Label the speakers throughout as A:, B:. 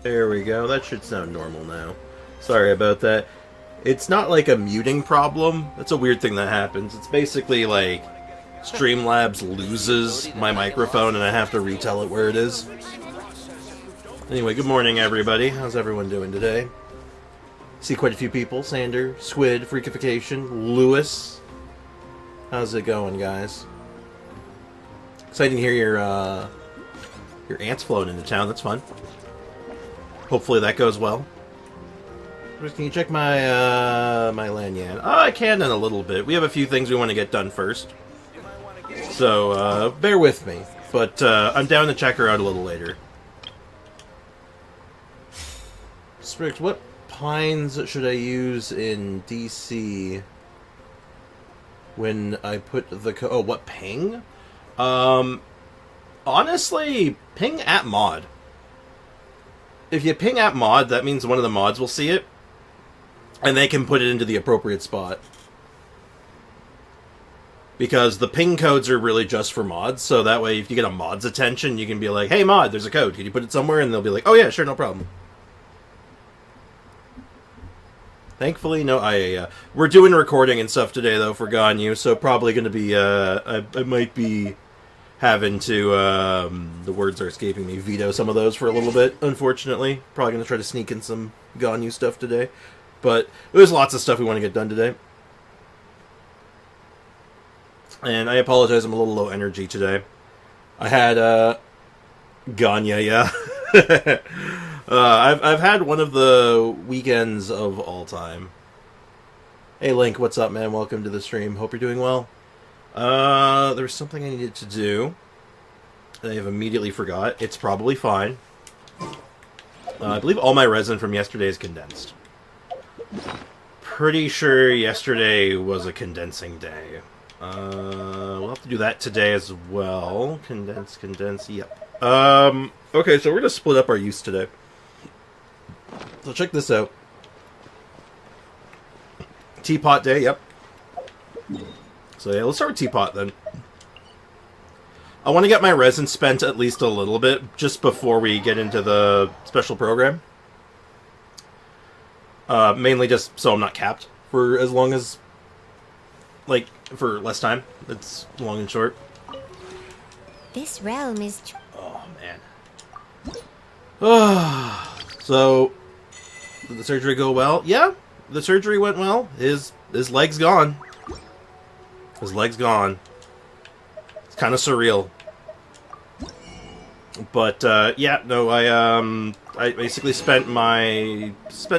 A: There we go. That should sound normal now. Sorry about that. It's not like a muting problem. That's a weird thing that happens. It's basically like Streamlabs loses my microphone and I have to retell it where it is. Anyway, good morning everybody. How's everyone doing today? See quite a few people. Sander, Squid, Freakification, Lewis. How's it going, guys? Exciting to hear your aunt's flown into town. That's fun. Hopefully that goes well. Can you check my my lanyard? Oh, I can in a little bit. We have a few things we want to get done first. So, bear with me. But I'm down to check her out a little later. Sprix, what pines should I use in DC when I put the oh, what ping? Honestly, ping at mod. If you ping at mod, that means one of the mods will see it, and they can put it into the appropriate spot. Because the ping codes are really just for mods, so that way if you get a mod's attention, you can be like, hey mod, there's a code, can you put it somewhere? And they'll be like, oh yeah, sure, no problem. Thankfully, no ayaya. We're doing recording and stuff today, though, for Ganyu, so probably going to be, I might be having to, the words are escaping me, veto some of those for a little bit, unfortunately. Probably going to try to sneak in some Ganyu stuff today. But there's lots of stuff we want to get done today. And I apologize, I'm a little low energy today. I had, Ganya, yeah. I've had one of the weekends of all time. Hey Link, what's up, man? Welcome to the stream. Hope you're doing well. There was something I needed to do that I have immediately forgot. It's probably fine. I believe all my resin from yesterday is condensed. Pretty sure yesterday was a condensing day. We'll have to do that today as well. Condense, yep. Okay, so we're gonna split up our use today. So check this out. Teapot day, yep. So yeah, let's start with teapot then. I want to get my resin spent at least a little bit just before we get into the special program. Mainly just so I'm not capped for as long as, like, for less time. It's long and short.
B: This realm is...
A: Oh, man. So, did the surgery go well? Yeah, the surgery went well. His leg's gone. His leg's gone. It's kind of surreal. But, yeah, no, I basically spent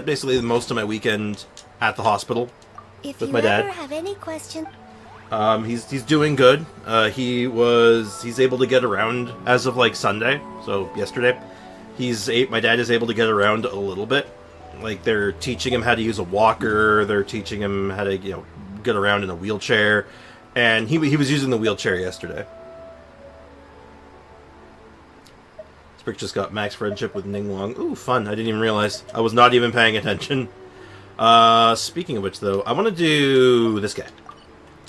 A: basically most of my weekend at the hospital with my dad.
B: If you ever have any question...
A: He's doing good. He's able to get around as of like Sunday, so yesterday. My dad is able to get around a little bit. Like they're teaching him how to use a walker. They're teaching him how to get around in a wheelchair, and he was using the wheelchair yesterday. Sprick just got max friendship with Ninglong. Ooh, fun! I didn't even realize. I was not even paying attention. Speaking of which, though, I want to do this guy.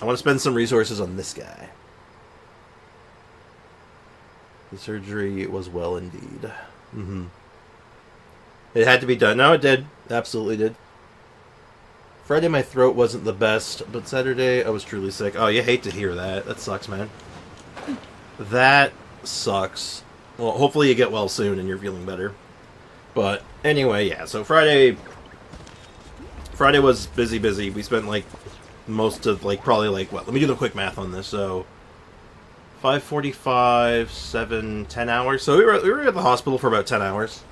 A: I want to spend some resources on this guy. The surgery was well indeed. Mm-hmm. It had to be done. No, it did. Absolutely did. Friday my throat wasn't the best, but Saturday I was truly sick. Oh, you hate to hear that. That sucks, man. That sucks. Well, hopefully you get well soon and you're feeling better. But anyway, yeah. So Friday was busy. We spent like most of probably what? Let me do the quick math on this. So 5:45, 7, 10 hours. So we were at the hospital for about 10 hours.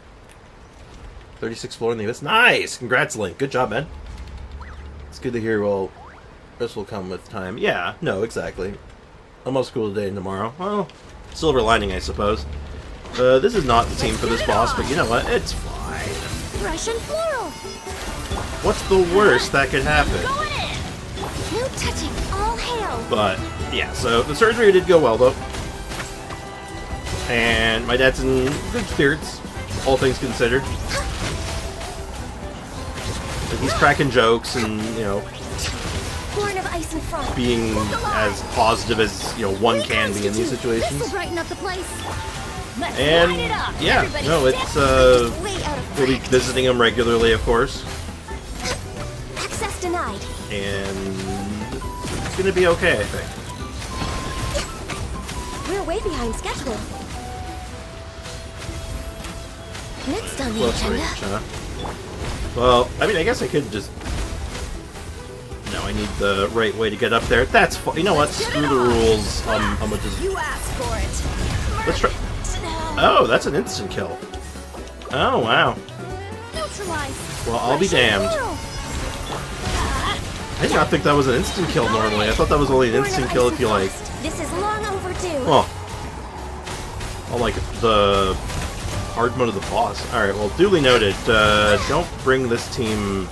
A: 36 floor in the US. Nice! Congrats, Link. Good job, man. It's good to hear. Well, this will come with time. Yeah, no, exactly. I'm off school today and tomorrow. Well, silver lining, I suppose. This is not the team for this boss, but you know what? It's fine.
B: Russian floral!
A: What's the worst that could happen?
B: No touching, all hail!
A: But, yeah, so the surgery did go well, though. And my dad's in good spirits, all things considered. Like, he's cracking jokes and,
B: Born of ice and frost.
A: being as positive as, one can be in these situations.
B: This'll brighten up the place. Let's
A: And,
B: light it up.
A: yeah,
B: Everybody
A: no,
B: step
A: it's,
B: way out
A: We'll be visiting him regularly, of course.
B: Access denied.
A: And it's gonna be okay, I think.
B: We're way behind schedule. Next on the
A: Close
B: agenda.
A: range, huh? Well, I mean, I guess I could just... No, I need the right way to get up there. That's fine. You know what? Screw the rules. I'm gonna just...
B: You asked for it.
A: Let's try... Oh, that's an instant kill. Oh, wow.
B: Neutralize.
A: Well, I'll be damned. I did not think that was an instant kill normally. I thought that was only an instant kill if you, like...
B: This is long overdue.
A: Oh. Oh, like, the... hard mode of the boss. Alright, well, duly noted. Don't bring this team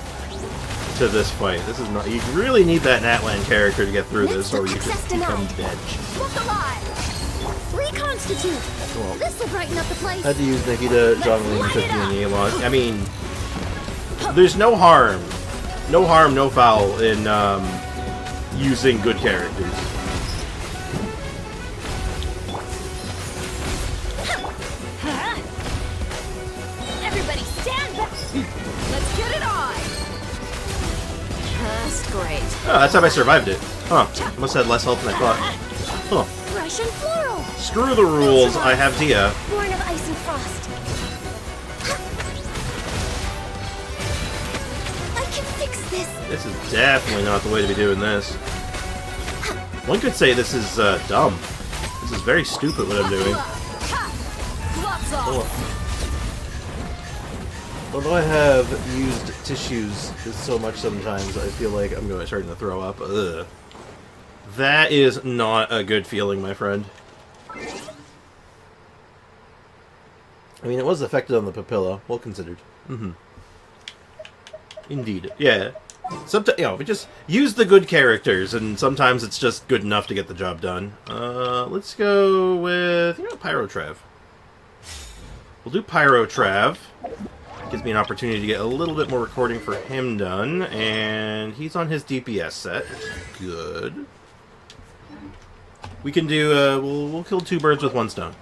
A: to this fight. This is not... You really need that Natlan character to get through this, or you just become dead.
B: Look alive! Reconstitute!
A: Well,
B: This'll brighten up the place.
A: I had to use Nahida, Zhongli, and Tiffany and Yalon. I mean, there's no harm. No harm, no foul in using good characters.
B: Everybody stand back! Let's get it on! That's great.
A: Oh, that's how I survived it. Huh. Must have had less health than I thought. Huh.
B: Russian floral!
A: Screw the rules, I have Dehya.
B: Born of ice and frost. I can fix this!
A: This is definitely not the way to be doing this. One could say this is dumb. This is very stupid what I'm doing. Oh. Although I have used tissues so much sometimes, I feel like I'm starting to throw up. Ugh. That is not a good feeling, my friend. I mean, it was affected on the papilla. Well considered. Mm-hmm. Indeed. Yeah. Sometimes, you know, we just use the good characters, and sometimes it's just good enough to get the job done. Let's go with, you know, Pyrotrav. We'll do Pyrotrav. Gives me an opportunity to get a little bit more recording for him done, and he's on his DPS set. Good. We can do, we'll kill 2 birds with 1 stone.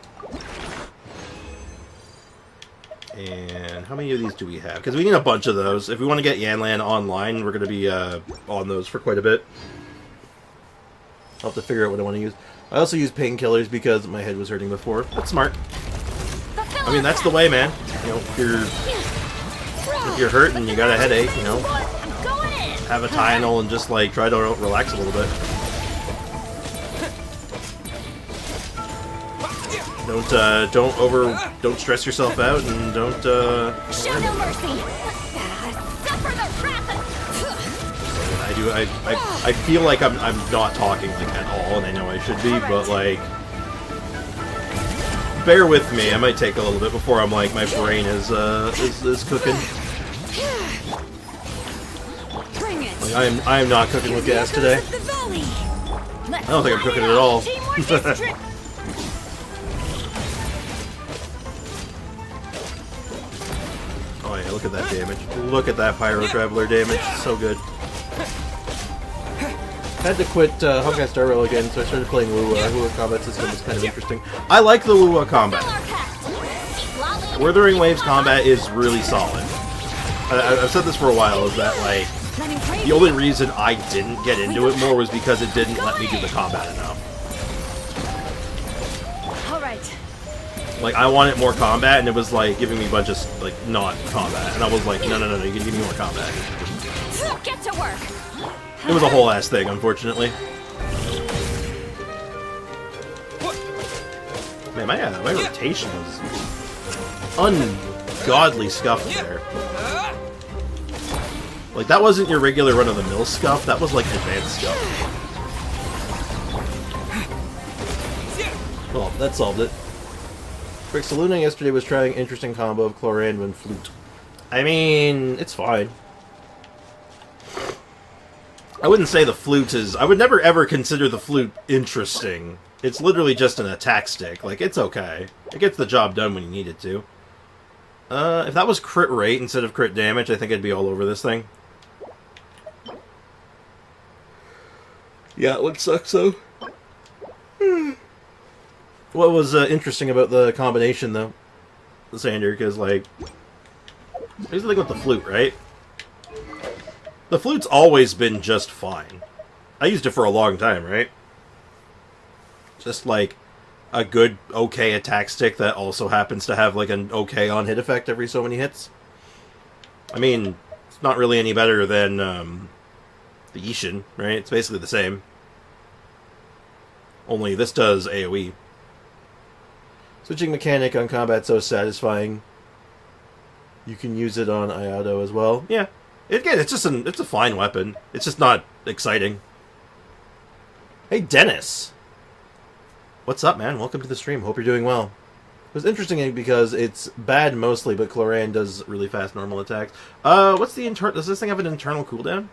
A: And how many of these do we have? Because we need a bunch of those. If we want to get Yanlan online, we're going to be on those for quite a bit. I'll have to figure out what I want to use. I also use painkillers because my head was hurting before. That's smart. I mean, that's the way, man. You know, if you're hurt and you got a headache, you know, have a Tylenol and just, like, try to relax a little bit. Don't stress yourself out, and don't,
B: Show no mercy! Suffer the wrath
A: I feel like I'm not talking, like, at all, and I know I should be, but, like, bear with me. I might take a little bit before I'm, like, my brain is cooking. Like, I am not cooking with gas today. I don't think I'm cooking at all. Oh yeah, look at that damage. Look at that Pyro Traveler damage. So good. I had to quit Honkai Star Rail again, so I started playing Wuwa. Wuwa combat system is kind of interesting. I like the Wuwa combat. Withering Waves combat is really solid. I've said this for a while, is that, like, the only reason I didn't get into it more was because it didn't let me do the combat enough. Like, I wanted more combat, and it was, like, giving me a bunch of, like, not combat. And I was like, no, you can give me more combat.
B: Get to work.
A: It was a whole ass thing, unfortunately. Man, my rotation was ungodly scuffed there. Like, that wasn't your regular run-of-the-mill scuff, that was, like, advanced scuff. Well, that solved it. Saluna yesterday was trying an interesting combo of Chlorand and Flute. I mean, it's fine. I wouldn't say the Flute is... I would never ever consider the Flute interesting. It's literally just an attack stick. Like, it's okay. It gets the job done when you need it to. If that was crit rate instead of crit damage, I think I'd be all over this thing. Yeah, it would suck, so... What was interesting about the combination, though, Sander, because, like, Here's the thing with the flute, right? The flute's always been just fine. I used it for a long time, right? Just like a good, okay attack stick that also happens to have like an okay on-hit effect every so many hits. I mean, it's not really any better than the Ishin, right? It's basically the same. Only this does AoE. Switching mechanic on combat so satisfying. You can use it on Ayado as well. Yeah. Again, it's a fine weapon. It's just not exciting. Hey, Dennis! What's up, man? Welcome to the stream. Hope you're doing well. It was interesting because it's bad mostly, but Chlorane does really fast normal attacks. What's the does this thing have an internal cooldown?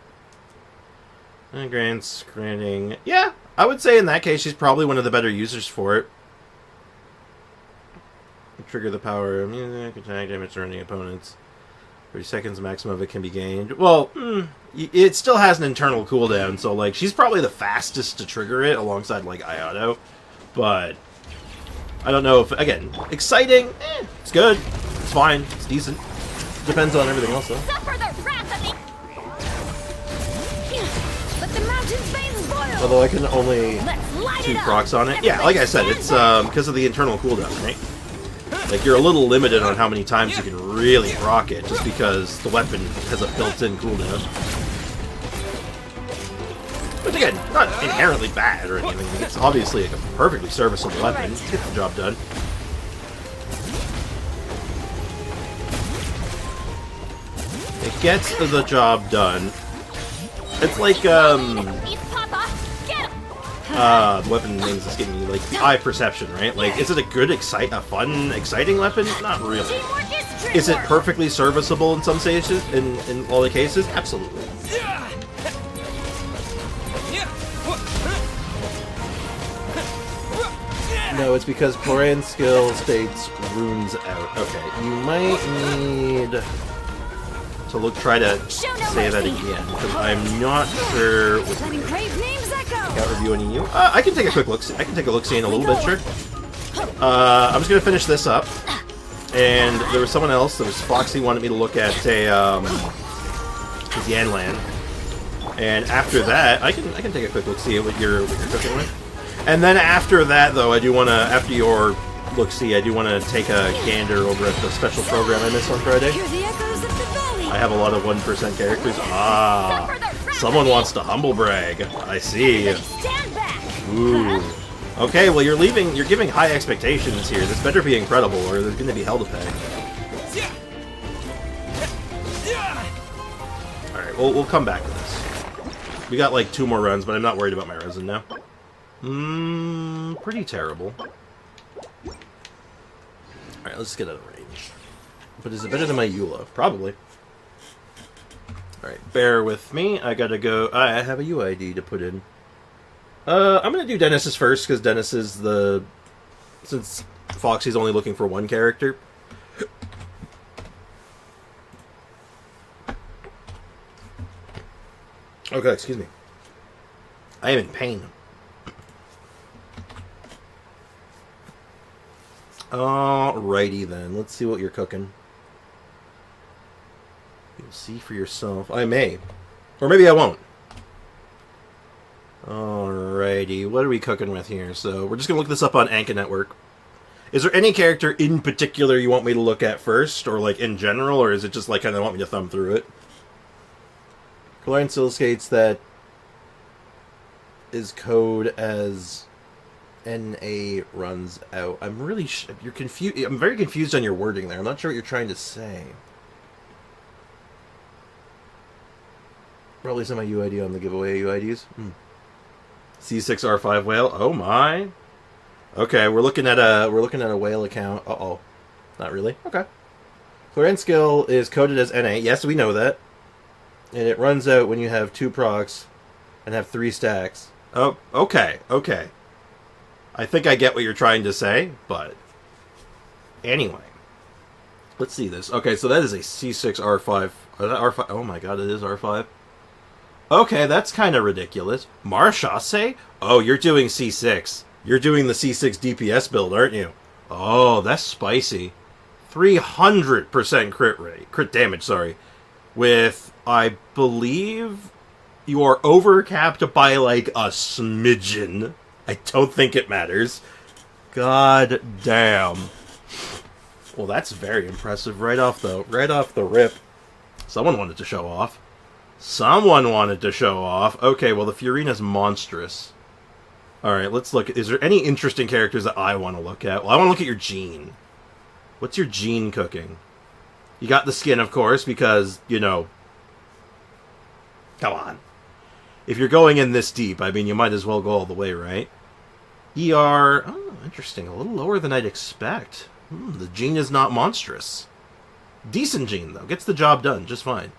A: Granting... Yeah, I would say in that case she's probably one of the better users for it. Trigger the power of music, attack damage surrounding opponents. 30 seconds maximum of it can be gained. Well, it still has an internal cooldown, so like she's probably the fastest to trigger it alongside like Ayado. But I don't know if, again, exciting, it's good, it's fine, it's decent. Depends on everything else though.
B: Suffer the wrath of the... Let the mountain's veins boil.
A: Although I can only
B: Let's light
A: 2
B: it up.
A: procs on it. Yeah, like I said, it's because of the internal cooldown, right? Like, you're a little limited on how many times you can really proc it, just because the weapon has a built-in cooldown. But again, not inherently bad or anything. It's obviously a perfectly serviceable weapon. It gets the job done. It gets the job done. It's like,
B: Papa, get him.
A: the weapon names escaping me, like the eye perception, right? Like, is it a good, fun, exciting weapon? Not really.
B: Teamwork is
A: Is it
B: teamwork.
A: perfectly serviceable in some cases? In all the cases? Absolutely. No, it's because Clorane's skill states runes out. Okay, you might need to try to say that again, because I'm not sure what
B: Letting brave names echo.
A: Got review any you. I can take a quick look. I can take a look see in a little bit, sure. I'm just gonna finish this up. And there was someone else. There was Foxy wanted me to look at a Yanlan. And after that, I can take a quick look see at what you're cooking with. And then after that, though, I do want to after your look see, I do want to take a gander over at the special program I missed on Friday.
B: Hear the echoes of the valley.
A: I have a lot of 1% characters. Ah, someone wants to humble brag. I see.
B: Stand back.
A: Ooh. Okay, well you're giving high expectations here. This better be incredible, or there's going to be hell to pay. All right, we'll come back to this. We got like 2 more runs, but I'm not worried about my resin now. Pretty terrible. All right, let's get out of range. But is it better than my Eula? Probably. All right, bear with me. I gotta go. I have a UID to put in. I'm gonna do Dennis's first because Dennis is since Foxy's only looking for 1 character. Okay, excuse me. I am in pain. Alrighty then. Let's see what you're cooking. You'll see for yourself. I may. Or maybe I won't. Alrighty. What are we cooking with here? So, we're just going to look this up on Anka Network. Is there any character in particular you want me to look at first? Or, like, in general? Or is it just, like, kind of want me to thumb through it? Chlorine still skates that is code as NA runs out. I'm really you're confused. I'm very confused on your wording there. I'm not sure what you're trying to say. Probably some of my UID on the giveaway UIDs. C6R5 whale. Oh my. Okay, we're looking at a whale account. Uh-oh. Not really. Okay. Chlorine skill is coded as NA. Yes, we know that. And it runs out when you have 2 procs and have 3 stacks. Oh, okay, okay. I think I get what you're trying to say, but anyway. Let's see this. Okay, so that is a C6R5. Is that R5? Oh my god, it is R5. Okay, that's kind of ridiculous. Marchasse? Oh, you're doing C6. You're doing the C6 DPS build, aren't you? Oh, that's spicy. 300% crit damage, sorry. With, I believe, you are overcapped by like a smidgen. I don't think it matters. God damn. Well, that's very impressive right off the rip. Someone wanted to show off. Someone wanted to show off. Okay, well, the Furina's monstrous. Alright, let's look. Is there any interesting characters that I want to look at? Well, I want to look at your gene. What's your gene cooking? You got the skin, of course, because, you know... Come on. If you're going in this deep, I mean, you might as well go all the way, right? ER... Oh, interesting. A little lower than I'd expect. The gene is not monstrous. Decent gene, though. Gets the job done just fine.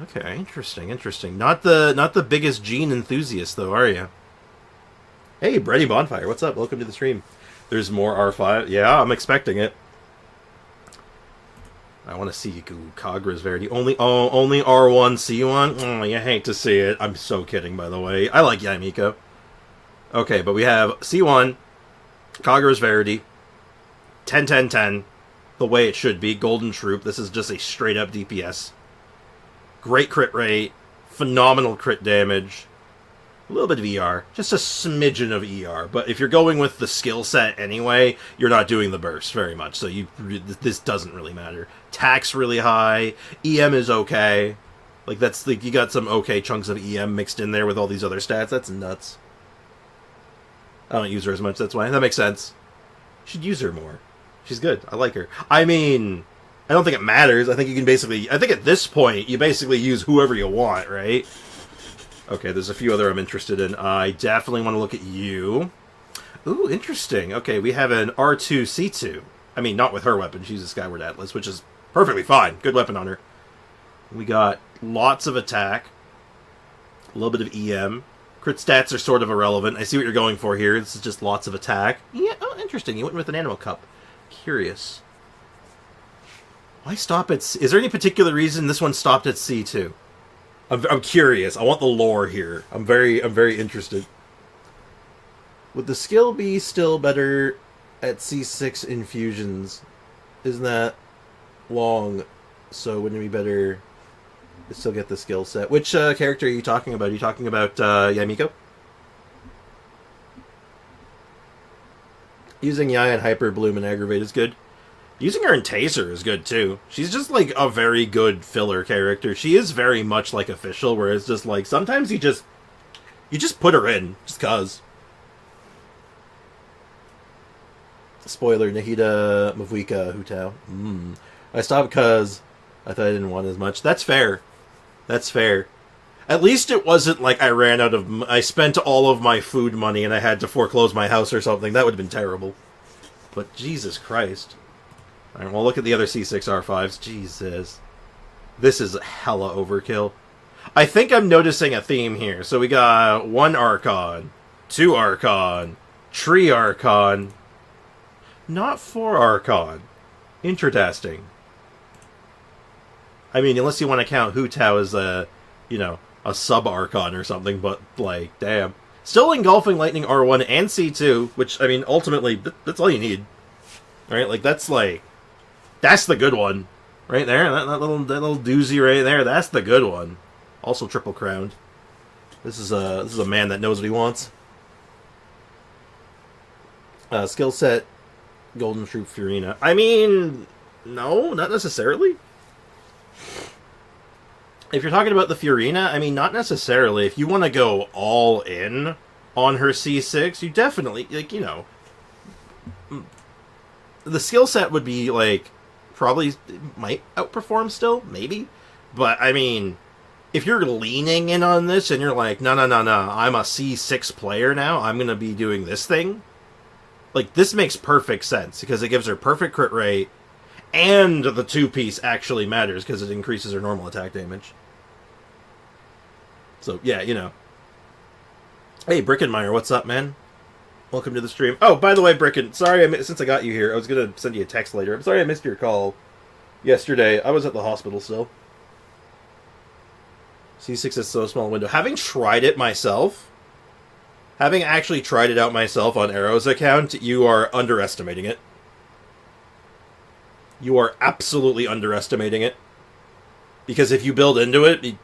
A: Okay, interesting, interesting. Not the biggest gene enthusiast, though, are you? Hey, Brady Bonfire, what's up? Welcome to the stream. There's more R5. Yeah, I'm expecting it. I want to see Kagra's Verity. Only R1, C1? Oh, you hate to see it. I'm so kidding, by the way. I like Yamiko. Okay, but we have C1, Kagra's Verity, 10, 10, 10, the way it should be. Golden Troop. This is just a straight-up DPS. Great crit rate, phenomenal crit damage, a little bit of ER, just a smidgen of ER. But if you're going with the skill set anyway, you're not doing the burst very much, so this doesn't really matter. Tax really high, EM is okay. Like that's like you got some okay chunks of EM mixed in there with all these other stats. That's nuts. I don't use her as much. That's why that makes sense. You should use her more. She's good. I like her. I mean, I don't think it matters. I think you can basically... I think at this point, you basically use whoever you want, right? Okay, there's a few other I'm interested in. I definitely want to look at you. Ooh, interesting. Okay, we have an R2, C2. I mean, not with her weapon. She's a Skyward Atlas, which is perfectly fine. Good weapon on her. We got lots of attack. A little bit of EM. Crit stats are sort of irrelevant. I see what you're going for here. This is just lots of attack. Yeah, oh, interesting. You went with an Animal Cup. Curious. Why stop at C? Is there any particular reason this one stopped at C2? I'm curious. I want the lore here. I'm very interested. Would the skill be still better at C6 infusions? Isn't that long? So wouldn't it be better to still get the skill set? Which character are you talking about? Are you talking about Yamiko? Using Yaya and Hyper Bloom and Aggravate is good. Using her in Taser is good, too. She's just, like, a very good filler character. She is very much like Official, where it's just, like, sometimes you just put her in, just cause. Spoiler, Nahida, Mavuika, Hutao. I stopped because I thought I didn't want as much. That's fair. That's fair. At least it wasn't like I ran out of... I spent all of my food money and I had to foreclose my house or something. That would have been terrible. But Jesus Christ. Alright, well, look at the other C6 R5s. Jesus. This is hella overkill. I think I'm noticing a theme here. So we got 1 Archon, 2 Archon, Tree Archon, not 4 Archon. Interesting. I mean, unless you want to count Hutao as a, you know, a sub-Archon or something, but, like, damn. Still Engulfing Lightning R1 and C2, which, I mean, ultimately, that's all you need. Right? Like, that's, like... That's the good one. Right there. That little doozy right there. That's the good one. Also triple crowned. This is a man that knows what he wants. Skill set. Golden Troop Furina. I mean, no, not necessarily. If you're talking about the Furina, I mean, not necessarily. If you want to go all in on her C6, you definitely, like, you know... The skill set would be, like... Probably might outperform still, maybe. But, I mean, if you're leaning in on this and you're like, no, I'm a C6 player now, I'm going to be doing this thing. Like, this makes perfect sense, because it gives her perfect crit rate, and the 2-piece actually matters, because it increases her normal attack damage. So, yeah, you know. Hey, Brickenmeyer, what's up, man? Welcome to the stream. Oh, by the way, Bricken, sorry, since I got you here, I was going to send you a text later. I'm sorry I missed your call yesterday. I was at the hospital still. C6 is so small window. Having tried it myself, having actually tried it out myself on Arrow's account, you are underestimating it. You are absolutely underestimating it. Because if you build into it,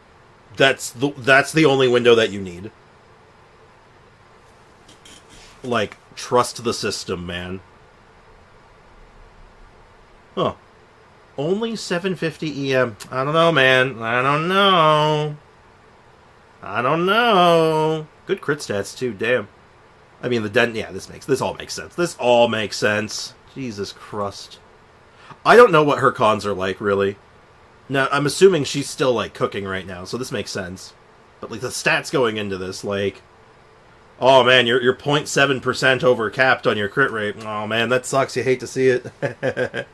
A: that's the only window that you need. Like, trust the system, man. Huh. Only 750 EM. I don't know, man. I don't know. I don't know. Good crit stats, too. Damn. I mean, the dent... Yeah, this all makes sense. This all makes sense. Jesus Christ. I don't know what her cons are like, really. Now, I'm assuming she's still, like, cooking right now, so this makes sense. But, like, the stats going into this, like... Oh, man, you're 0.7% over capped on your crit rate. Oh, man, that sucks. You hate to see it.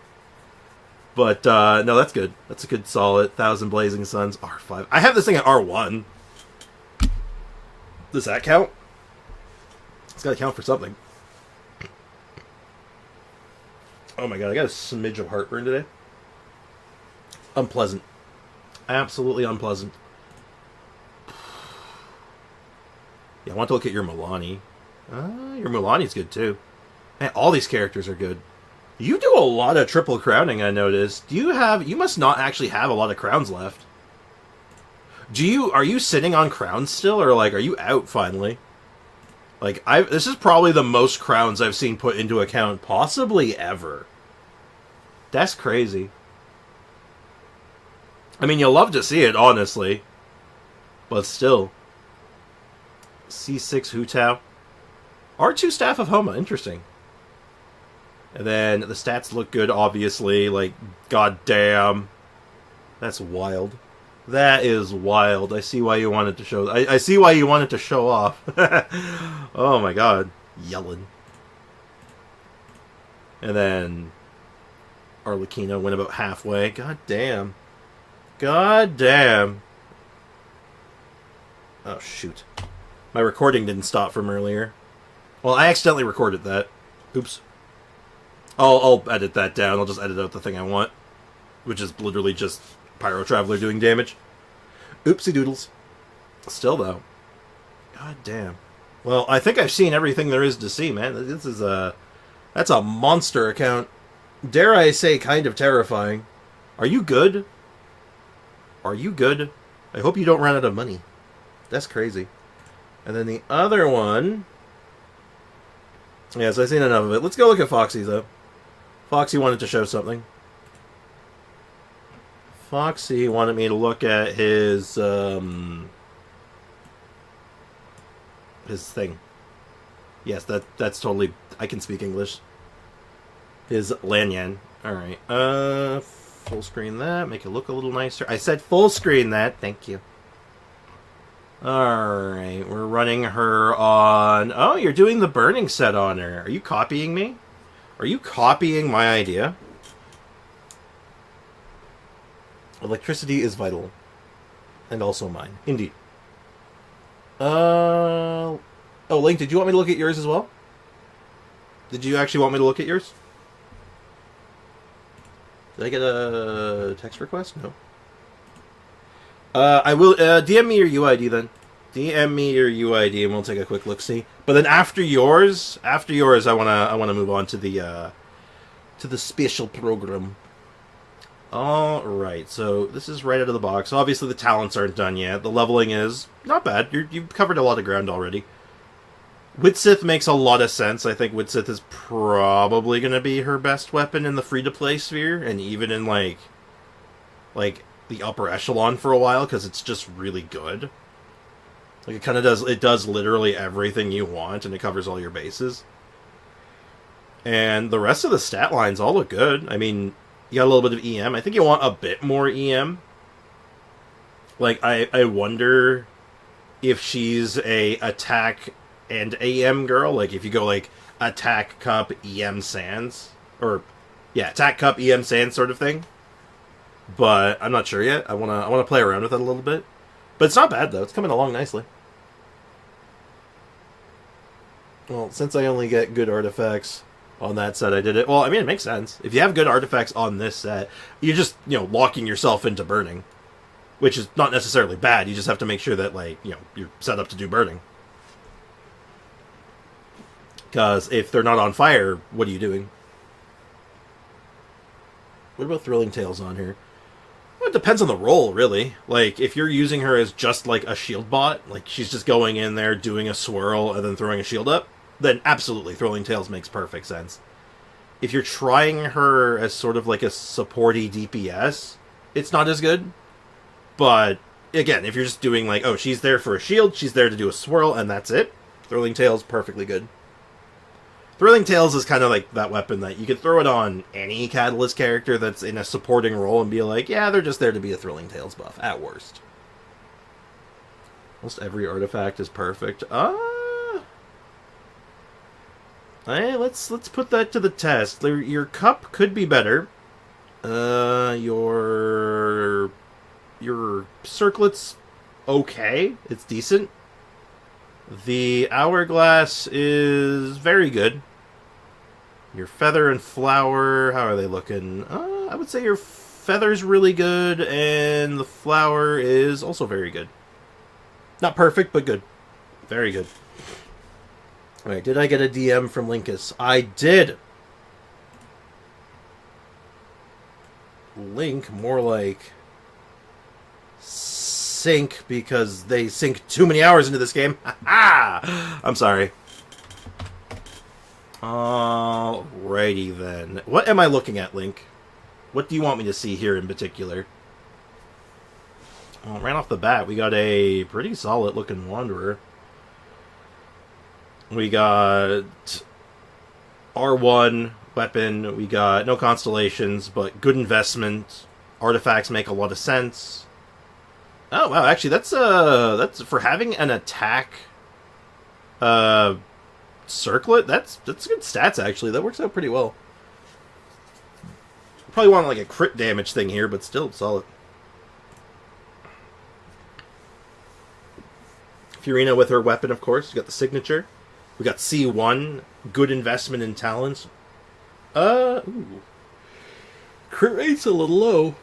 A: But, no, that's good. That's a good solid 1,000 Blazing Suns. R5. I have this thing at R1. Does that count? It's gotta count for something. Oh my god, I got a smidge of heartburn today. Unpleasant. Absolutely unpleasant. Yeah, I want to look at your Milani. Your Milani's good too. Man, all these characters are good. You do a lot of triple crowning, I noticed. You must not actually have a lot of crowns left. Are you sitting on crowns still, or like, are you out finally? Like, this is probably the most crowns I've seen put into account, possibly ever. That's crazy. I mean, you'll love to see it, honestly. But still. C6 Hu Tao. R2 Staff of Homa, interesting. And then the stats look good, obviously. Like, goddamn. That's wild. That is wild. I see why you wanted to show... I see why you wanted to show off. Oh my god. Yelling. And then... Arlecchino went about halfway. God damn. God damn. Oh, shoot. My recording didn't stop from earlier. Well, I accidentally recorded that. Oops. I'll edit that down. I'll just edit out the thing I want. Which is literally just Pyro Traveler doing damage. Oopsie doodles. Still, though. God damn. Well, I think I've seen everything there is to see, man. This is a... That's a monster account. Dare I say, kind of terrifying. Are you good? Are you good? I hope you don't run out of money. That's crazy. And then the other one... Yes, I've seen enough of it. Let's go look at Foxy, though. Foxy wanted to show something. Foxy wanted me to look at his thing. Yes, that's totally... I can speak English. His Lanyan. Alright. Full screen that. Make it look a little nicer. I said full screen that. Thank you. Alright. We're running her on... Oh, you're doing the burning set on her. Are you copying me? Are you copying my idea? Electricity is vital. And also mine. Indeed. Oh, Link, did you want me to look at yours as well? Did you actually want me to look at yours? Did I get a text request? No. I will DM me your UID then. DM me your UID and we'll take a quick look-see. But then after yours, I wanna move on to the special program. Alright, so this is right out of the box. Obviously the talents aren't done yet. The leveling is not bad. You've covered a lot of ground already. Witsith makes a lot of sense. I think Witsith is probably going to be her best weapon in the free-to-play sphere, and even in, like the upper echelon for a while, because it's just really good. Like, it does literally everything you want, and it covers all your bases. And the rest of the stat lines all look good. I mean, you got a little bit of EM. I think you want a bit more EM. Like, I wonder if she's a attack and AM girl. Like, if you go, like, attack cup EM sands. Or, yeah, attack cup EM sands sort of thing. But I'm not sure yet. I wanna play around with it a little bit. But it's not bad, though. It's coming along nicely. Well, since I only get good artifacts on that set, I did it. Well, I mean, it makes sense. If you have good artifacts on this set, you're just, locking yourself into burning. Which is not necessarily bad. You just have to make sure that, like, you're set up to do burning. Because if they're not on fire, what are you doing? What about Thrilling Tales on here? Well, it depends on the role, really. Like, if you're using her as just, like, a shield bot, like, she's just going in there, doing a swirl, and then throwing a shield up, then absolutely, Thrilling Tales makes perfect sense. If you're trying her as sort of like a supporty DPS, it's not as good. But, again, if you're just doing, like, oh, she's there for a shield, she's there to do a swirl, and that's it, Thrilling Tales, perfectly good. Thrilling Tales is kind of like that weapon that you could throw it on any Catalyst character that's in a supporting role and be like, yeah, they're just there to be a Thrilling Tales buff, at worst. Almost every artifact is perfect. Hey, let's put that to the test. Your cup could be better. Your circlet's okay. It's decent. The hourglass is very good. Your feather and flower, how are they looking? I would say your feather's really good, and the flower is also very good. Not perfect, but good. Very good. Alright, did I get a DM from Linkus? I did! Link, more like... sink, because they sink too many hours into this game. Ha! I'm sorry. Alrighty then. What am I looking at, Link? What do you want me to see here in particular? Well, right off the bat, we got a pretty solid looking Wanderer. We got R1 weapon. We got no constellations, but good investment. Artifacts make a lot of sense. Oh wow, actually that's for having an attack circlet, that's good stats actually. That works out pretty well. Probably want like a crit damage thing here, but still solid. Furina with her weapon, of course. You got the signature. We got C1, good investment in talents. Ooh. Crit rate's a little low.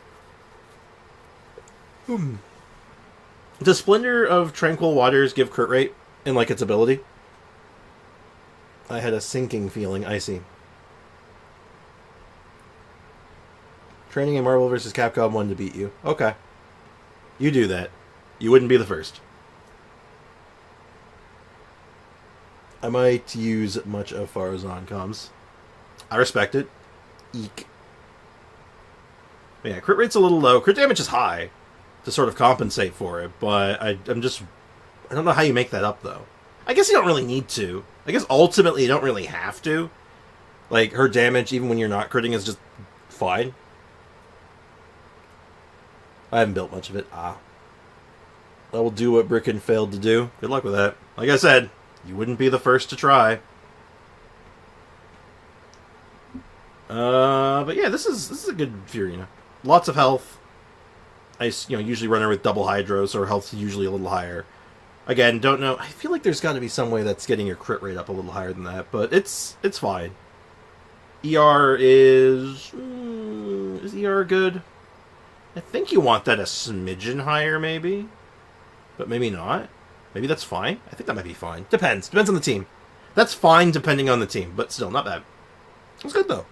A: Does Splendor of Tranquil Waters give crit rate in, like, its ability? I had a sinking feeling. I see. Training in Marvel vs. Capcom 1 to beat you. Okay. You do that. You wouldn't be the first. I might use much of Farazan comms. I respect it. Eek. Yeah, crit rate's a little low. Crit damage is high to sort of compensate for it, but I don't know how you make that up, though. I guess you don't really need to. I guess ultimately you don't really have to. Like, her damage, even when you're not critting, is just fine. I haven't built much of it. I will do what Bricken failed to do. Good luck with that. Like I said, you wouldn't be the first to try. But yeah, this is a good Furina. Lots of health. I usually run her with double Hydro, so her health's usually a little higher. Again, don't know. I feel like there's got to be some way that's getting your crit rate up a little higher than that, but it's fine. ER is ER good? I think you want that a smidgen higher, maybe, but maybe not. Maybe that's fine. I think that might be fine. Depends on the team. That's fine depending on the team, but still not bad. It's good though.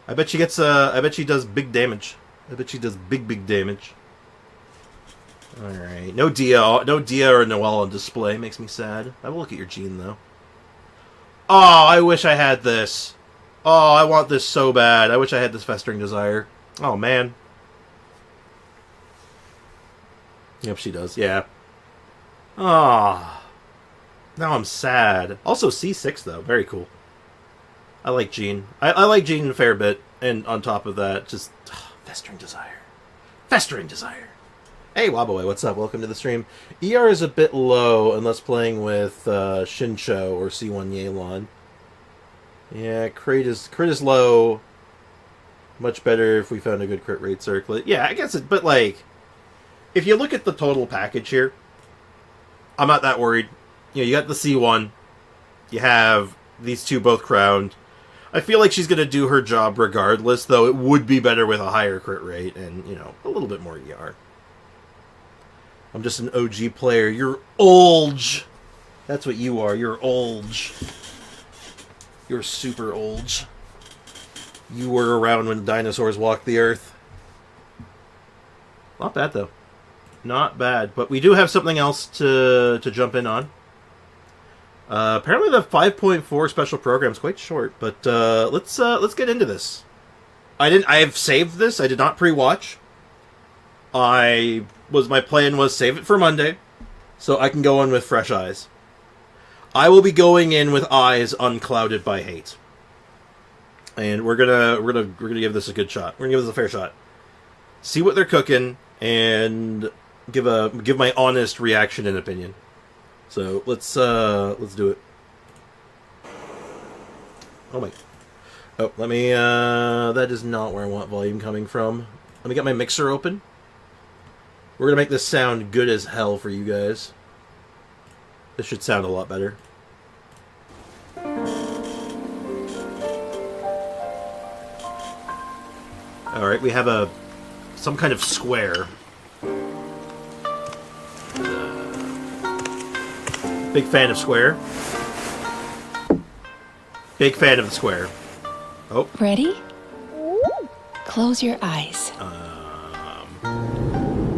A: I bet she gets. I bet she does big damage. I bet she does big damage. All right, no Dehya or Noelle on display. Makes me sad. I will look at your gene though. Oh, I wish I had this. Oh, I want this so bad. I wish I had this Festering Desire. Oh man. Yep, she does. Yeah. Ah. Now I'm sad. Also C6 though. Very cool. I like Jean. I like Jean a fair bit. And on top of that, just... Festering Desire. Festering Desire. Hey, Wobboy, what's up? Welcome to the stream. ER is a bit low unless playing with Shincho or C1 Yelan. Yeah, crit is low. Much better if we found a good crit rate circlet. Yeah, I guess it... But, like... If you look at the total package here, I'm not that worried. You know, you got the C1. You have these two both crowned. I feel like she's going to do her job regardless, though it would be better with a higher crit rate and, you know, a little bit more ER. I'm just an OG player. You're old. That's what you are. You're old. You're super old. You were around when dinosaurs walked the earth. Not bad, though. Not bad. But we do have something else to jump in on. Apparently the 5.4 special program is quite short, but let's get into this. I have saved this. I did not pre-watch. My plan was save it for Monday, so I can go in with fresh eyes. I will be going in with eyes unclouded by hate, and we're gonna give this a good shot. We're gonna give this a fair shot. See what they're cooking, and give my honest reaction and opinion. So let's do it. Oh my! Oh, let me. That is not where I want volume coming from. Let me get my mixer open. We're gonna make this sound good as hell for you guys. This should sound a lot better. All right, we have some kind of square. Big fan of square. Big fan of the square. Oh.
C: Ready? Close your eyes.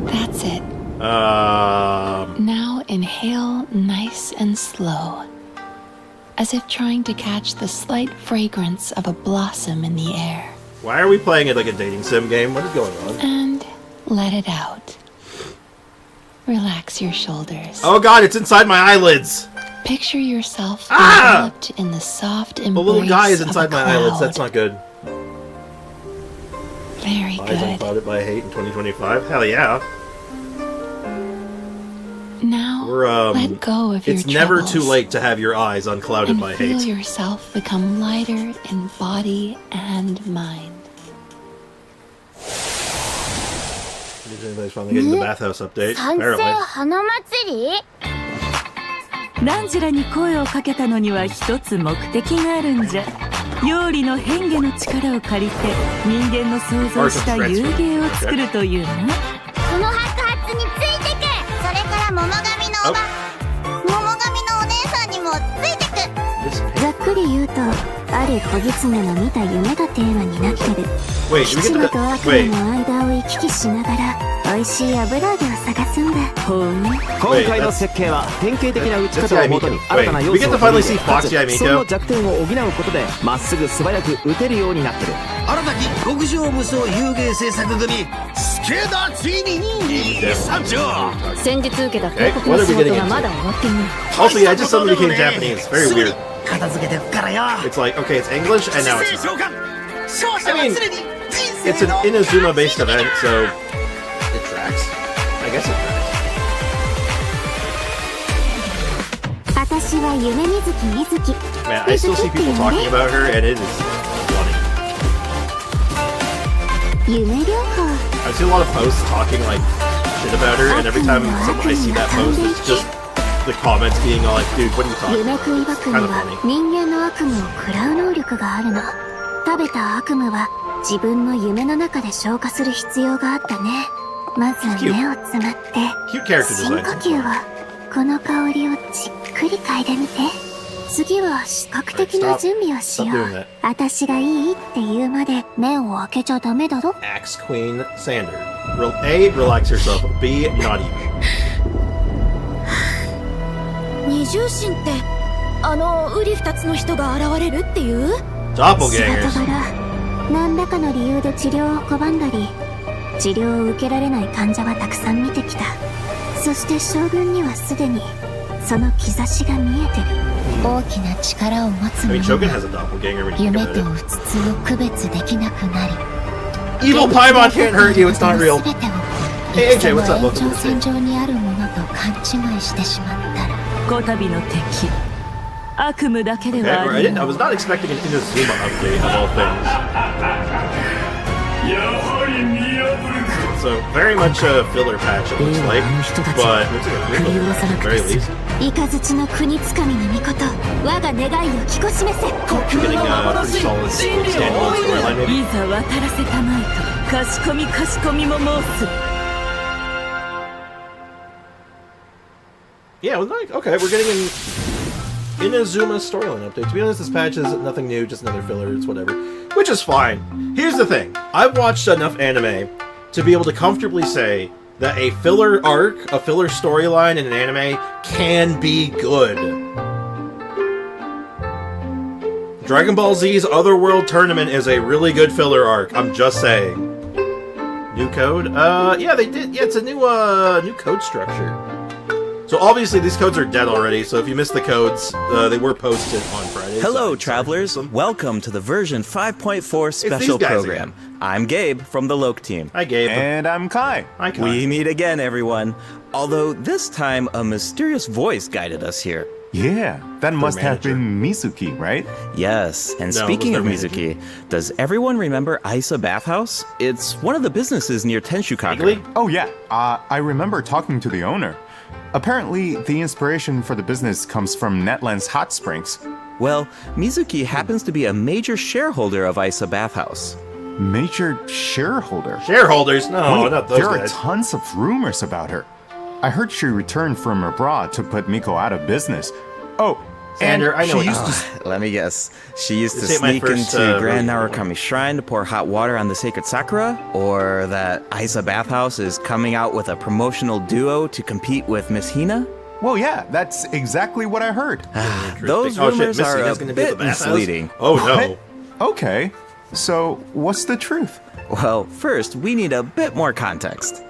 C: That's it. Now inhale nice and slow, as if trying to catch the slight fragrance of a blossom in the air.
A: Why are we playing it like a dating sim game? What is going on?
C: And let it out. Relax your shoulders.
A: Oh god, it's inside my eyelids!
C: Picture yourself enveloped in the soft embrace.
A: The little guy is inside
C: of a
A: my
C: cloud.
A: eyelids. That's not good.
C: Very
A: Eyes
C: good.
A: unclouded by hate in 2025. Hell yeah.
C: Now, let go of your
A: It's never too
C: troubles
A: late to have your eyes unclouded
C: and
A: by
C: feel
A: hate.
C: yourself become lighter in body and mind.
A: Anybody's finally getting the bathhouse update.
B: 賛成
A: Apparently.
B: 花祭り
D: ランジュラに声をかけたのには一つ目的があるんじゃ。妖理の変化の力を借りて人間の想像した遊芸を作るというな。
B: この白髪についてけ。それから桃神のおば、桃神のお姉さんにもついてく。
E: ざっくり言うと、ある小狐の見た夢がテーマになってる。
A: Wait, do we
E: 吉
A: get
E: 間
A: to
E: と悪
A: Wait.
E: 魔の間を行き来しながら美味しい油揚げを探すんだ。
D: ほう。
F: 今回の設計は典型的な打ち
A: That's
F: 方をもとに
A: Ayamiko.
F: 新たな
A: Wait,
F: 要
A: we
F: 素
A: get
F: を
A: to finally
F: 取
A: see
F: り入れ
A: Foxy
F: かつその
A: Ayamiko.
F: 弱点を補うことでまっすぐ素早く打てるようになってる。
G: 新たき極上無双遊芸制作組スケダついに参上。
E: 先日受けた
A: Okay,
E: 広告
A: what
E: の
A: are we
E: 仕
A: getting
E: 事がま
A: into?
E: だ終わっていない。
A: Also, yeah, it just suddenly became Japanese. Very
G: すぐに
A: weird.
G: 片付けてくからよ。
A: It's like, okay, it's English, and now
G: 姿
A: it's
G: 勢召
A: not.
G: 喚。勝者は常に人
A: It's
G: 生
A: an
G: の
A: Inazuma-based event, so it tracks. I guess it tracks.
E: 私は夢みずきみずき。
A: Man, I still see people talking about her, and it is funny.
E: 夢療法。
A: I see a lot of posts talking like shit about her, and every time I see that post, it's just the comments being all like, "Dude, what are you talking
E: 夢
A: about?"
E: 食いバクに
A: Kind of
E: は
A: funny.
E: 人間の悪夢を食らう能力があるの。食べた悪夢は自分の夢の中で消化する必要があったね。まず目をつむって
A: Cute character
E: 深
A: design.
E: 呼吸を。この香りをじっくり嗅いでみて。次は視覚的な準備をしよ
A: Stop doing
E: う
A: that.。
E: 私がいいって言うまで目を開けちゃダメだろ。
A: Axe Queen Sander. A, relax yourself. B, not even.
B: 二重心ってあのウリ二つの人が現れるっていう？
E: 仕
A: Doppelgangers.
E: 事柄何らかの理由で治療を拒んだり治療を受けられない患者はたくさん見てきた。そして将軍にはすでにその兆しが見えてる。大きな力を持つ
A: I mean,
E: 者
A: Shogun
E: は
A: has a doppelganger when you think
E: 夢
A: about
E: と
A: it.
E: うつつを区別できなくなり
A: Evil Paimon can't hurt you, it's not real.
E: 全てを
A: Hey, AJ,
E: 戦
A: what's up?
E: の
A: Welcome
E: 延
A: to
E: 長
A: the
E: 線
A: stream.
E: 上にあるものと勘違いしてしまったら
D: こたびの敵。悪夢だけで
A: Okay,
D: はあ
A: I
D: る
A: didn't. I was not expecting an Inazuma update of all things. So very much a filler patch, it looks like, but looks like a good one at the very least.
E: イカズチの国つかみの御事我が願いを聞こしめせ。
A: Getting a pretty solid standalone storyline, maybe.
D: いざ渡らせたまいとかしこみかしこみも申す。
A: Yeah, well, like, okay, we're getting in. Inazuma storyline update. To be honest, this patch is nothing new, just another filler, it's whatever. Which is fine. Here's the thing. I've watched enough anime to be able to comfortably say that a filler arc, a filler storyline in an anime can be good. Dragon Ball Z's Otherworld Tournament is a really good filler arc, I'm just saying. New code? Yeah, they did. Yeah, it's a new code structure. So obviously these codes are dead already, so if you missed the codes, they were posted on Friday.
H: Hello, travelers. Welcome to the version 5.4 special program.
A: Again.
H: I'm Gabe from the Loke team.
A: Hi, Gabe.
I: And I'm Kai.
A: Hi, Kai.
H: We meet again, everyone. Although this time, a mysterious voice guided us here.
I: Yeah, that must have
A: manager.
I: been Mizuki, right?
H: Yes, and
A: No,
H: speaking
A: it
H: of
A: was their
H: Mizuki, does everyone remember Isa Bathhouse? It's one of the businesses near Tenshukaku.
A: Vaguely?
I: Oh yeah, I remember talking to the owner. Apparently, the inspiration for the business comes from Netland's hot springs.
H: Well, Mizuki happens to be a major shareholder of Isa Bathhouse.
I: Major shareholder.
A: Shareholders? No,
I: Wait,
A: not those
I: there are
A: guys.
I: tons of rumors about her. I heard she returned from abroad to put Miko out of business. Oh,
A: Xander,
I: and
A: I know
I: she
A: what
I: used
A: you-
I: to...
H: Let me guess. She used to
A: This ain't my
H: sneak
A: first,
H: into Grand
A: rodeo.
H: Narukami Shrine to pour hot water on the sacred sakura? Or that Isa Bathhouse is coming out with a promotional duo to compete with Miss Hina?
I: Well, yeah, that's exactly what I heard.
H: Those
A: Oh, shit,
H: rumors
A: Miss
H: are
A: Hina's
H: a
A: gonna be at
H: bit
A: the bathhouse?
H: misleading.
A: Oh, no.
I: What? Okay, so what's the truth?
H: Well, first, we need a bit more context.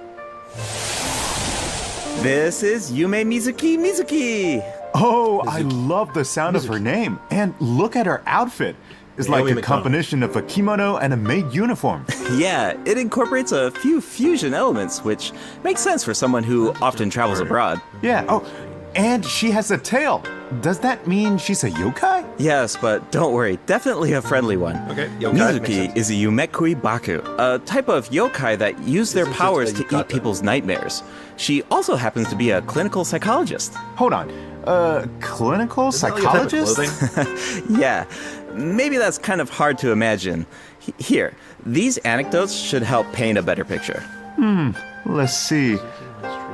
H: This is Yume Mizuki.
I: Oh, I love the sound of her name. And look at her outfit. It's like
A: Naomi
I: a
A: McDonald.
I: combination of a kimono and a maid uniform.
H: Yeah, it incorporates a few fusion elements, which makes sense for someone who often travels abroad.
I: Yeah, oh, and she has a tail. Does that mean she's a yokai?
H: Yes, but don't worry, definitely a friendly one.
A: Okay, yokai makes
H: Mizuki
A: sense.
H: is a Yumekui Baku, a type of yokai that use their
A: Isn't
H: powers
A: just a
H: to eat
A: yukata.
H: people's nightmares. She also happens to be a clinical psychologist.
I: Hold on. Clinical
A: Isn't that like a type of
I: psychologist?
A: clothing?
H: Yeah, maybe that's kind of hard to imagine. Here, these anecdotes should help paint a better picture.
I: Let's see.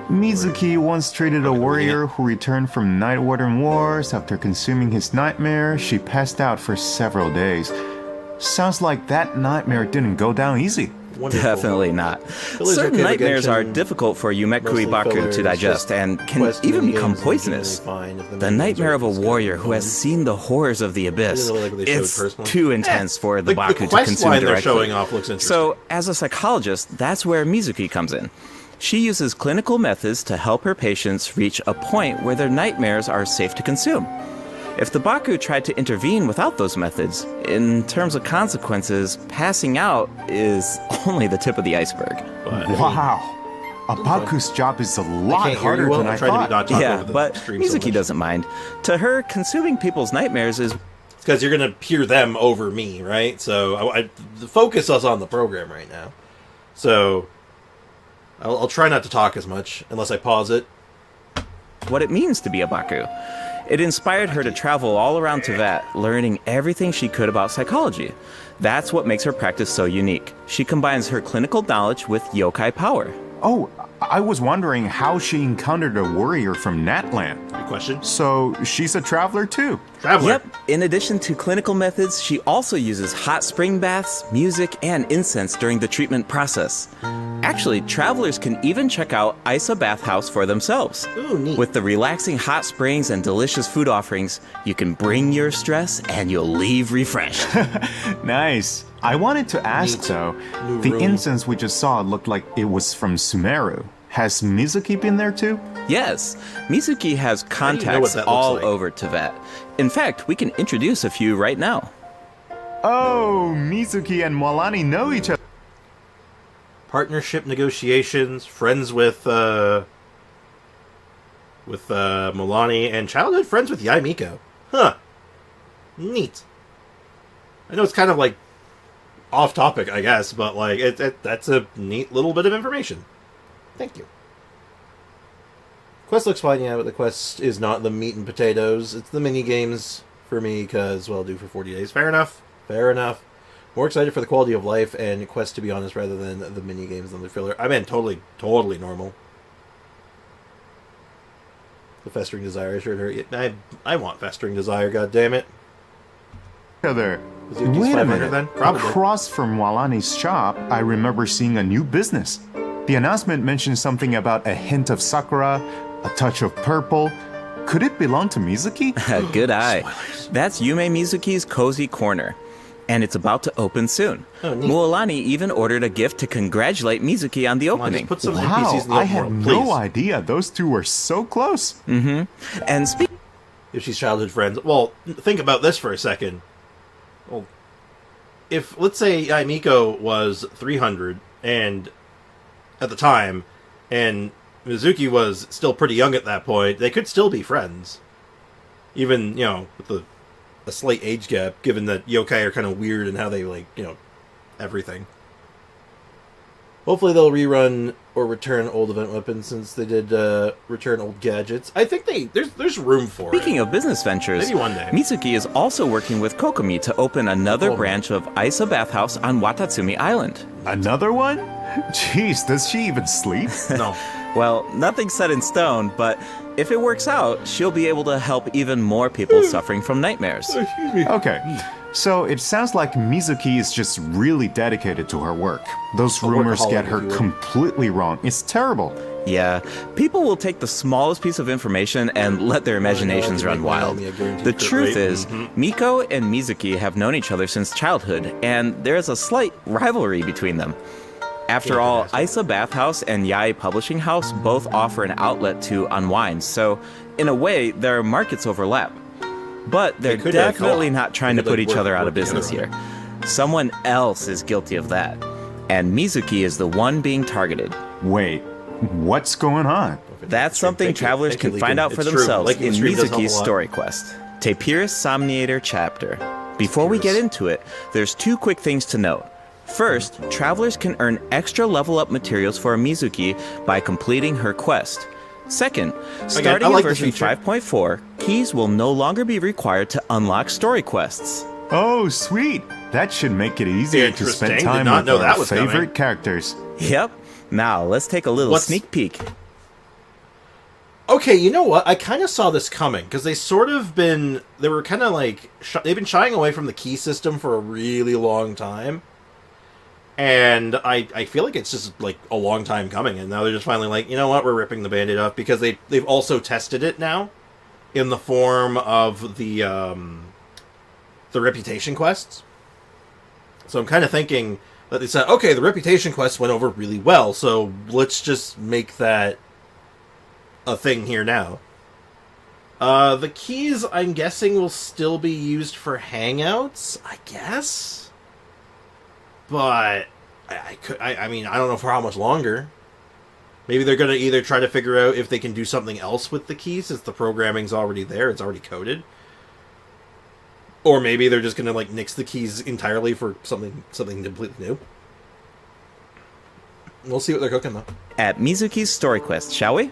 I: Mizuki once treated a warrior who returned from Night Warden Wars. After consuming his nightmare, she passed out for several days. Sounds like that nightmare didn't go down easy.
A: Wonderful.
H: Definitely not.
A: Fillers
H: Certain
A: okay, but
H: nightmares are
A: Genshin,
H: difficult for
A: mostly
H: Yumekui Baku
A: fillers,
H: to digest
A: just
H: and can
A: quest
H: even
A: minigames
H: become
A: are
H: poisonous.
A: generally fine if
H: The
A: minigames
H: nightmare
A: are
H: of a
A: just
H: warrior
A: good.
H: who has seen the horrors of the abyss.
A: Really like what they showed
H: It's
A: personally.
H: too intense for the Baku to
A: quest
H: consume
A: line they're
H: directly.
A: showing off looks interesting.
H: So, as a psychologist, that's where Mizuki comes in. She uses clinical methods to help her patients reach a point where their nightmares are safe to consume. If the Baku tried to intervene without those methods, in terms of consequences, passing out is only the tip of the iceberg.
A: But, I mean,
I: Wow. A Baku's job is a lot
A: can't hear
I: harder
A: you well.
I: than
A: I'm
I: I
A: trying to
I: thought.
A: not talk
H: Yeah,
A: over the
H: but
A: stream so
H: Mizuki
A: much.
H: doesn't mind. To her, consuming people's nightmares is
A: It's because you're going to hear them over me, right? So the focus us on the program right now. So I'll try not to talk as much unless I pause it.
H: what it means to be a Baku. It inspired her to travel all around Teyvat, learning everything she could about psychology. That's what makes her practice so unique. She combines her clinical knowledge with yokai power.
I: Oh, I was wondering how she encountered a warrior from Natland.
A: Good question.
I: So she's a traveler too.
A: Traveler.
H: Yep, in addition to clinical methods, she also uses hot spring baths, music, and incense during the treatment process. Actually, travelers can even check out Isa Bathhouse for themselves.
A: Ooh, neat.
H: With the relaxing hot springs and delicious food offerings, you can bring your stress and you'll leave refreshed.
I: Nice. I wanted to ask
A: Neat.
I: though,
A: New
I: the
A: room.
I: incense we just saw looked like it was from Sumeru. Has Mizuki been there too?
H: Yes, Mizuki has
A: know what
H: contacts
A: that looks
H: all
A: like?
H: over Teyvat. In fact, we can introduce a few right now.
I: Oh, Mizuki and Molani know each other.
A: Partnership negotiations, friends with Milani, and childhood friends with Yai Miko. Huh. Neat. I know it's kind of like off topic, I guess, but like that's a neat little bit of information. Thank you. Quest looks fine, yeah, but the quest is not the meat and potatoes. It's the mini games for me because, well, due for 40 days. Fair enough. Fair enough. More excited for the quality of life and quest, to be honest, rather than the mini games and the filler. I mean, totally normal. The festering desire assured her. I want festering desire, goddammit.
I: Other.
A: Mizuki's
I: Wait a
A: 500
I: minute.
A: then? Probably.
I: Across from Walani's shop, I remember seeing a new business. The announcement mentioned something about a hint of sakura, a touch of purple. Could it belong to Mizuki?
H: Good eye. That's Yume Mizuki's Cozy Corner. And it's about to open soon.
A: Oh, neat.
H: Muolani even ordered a gift to congratulate Mizuki on the
A: Come on,
H: opening.
A: just put some
I: Wow,
A: NPCs in the
I: I
A: open
I: had
A: world,
I: no
A: please.
I: idea those two were so close.
H: And
A: If she's childhood friends. Well, think about this for a second. Well, if, let's say, Miko was 300, and at the time, and Mizuki was still pretty young at that point, they could still be friends. Even, with a slight age gap, given that yokai are kind of weird and how they, everything. Hopefully they'll rerun or return old event weapons since they did return old gadgets. I think there's room for
H: Speaking
A: it.
H: of business ventures,
A: Maybe one day.
H: Mizuki is also working with Kokomi to open another
A: Kokomi.
H: branch of Isa Bathhouse on Watatsumi Island.
I: Another one? Jeez, does she even sleep?
A: No.
H: Well, nothing's set in stone, but if it works out, she'll be able to help even more people suffering from nightmares.
A: Excuse me.
I: Okay, so it sounds like Mizuki is just really dedicated to her work. Those
A: A
I: rumors
A: workaholic,
I: get
A: if
I: her
A: you will.
I: completely wrong. It's terrible.
H: Yeah, people will take the smallest piece of information and let their imaginations
A: I
H: run
A: can
H: wild.
A: make my guaranteed
H: The
A: crit
H: truth
A: rate.
H: is, Miko and Mizuki have known each other since childhood, and there's a slight rivalry between them. After all, Isa Bathhouse and Yae Publishing House both offer an outlet to unwind, so in a way, their markets overlap. But they're
A: could,
H: definitely
A: co-op.
H: not trying
A: They
H: to
A: could,
H: put each other out
A: work
H: of business here.
A: together.
H: Someone else is guilty of that, and Mizuki is the one being targeted.
I: Wait, what's going on?
H: That's something
A: Thank you.
H: travelers
A: Thank you,
H: can find
A: Leakin.
H: out for
A: It's true.
H: themselves
A: Liking the
H: in
A: stream does help
H: Mizuki's
A: a lot.
H: story quest, Tapirus Somniator Chapter. Before we get into it, there's two quick things to note. First, travelers can earn extra level up materials for Mizuki by completing her quest. Second, starting
A: I like
H: in
A: this
H: version
A: feature.
H: 5.4, keys will no longer be required to unlock story quests.
I: Oh, sweet. That should make it easier to
A: Interesting.
I: spend
A: Did
I: time
A: not
I: with
A: know
I: our
A: that was coming.
I: favorite characters.
H: Yep. Now, let's take a little
A: What's-
H: sneak peek.
A: Okay, you know what? I kind of saw this coming because they were kind of like they've been shying away from the key system for a really long time, and I feel like it's just like a long time coming, and now they're just finally like, you know what, we're ripping the Band-Aid off because they've also tested it now in the form of the reputation quests. So I'm kind of thinking that they said, okay, the reputation quests went over really well, so let's just make that a thing here now. The keys, I'm guessing, will still be used for hangouts, I guess. But I mean, I don't know for how much longer. Maybe they're gonna either try to figure out if they can do something else with the keys, since the programming's already there, it's already coded. Or maybe they're just gonna like nix the keys entirely for something completely new. We'll see what they're cooking though.
H: At Mizuki's story quest, shall we?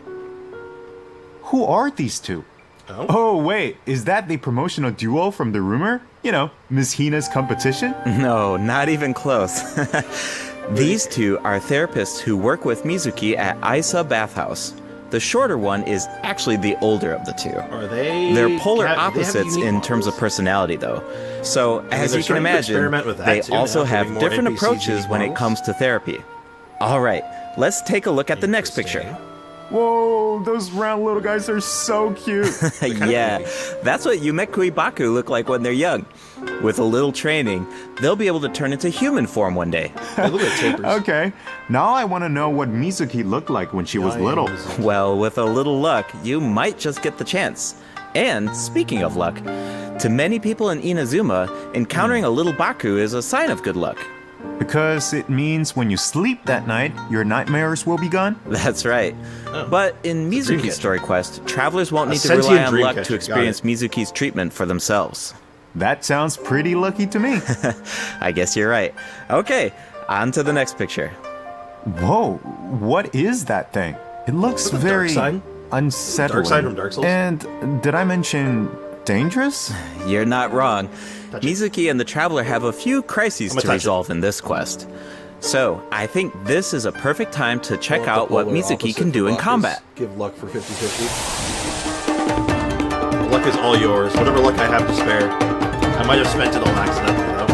I: Who are these two?
A: Oh.
I: Oh, wait, is that the promotional duo from the rumor? You know, Ms. Hina's competition?
H: No, not even close. These two are therapists who work with Mizuki at Isa Bathhouse. The shorter one is actually the older of the two.
A: Are they?
H: They're polar
A: they have
H: opposites
A: unique
H: in terms of
A: models?
H: personality, though. So, as
A: they're
H: you can
A: starting to
H: imagine,
A: experiment with that
H: they
A: too now,
H: also have
A: giving more
H: different
A: NPCs
H: approaches
A: unique
H: when it
A: models.
H: comes to therapy. All right, let's take a look at the next picture.
I: Whoa, those round little guys are so cute.
H: Yeah, that's what Yumekui Baku look like when they're young. With a little training, they'll be able to turn into human form one day.
A: They look like tapers.
I: Okay, now I want to know what Mizuki looked like when she was little.
H: Well, with a little luck, you might just get the chance. And speaking of luck, to many people in Inazuma, encountering a little Baku is a sign of good luck.
I: Because it means when you sleep that night, your nightmares will be gone?
H: That's right. But in
A: dream
H: Mizuki's
A: catcher.
H: story quest, travelers won't
A: A
H: need to rely
A: sentient
H: on
A: dream
H: luck
A: catcher,
H: to
A: got
H: experience
A: it.
H: Mizuki's treatment for themselves.
I: That sounds pretty lucky to me.
H: I guess you're right. Okay, on to the next picture.
I: Whoa, what is that thing? It looks
A: Is that a
I: very
A: dark sign?
I: unsettling.
A: Dark sign from Dark Souls?
I: And did I mention dangerous?
H: You're not wrong.
A: Touch it.
H: Mizuki and the Traveler have a few crises
A: I'ma
H: to
A: touch it.
H: resolve in this quest. So, I think this is a perfect time to check
A: I want
H: out
A: the
H: what
A: polar
H: Mizuki
A: opposite
H: can do
A: for
H: in
A: luck is
H: combat.
A: Give luck for 50-50. is all yours. Whatever luck I have to spare. I might have spent it all accidentally, though.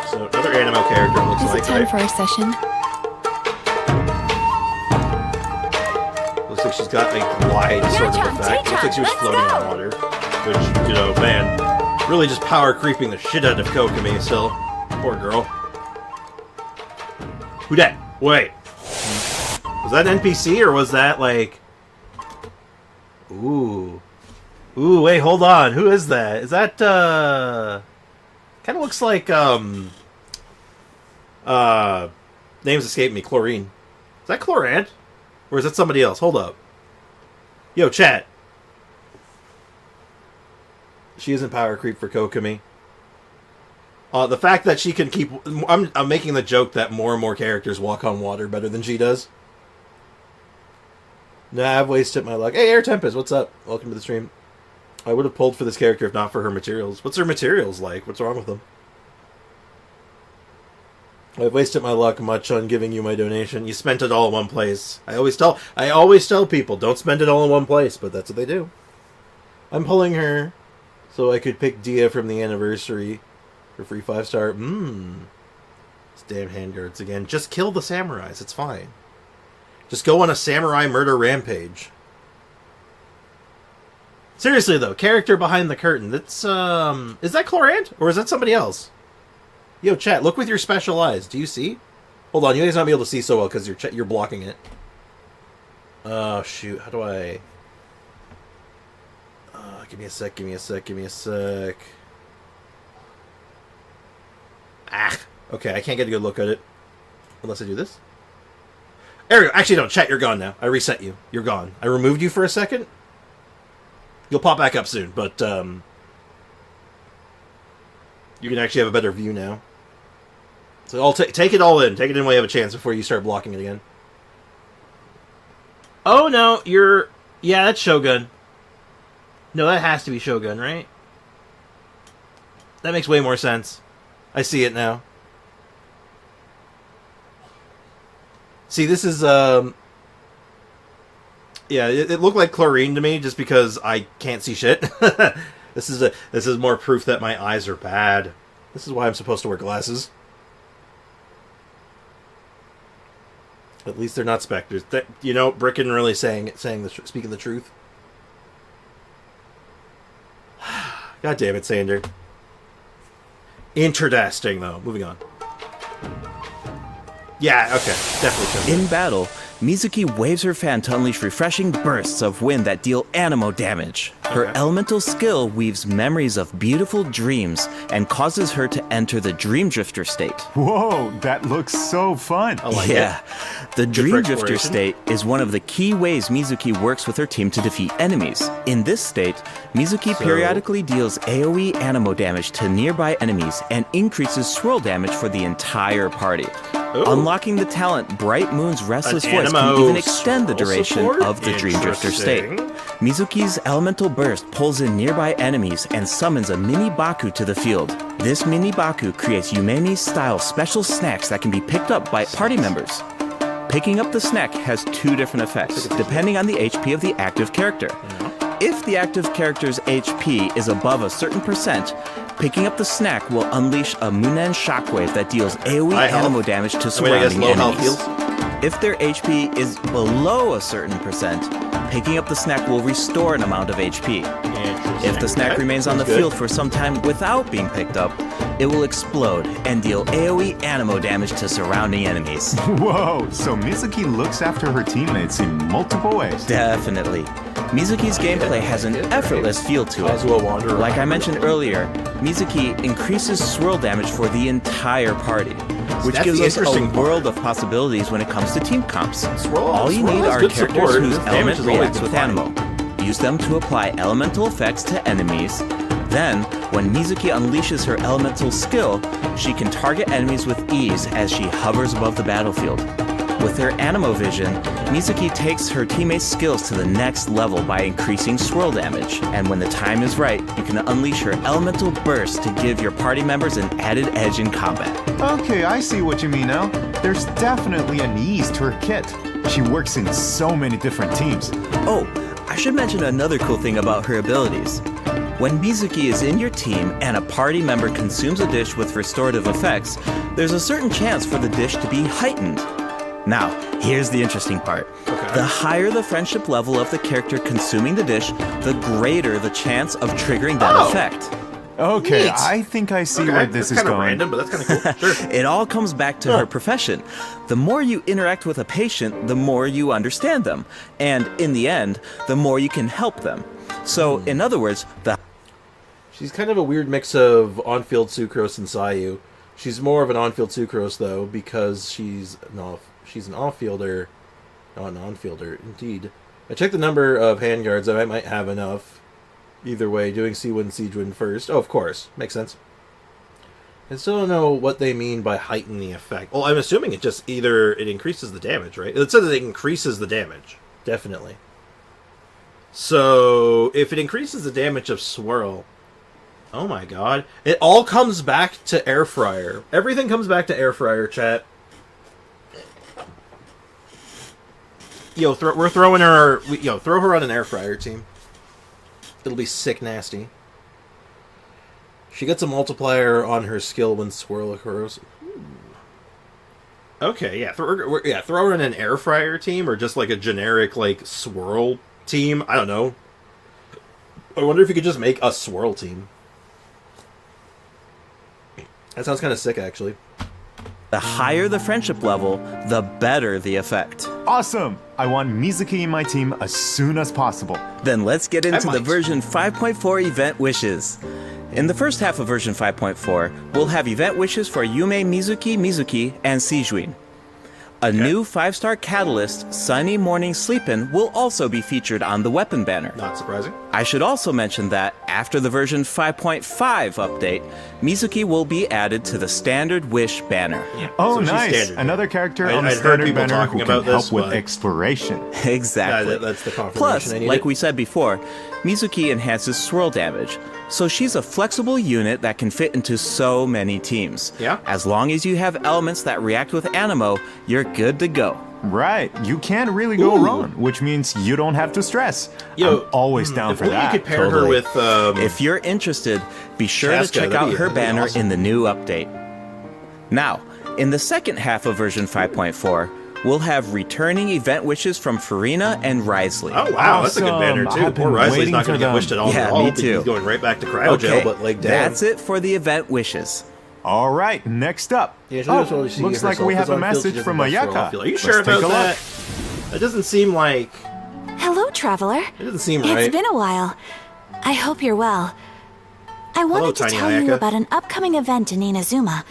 A: So, another animo character, looks
C: Is
A: like,
C: it time
A: right?
C: for our session?
A: Looks like she's got a glide sort of effect. Looks like she was floating on water. Which, you know, man, really just power creeping the shit out of Kokomi still. Poor girl. Who dat? Wait. Was that an NPC or was that like... Ooh. Ooh, wait, hold on. Who is that? Is that, kind of looks like, names escape me. Chlorine. Is that Chlorant? Or is that somebody else? Hold up. Yo, chat. She isn't power creep for Kokomi. The fact that she can keep... I'm making the joke that more and more characters walk on water better than she does. Nah, I've wasted my luck. Hey, Air Tempest, what's up? Welcome to the stream. I would have pulled for this character if not for her materials. What's her materials like? What's wrong with them? I've wasted my luck much on giving you my donation. You spent it all in one place. I always tell people, don't spend it all in one place, but that's what they do. I'm pulling her so I could pick Dehya from the anniversary for free 5-star. These damn handguards again. Just kill the samurais. It's fine. Just go on a samurai murder rampage. Seriously though, character behind the curtain. That's is that Chlorant or is that somebody else? Yo, chat, look with your special eyes. Do you see? Hold on, you guys not be able to see so well because you're blocking it. Oh shoot, how do I? Give me a sec. Okay, I can't get a good look at it unless I do this. There we go. Actually, no, chat, you're gone now. I reset you. You're gone. I removed you for a second. You'll pop back up soon, but you can actually have a better view now. So I'll take it all in. Take it in while you have a chance before you start blocking it again. Oh, no, you're... Yeah, that's Shogun. No, that has to be Shogun, right? That makes way more sense. I see it now. See, this is, yeah, it looked like Chlorine to me just because I can't see shit. This is more proof that my eyes are bad. This is why I'm supposed to wear glasses. At least they're not specters. You know, Bricken really speaking the truth. God damn it, Sander. Interesting, though. Moving on. Yeah, okay. Definitely.
H: In battle, Mizuki waves her fan to unleash refreshing bursts of wind that deal animo damage. Her elemental skill weaves memories of beautiful dreams and causes her to enter the Dream Drifter state.
I: Whoa, that looks so fun.
A: I like
H: Yeah,
A: it.
H: the Dream Drifter
A: exploration.
H: state is one of the key ways Mizuki works with her team to defeat enemies. In this state, Mizuki periodically deals AoE animo damage to nearby enemies and increases swirl damage for the entire party.
A: Ooh.
H: Unlocking the talent Bright Moon's Restless
A: An
H: Voice can
A: animo
H: even extend the
A: swirl
H: duration
A: support?
H: of the Dream Drifter state.
A: Interesting.
H: Mizuki's Elemental Burst pulls in nearby enemies and summons a mini Baku to the field. This mini Baku creates Yumemi-style special snacks that can be picked up by party members. Picking up the snack has two different effects, depending on the HP of the active character. If the active character's HP is above a certain percent, picking up the snack will unleash a Munen shockwave that deals AoE animo damage to surrounding enemies. If their HP is below a certain percent, picking up the snack will restore an amount of HP. If the snack remains on the field for some time without being picked up, it will explode and deal AoE animo damage to surrounding enemies.
I: Whoa, so Mizuki looks after her teammates in multiple ways.
H: Definitely. Mizuki's gameplay has an effortless feel to it. Like I mentioned earlier, Mizuki increases swirl damage for the entire party, which gives us a world of possibilities when it comes to team comps. All you need are characters whose element reacts with animo. Use them to apply elemental effects to enemies. Then, when Mizuki unleashes her elemental skill, she can target enemies with ease as she hovers above the battlefield. With her animo vision, Mizuki takes her teammates' skills to the next level by increasing swirl damage, and when the time is right, you can unleash her elemental burst to give your party members an added edge in combat.
I: Okay, I see what you mean now. There's definitely an ease to her kit. She works in so many different teams.
H: Oh, I should mention another cool thing about her abilities. When Mizuki is in your team and a party member consumes a dish with restorative effects, there's a certain chance for the dish to be heightened. Now, here's the interesting part.
A: Okay.
H: The higher the friendship level of the character consuming the dish, the greater the chance of triggering that effect.
I: Okay,
A: Neat.
I: I think I see
A: Okay,
I: where this
A: that's
I: is
A: kind of
I: going.
A: random, but that's kind of cool. Sure.
H: It all comes back to her profession. The more you interact with a patient, the more you understand them. And in the end, the more you can help them. So, in other words,
A: She's kind of a weird mix of on-field Sucrose and Sayu. She's more of an on-field Sucrose, though, because she's an off-fielder. Not an on-fielder, indeed. I checked the number of handguards, and I might have enough. Either way, doing C1 Sijuin first. Oh, of course. Makes sense. I still don't know what they mean by heighten the effect. Well, I'm assuming it just either it increases the damage, right? It says it increases the damage. Definitely. So, if it increases the damage of Swirl... Oh my god. It all comes back to Air Fryer. Everything comes back to Air Fryer, chat. Yo, we're throwing her... throw her on an Air Fryer team. It'll be sick nasty. She gets a multiplier on her skill when Swirl occurs. Okay, yeah. Throw her in an Air Fryer team, or just like a generic, like, Swirl team. I don't know. I wonder if you could just make a Swirl team. That sounds kind of sick, actually.
H: the higher the friendship level, the better the effect.
I: Awesome! I want Mizuki in my team as soon as possible.
H: Then let's get into the
A: might.
H: version 5.4 event wishes. In the first half of version 5.4, we'll have event wishes for Yume Mizuki, and Sijuin. A new 5-star catalyst, Sunny Morning Sleepin', will also be featured on the weapon banner.
A: Not surprising.
H: I should also mention that after the version 5.5 update, Mizuki will be added to the standard wish banner.
A: Yeah.
I: Oh,
A: So she's
I: nice!
A: standard.
I: Another character
A: I'd
I: on the
A: heard
I: standard
A: people
I: banner
A: talking
I: who can
A: about this,
I: help with
A: but-
I: exploration.
H: Exactly.
A: Yeah, that's the confirmation
H: Plus,
A: I needed.
H: like we said before, Mizuki enhances swirl damage, so she's a flexible unit that can fit into so many teams.
A: Yeah.
H: As long as you have elements that react with Animo, you're good to go.
I: Right, you can't really go
A: Ooh.
I: wrong, which means you don't have to stress.
A: Yo,
I: I'm always down
A: if
I: for
A: only
I: that.
A: you could pair her
H: Totally.
A: with...
H: If you're interested, be sure
A: Chaska,
H: to check
A: that'd
H: out
A: be-
H: her
A: that'd be
H: banner
A: awesome.
H: in the new update. Now, in the second half of version 5.4, we'll have returning event wishes from Farina and Risley.
A: Oh, wow, that's a good banner,
I: Awesome.
A: too.
I: I've
A: Poor
I: been
A: Risley's
I: waiting
A: not
I: for
A: going to get
I: them.
A: wished at all.
H: Yeah,
A: at all.
H: me too.
A: He's going right back to cryo jail, but like, damn.
H: That's it for the event wishes.
I: All right, next up.
A: Yeah, she
I: Oh,
A: doesn't really see
I: looks like we
A: herself
I: have
A: as
I: a
A: on field, she
I: message
A: doesn't
I: from
A: like swirl
I: Ayaka.
A: off field. Are you
I: Let's
A: sure
I: take a
A: about
I: look.
A: that? That doesn't seem like...
J: Hello, traveler.
A: It doesn't seem
J: It's
A: right.
J: been a while. I hope you're well. I wanted to
A: Tiny
J: tell you
A: Ayaka.
J: about an upcoming event in Inazuma,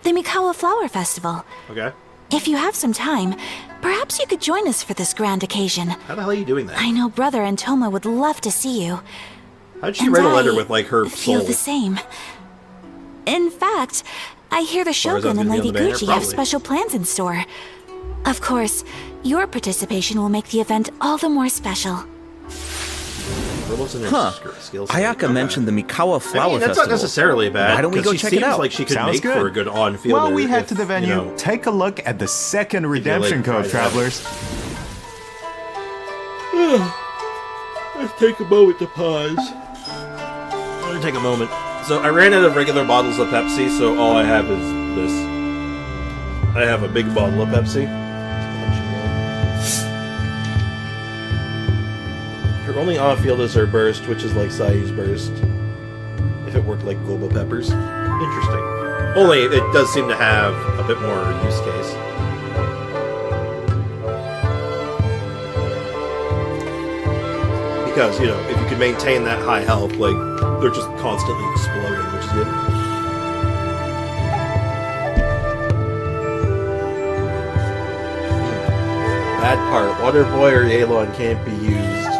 J: the Mikawa Flower Festival.
A: Okay.
J: If you have some time, perhaps you could join us for this grand occasion.
A: How the hell are you doing that?
J: I know Brother and Toma would love to see you.
A: How'd she
J: and
A: write a letter
J: I
A: with, like, her
J: feel
A: soul?
J: the same. In fact, I hear the
A: far as I'm
J: Shogun and
A: gonna be
J: Lady
A: on the banner,
J: Gucci have
A: probably.
J: special plans in store. Of course, your participation will make the event all the more special.
A: What's in her
H: Huh.
A: skills?
H: Ayaka mentioned the Mikawa Flower
A: I mean, that's
H: Festival.
A: not necessarily bad.
H: Why don't we
A: 'cause
H: go
A: she
H: check it
A: seems
H: out?
A: like she could
I: Sounds
A: make
I: good.
A: for a good on-fielder.
I: While we head
A: if,
I: to the venue,
A: you know,
I: take a look at the second redemption
A: like,
I: code,
A: right
I: travelers.
A: Let's take a moment to pause. I'm gonna take a moment. So I ran out of regular bottles of Pepsi, so all I have is this. I have a big bottle of Pepsi. Her only on-field is her burst, which is like Sayu's burst. If it worked like Goba peppers. Interesting. Only it does seem to have a bit more use case. Because, you know, if you can maintain that high health, like, they're just constantly exploding, which is good. Bad part. Water Boy or Yelan can't be used.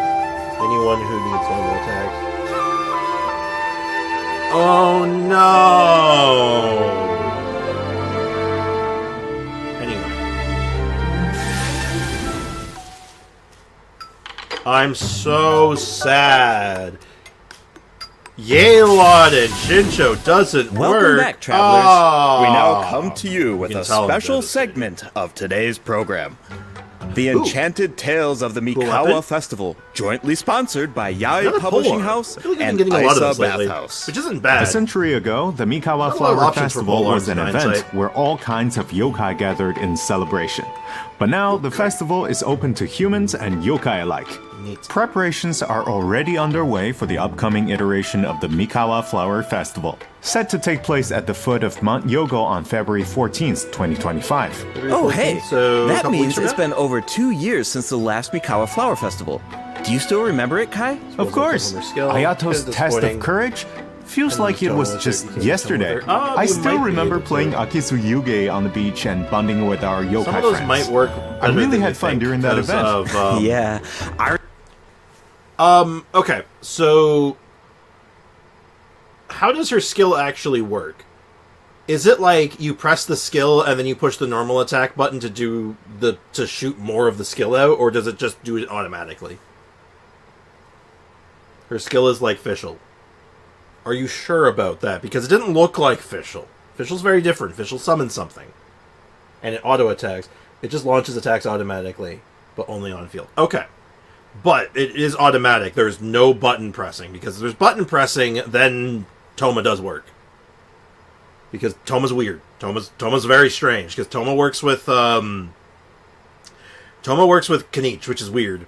A: Anyone who needs normal attacks. Oh no! Anyway. I'm so sad. Yelan and Shincho doesn't work.
H: Welcome back, travelers.
A: Oh.
H: We now come to you with
A: can
H: a
A: tell I'm
H: special
A: devastated.
H: segment of today's program. The Enchanted Tales of the Mikawa
A: weapon.
H: Festival, jointly sponsored by Yai
A: Another
H: Publishing
A: pull-up.
H: House
A: I feel like I've
H: and
A: been getting a lot of
H: Isa
A: this lately,
H: Bathhouse.
A: which isn't bad.
I: A century ago, the Mikawa
A: Not a lot of
I: Flower
A: options for
I: Festival
A: pull-ups
I: was an
A: in
I: event
A: hindsight.
I: where all kinds of yokai gathered in celebration. But now, the festival is open to humans and yokai alike.
A: Neat.
I: Preparations are already underway for the upcoming iteration of the Mikawa Flower Festival, set to take place at the foot of Mount Yogo on February 14th, 2025.
H: Oh, hey,
A: So, a
H: that
A: couple
H: means
A: weeks
H: it's
A: ago?
H: been over 2 years since the last Mikawa Flower Festival. Do you still remember it, Kai?
I: Of course, Ayato's test of courage feels like it was just yesterday. I still remember playing Akisu Yuge on the beach and bonding with our yokai
A: Some of those
I: friends.
A: might work.
I: I
A: better
I: really
A: than
I: had
A: you
I: fun
A: think
I: during that
A: because
I: event.
A: Of,
H: Yeah.
A: Okay, so how does her skill actually work? Is it like you press the skill and then you push the normal attack button to shoot more of the skill out, or does it just do it automatically? Her skill is like Fischl. Are you sure about that? Because it didn't look like Fischl. Fischl's very different. Fischl summons something. And it auto-attacks. It just launches attacks automatically, but only on field. Okay. But it is automatic. There's no button pressing. Because if there's button pressing, then Toma does work. Because Toma's weird. Toma's very strange. Because Toma works with Kanich, which is weird.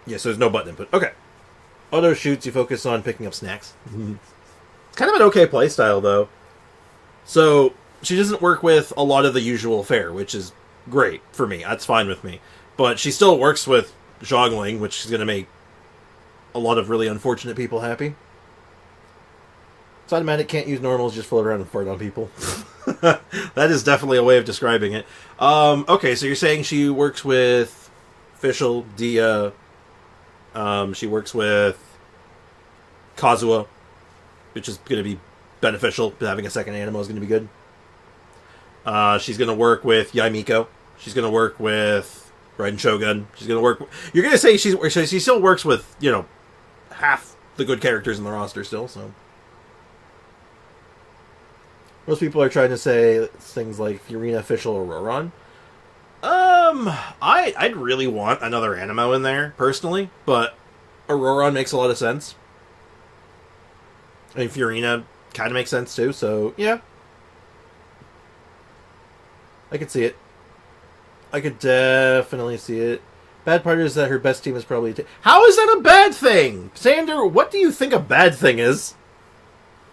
A: Yeah, so there's no button input. Okay. Auto shoots, you focus on picking up snacks. It's kind of an okay playstyle, though. So, she doesn't work with a lot of the usual fare, which is great for me. That's fine with me. But she still works with Zhongling, which is going to make a lot of really unfortunate people happy. It's automatic, can't use normals, just float around and fart on people. That is definitely a way of describing it. Okay, so you're saying she works with Fischl, Dehya. She works with Kazuha, which is going to be beneficial. Having a second Animo is going to be good. She's going to work with Yaimiko. She's going to work with Raiden Shogun. She's going to work... You're going to say she still works with, half the good characters in the roster still, so... Most people are trying to say things like Furina, Fischl, or Roron. I'd really want another Animo in there, personally, but Auroron makes a lot of sense. I mean, Furina kind of makes sense, too, so, yeah. I could see it. I could definitely see it. Bad part is that her best team is probably... How is that a bad thing? Sander, what do you think a bad thing is?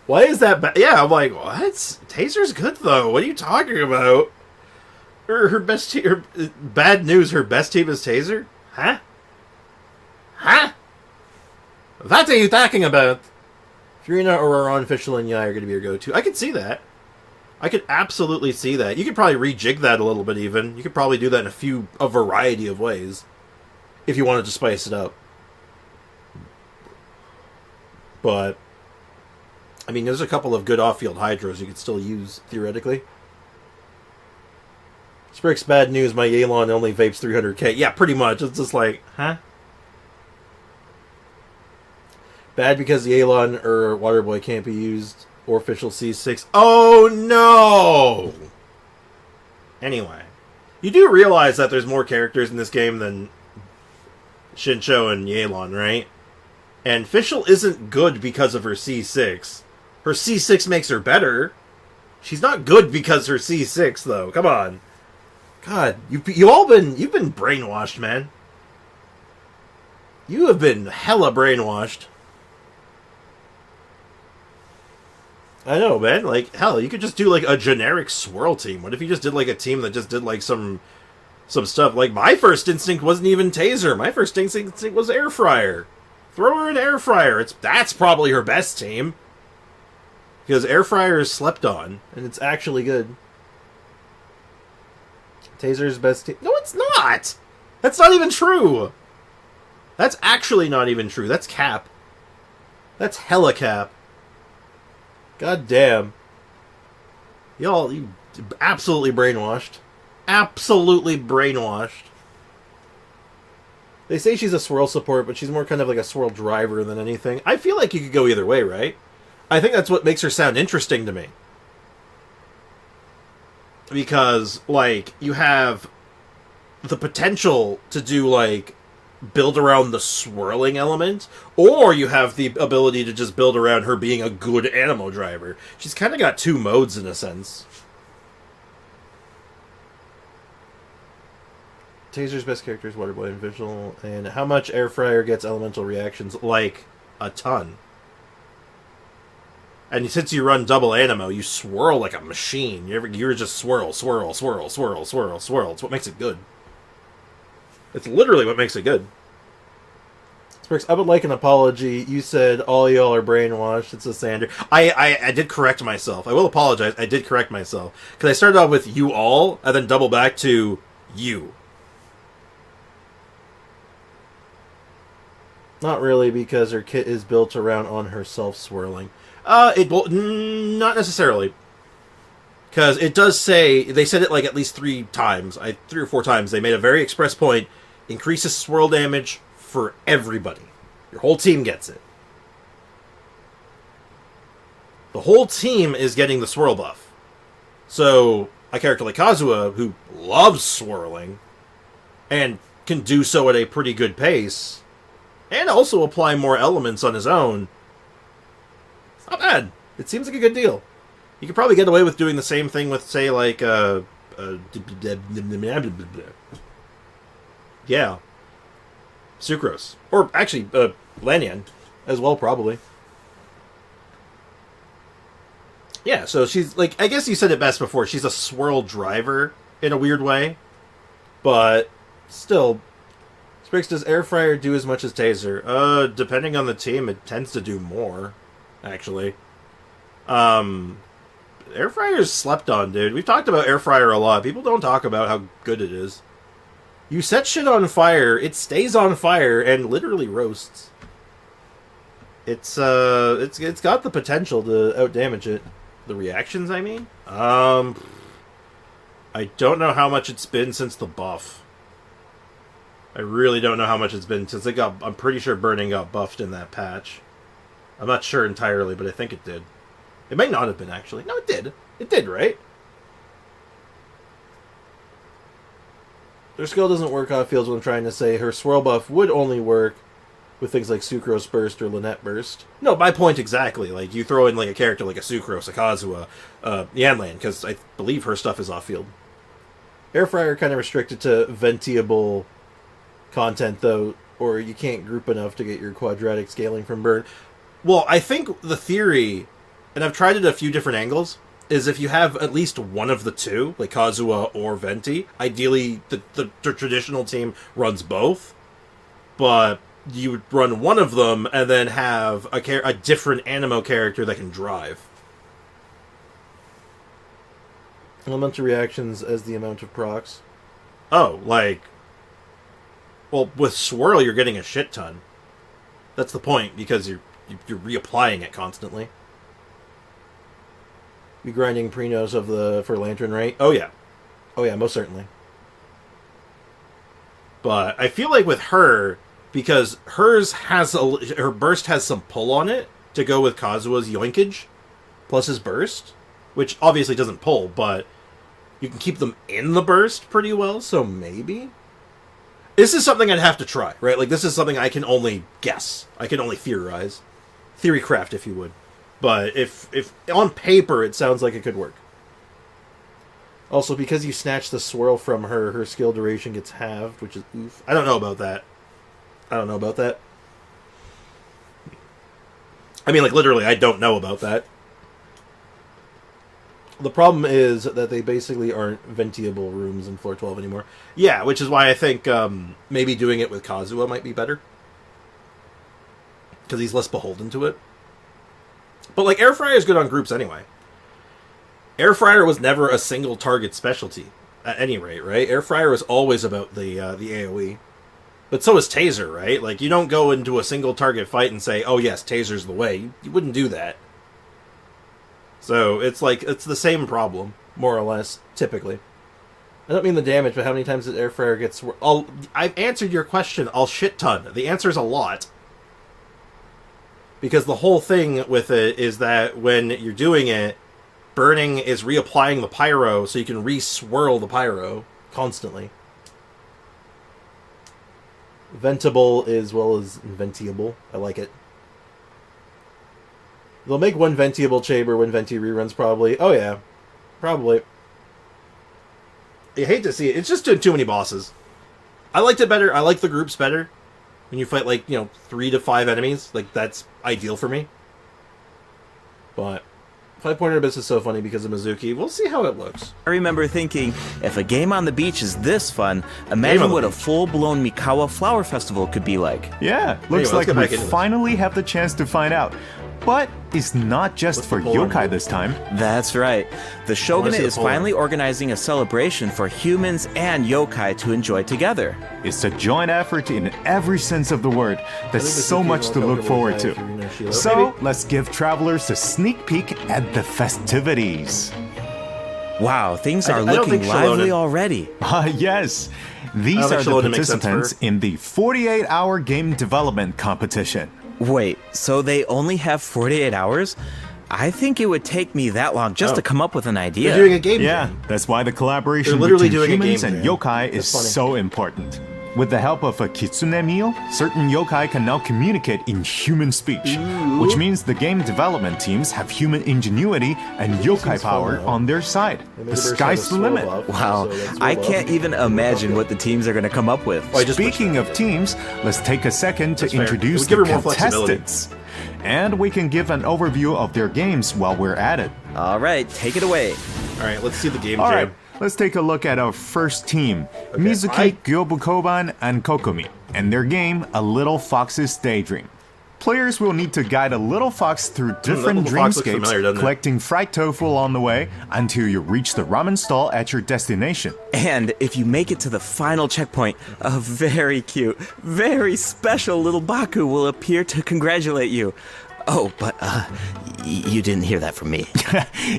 A: Why is that bad? Yeah, I'm like, what? Taser's good, though. What are you talking about? Her best team... Bad news, her best team is Taser? Huh? Huh? What are you talking about? Furina, Auroron, Fischl, and Yai are going to be your go-to. I could see that. I could absolutely see that. You could probably rejig that a little bit, even. You could probably do that in a variety of ways. If you wanted to spice it up. But... I mean, there's a couple of good off-field Hydros you could still use, theoretically. Sprick's bad news, my Yelan only vapes 300k. Yeah, pretty much. It's just like, huh? Bad because Yelan or Waterboy can't be used, or official C6. Oh, no! Anyway. You do realize that there's more characters in this game than Shincho and Yelan, right? And Fischl isn't good because of her C6. Her C6 makes her better. She's not good because her C6, though. Come on. God, you've been brainwashed, man. You have been hella brainwashed. I know, man. Like, hell, you could just do, like, a generic swirl team. What if you just did, like, a team that just did, like, some stuff? Like, my first instinct wasn't even Taser. My first instinct was Air Fryer. Throw her in Air Fryer. That's probably her best team. Because Air Fryer is slept on, and it's actually good. Taser's best team. No, it's not! That's not even true! That's actually not even true. That's cap. That's hella cap. God damn. Y'all, you absolutely brainwashed. Absolutely brainwashed. They say she's a swirl support, but she's more kind of like a swirl driver than anything. I feel like you could go either way, right? I think that's what makes her sound interesting to me. Because, like, you have the potential to do, like, build around the swirling element, or you have the ability to just build around her being a good animo driver. She's kind of got two modes in a sense. Taser's best character is Waterboy and Visual, and how much Air Fryer gets elemental reactions? Like, a ton. And since you run double animo, you swirl like a machine. You're just swirl, swirl, swirl, swirl, swirl, swirl. It's what makes it good. It's literally what makes it good. Sprix, I would like an apology. You said all y'all are brainwashed. It's a Sander. I did correct myself. I will apologize. I did correct myself. Because I started off with you all, and then double back to you. Not really, because her kit is built around on herself swirling. Not necessarily. Because it does say, they said it like at least 3 times, 3 or 4 times. They made a very express point. Increases swirl damage for everybody. Your whole team gets it. The whole team is getting the swirl buff. So, a character like Kazuha, who loves swirling, and can do so at a pretty good pace, and also apply more elements on his own, it's not bad. It seems like a good deal. You could probably get away with doing the same thing with, say, like, yeah. Sucrose. Or, actually, Lanyan as well, probably. Yeah, so she's, like, I guess you said it best before. She's a swirl driver in a weird way. But, still, Sprix, does Air Fryer do as much as Taser? Depending on the team, it tends to do more, actually. Air Fryer's slept on, dude. We've talked about Air Fryer a lot. People don't talk about how good it is. You set shit on fire, it stays on fire, and literally roasts. It's got the potential to outdamage it. The reactions, I mean? I don't know how much it's been since the buff. I really don't know how much it's been since it got... I'm pretty sure Burning got buffed in that patch. I'm not sure entirely, but I think it did. It might not have been, actually. No, it did. It did, right? Their skill doesn't work off fields, what I'm trying to say. Her swirl buff would only work with things like Sucrose Burst or Lynette Burst. No, my point exactly. Like, you throw in like a character like a Sucrose, a Kazuha, Yanlan, because I believe her stuff is off-field. Air Fryer kind of restricted to ventiable content, though, or you can't group enough to get your quadratic scaling from Burn. Well, I think the theory, and I've tried it a few different angles, is if you have at least one of the two, like Kazuha or Venti, ideally the traditional team runs both, but you would run one of them and then have a different animo character that can drive. Elemental reactions as the amount of procs. Oh, like... Well, with Swirl, you're getting a shit ton. That's the point, because you're reapplying it constantly. Be grinding prenos for Lantern, right? Oh yeah, most certainly. But I feel like with her, because her burst has some pull on it to go with Kazuha's yoinkage plus his burst, which obviously doesn't pull, but you can keep them in the burst pretty well. So maybe this is something I'd have to try, right? Like, this is something I can only guess. I can only theorize, theory craft, if you would. But if on paper it sounds like it could work. Also, because you snatch the swirl from her, her skill duration gets halved, which is oof. I don't know about that. I mean, like, literally, I don't know about that. The problem is that they basically aren't ventiable rooms in floor 12 anymore. Yeah, which is why I think maybe doing it with Kazuha might be better. Because he's less beholden to it. But, like, Air Fryer is good on groups anyway. Air Fryer was never a single target specialty, at any rate, right? Air Fryer was always about the AoE. But so is Taser, right? Like, you don't go into a single target fight and say, oh yes, Taser's the way. You wouldn't do that. So, it's like, it's the same problem, more or less, typically. I don't mean the damage, but how many times did Air Fryer get I've answered your question, I'll shit ton. The answer's a lot. Because the whole thing with it is that when you're doing it, burning is reapplying the pyro so you can re-swirl the pyro constantly. Ventable as well as inventiable. I like it. They'll make one Ventiable chamber when Venti reruns, probably. Oh, yeah. Probably. I hate to see it. It's just too many bosses. I liked it better. I like the groups better. When you fight, like, 3 to 5 enemies. Like, that's ideal for me. But 5-Pointer Abyss is so funny because of Mizuki. We'll see how it looks.
H: I remember thinking, if a game on the beach is this fun, imagine what a full-blown Mikawa Flower Festival could be like.
I: Yeah, looks like we finally have the chance to find out. But it's not just for yokai this time.
H: That's right. The Shogunate is finally organizing a celebration for humans and yokai to enjoy together.
I: It's a joint effort in every sense of the word. There's so much to look forward to. So, let's give travelers a sneak peek at the festivities.
H: Wow, things are looking lively already.
I: Yes. These are the participants in the 48-hour game development competition.
H: Wait, so they only have 48 hours? I think it would take me that long just to come up with an idea.
A: They're doing a game
I: jam. That's why the collaboration between humans and yokai is so important. With the help of a kitsune meal, certain yokai can now communicate in human speech, which means the game development teams have human ingenuity and yokai power on their side. The sky's the limit.
H: Wow, I can't even imagine what the teams are going to come up with.
I: Speaking of teams, let's take a second to introduce the contestants. And we can give an overview of their games while we're at it.
H: All right, take it away.
A: All right, let's see the game
I: jam.
A: Right,
I: let's take a look at our first team, Mizuki, Gyobukoban, and Kokumi, and their game, A Little Fox's Daydream. Players will need to guide a little fox through different dreamscapes, collecting fried tofu along the way until you reach the ramen stall at your destination.
H: And if you make it to the final checkpoint, a very cute, very special little Baku will appear to congratulate you. Oh, but you didn't hear that from me.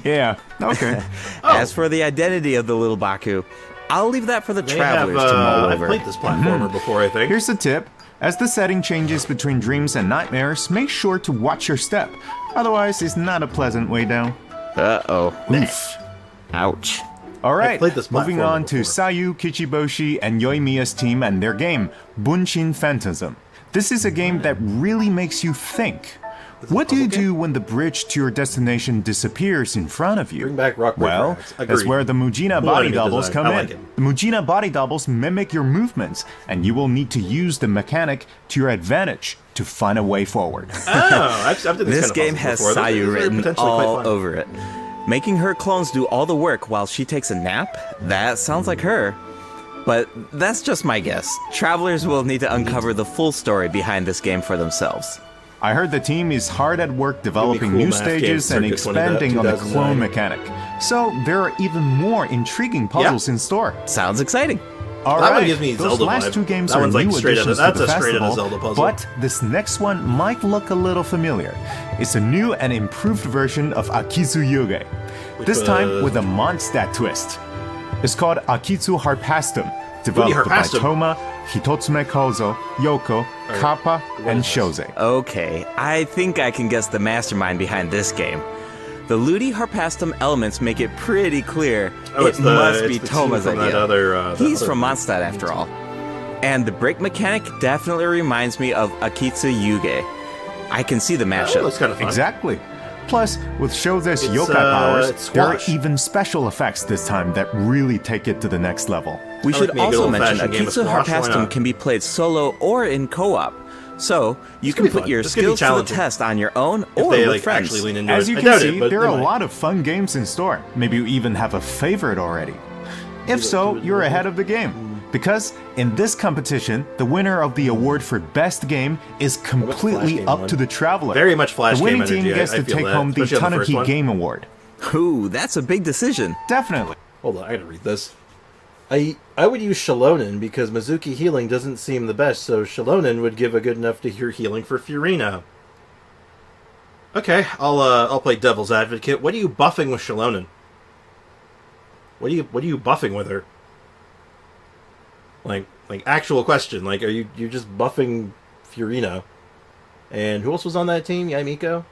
I: Yeah, okay.
H: As for the identity of the little Baku, I'll leave that for the travelers to mull over.
A: I've played this platformer before, I think.
I: Here's a tip. As the setting changes between dreams and nightmares, make sure to watch your step. Otherwise, it's not a pleasant way down.
H: Uh-oh.
I: Oof.
H: Ouch.
I: Alright, moving on to Sayu, Kichiboshi, and Yoimiya's team and their game, Bunshin Phantasm. This is a game that really makes you think. What do you do when the bridge to your destination disappears in front of you?
A: Bring back rock.
I: Well, that's where the Mujina body doubles come in. The Mujina body doubles mimic your movements, and you will need to use the mechanic to your advantage to find a way forward.
A: Oh, I've done
H: this game has Sayu written all over it. Making her clones do all the work while she takes a nap? That sounds like her. But that's just my guess. Travelers will need to uncover the full story behind this game for themselves.
I: I heard the team is hard at work developing new stages and expanding on the clone mechanic. So there are even more intriguing puzzles in store.
H: Sounds exciting.
I: Alright,
A: one gives me
I: those
A: Zelda
I: last
A: vibe.
I: two games
A: That
I: are
A: one's like
I: new
A: straight out of-
I: additions to the
A: that's a straight out of
I: festival,
A: Zelda puzzle.
I: but this next one might look a little familiar. It's a new and improved version of Akitsu Yuge. This time with a Mondstadt twist. It's called Akitsu Harpastum, developed by Toma, Hitotsume Kozo, Yoko, Kappa, and Shoze.
H: Okay, I think I can guess the mastermind behind this game. The Ludi Harpastum elements make it pretty clear it must be Toma's idea. He's from Mondstadt after all. And the break mechanic definitely reminds me of Akitsu Yuge. I can see the mashup.
A: That's kind of fun.
I: Exactly. Plus, with Shoze's yokai powers, there are even special effects this time that really take it to the next level.
H: We should also mention Akitsu Harpastum can be played solo or in co-op. So, you can put your skills to the test on your own or with friends.
I: As you can see, there are a lot of fun games in store. Maybe you even have a favorite already. If so, you're ahead of the game. Because in this competition, the winner of the award for best game is completely up to the traveler.
A: Very much Flash
I: The winning
A: game energy,
I: team gets to take home the Tanuki Game Award.
H: Ooh, that's a big decision.
I: Definitely.
A: Hold on, I gotta read this. I would use Shalonen because Mizuki healing doesn't seem the best, so Shalonen would give a good enough to hear healing for Furina. Okay, I'll play devil's advocate. What are you buffing with Shalonen? What are you buffing with her? Like actual question. Like, are you just buffing Furina? And who else was on that team? Yaimiko?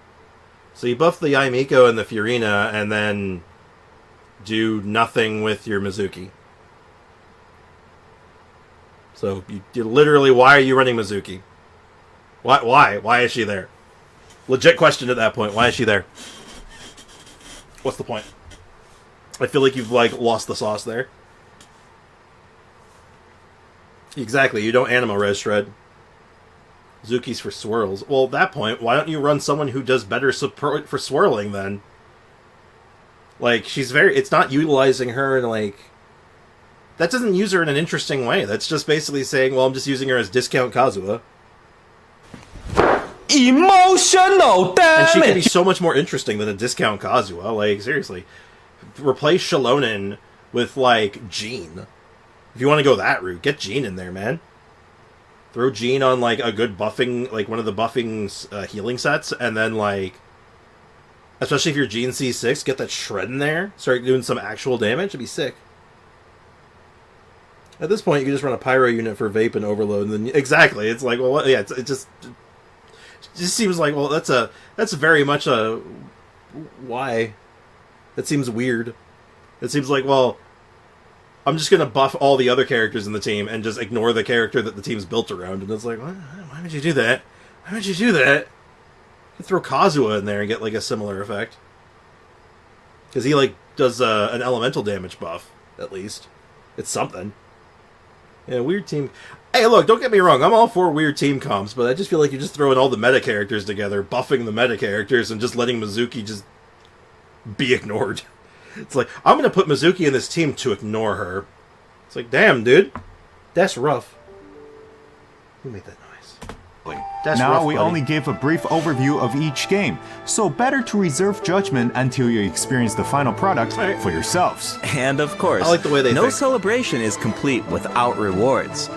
A: So you buff the Yaimiko and the Furina, and then do nothing with your Mizuki. So you literally, why are you running Mizuki? Why is she there? Legit question at that point. Why is she there? What's the point? I feel like you've lost the sauce there. Exactly. You don't animo res shred. Zuki's for swirls. Well, at that point, why don't you run someone who does better support for swirling then? She's very... It's not utilizing her in, that doesn't use her in an interesting way. That's just basically saying, well, I'm just using her as discount Kazuha.
F: Emotional damage!
A: And she can be so much more interesting than a discount Kazuha. Seriously. Replace Shalonen with, Jean. If you want to go that route, get Jean in there, man. Throw Jean on, a good buffing, one of the buffing healing sets, and then, especially if you're Jean C6, get that shred in there, start doing some actual damage, it'd be sick. At this point, you can just run a Pyro unit for Vape and Overload, and then... Exactly, it's well, what, yeah, it just seems like, well, that's very much a... Why? That seems weird. It seems like, well... I'm just going to buff all the other characters in the team and just ignore the character that the team's built around. And it's why would you do that? Why would you do that? You could throw Kazuha in there and get, a similar effect. Because he, does an elemental damage buff, at least. It's something. Yeah, weird team... Hey, look, don't get me wrong. I'm all for weird team comps, but I just feel like you're just throwing all the meta characters together, buffing the meta characters, and just letting Mizuki just be ignored. It's I'm going to put Mizuki in this team to ignore her. It's damn, dude. That's rough. Who made that noise? That's
I: now
A: rough,
I: we
A: buddy.
I: only gave a brief overview of each game, so better to reserve judgment until you experience the final product for yourselves.
H: And of course,
A: I like the way they
H: no
A: think.
H: celebration is complete without rewards.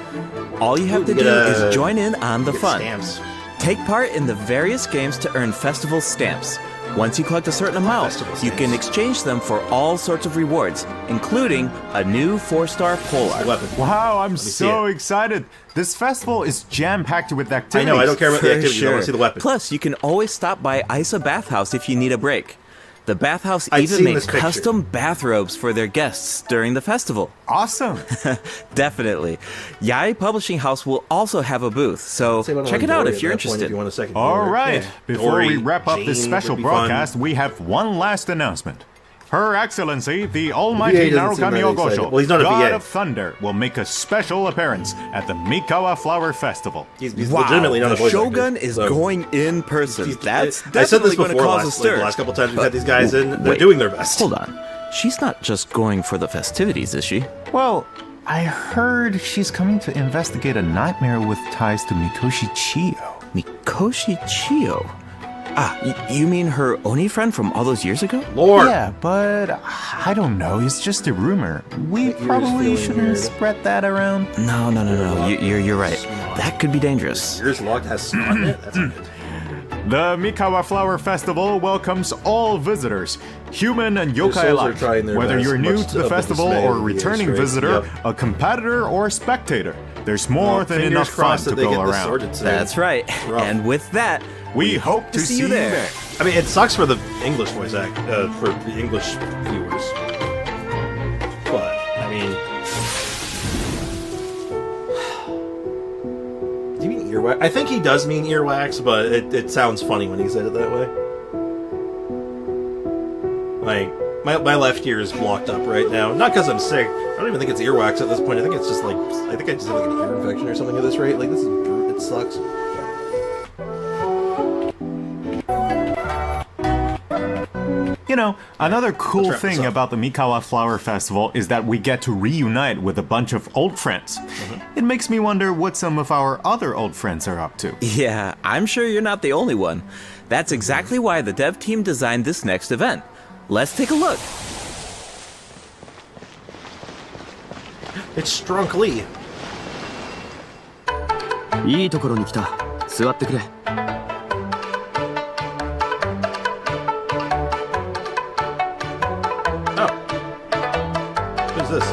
H: All you have to
A: get
H: do is join in on the
A: get
H: fun.
A: Stamps.
H: Take part in the various games to earn festival stamps. Once you collect a certain amount, you can exchange them for all sorts of rewards, including a new 4-star polearm.
A: Weapon.
I: Wow, I'm
A: see
I: so
A: it.
I: excited. This festival is jam-packed with activities.
A: I know, I don't care about the
H: For
A: activities, I want to see the weapon.
H: Plus, you can always stop by Isa Bathhouse if you need a break. The bathhouse
A: I'd
H: even
A: seen
H: makes
A: this picture.
H: custom bathrobes for their guests during the festival.
I: Awesome.
H: Definitely. Yai Publishing House will also have a booth, so check it out if you're interested.
A: If you want a second
I: All
A: player.
I: right,
A: Yeah.
I: before
A: Dory,
I: we wrap up this
A: Jean
I: special
A: would be fun.
I: broadcast, we have one last announcement. Her Excellency, the
A: VA
I: Almighty
A: doesn't seem
I: Narukami
A: that excited.
I: Ogosho,
A: Well, he's not a
I: God
A: VA.
I: of Thunder, will make a special appearance at the Mikawa Flower Festival.
A: He's
H: Wow,
A: legitimately not
H: the
A: a voice
H: Shogun
A: actor,
H: is
A: so-
H: going in person. That's
A: I said this
H: definitely going to
A: before
H: cause a
A: last,
H: stir.
A: the last couple times we've had these guys in. They're
H: Wait,
A: doing their best.
H: Hold on. She's not just going for the festivities, is she?
I: Well, I heard she's coming to investigate a nightmare with ties to Mikoshi Chiyo.
H: Mikoshi Chiyo? Ah, you mean her Oni friend from all those years ago?
A: Lord.
I: Yeah, but I don't know. It's just a rumor. We
A: Your ears
I: probably
A: feeling
I: shouldn't
A: weird.
I: spread that around.
H: No. You're right. That could be dangerous.
A: Yours locked has snot in it? That's good.
I: The Mikawa Flower Festival welcomes all visitors, human and
A: souls
I: yokai
A: are
I: alike.
A: trying their
I: Whether
A: best,
I: you're new
A: much
I: to the
A: of the
I: festival
A: dismay
I: or
A: of the
I: returning
A: straight.
I: visitor,
A: Yep.
I: a competitor or spectator, there's more
A: Well,
I: than
A: fingers
I: enough fun
A: crossed
I: to
A: that they
I: go
A: get this
I: around.
A: sorted soon.
H: That's right.
A: Rough.
H: And with that,
I: We hope to see you there.
A: I mean, it sucks for the English voice act, for the English viewers. But, I mean... Do you mean earwax? I think he does mean earwax, but it sounds funny when he said it that way. My left ear is blocked up right now. Not because I'm sick. I don't even think it's earwax at this point. I think it's just I think I just have an ear infection or something at this rate. This is brute. It sucks.
I: You know, another cool
A: wrap this
I: thing
A: up.
I: about the Mikawa Flower Festival is that we get to reunite with a bunch of old friends. It makes me wonder what some of our other old friends are up to.
H: yeah, I'm sure you're not the only one. That's exactly why the dev team designed this next event. Let's take a look.
A: It's Strunk Lee.
F: いいところに来た。座ってくれ。
A: Oh. Who's this?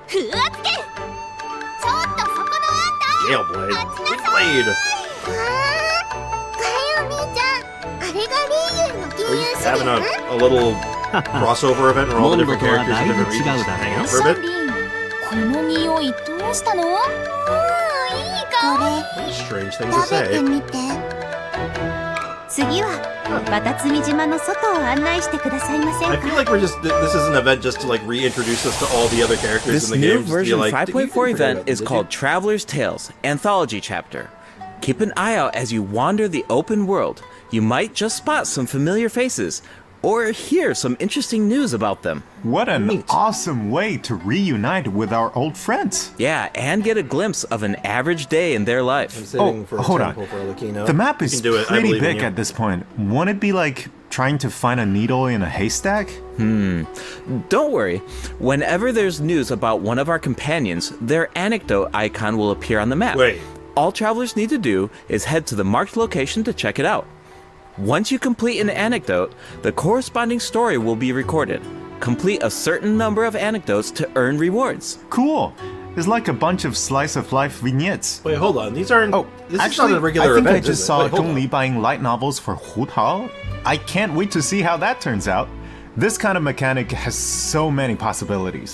B: ふわつけちょっとそこのあんた
A: Galeblade.
B: 待ちなさい
A: Blade.
B: かえお兄ちゃんあれがリーユの金
A: Are
B: 融
A: you
B: 資
A: having
B: 源
A: a little crossover event where all the different characters in different regions hang out for a
B: シャン
A: bit?
B: リンここの匂いどうしたの？いい香り。
A: Strange thing to
B: 食べて
A: say.
B: みて。次は渡積島の外を案内してくださいません
A: I
B: か。
A: feel like we're just this is an event just to like reintroduce us to all the other characters
H: This
A: in the
H: new
A: game. Just to be
H: version
A: like,
H: 5.4 event is called Traveler's Tales Anthology Chapter. Keep an eye out as you wander the open world. You might just spot some familiar faces, or hear some interesting news about them.
I: What an awesome way to reunite with our old friends.
H: Yeah, and get a glimpse of an average day in their life.
I: Oh, hold on. The map is pretty big at this point. Won't it be like trying to find a needle in a haystack?
H: Don't worry. Whenever there's news about one of our companions, their anecdote icon will appear on the map.
A: Wait.
H: All travelers need to do is head to the marked location to check it out. Once you complete an anecdote, the corresponding story will be recorded. Complete a certain number of anecdotes to earn rewards.
I: Cool. It's like a bunch of slice of life vignettes.
A: Wait, hold on. These aren't.
I: Oh,
A: this
I: actually,
A: is not a regular
I: I think
A: event.
I: I just
A: is it?
I: saw
A: Wait, hold
I: Gong
A: on.
I: Li buying light novels for Hu Tao. I can't wait to see how that turns out. This kind of mechanic has so many possibilities.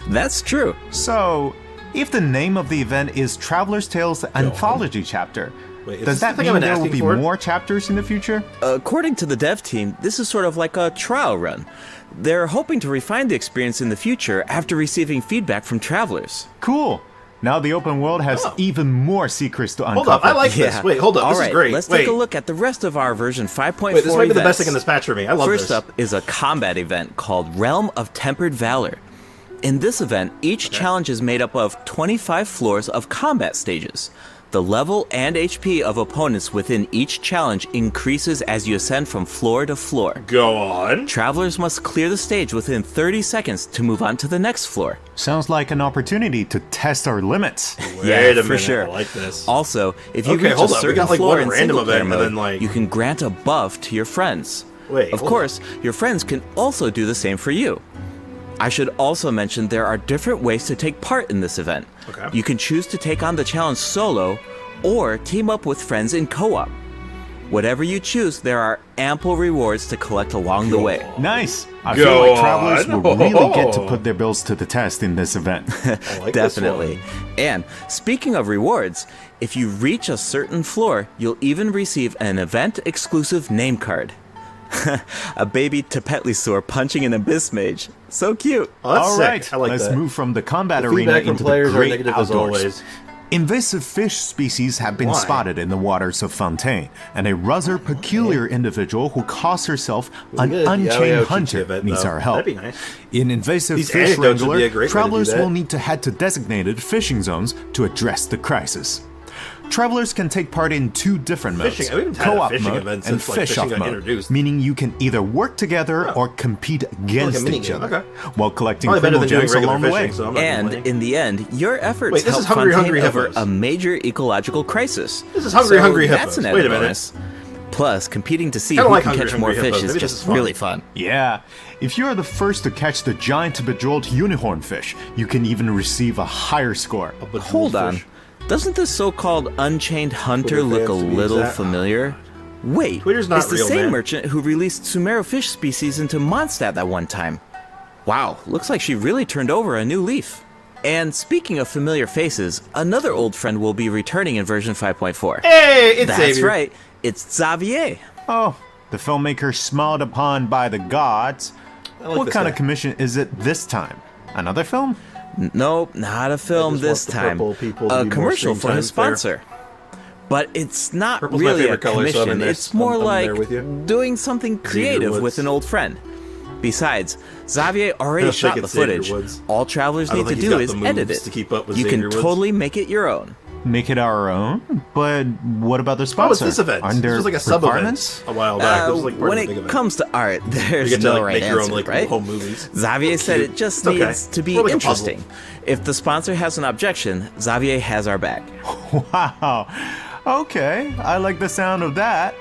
H: That's true.
I: So, if the name of the event is Traveler's Tales Anthology Chapter,
A: Wait, is
I: does
A: this
I: that
A: the thing
I: mean
A: I've been
I: there will
A: asking
I: be
A: for?
I: more chapters in the future?
H: According to the dev team, this is sort of like a trial run. They're hoping to refine the experience in the future after receiving feedback from travelers.
I: Cool. Now the open world has even more secrets to uncover.
A: Hold up, I like this. Wait, hold up.
H: All
A: This
H: right,
A: is great.
H: let's
A: Wait.
H: take a look at the rest of our version 5.4
A: Wait, this might be the
H: events.
A: best thing in this patch for me. I love
H: First
A: this.
H: up is a combat event called Realm of Tempered Valor. In this event, each challenge is made up of 25 floors of combat stages. The level and HP of opponents within each challenge increases as you ascend from floor to floor.
A: Go on.
H: Travelers must clear the stage within 30 seconds to move on to the next floor.
I: Sounds like an opportunity to test our limits.
A: Wait a
H: for
A: minute,
H: sure.
A: I like this.
H: Also, if you
A: Okay,
H: reach
A: hold
H: a
A: up, we
H: certain
A: got, like,
H: floor
A: one
H: in
A: random
H: single player
A: event, and
H: mode,
A: then, like-
H: you can grant a buff to your friends.
A: Wait,
H: of
A: hold
H: course, your friends can also do the same for you. I should also mention there are different ways to take part in this event.
A: Okay.
H: You can choose to take on the challenge solo, or team up with friends in co-op. Whatever you choose, there are ample rewards to collect along the way.
I: Nice. I
A: Go
I: feel like travelers
A: on.
I: will really get to put their bills to the test in this event.
A: I like
H: Definitely.
A: This
H: And speaking of rewards, if you reach a certain floor, you'll even receive an event-exclusive name card. A baby Tepetlisaur punching an abyss mage. So cute.
A: one. Oh, that's
I: All
A: sick.
I: right,
A: I like
I: let's
A: that.
I: move from the combat
A: The
I: arena
A: feedback from
I: into the
A: players are
I: great
A: negative as
I: outdoors.
A: always.
I: Invasive fish species have been
A: Why?
I: spotted in the waters of Fontaine, and a rather peculiar individual who calls herself an
A: Good.
I: unchained
A: Yo,
I: hunter
A: event,
I: needs
A: though.
I: our help.
A: That'd be nice.
I: In Invasive
A: These
I: Fish
A: anecdotes would be
I: Wrangler,
A: a great way to do
I: travelers
A: that.
I: will need to head to designated fishing zones to address the crisis. Travelers can take part in two different modes,
A: Fishing- we haven't had a
I: co-op
A: fishing
I: mode
A: event
I: and
A: since, like,
I: fish-off
A: fishing got
I: mode,
A: introduced.
I: meaning you can either work together or compete against
A: mini
I: each
A: game,
I: other,
A: okay.
I: while collecting
A: Probably better
I: criminal
A: than doing
I: gems
A: regular
I: along the way.
A: fishing, so I'm not
H: And
A: complaining.
H: in the end, your efforts
A: Wait, this
H: help
A: is Hungry
H: Fontaine
A: Hungry
H: over
A: Hippos.
H: a major ecological crisis.
A: This is Hungry
H: So
A: Hungry
H: That's
A: Hippos.
H: an
A: Wait
H: added
A: a minute.
H: bonus. Plus, competing to see
A: Kinda
H: who
A: like
H: can
A: Hungry
H: catch more
A: Hungry
H: fish
A: Hippos.
H: is
A: Maybe this
H: just
A: is fun.
H: really fun.
I: Yeah, if you are the first to catch the giant bejeweled unicorn fish, you can even receive a higher score.
A: But
H: Hold on.
A: fish.
H: Doesn't this so-called Unchained Hunter
A: Twitter
H: look a
A: fans to use
H: little
A: that.
H: familiar? Wait,
A: Twitter's not
H: it's the
A: real,
H: same
A: man.
H: merchant who released Sumero fish species into Mondstadt that one time. Wow, looks like she really turned over a new leaf. And speaking of familiar faces, another old friend will be returning in version 5.4.
A: Hey, it's
H: That's
A: Xavier.
H: right, it's Xavier.
I: Oh, the filmmaker smiled upon by the gods.
A: I like
I: What
A: this
I: kind
A: guy.
I: of commission is it this time? Another film?
H: Nope, not a film
A: just
H: this
A: want the
H: time.
A: purple people to
H: A
A: be more
H: commercial
A: screen
H: for his
A: time, fair.
H: sponsor. But it's not
A: Purple's my
H: really a
A: favorite color, so I'm in
H: commission.
A: there.
H: It's more
A: I'm
H: like
A: there with you.
H: doing something creative
A: Woods.
H: with an old friend. Besides, Xavier already
A: I don't
H: shot
A: think
H: the
A: it's Xavier
H: footage.
A: Woods.
H: All travelers
A: I don't
H: need to
A: think he's
H: do
A: got
H: is
A: the
H: edit
A: moves
H: it.
A: to keep up with
H: You
A: Xavier
H: can
A: Woods.
H: totally make it your own.
I: Make it our own? But what about the
A: Oh,
I: sponsor?
A: it's this event.
I: Aren't
A: This
I: there
A: was like a
I: requirements?
A: sub-event a while back. It was like part
H: when
A: of the big
H: it
A: event.
H: comes to art,
A: You
H: there's
A: get to
H: no
A: like,
H: right
A: make your own
H: answer,
A: like
H: right?
A: home movies.
H: Xavier said
A: Cute.
H: it just
A: It's okay.
H: needs to be
A: More like a puzzle.
H: interesting. If the sponsor has an objection, Xavier has our back.
I: Wow. Okay, I like the sound of that.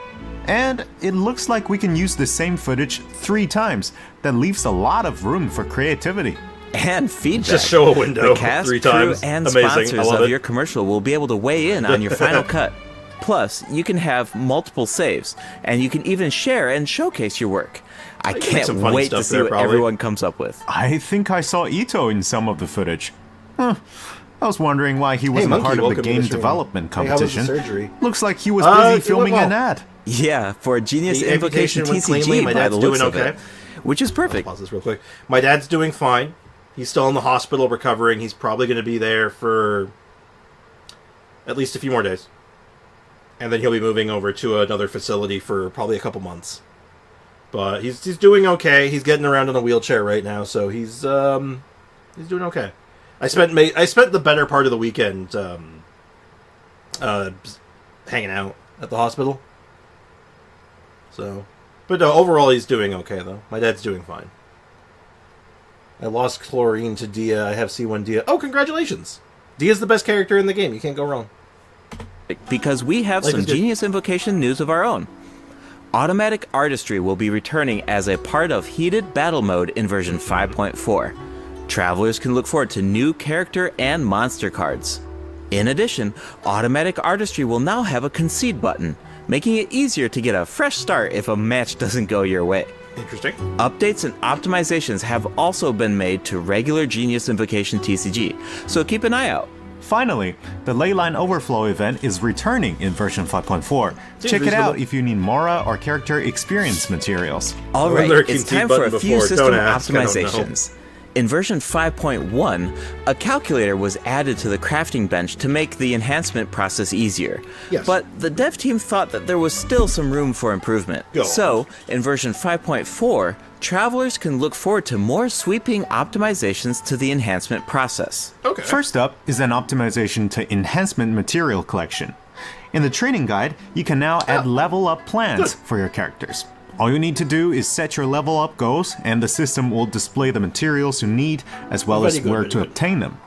I: And it looks like we can use the same footage 3 times. That leaves a lot of room for creativity.
H: And feedback.
A: Just show a window
H: The cast,
A: 3
H: crew,
A: times.
H: and
A: Amazing. I
H: sponsors
A: love
H: of
A: it.
H: your commercial will be able to weigh in on your final cut. Plus, you can have multiple saves, and you can even share and showcase your work. I
A: You can make
H: can't
A: some funny
H: wait to
A: stuff
H: see
A: there,
H: what
A: probably.
H: everyone comes up with.
I: I think I saw Ito in some of the footage. I was wondering why he wasn't
A: Monkey,
I: part of
A: welcome
I: the
A: to the
I: game
A: stream.
I: development
A: Hey, how was the
I: competition.
A: surgery?
I: Looks like he was busy
A: it went
I: filming
A: well.
I: an ad.
H: Yeah, for Genius
A: The
H: Invocation
A: amputation went cleanly.
H: TCG
A: My
H: by
A: dad's
H: the looks
A: doing
H: of
A: okay.
H: it. Which is perfect.
A: Pause this real quick. My dad's doing fine. He's still in the hospital recovering. He's probably going to be there for at least a few more days. And then he'll be moving over to another facility for probably a couple months. But he's doing okay. He's getting around in a wheelchair right now, so he's doing okay. I spent the better part of the weekend hanging out at the hospital. So, but no, overall he's doing okay though. My dad's doing fine. I lost chlorine to Dehya. I have C1 Dehya. Oh, congratulations! Dehya's the best character in the game. You can't go wrong.
H: Because we have
A: Life
H: some
A: is good.
H: Genius Invocation news of our own. Automatic Artistry will be returning as a part of Heated Battle Mode in version 5.4. Travelers can look forward to new character and monster cards. In addition, Automatic Artistry will now have a concede button, making it easier to get a fresh start if a match doesn't go your way.
A: Interesting.
H: Updates and optimizations have also been made to regular Genius Invocation TCG, so keep an eye out.
I: Finally, the Leyline Overflow event is returning in version 5.4.
A: Seems
I: Check it out
A: reasonable.
I: if you need Mora or character experience materials.
H: Alright,
A: there a
H: it's
A: concede
H: time for a
A: button
H: few
A: before?
H: system
A: Don't ask, I don't know.
H: optimizations. In version 5.1, a calculator was added to the crafting bench to make the enhancement process easier.
A: Yes.
H: But the dev team thought that there was still some room for improvement.
A: Go
H: So, in version 5.4, travelers can look forward to more sweeping optimizations to the enhancement process.
A: Okay.
I: First up is an optimization to enhancement material collection. In the training guide, you can now add level up plans for your characters. All you need to do is set your level up goals, and the system will display the materials you need as well as
A: Very good,
I: where
A: very
I: to
A: good.
I: obtain them.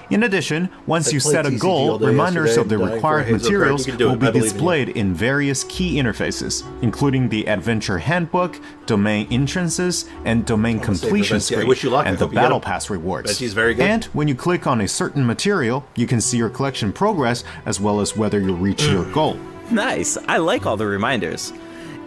I: In addition, once
A: I
I: you
A: played
I: set a
A: TCG
I: goal,
A: all day
I: reminders
A: yesterday
I: of the
A: and dying for a
I: required
A: Hazel card.
I: materials
A: You can do it,
I: will
A: I
I: be
A: believe in you.
I: displayed in various key interfaces, including the Adventure Handbook, Domain Entrances, and Domain
A: I'ma save
I: Completion
A: Venti. I
I: screen,
A: wish you luck. I
I: and the
A: hope you get
I: Battle
A: 'em.
I: Pass rewards.
A: Venti's very good.
I: And when you click on a certain material, you can see your collection progress as well as whether you reach your goal.
H: Nice, I like all the reminders.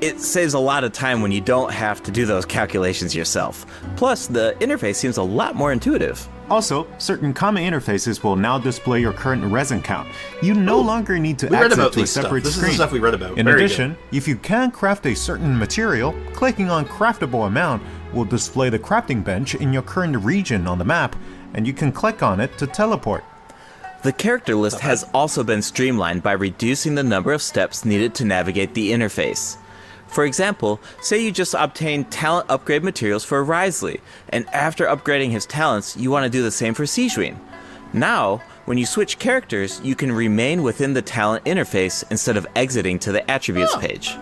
H: It saves a lot of time when you don't have to do those calculations yourself. Plus, the interface seems a lot more intuitive.
I: Also, certain common interfaces will now display your current resin count. You no longer need to
A: We read
I: access
A: about
I: to a
A: these stuff.
I: separate
A: This is the
I: screen.
A: stuff we read about.
I: In
A: Very
I: addition, if you can craft a certain material, clicking on craftable amount will display the crafting bench in your current region on the map, and you can click on it to teleport.
H: The character list has also been streamlined by reducing the number of steps needed to navigate the interface. For example, say you just obtained talent upgrade materials for Risley, and after upgrading his talents, you want to do the same for Sijuin. Now, when you switch characters, you can remain within the talent interface instead of exiting to the attributes page.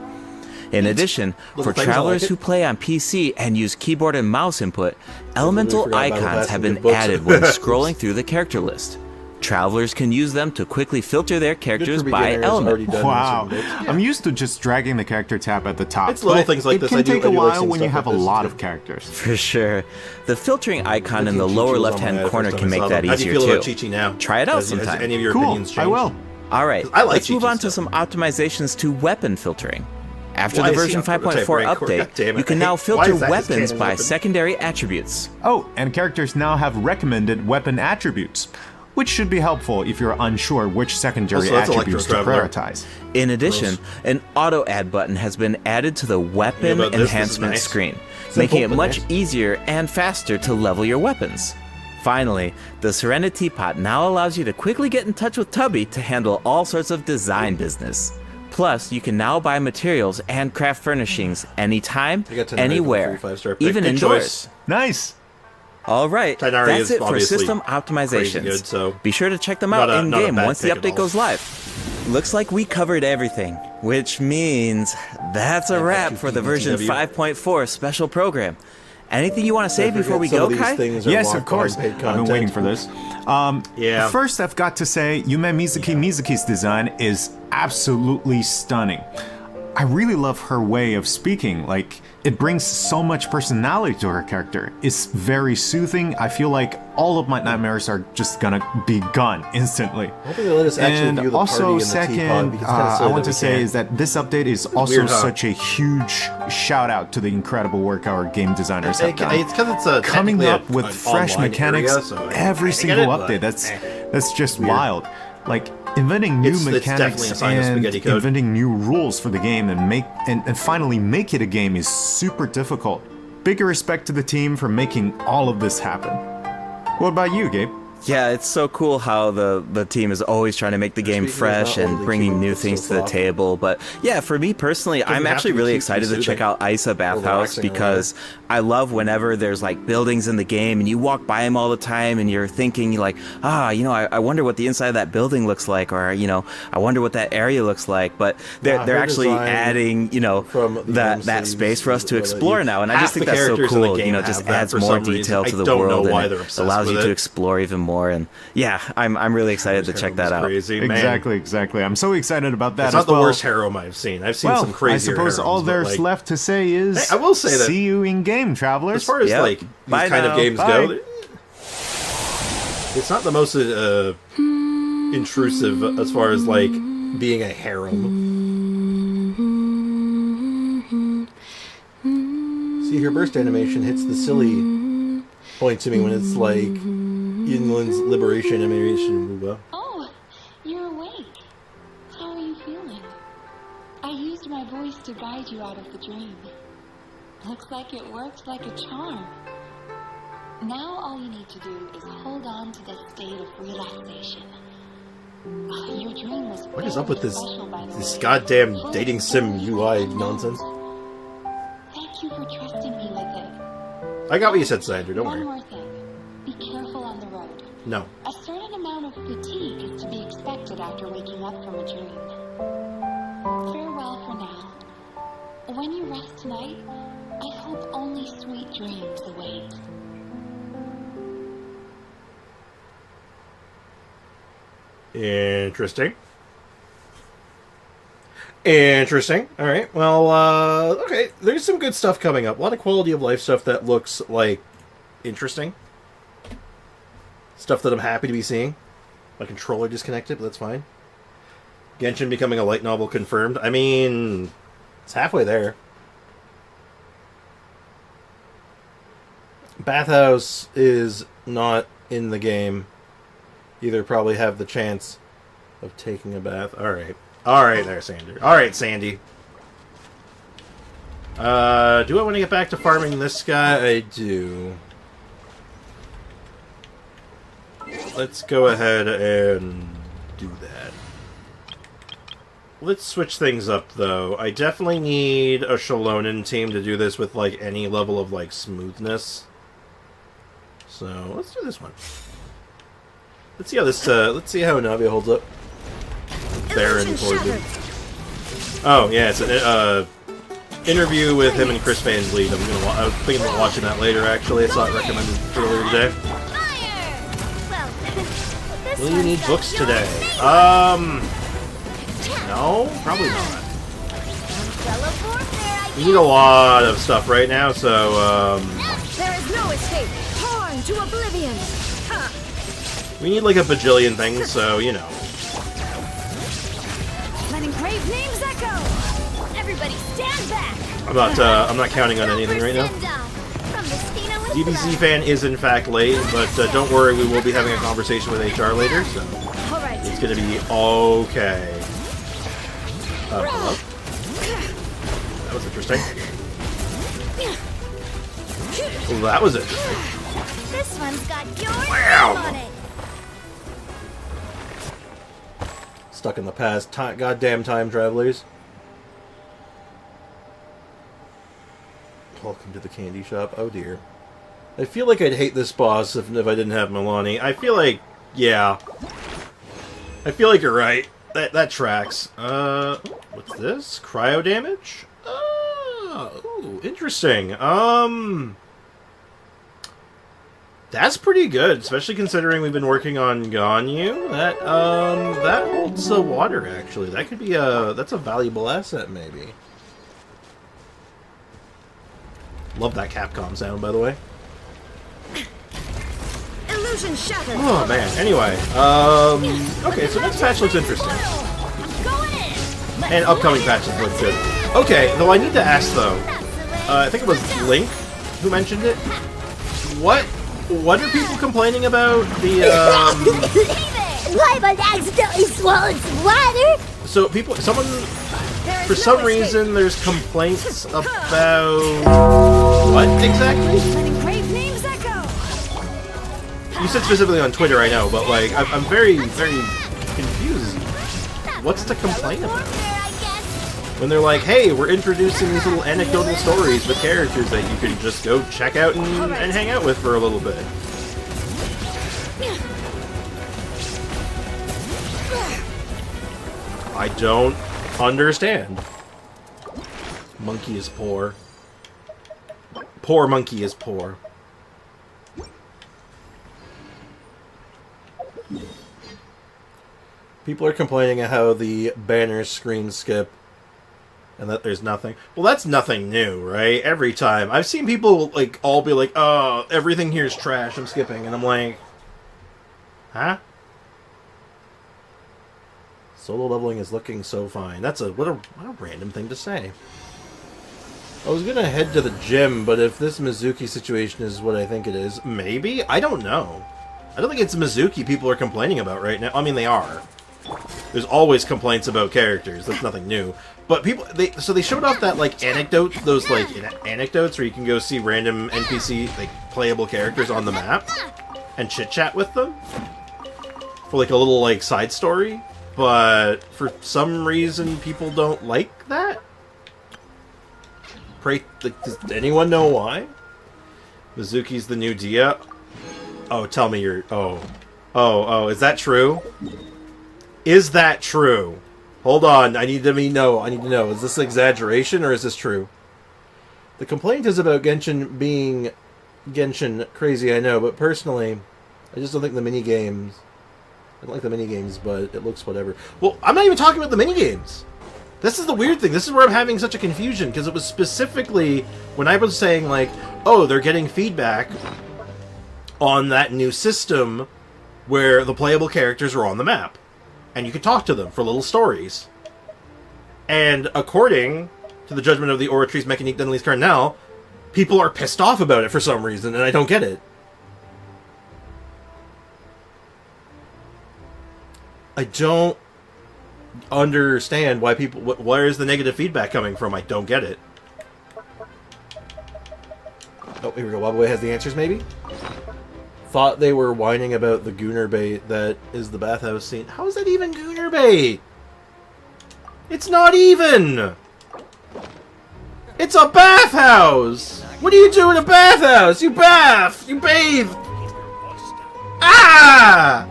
H: In addition,
A: Little
H: for
A: things I
H: travelers
A: like it.
H: who play on PC and use keyboard and mouse input, elemental
A: forgot about
H: icons
A: that
H: have
A: in
H: been
A: good books.
H: added when scrolling through the character list. Travelers can use them to quickly filter their characters
A: for
H: by
A: beginners, already
H: element.
A: done
I: Wow,
A: some bits.
I: I'm used to just dragging the character tab at the top.
A: It's little
I: but
A: things like
I: it
A: this.
I: can
A: I do-
I: take
A: I
I: a
A: do like
I: while
A: seeing
I: when you
A: stuff
I: have a
A: like this,
I: lot
A: too.
I: of characters.
H: For sure. The filtering icon in the
A: Chi-Chi
H: lower
A: was on my
H: left-hand
A: head
H: corner
A: first
H: can
A: time I
H: make
A: saw
H: that
A: them. How do
H: easier
A: you feel about
H: too.
A: Chi-Chi now?
H: Try it out
A: Has
H: sometime.
A: any of your
I: Cool,
A: opinions
I: I
A: changed?
I: will.
H: Alright,
A: I like
H: let's move
A: Chi-Chi
H: on to
A: stuff.
H: some optimizations to weapon filtering. After
A: Why
H: the
A: is he
H: version
A: on prototype
H: 5.4
A: rank?
H: update,
A: God damn it,
H: you can
A: I
H: now
A: hate- why
H: filter
A: is that his
H: weapons
A: canon
H: by
A: weapon?
H: secondary attributes.
I: Oh, and characters now have recommended weapon attributes, which should be helpful if you're unsure which secondary
A: Also, that's
I: attributes to
A: Electro Traveler.
I: prioritize.
H: In addition, an auto add button has been added to the weapon
A: about this? This is
H: enhancement
A: nice.
H: screen,
A: Simple,
H: making it
A: but
H: much
A: nice.
H: easier and faster to level your weapons. Finally, the Serenity Pot now allows you to quickly get in touch with Tubby to handle all sorts of design business. Plus, you can now buy materials and craft furnishings anytime,
A: I got 10
H: anywhere,
A: for the 5-star pick.
H: even
A: Good
H: indoors.
A: choice.
I: Nice!
H: Alright,
A: Tighnari
H: that's
A: is
H: it for
A: obviously
H: system
A: crazy
H: optimizations.
A: good, so
H: be sure to check them
A: not
H: out
A: a-
H: in
A: not a
H: game
A: bad
H: once the
A: pick at
H: update
A: all.
H: goes live. Looks like we covered everything, which means that's a wrap for the version
A: TTW.
H: 5.4 special program. Anything you want to say
A: Don't
H: before we
A: forget some
H: go,
A: of these
H: Kai?
A: things are
I: Yes, of
A: locked
I: course.
A: on paid
I: I've been
A: content.
I: waiting for this.
A: Yeah.
I: First, I've got to say, Yume Mizuki's design is absolutely stunning. I really love her way of speaking. Like, it brings so much personality to her character. It's very soothing. I feel like all of my nightmares are just gonna be gone instantly.
A: Hopefully they let us actually
I: And
A: view the
I: also,
A: party in the
I: second,
A: teapot, because it's kinda silly
I: I want
A: that
I: to
A: we
I: say
A: can't.
I: is that this update is also
A: weird, huh?
I: such a huge shout out to the incredible work our game designers have done.
A: It's because it's a
I: Coming
A: technically
I: up with
A: an
I: fresh
A: online
I: mechanics
A: area, so
I: every
A: I get
I: single
A: it, but,
I: update. That's just
A: weird.
I: wild. Like inventing new
A: It's definitely
I: mechanics
A: a sign of
I: and
A: spaghetti code.
I: inventing new rules for the game and finally make it a game is super difficult. Big respect to the team for making all of this happen. What about you, Gabe?
H: Yeah, it's so cool how the team is always trying to make the game fresh and bringing new things to the table. But yeah, for me personally, I'm actually really excited to check out Isa Bathhouse because I love whenever there's like buildings in the game and you walk by them all the time and you're thinking like, I wonder what the inside of that building looks like, or I wonder what that area looks like. But they're actually adding that space for us to explore now, and I just think that's so cool. Just adds more detail to the world and it allows you to explore even more. And yeah, I'm really excited to check that out.
A: Crazy, man.
I: Exactly. I'm so excited about that.
A: It's not
I: as well.
A: the worst harem I've seen. I've seen some crazy.
I: I suppose all there's left to say is,
A: I will say that.
I: See you in game, travelers.
A: As far as these kind of games go, it's not the most intrusive as far as like being a harem. See, her burst animation hits the silly point to me when it's like Yinlin's liberation animation.
C: Oh, you're awake. How are you feeling? I used my voice to guide you out of the dream. Looks like it worked like a charm. Now all you need to do is hold on to the state of relaxation. Your dream was
A: What is up with this
C: special, by the way.
A: goddamn dating sim UI nonsense?
C: Thank you for trusting me with it.
A: I got what you said, Sandra. Don't
C: One
A: worry.
C: more thing. Be careful on the road.
A: No.
C: A certain amount of fatigue is to be expected after waking up from a dream. Farewell for now. When you rest tonight, I hope only sweet dreams await.
A: Interesting. Alright, well, okay. There's some good stuff coming up. A lot of quality of life stuff that looks, like, interesting. Stuff that I'm happy to be seeing. My controller disconnected, but that's fine. Genshin becoming a light novel confirmed. I mean, it's halfway there. Bathhouse is not in the game. Either probably have the chance of taking a bath. Alright. Alright there, Sander. Alright, Sandy. Do I want to get back to farming this guy? I do. Let's go ahead and do that. Let's switch things up, though. I definitely need a Shalonen team to do this with, like, any level of, like, smoothness. So, let's do this one. Let's see how this, let's see how Navia holds up. Baron Corbin. Oh, yeah, it's an, interview with him and Chris Van Vliet. I was thinking about watching that later, actually. I saw it recommended earlier today. Will you need books today? No, probably not. We need a lot of stuff right now, so,
B: There is no escape. Torn to oblivion.
A: we need like a bajillion things, so, you know.
B: Letting brave names echo. Everybody stand back.
A: I'm not counting on anything right now. DBZ fan is in fact late, but don't worry, we will be having a conversation with HR later, so it's gonna be okay. Hello? That was interesting. Well, that was interesting.
B: This one's got your name
A: Wow.
B: on it.
A: Stuck in the past. Goddamn time travelers. Welcome to the candy shop. Oh dear. I feel like I'd hate this boss if I didn't have Milani. I feel like, yeah. I feel like you're right. That tracks. What's this? Cryo damage? Ooh, interesting. That's pretty good, especially considering we've been working on Ganyu. That holds the water, actually. That could be that's a valuable asset, maybe. Love that Capcom sound, by the way. Oh man. Anyway, okay. So next patch looks interesting, and upcoming patches look good. Okay, though I need to ask though. I think it was Link who mentioned it. What are people complaining about the
B: I've accidentally swallowed some water.
A: So someone, for some reason, there's complaints about what exactly? You said specifically on Twitter, I know, but like, I'm very, very confused. What's to complain about? When they're like, hey, we're introducing these little anecdotal stories with characters that you can just go check out and hang out with for a little bit. I don't understand. Monkey is poor. Poor monkey is poor. People are complaining at how the banners screen skip and that there's nothing. Well, that's nothing new, right? Every time. I've seen people like all be like, oh, everything here is trash, I'm skipping. And I'm like, huh? Solo leveling is looking so fine. That's what a random thing to say. I was gonna head to the gym, but if this Mizuki situation is what I think it is, maybe? I don't know. I don't think it's Mizuki people are complaining about right now. I mean, they are. There's always complaints about characters. That's nothing new. But people, so they showed off that like anecdote, those like anecdotes where you can go see random NPC like playable characters on the map and chit chat with them for like a little like side story. But for some reason, people don't like that. Does anyone know why? Mizuki's the new Dehya. Oh, tell me you're. Oh, is that true? Is that true? Hold on, I need to know. Is this exaggeration or is this true? The complaint is about Genshin being Genshin crazy, I know, but personally, I just don't think the minigames. I don't like the minigames, but it looks whatever. Well, I'm not even talking about the minigames. This is the weird thing. This is where I'm having such a confusion, because it was specifically when I was saying, like, oh, they're getting feedback on that new system where the playable characters are on the map. And you could talk to them for little stories. And according to the judgment of the oratrice mécanique d'analyse carnelle, people are pissed off about it for some reason, and I don't get it. I don't understand why people... Where is the negative feedback coming from? I don't get it. Oh, here we go. Wobbleway has the answers, maybe? Thought they were whining about the Gooner bait that is the bathhouse scene. How is that even Gooner bait? It's not even! It's a bathhouse! What do you do in a bathhouse? You bath! You bathe! Ah!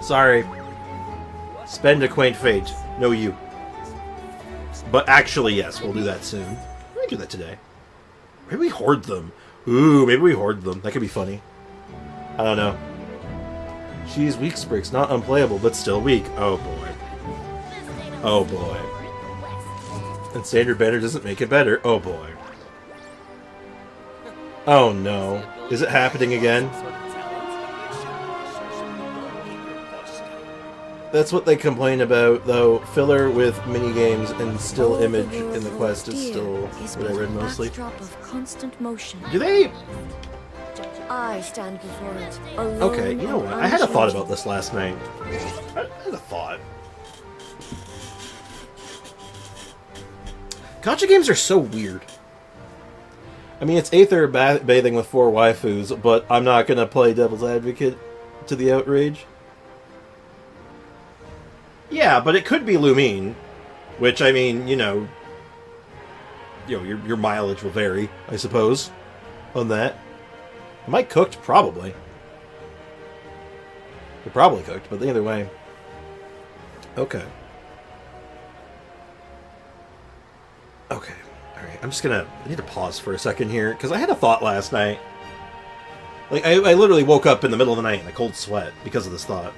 A: Sorry. Spend a quaint fate. No, you. But actually, yes, we'll do that soon. We can do that today. Maybe we hoard them. Ooh, maybe we hoard them. That could be funny. I don't know. She's weak, Sprix. Not unplayable, but still weak. Oh, boy. Oh, boy. And standard banner doesn't make it better. Oh, boy. Oh, no. Is it happening again? That's what they complain about, though. Filler with minigames and still image in the quest is still what I read mostly. Do they...
K: I stand before it.
A: Okay, you know what? I had a thought about this last night. I had a thought. Gacha games are so weird. I mean, it's Aether bathing with 4 waifus, but I'm not gonna play devil's advocate to the outrage. Yeah, but it could be Lumine, which, I mean, you know, your mileage will vary, I suppose, on that. Am I cooked? Probably. They're probably cooked, but either way. Okay. Okay. Alright, I'm just gonna... I need to pause for a second here, because I had a thought last night. Like, I literally woke up in the middle of the night in a cold sweat because of this thought.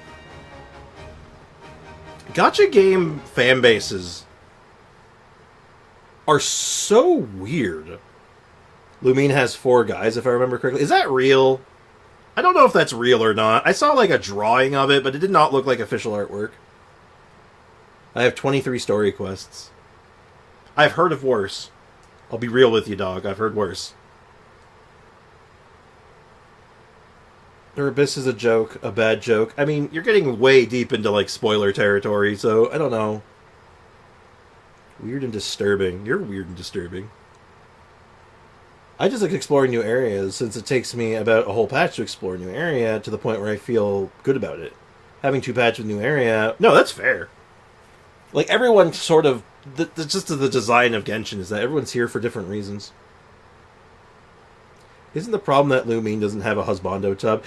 A: Gacha game fan bases are so weird. Lumine has 4 guys, if I remember correctly. Is that real? I don't know if that's real or not. I saw like a drawing of it, but it did not look like official artwork. I have 23 story quests. I've heard of worse. I'll be real with you, dog. I've heard worse. Her abyss is a joke, a bad joke. I mean, you're getting way deep into like spoiler territory, so I don't know. Weird and disturbing. You're weird and disturbing. I just like exploring new areas, since it takes me about a whole patch to explore a new area to the point where I feel good about it. Having 2 patches with new area... No, that's fair. Like, everyone sort of... just the design of Genshin is that everyone's here for different reasons. Isn't the problem that Lumine doesn't have a husbando tub?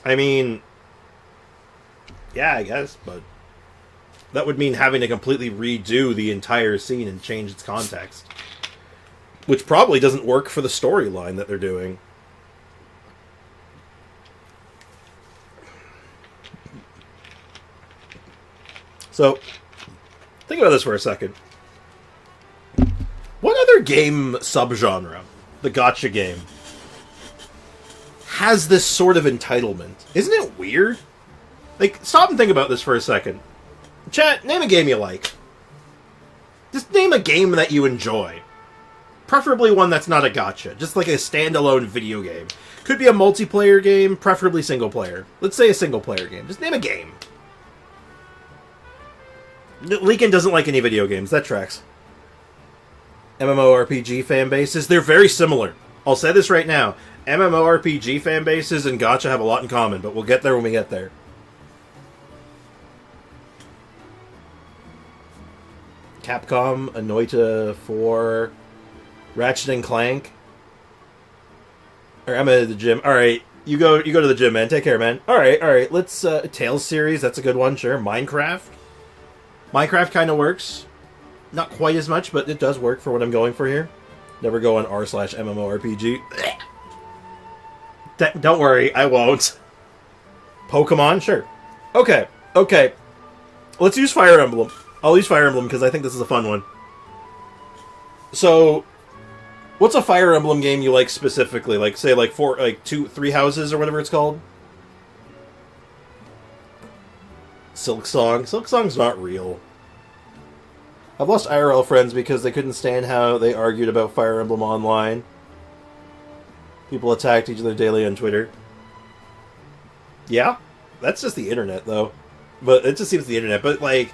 A: I mean... yeah, I guess, but... that would mean having to completely redo the entire scene and change its context. Which probably doesn't work for the storyline that they're doing. So, think about this for a second. What other game subgenre, the gacha game, has this sort of entitlement? Isn't it weird? Like, stop and think about this for a second. Chat, name a game you like. Just name a game that you enjoy. Preferably one that's not a gacha. Just like a standalone video game. Could be a multiplayer game, preferably single player. Let's say a single player game. Just name a game. Leakin doesn't like any video games. That tracks. MMORPG fan bases, they're very similar. I'll say this right now. MMORPG fan bases and gacha have a lot in common, but we'll get there when we get there. Capcom, Anoita 4, Ratchet and Clank. Or I'm at the gym. Alright, you go to the gym, man. Take care, man. Alright. Let's Tales series, that's a good one, sure. Minecraft. Minecraft kind of works. Not quite as much, but it does work for what I'm going for here. Never go on r/MMORPG. Don't worry, I won't. Pokemon, sure. Okay. Let's use Fire Emblem. I'll use Fire Emblem because I think this is a fun one. So, what's a Fire Emblem game you like specifically? Like, say, like 3 houses or whatever it's called? Silk Song. Silk Song's not real. I've lost IRL friends because they couldn't stand how they argued about Fire Emblem Online. People attacked each other daily on Twitter. Yeah? That's just the internet, though. But it just seems the internet. But, like,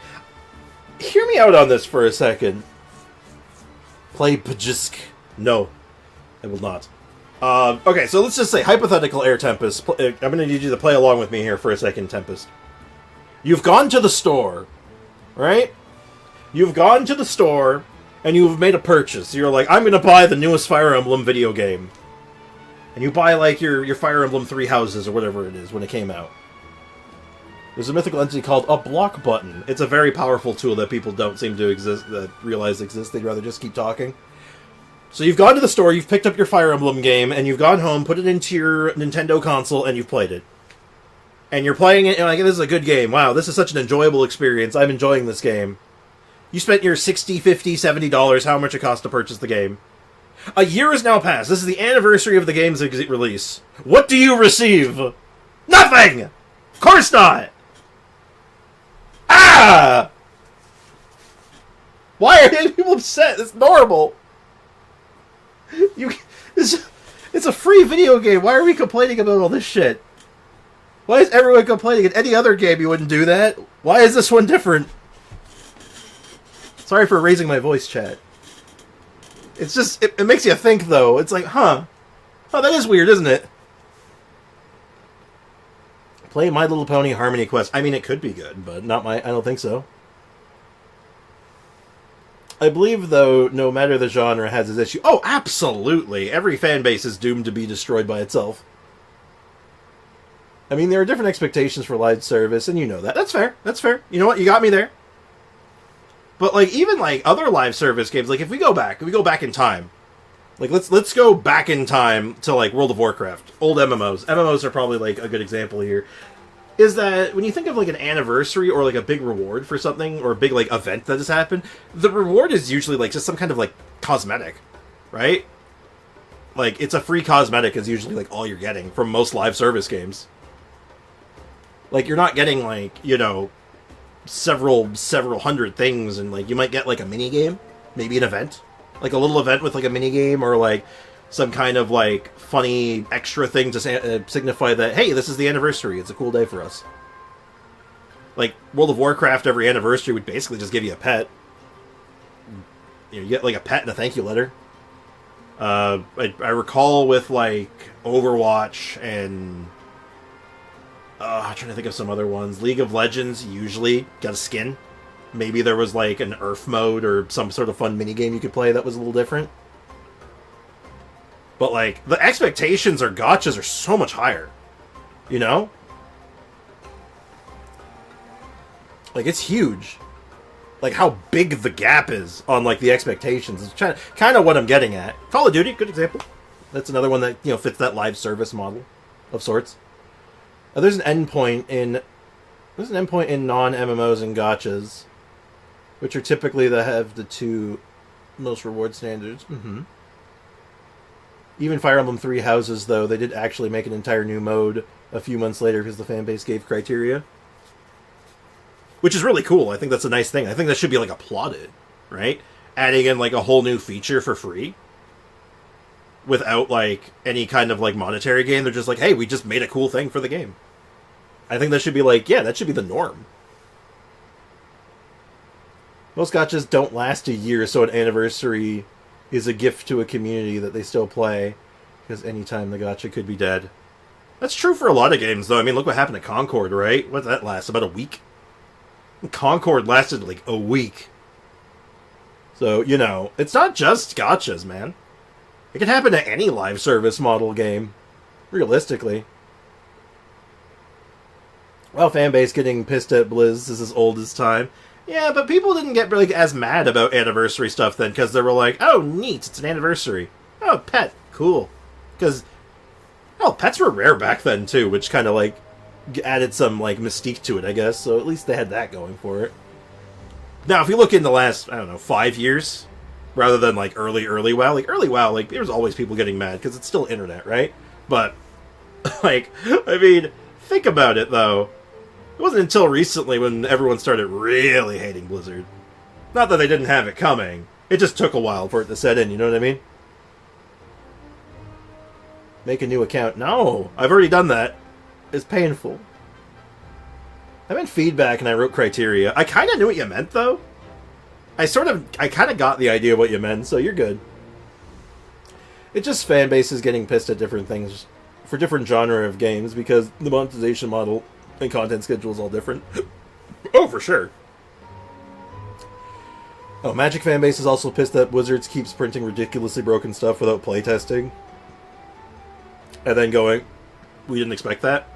A: hear me out on this for a second. Play Pajisk. No, I will not. Okay, so let's just say, hypothetical Air Tempest. I'm going to need you to play along with me here for a second, Tempest. You've gone to the store, right? You've gone to the store, and you've made a purchase. You're like, I'm going to buy the newest Fire Emblem video game. And you buy, like, your Fire Emblem 3 houses, or whatever it is, when it came out. There's a mythical entity called a block button. It's a very powerful tool that people don't seem to realize exists. They'd rather just keep talking. So you've gone to the store, you've picked up your Fire Emblem game, and you've gone home, put it into your Nintendo console, and you've played it. And you're playing it, and you're like, this is a good game. Wow, this is such an enjoyable experience. I'm enjoying this game. You spent your $60, $50, $70, how much it cost to purchase the game. A year has now passed. This is the anniversary of the game's release. What do you receive? Nothing! Of course not! Ah! Why are people upset? It's normal. It's a free video game. Why are we complaining about all this shit? Why is everyone complaining? In any other game you wouldn't do that. Why is this one different? Sorry for raising my voice, chat. It's just, it makes you think, though. It's like, huh. Oh, that is weird, isn't it? Play My Little Pony Harmony Quest. I mean, it could be good, but I don't think so. I believe, though, no matter the genre has its issue. Oh, absolutely! Every fan base is doomed to be destroyed by itself. I mean, there are different expectations for live service, and you know that. That's fair. That's fair. You know what? You got me there. But, like, even, like, other live service games, like, if we go back in time. Like, let's go back in time to, like, World of Warcraft. Old MMOs. MMOs are probably, like, a good example here. Is that when you think of, like, an anniversary or, like, a big reward for something, or a big, like, event that has happened, the reward is usually, like, just some kind of, like, cosmetic, right? Like, it's a free cosmetic is usually, like, all you're getting from most live service games. Like, you're not getting, like, you know, several hundred things, and, like, you might get, like, a mini-game, maybe an event. Like, a little event with, like, a mini-game, or, like, some kind of, like, funny extra thing to signify that, hey, this is the anniversary, it's a cool day for us. Like, World of Warcraft, every anniversary would basically just give you a pet. You know, you get, like, a pet and a thank you letter. I recall with, like, Overwatch and... I'm trying to think of some other ones. League of Legends usually got a skin. Maybe there was, like, an Earth mode or some sort of fun minigame you could play that was a little different. But, like, the expectations or gotchas are so much higher. You know? Like, it's huge. Like, how big the gap is on, like, the expectations. It's kind of what I'm getting at. Call of Duty, good example. That's another one that, you know, fits that live service model of sorts. There's an endpoint in non-MMOs and gotchas, which are typically have the two most reward standards. Even Fire Emblem Three Houses, though, they did actually make an entire new mode a few months later because the fan base gave criteria. Which is really cool. I think that's a nice thing. I think that should be, like, applauded, right? Adding in, like, a whole new feature for free. Without, like, any kind of, like, monetary gain. They're just like, hey, we just made a cool thing for the game. I think that should be, like, yeah, that should be the norm. Most gotchas don't last a year, so an anniversary is a gift to a community that they still play. Because anytime the gotcha could be dead. That's true for a lot of games, though. I mean, look what happened to Concord, right? What did that last? About a week? Concord lasted like a week. So, you know, it's not just gotchas, man. It can happen to any live service model game. Realistically. Well, fanbase getting pissed at Blizz is as old as time. Yeah, but people didn't get really as mad about anniversary stuff then, because they were like, oh, neat, it's an anniversary. Oh, pet, cool. Because, oh, pets were rare back then, too, which kind of, like, added some, like, mystique to it, I guess. So at least they had that going for it. Now, if you look in the last, I don't know, 5 years, rather than, like, early WoW, like, there's always people getting mad, because it's still internet, right? But, like, I mean, think about it, though. It wasn't until recently when everyone started really hating Blizzard. Not that they didn't have it coming. It just took a while for it to set in, you know what I mean? Make a new account. No! I've already done that. It's painful. I meant feedback and I wrote criteria. I kind of knew what you meant, though. I kind of got the idea of what you meant, so you're good. It's just fan bases getting pissed at different things for different genre of games because the monetization model and content schedule is all different. Oh, for sure. Oh, Magic fan base is also pissed that Wizards keeps printing ridiculously broken stuff without playtesting. And then going, we didn't expect that.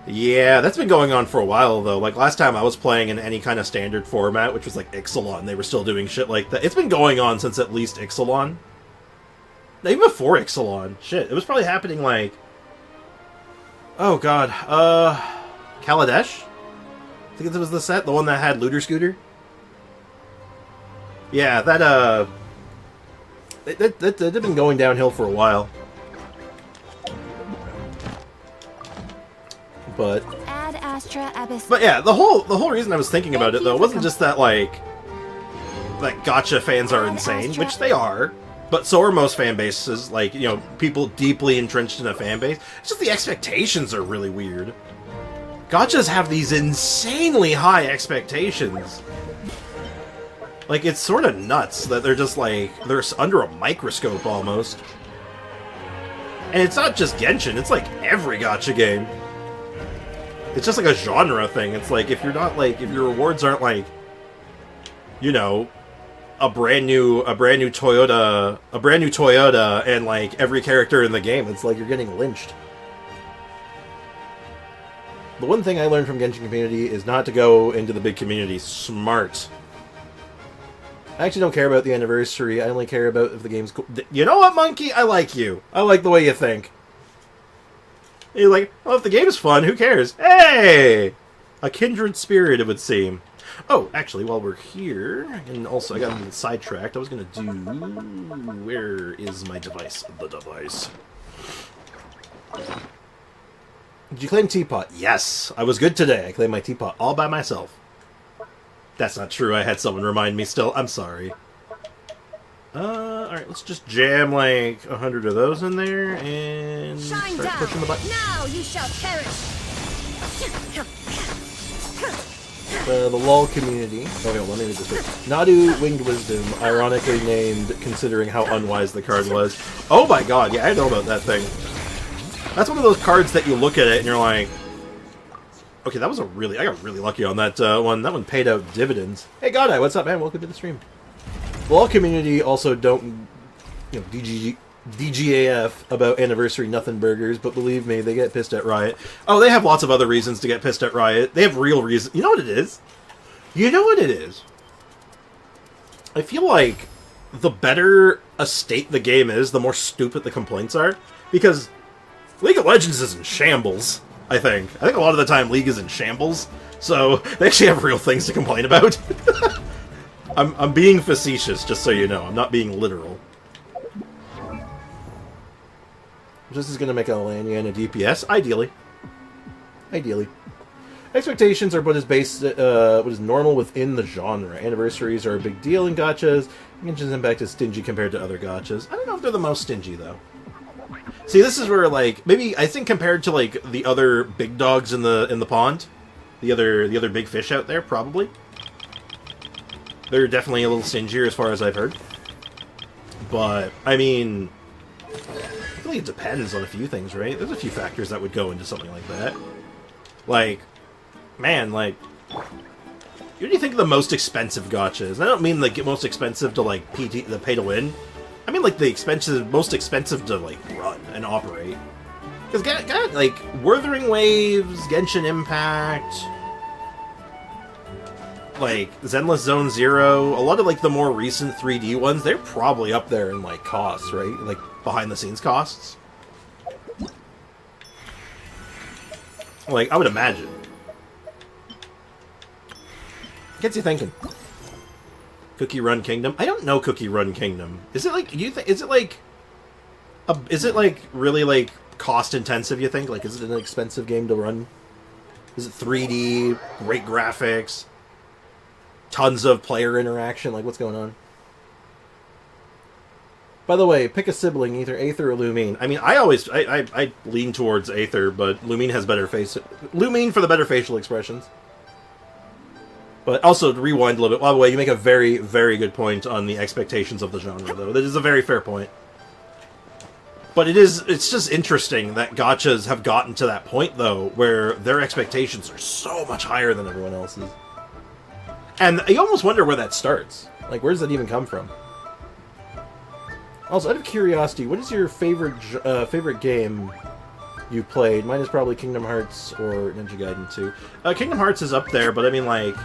A: Yeah, that's been going on for a while, though. Like, last time I was playing in any kind of standard format, which was like Ixalan, they were still doing shit like that. It's been going on since at least Ixalan. Even before Ixalan. Shit, it was probably happening like... Oh, God. Kaladesh? I think it was the set, the one that had Looter Scooter. Yeah, that, That had been going downhill for a while. But yeah, the whole reason I was thinking about it, though, wasn't just that, like gacha fans are insane, which they are, but so are most fan bases, like, you know, people deeply entrenched in a fan base. It's just the expectations are really weird. Gachas have these insanely high expectations. Like, it's sort of nuts that they're just, like, they're under a microscope, almost. And it's not just Genshin, it's like every gacha game. It's just like a genre thing. It's like, if you're not, like, if your rewards aren't, like, you know, a brand new Toyota and, like, every character in the game, it's like you're getting lynched. The one thing I learned from Genshin community is not to go into the big community smart. I actually don't care about the anniversary. I only care about if the game's cool. You know what, Monkey? I like you. I like the way you think. You're like, well, if the game is fun, who cares? Hey! A kindred spirit, it would seem. Oh, actually, while we're here, and also I got a little sidetracked, I was going to do... Where is my device? The device. Did you claim teapot? Yes! I was good today. I claimed my teapot all by myself. That's not true. I had someone remind me still. I'm sorry. Alright, let's just jam like 100 of those in there and
K: Shine
A: start
K: down.
A: pushing the button.
K: Now you shall perish.
A: The LOL community. Okay, well, let me read this quick. Nadu Winged Wisdom, ironically named considering how unwise the card was. Oh my god, yeah, I know about that thing. That's one of those cards that you look at it and you're like, okay, that was a really... I got really lucky on that one. That one paid out dividends. Hey, Godeye, what's up, man? Welcome to the stream. The LOL community also don't, you know, DGAF about anniversary nothing burgers, but believe me, they get pissed at Riot. Oh, they have lots of other reasons to get pissed at Riot. They have real reasons. You know what it is? You know what it is? I feel like the better a state the game is, the more stupid the complaints are. Because League of Legends is in shambles, I think. I think a lot of the time League is in shambles, so they actually have real things to complain about. I'm being facetious, just so you know. I'm not being literal. This is going to make a Lanya and a DPS, ideally. Ideally. Expectations are what is normal within the genre. Anniversaries are a big deal in gachas. Genshin's impact is stingy compared to other gachas. I don't know if they're the most stingy, though. See, this is where, like, maybe, I think compared to, like, the other big dogs in the pond, the other big fish out there, probably. They're definitely a little stingier as far as I've heard. But, I mean... I feel like it depends on a few things, right? There's a few factors that would go into something like that. Like, man, like... What do you think of the most expensive gachas? And I don't mean, like, most expensive to, like, the pay-to-win. I mean, like, the most expensive to, like, run and operate. Because, like, Wuthering Waves, Genshin Impact... like, Zenless Zone Zero, a lot of, like, the more recent 3D ones, they're probably up there in, like, costs, right? Like, behind-the-scenes costs. Like, I would imagine. Gets you thinking. Cookie Run Kingdom? I don't know Cookie Run Kingdom. Is it, like, is it, like, really, like, cost-intensive, you think? Like, is it an expensive game to run? Is it 3D, great graphics? Tons of player interaction, like what's going on? By the way, pick a sibling, either Aether or Lumine. I mean, I lean towards Aether, but Lumine has better Lumine for the better facial expressions. But also, to rewind a little bit, by the way, you make a very, very good point on the expectations of the genre, though. That is a very fair point. But it's just interesting that gachas have gotten to that point, though, where their expectations are so much higher than everyone else's. And you almost wonder where that starts. Like, where does that even come from? Also, out of curiosity, what is your favorite game you played? Mine is probably Kingdom Hearts or Ninja Gaiden 2. Kingdom Hearts is up there, but I mean, like,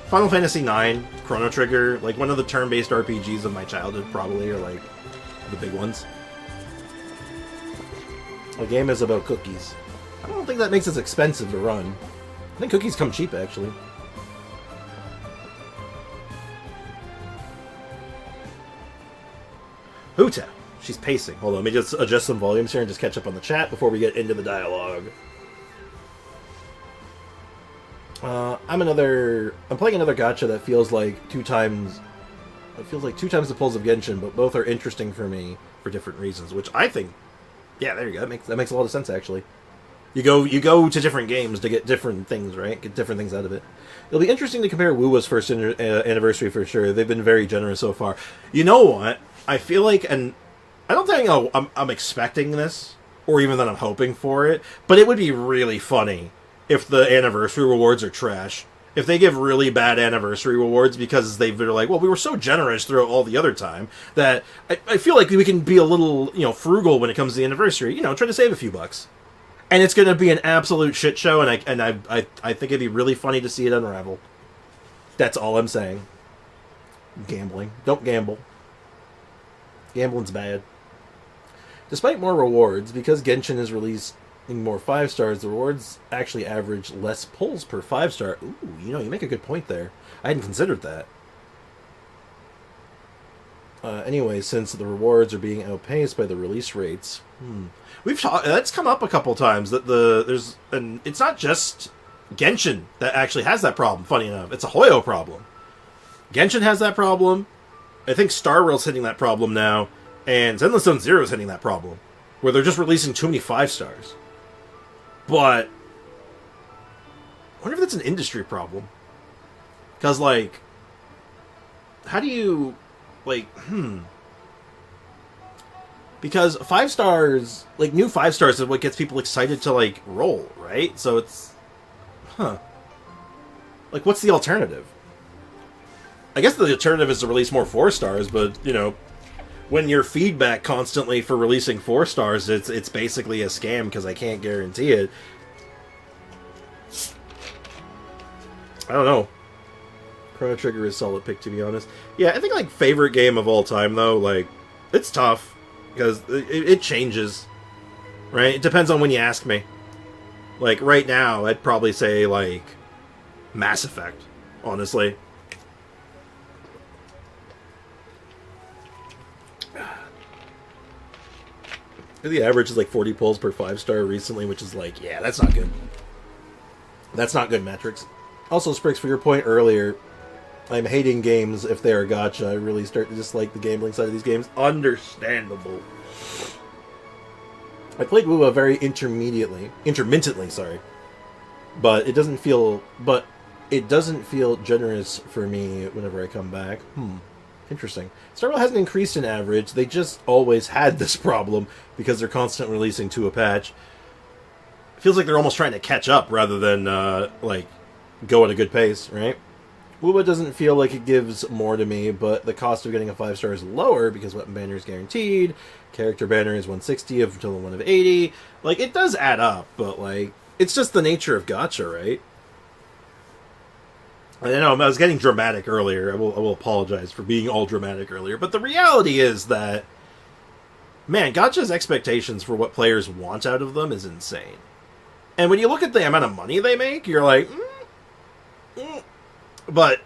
A: Final Fantasy IX, Chrono Trigger, like, one of the turn-based RPGs of my childhood, probably, are, like, the big ones. The game is about cookies. I don't think that makes it expensive to run. I think cookies come cheap, actually. Huta. She's pacing. Hold on, let me just adjust some volumes here and just catch up on the chat before we get into the dialogue. I'm playing another gacha that feels like two times the pulls of Genshin, but both are interesting for me for different reasons, which I think, yeah, there you go. That makes a lot of sense, actually. You go to different games to get different things, right? Get different things out of it. It'll be interesting to compare Wuwa's first anniversary for sure. They've been very generous so far. You know what? I feel like, and I don't think I'm expecting this, or even that I'm hoping for it, but it would be really funny if the anniversary rewards are trash. If they give really bad anniversary rewards because they're like, well, we were so generous throughout all the other time that I feel like we can be a little, frugal when it comes to the anniversary. Try to save a few bucks. And it's going to be an absolute shit show, and I think it'd be really funny to see it unravel. That's all I'm saying. Gambling. Don't gamble. Gambling's bad. Despite more rewards, because Genshin is released in more 5 stars, the rewards actually average less pulls per 5-star. Ooh, you make a good point there. I hadn't considered that. Anyway, since the rewards are being outpaced by the release rates, that's come up a couple times that it's not just Genshin that actually has that problem. Funny enough, it's a Hoyo problem. Genshin has that problem. I think Star Rail's hitting that problem now, and Zenless Zone Zero is hitting that problem, where they're just releasing too many 5 stars. But I wonder if that's an industry problem. Because, like, how do you, like, Because 5 stars, like, new 5 stars is what gets people excited to, like, roll, right? So it's, like, what's the alternative? I guess the alternative is to release more 4 stars, but, when your feedback constantly for releasing 4 stars, it's basically a scam because I can't guarantee it. I don't know. Chrono Trigger is a solid pick, to be honest. Yeah, I think, like, favorite game of all time, though, like, it's tough because it changes, right? It depends on when you ask me. Like, right now, I'd probably say, like, Mass Effect, honestly. The average is like 40 pulls per 5-star recently, which is like, yeah, that's not good. That's not good metrics. Also, Spriggs, for your point earlier, I'm hating games if they are gacha. I really start to dislike the gambling side of these games. Understandable. I played WoWa very intermittently, sorry. But it doesn't feel generous for me whenever I come back. Interesting. Star Rail hasn't increased in average. They just always had this problem because they're constantly releasing to a patch. Feels like they're almost trying to catch up rather than, like, go at a good pace, right? WoWa doesn't feel like it gives more to me, but the cost of getting a 5-star is lower because weapon banner is guaranteed, character banner is 160 until one of 80. Like, it does add up, but, like, it's just the nature of gacha, right? I know I was getting dramatic earlier. I will apologize for being all dramatic earlier. But the reality is that, man, gacha's expectations for what players want out of them is insane. And when you look at the amount of money they make, you're like, But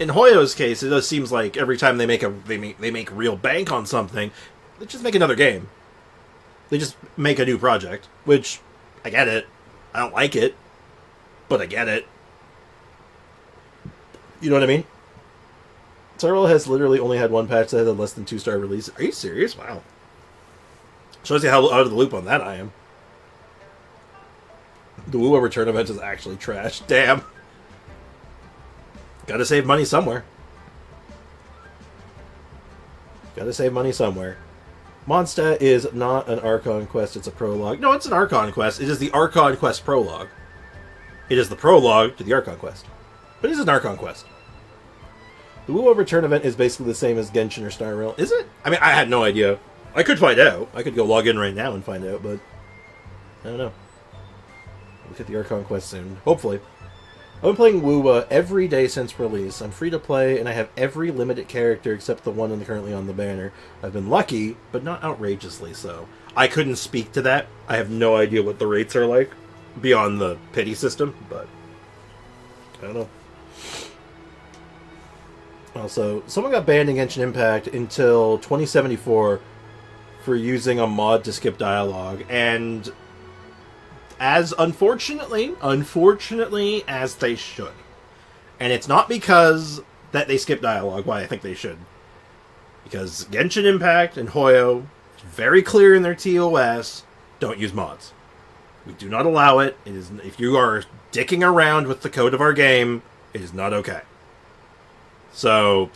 A: in Hoyo's case, it just seems like every time they make real bank on something, they just make another game. They just make a new project, which I get it. I don't like it, but I get it. You know what I mean? Star Rail has literally only had one patch that had less than 2-star release. Are you serious? Wow. Shows you how out of the loop on that I am. The WoWa return event is actually trash. Damn. Gotta save money somewhere. Gotta save money somewhere. Mondstadt is not an Archon quest, it's a prologue. No, it's an Archon quest. It is the Archon quest prologue. It is the prologue to the Archon quest. But it is an Archon quest. The WoWa return event is basically the same as Genshin or Star Rail. Is it? I mean, I had no idea. I could find out. I could go log in right now and find out, but I don't know. Look at the Archon quest soon. Hopefully. I've been playing WoWa every day since release. I'm free to play, and I have every limited character except the one currently on the banner. I've been lucky, but not outrageously so. I couldn't speak to that. I have no idea what the rates are like beyond the pity system, but I don't know. Also, someone got banned in Genshin Impact until 2074 for using a mod to skip dialogue, and as unfortunately as they should. And it's not because that they skip dialogue, why I think they should. Because Genshin Impact and Hoyo, very clear in their TOS, don't use mods. We do not allow it. It is, if you are dicking around with the code of our game, it is not okay. So,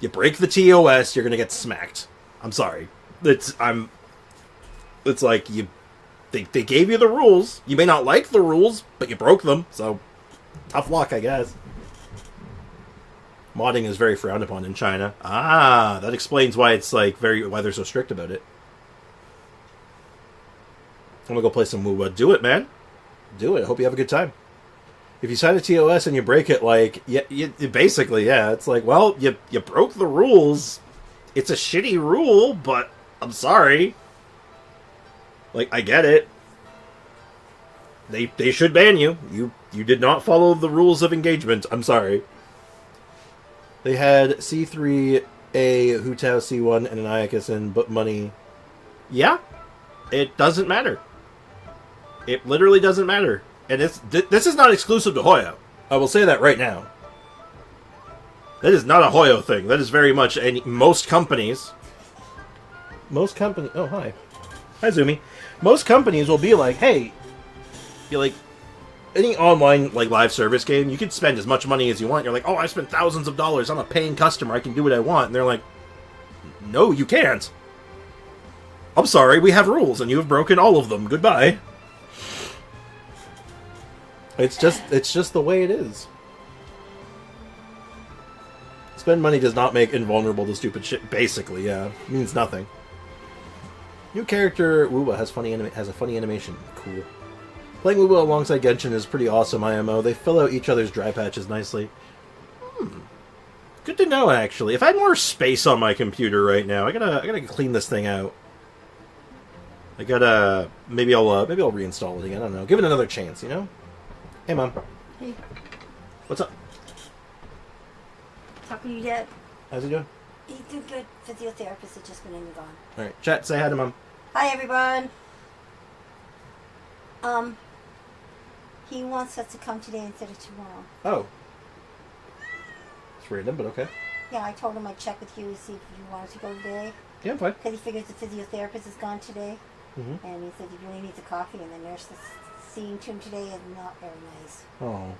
A: you break the TOS, you're gonna get smacked. I'm sorry. It's like you. They gave you the rules. You may not like the rules, but you broke them. So, tough luck, I guess. Modding is very frowned upon in China. Ah, that explains why it's like why they're so strict about it. I'm gonna go play some WoWa. Do it, man. Do it. I hope you have a good time. If you sign a TOS and you break it, like, basically, it's like, well, you broke the rules. It's a shitty rule, but I'm sorry. Like, I get it. They should ban you. You did not follow the rules of engagement. I'm sorry. They had C3, a Hu Tao C1, and an Ayaka but money. Yeah, it doesn't matter. It literally doesn't matter. And this is not exclusive to Hoyo. I will say that right now. That is not a Hoyo thing. That is very much most companies. Oh, hi. Hi, Zumi. Most companies will be like, hey, you're like, any online like live service game, you can spend as much money as you want. You're like, oh, I spent thousands of dollars. I'm a paying customer. I can do what I want. And they're like, no, you can't. I'm sorry, we have rules, and you have broken all of them. Goodbye. It's just the way it is. Spend money does not make invulnerable to stupid shit. Basically, yeah, it means nothing. New character Wuba has a funny animation. Cool. Playing Wuba alongside Genshin is pretty awesome. IMO. They fill out each other's dry patches nicely. Good to know, actually. If I had more space on my computer right now, I gotta clean this thing out. I gotta maybe I'll reinstall it again. I don't know. Give it another chance, you know. Hey, Mom.
K: Hey.
A: What's up?
K: Talking to your dad.
A: How's he doing?
K: He's doing good. Physiotherapist has just been in and gone.
A: All right, chat. Say hi to Mom.
K: Hi, everyone. He wants us to come today instead of tomorrow.
A: Oh. It's random, but okay.
K: Yeah, I told him I'd check with you to see if you wanted to go today.
A: Yeah, I'm fine.
K: Because he figures the physiotherapist is gone today.
A: Mm-hmm.
K: And he said he really needs a coffee, and the nurse that's seeing to him today is not very nice.
A: Oh.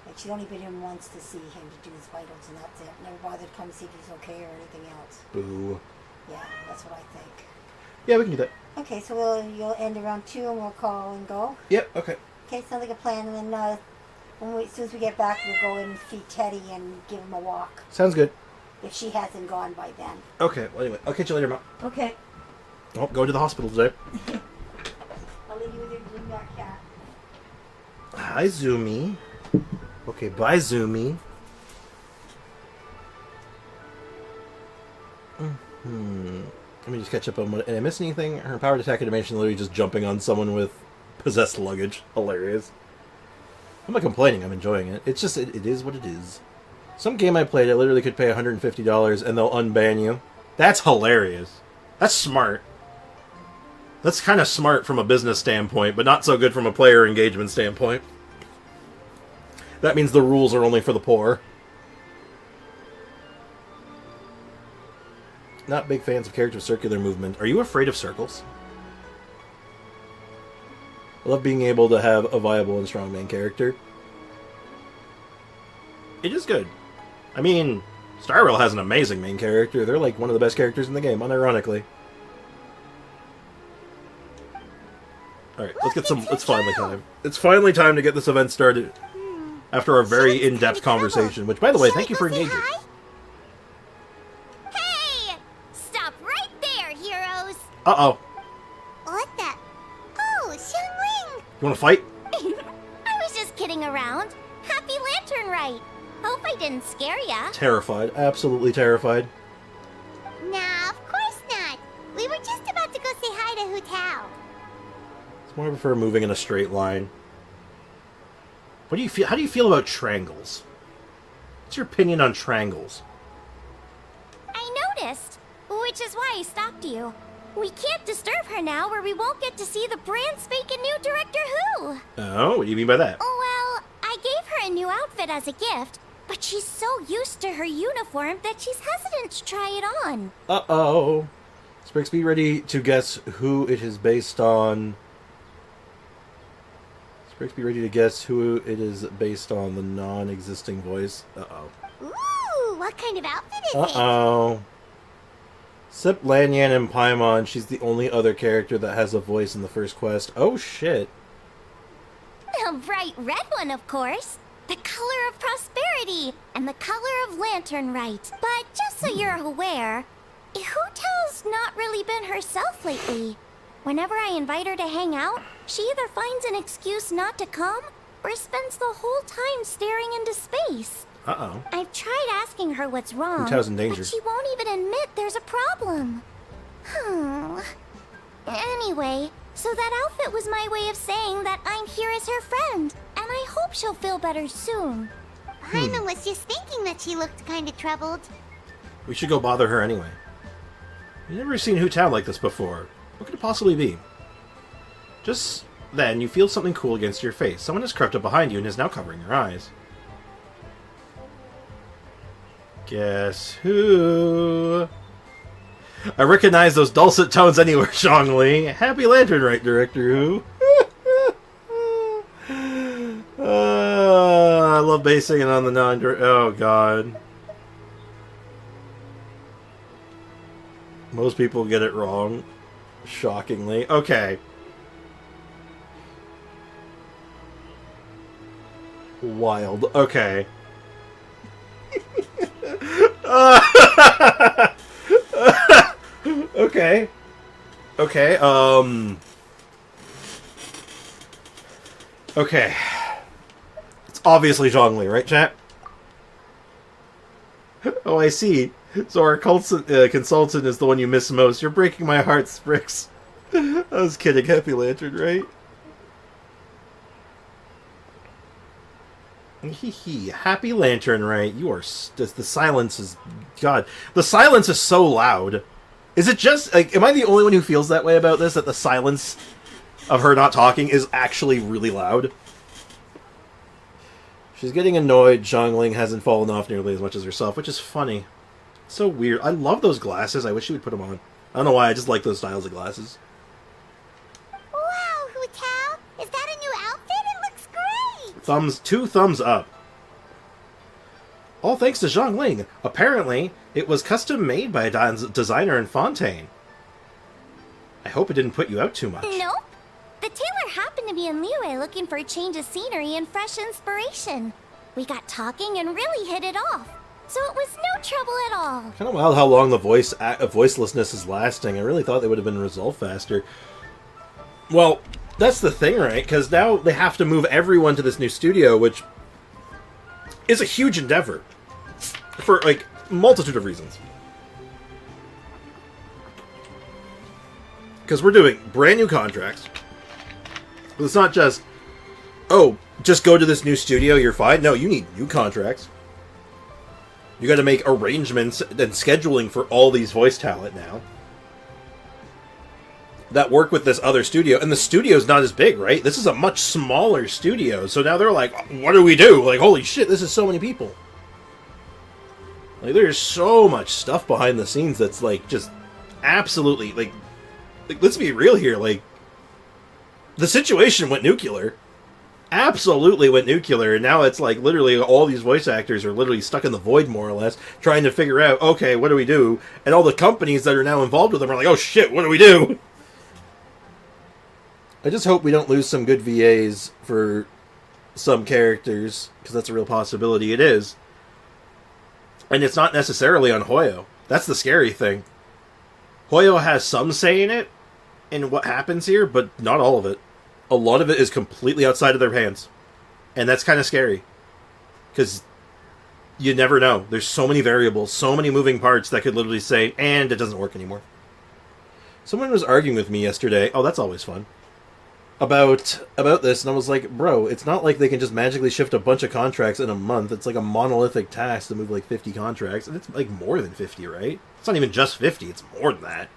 K: Like, she's only been in once to see him to do his vitals, and that's it. Never bothered to come see if he's okay or anything else.
A: Boo.
K: Yeah, that's what I think.
A: Yeah, we can do that.
K: Okay, so you'll end around 2 and we'll call and go?
A: Yep, okay.
K: Okay, sounds like a plan. And then as soon as we get back, we'll go in and feed Teddy and give him a walk.
A: Sounds good.
K: If she hasn't gone by then.
A: Okay, well, anyway, I'll catch you later, Mom.
K: Okay.
A: Oh, going to the hospital today.
K: I'll leave you with your blue black cat.
A: Hi, Zumi. Okay, bye, Zumi. Let me just catch up on what... Did I miss anything? Her powered attack animation literally just jumping on someone with possessed luggage. Hilarious. I'm not complaining, I'm enjoying it. It's just, it is what it is. Some game I played, I literally could pay $150 and they'll unban you. That's hilarious. That's smart. That's kind of smart from a business standpoint, but not so good from a player engagement standpoint. That means the rules are only for the poor. Not big fans of character circular movement. Are you afraid of circles? I love being able to have a viable and strong main character. It is good. I mean, Star Rail has an amazing main character. They're like one of the best characters in the game, unironically. Alright, let's get some... It's finally time. It's finally time to get this event started. After our very in-depth conversation. Which, by the way, thank you for engaging.
B: Hey! Stop right there, heroes!
A: Uh-oh.
B: What the? Oh, Xiangling!
A: You wanna fight?
B: I was just kidding around. Happy Lantern Rite. Hope I didn't scare ya.
A: Terrified. Absolutely terrified.
B: Nah, of course not. We were just about to go say hi to Hu Tao.
A: It's more I prefer moving in a straight line. What do you feel? How do you feel about triangles? What's your opinion on triangles?
B: I noticed, which is why I stopped you. We can't disturb her now, or we won't get to see the brand spanking new Director Who.
A: Oh, what do you mean by that?
B: Well, I gave her a new outfit as a gift, but she's so used to her uniform that she's hesitant to try it on.
A: Uh-oh. Sprix, be ready to guess who it is based on. Sprix, be ready to guess who it is based on, the non-existing voice. Uh-oh.
B: Ooh, what kind of outfit is it?
A: Uh-oh. Except Lanyan and Paimon, she's the only other character that has a voice in the first quest. Oh, shit.
B: A bright red one, of course. The color of prosperity and the color of Lantern Rite. But just so you're aware, Hu Tao's not really been herself lately. Whenever I invite her to hang out, she either finds an excuse not to come or spends the whole time staring into space.
A: Uh-oh.
B: I've tried asking her what's wrong,
A: Hu Tao's in danger.
B: but she won't even admit there's a problem. Anyway, So that outfit was my way of saying that I'm here as her friend, and I hope she'll feel better soon.
E: Paimon was just thinking that she looked kinda troubled.
A: We should go bother her anyway. You've never seen Hu Tao like this before. What could it possibly be? Just then, you feel something cool against your face. Someone has crept up behind you and is now covering your eyes. Guess who? I recognize those dulcet tones anywhere, Zhongli. Happy Lantern Rite Director Who. I love basing it on the oh god. Most people get it wrong. Shockingly. Okay. Wild. Okay. Okay. Okay, okay. It's obviously Zhongli, right, chat? Oh, I see. So our consultant is the one you miss most. You're breaking my heart, Sprix. I was kidding. Happy Lantern, right? Hee. Happy Lantern, right? You are... the silence is... God. The silence is so loud. Is it just... like, am I the only one who feels that way about this? That the silence of her not talking is actually really loud? She's getting annoyed Zhongling hasn't fallen off nearly as much as herself, which is funny. So weird. I love those glasses. I wish she would put them on. I don't know why, I just like those styles of glasses.
E: Wow, Hu Tao! Is that a new outfit? It looks great!
A: Two thumbs up. All thanks to Zhongling. Apparently, it was custom made by a designer in Fontaine. I hope it didn't put you out too much.
B: Nope. The tailor happened to be in Liyue looking for a change of scenery and fresh inspiration. We got talking and really hit it off. So it was no trouble at all.
A: Kind of wild how long the voicelessness is lasting. I really thought they would have been resolved faster. Well, that's the thing, right? Because now they have to move everyone to this new studio, which is a huge endeavor. For, like, a multitude of reasons. Because we're doing brand new contracts. It's not just, oh, just go to this new studio, you're fine. No, you need new contracts. You got to make arrangements and scheduling for all these voice talent now that work with this other studio. And the studio's not as big, right? This is a much smaller studio. So now they're like, what do we do? Like, holy shit, this is so many people. Like, there's so much stuff behind the scenes that's, like, just absolutely, like let's be real here. Like, the situation went nuclear. Absolutely went nuclear, and now it's like literally all these voice actors are literally stuck in the void, more or less, trying to figure out, okay, what do we do? And all the companies that are now involved with them are like, oh shit, what do we do? I just hope we don't lose some good VAs for some characters, because that's a real possibility. It is. And it's not necessarily on Hoyo. That's the scary thing. Hoyo has some say in it, in what happens here, but not all of it. A lot of it is completely outside of their hands. And that's kind of scary. Because you never know. There's so many variables, so many moving parts that could literally say, and it doesn't work anymore. Someone was arguing with me yesterday, oh, that's always fun, about this, and I was like, bro, it's not like they can just magically shift a bunch of contracts in a month. It's like a monolithic task to move like 50 contracts, and it's like more than 50, right? It's not even just 50, it's more than that.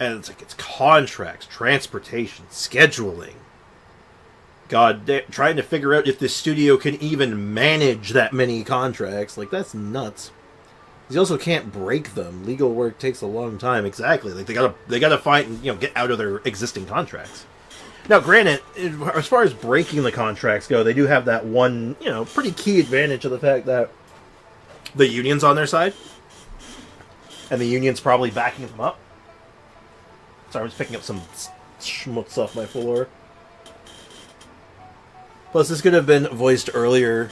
A: And it's like, it's contracts, transportation, scheduling. God, trying to figure out if this studio can even manage that many contracts. Like, that's nuts. You also can't break them. Legal work takes a long time. Exactly. Like, they gotta find, get out of their existing contracts. Now, granted, as far as breaking the contracts go, they do have that one, pretty key advantage of the fact that the union's on their side. And the union's probably backing them up. Sorry, I'm just picking up some schmutz off my floor. Plus, this could have been voiced earlier,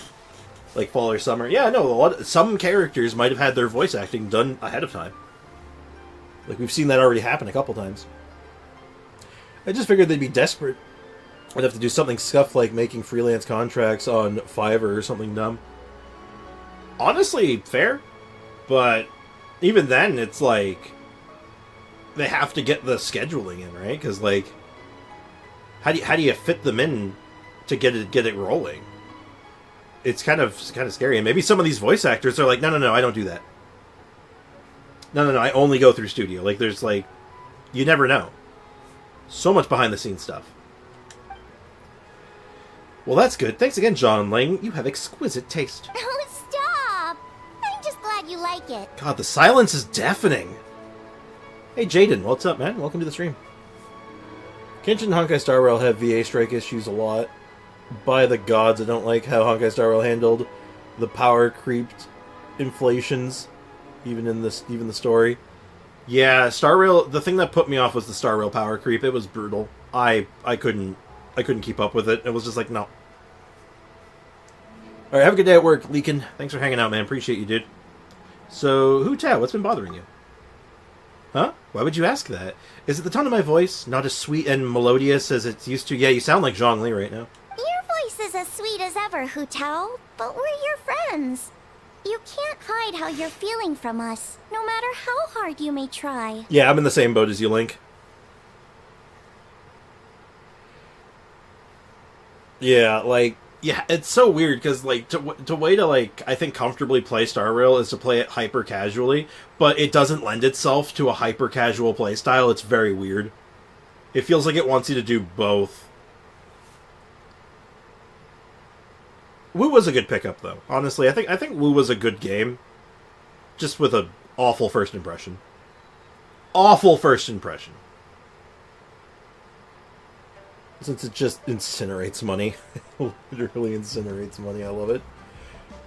A: like fall or summer. Yeah, no, some characters might have had their voice acting done ahead of time. Like, we've seen that already happen a couple times. I just figured they'd be desperate. I'd have to do something scuffed like making freelance contracts on Fiverr or something dumb. Honestly, fair. But even then, it's like, they have to get the scheduling in, right? Because, like, how do you fit them in to get it rolling? It's kind of scary. And maybe some of these voice actors are like, no, I don't do that. No, I only go through studio. Like, there's, like, you never know. So much behind-the-scenes stuff. Well, that's good. Thanks again, John Ling. You have exquisite taste.
B: Oh, stop! I'm just glad you like it.
A: God, the silence is deafening. Hey, Jaden, what's up, man? Welcome to the stream. Kenshin and Honkai Star Rail have VA strike issues a lot. By the gods, I don't like how Honkai Star Rail handled the power creeped inflations, even in the story. Yeah, Star Rail. The thing that put me off was the Star Rail power creep. It was brutal. I couldn't keep up with it. It was just like, no. All right, have a good day at work, Leakin. Thanks for hanging out, man. Appreciate you, dude. So, Hu Tao, what's been bothering you? Huh? Why would you ask that? Is it the tone of my voice? Not as sweet and melodious as it's used to? Yeah, you sound like Zhongli right now.
B: Your voice is as sweet as ever, Hu Tao, but we're your friends. You can't hide how you're feeling from us, no matter how hard you may try.
A: Yeah, I'm in the same boat as you, Link. Yeah, like, yeah, it's so weird, because, like, to way to, like, I think comfortably play Star Rail is to play it hyper-casually, but it doesn't lend itself to a hyper-casual playstyle. It's very weird. It feels like it wants you to do both. Wu was a good pickup, though. Honestly, I think Wu was a good game, just with an awful first impression. Awful first impression. Since it just incinerates money. Literally incinerates money. I love it.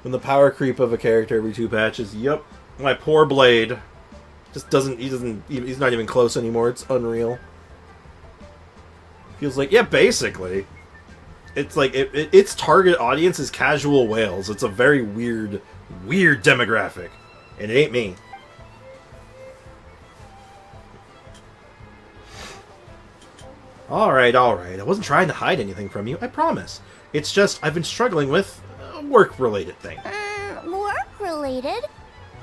A: When the power creep of a character every 2 patches. Yep. My poor Blade. Just doesn't... He's not even close anymore. It's unreal. Feels like... Yeah, basically. It's like... its target audience is casual whales. It's a very weird demographic. And it ain't me. Alright. I wasn't trying to hide anything from you, I promise. It's just, I've been struggling with work-related things.
B: Work-related?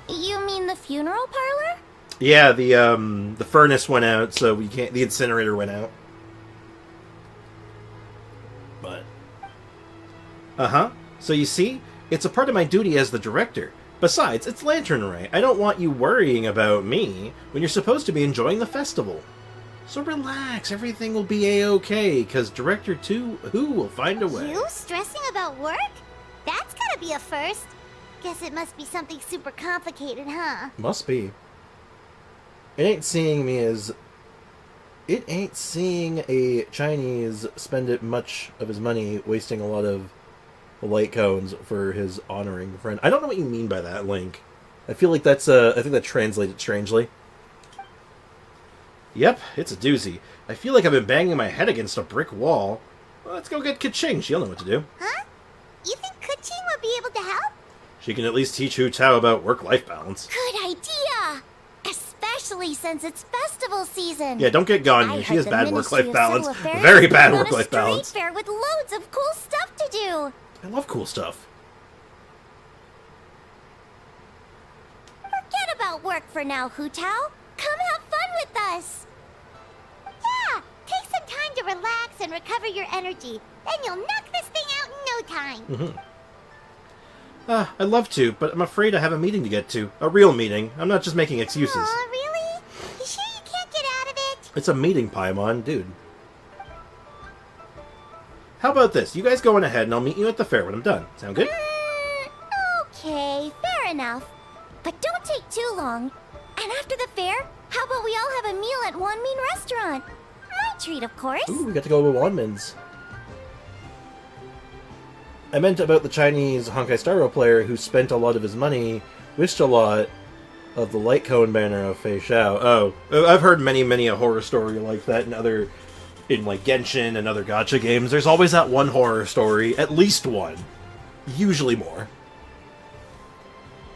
B: You mean the funeral parlor?
A: Yeah, the furnace went out, so we can't... The incinerator went out. But... Uh-huh. So you see, it's a part of my duty as the director. Besides, it's Lantern Rite. I don't want you worrying about me when you're supposed to be enjoying the festival. So relax, everything will be a-okay, because Director 2, Who will find a way.
B: You stressing about work? That's gotta be a first. Guess it must be something super complicated, huh?
A: Must be. It ain't seeing a Chinese spend it much of his money wasting a lot of light cones for his honoring friend. I don't know what you mean by that, Link. I feel like that's I think that translated strangely. Yep, it's a doozy. I feel like I've been banging my head against a brick wall. Well, let's go get Ka-Ching. She'll know what to do.
B: Huh? You think Ka-Ching would be able to help?
A: She can at least teach Hu Tao about work-life balance.
B: Good idea! Especially since it's festival season.
A: Yeah, don't get Ganyu. She has bad work-life balance. Very bad work-life balance.
B: Street fair with loads of cool stuff to do.
A: I love cool stuff.
B: Forget about work for now, Hu Tao. Come have fun with us. Yeah, take some time to relax and recover your energy. Then you'll knock this thing out in no time.
A: I'd love to, but I'm afraid I have a meeting to get to. A real meeting. I'm not just making excuses.
B: Aw, really? You sure you can't get out of it?
A: It's a meeting, Paimon, dude. How about this? You guys go on ahead and I'll meet you at the fair when I'm done. Sound good?
B: Okay, fair enough. But don't take too long. And after the fair, how about we all have a meal at Wanmin Restaurant? My treat, of course.
A: Ooh, we got to go to Wanmin's. I meant about the Chinese Honkai Star Rail player who spent a lot of his money, wished a lot of the light cone banner of Fei Xiao. Oh, I've heard many a horror story like that in like Genshin and other gacha games. There's always that one horror story, at least one. Usually more.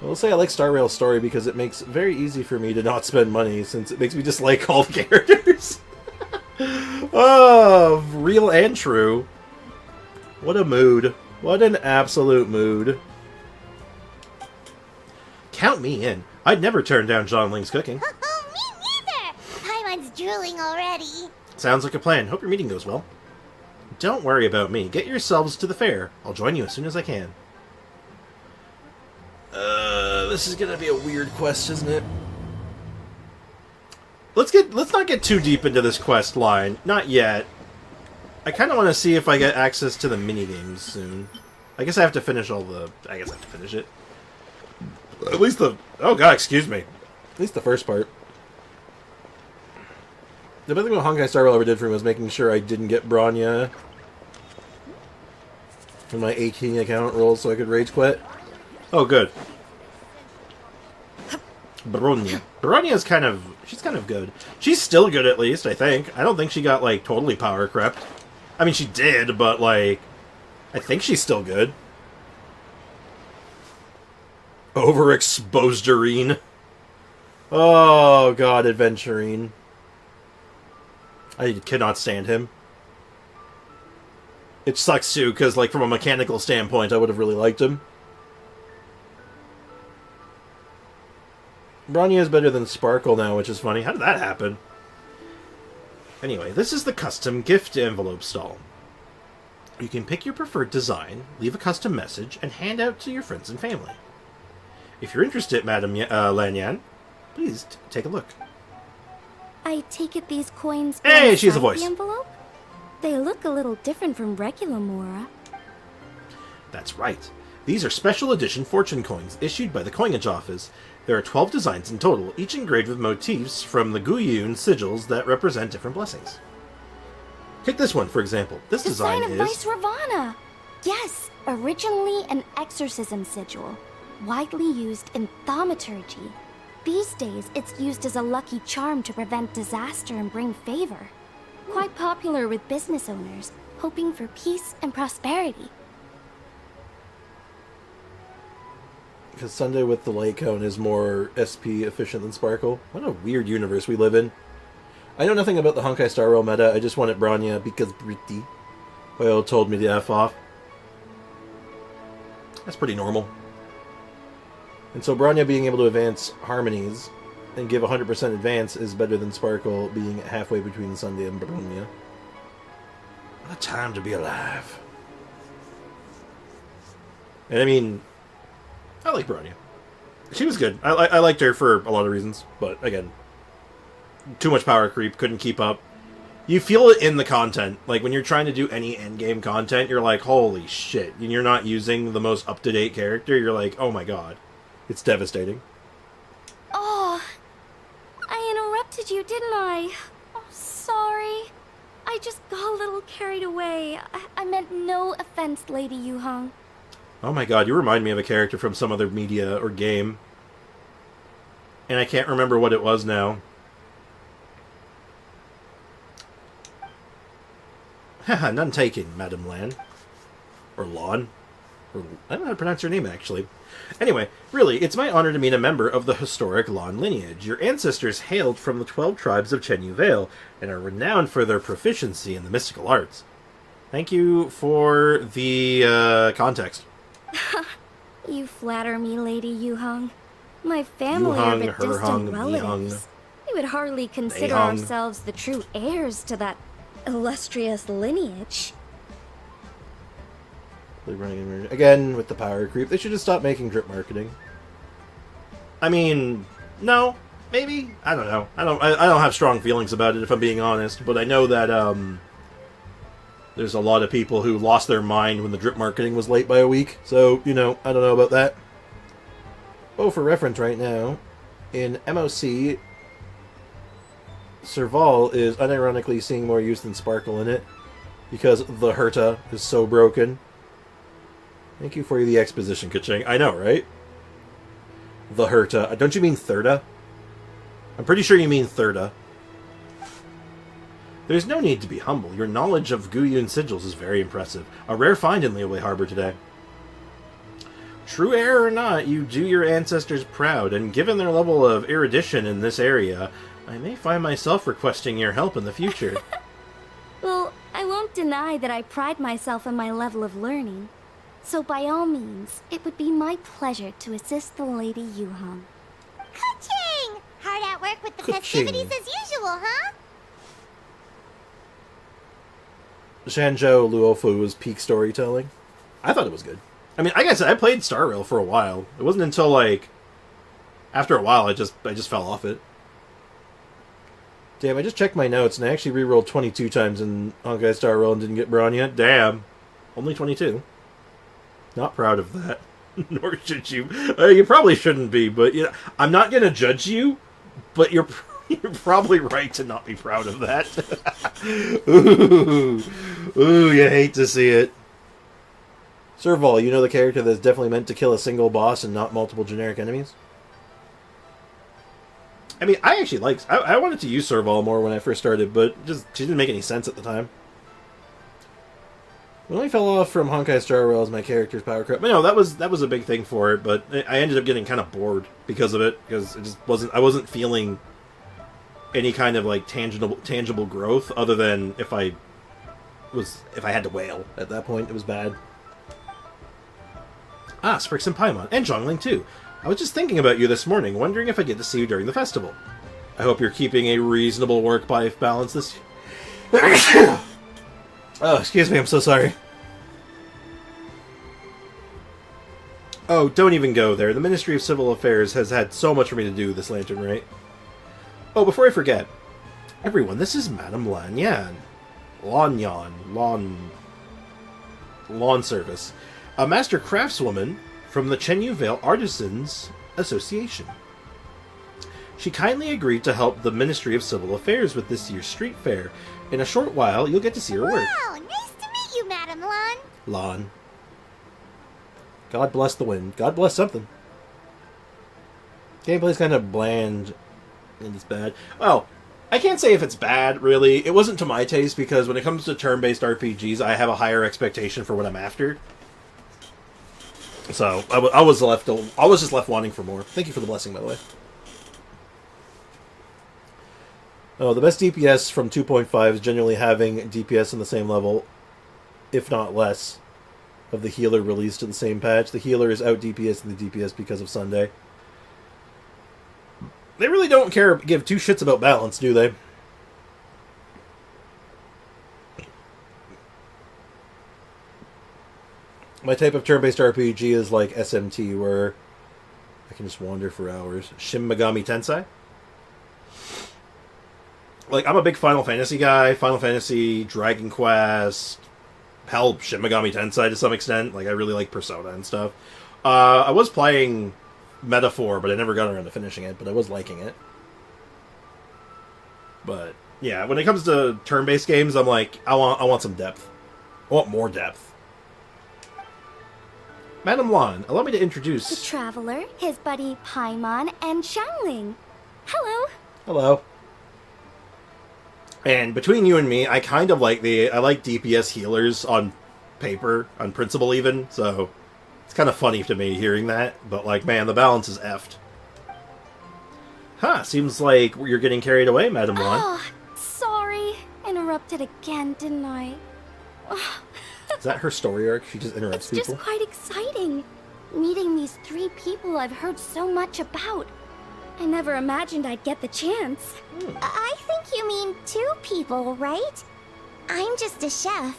A: I'll say I like Star Rail's story because it makes it very easy for me to not spend money, since it makes me just like all the characters. Oh, real and true. What a mood. What an absolute mood. Count me in. I'd never turn down John Ling's cooking.
B: Me neither! drooling already.
A: Sounds like a plan. Hope your meeting goes well. Don't worry about me. Get yourselves to the fair. I'll join you as soon as I can. This is gonna be a weird quest, isn't it? Let's not get too deep into this quest line. Not yet. I kind of want to see if I get access to the minigames soon. I guess I have to finish all the... I guess I have to finish it. At least the... Oh god, excuse me. At least the first part. The best thing what Honkai Star Rail ever did for me was making sure I didn't get Bronya in my 18 account rolls so I could rage quit. Oh, good. Bronya. Bronya's kind of... She's kind of good. She's still good, at least, I think. I don't think she got, like, totally power crept. I mean, she did, but, like... I think she's still good. Overexposed Doreen. Oh, God, Adventurine. I cannot stand him. It sucks, too, because, like, from a mechanical standpoint, I would have really liked him. Bronya is better than Sparkle now, which is funny. How did that happen? Anyway, this is the custom gift envelope stall. You can pick your preferred design, leave a custom message, and hand out to your friends and family. If you're interested, Madam Lanyan, please take a look.
B: I take it these coins go
A: Hey, she has a
B: inside
A: voice.
B: the envelope? They look a little different from regular Mora.
A: That's right. These are special edition fortune coins issued by the coinage office. There are 12 designs in total, each engraved with motifs from the Guyun sigils that represent different blessings. Take this one, for example. This
B: The
A: design
B: sign of
A: is...
B: Vice Ravana! Yes, originally an exorcism sigil, widely used in thaumaturgy. These days, it's used as a lucky charm to prevent disaster and bring favor. Quite popular with business owners, hoping for peace and prosperity.
A: Because Sunday with the light cone is more SP efficient than Sparkle. What a weird universe we live in. I know nothing about the Honkai Star Rail meta, I just wanted Bronya because Pretty Oil told me to F off. That's pretty normal. And so Bronya being able to advance harmonies and give 100% advance is better than Sparkle being halfway between Sunday and Bronya. What a time to be alive. And I mean... I like Bronya. She was good. I liked her for a lot of reasons, but again, too much power creep, couldn't keep up. You feel it in the content. Like, when you're trying to do any endgame content, you're like, holy shit. And you're not using the most up-to-date character, you're like, oh my god. It's devastating.
B: Oh, I interrupted you, didn't I? Oh, sorry. I just got a little carried away. I meant no offense, Lady Yuhong.
A: Oh my god, you remind me of a character from some other media or game. And I can't remember what it was now. Haha, none taken, Madam Lan. Or Lon. Or, I don't know how to pronounce your name, actually. Anyway, really, it's my honor to meet a member of the historic Lon lineage. Your ancestors hailed from the 12 tribes of Chenyu Vale, and are renowned for their proficiency in the mystical arts. Thank you for the context.
B: You flatter me, Lady Yuhong. My family
A: Yuhong,
B: are but distant
A: Herhong,
B: relatives.
A: Mihong.
B: We would hardly consider
A: Dehya.
B: ourselves the true heirs to that illustrious lineage.
A: Again, with the power creep, they should just stop making drip marketing. I mean, no, maybe? I don't know. I don't have strong feelings about it, if I'm being honest, but I know that, there's a lot of people who lost their mind when the drip marketing was late by a week, so, you know, I don't know about that. Oh, for reference right now, in MOC, Serval is unironically seeing more use than Sparkle in it, because the Herta is so broken. Thank you for the exposition, Kaching. I know, right? The Herta. Don't you mean Thirda? I'm pretty sure you mean Thirda. There's no need to be humble. Your knowledge of Guyun sigils is very impressive. A rare find in Liyue Harbor today. True heir or not, you do your ancestors proud, and given their level of erudition in this area, I may find myself requesting your help in the future.
B: Well, I won't deny that I pride myself in my level of learning. So by all means, it would be my pleasure to assist the Lady Yuhong.
L: Ka-ching! Hard at work with the
A: Ka-ching.
L: festivities as usual, huh?
A: Shanzhou Luofu's peak storytelling. I thought it was good. I mean, like I said, I played Star Rail for a while. It wasn't until, like, after a while I just fell off it. Damn, I just checked my notes, and I actually rerolled 22 times in Honkai Star Rail and didn't get Braun yet. Damn. Only 22. Not proud of that. Nor should you. You probably shouldn't be, but you know, I'm not going to judge you, but you're probably right to not be proud of that. Ooh, you hate to see it. Serval, you know the character that's definitely meant to kill a single boss and not multiple generic enemies? I mean, I actually liked... I wanted to use Serval more when I first started, but just she didn't make any sense at the time. When I fell off from Honkai Star Rail as my character's power creep. But no, that was a big thing for it, but I ended up getting kind of bored because of it, because it just wasn't... I wasn't feeling any kind of like tangible growth other than if I had to wail at that point. It was bad. Ah, Sprix and Paimon, and Zhongling too. I was just thinking about you this morning, wondering if I get to see you during the festival. I hope you're keeping a reasonable work-life balance this year. Oh, excuse me, I'm so sorry. Oh, don't even go there. The Ministry of Civil Affairs has had so much for me to do this lantern, right? Oh, before I forget, everyone, this is Madame Lanyan. Lawn Service. A master craftswoman from the Chenyu Vale Artisans Association. She kindly agreed to help the Ministry of Civil Affairs with this year's street fair. In a short while, you'll get to see her work.
B: Wow, nice to meet you, Madame Lan.
A: Lan. God bless the wind. God bless something. Gameplay's kind of bland and it's bad. Well, I can't say if it's bad, really. It wasn't to my taste because when it comes to turn-based RPGs, I have a higher expectation for what I'm after. So, I was just left wanting for more. Thank you for the blessing, by the way. Oh, the best DPS from 2.5 is generally having DPS on the same level, if not less, of the healer released to the same patch. The healer is out DPS in the DPS because of Sunday. They really don't give two shits about balance, do they? My type of turn-based RPG is like SMT, where I can just wander for hours. Shin Megami Tensei? Like, I'm a big Final Fantasy guy. Final Fantasy, Dragon Quest, hell, Shin Megami Tensei to some extent. Like, I really like Persona and stuff. I was playing Metaphor, but I never got around to finishing it, but I was liking it. But, yeah, when it comes to turn-based games, I'm like, I want some depth. I want more depth. Madame Lan, allow me to introduce...
B: The Traveler, his buddy Paimon, and Xiangling. Hello.
A: Hello. And between you and me, I kind of like I like DPS healers on paper, on principle even, so it's kind of funny to me hearing that, but like, man, the balance is effed. Huh, seems like you're getting carried away, Madame Lan.
B: Oh, sorry. Interrupted again, didn't I?
A: Is that her story arc? She just interrupts people?
B: It's just quite exciting. Meeting these 3 people I've heard so much about. I never imagined I'd get the chance.
E: I think you mean 2 people, right? I'm just a chef.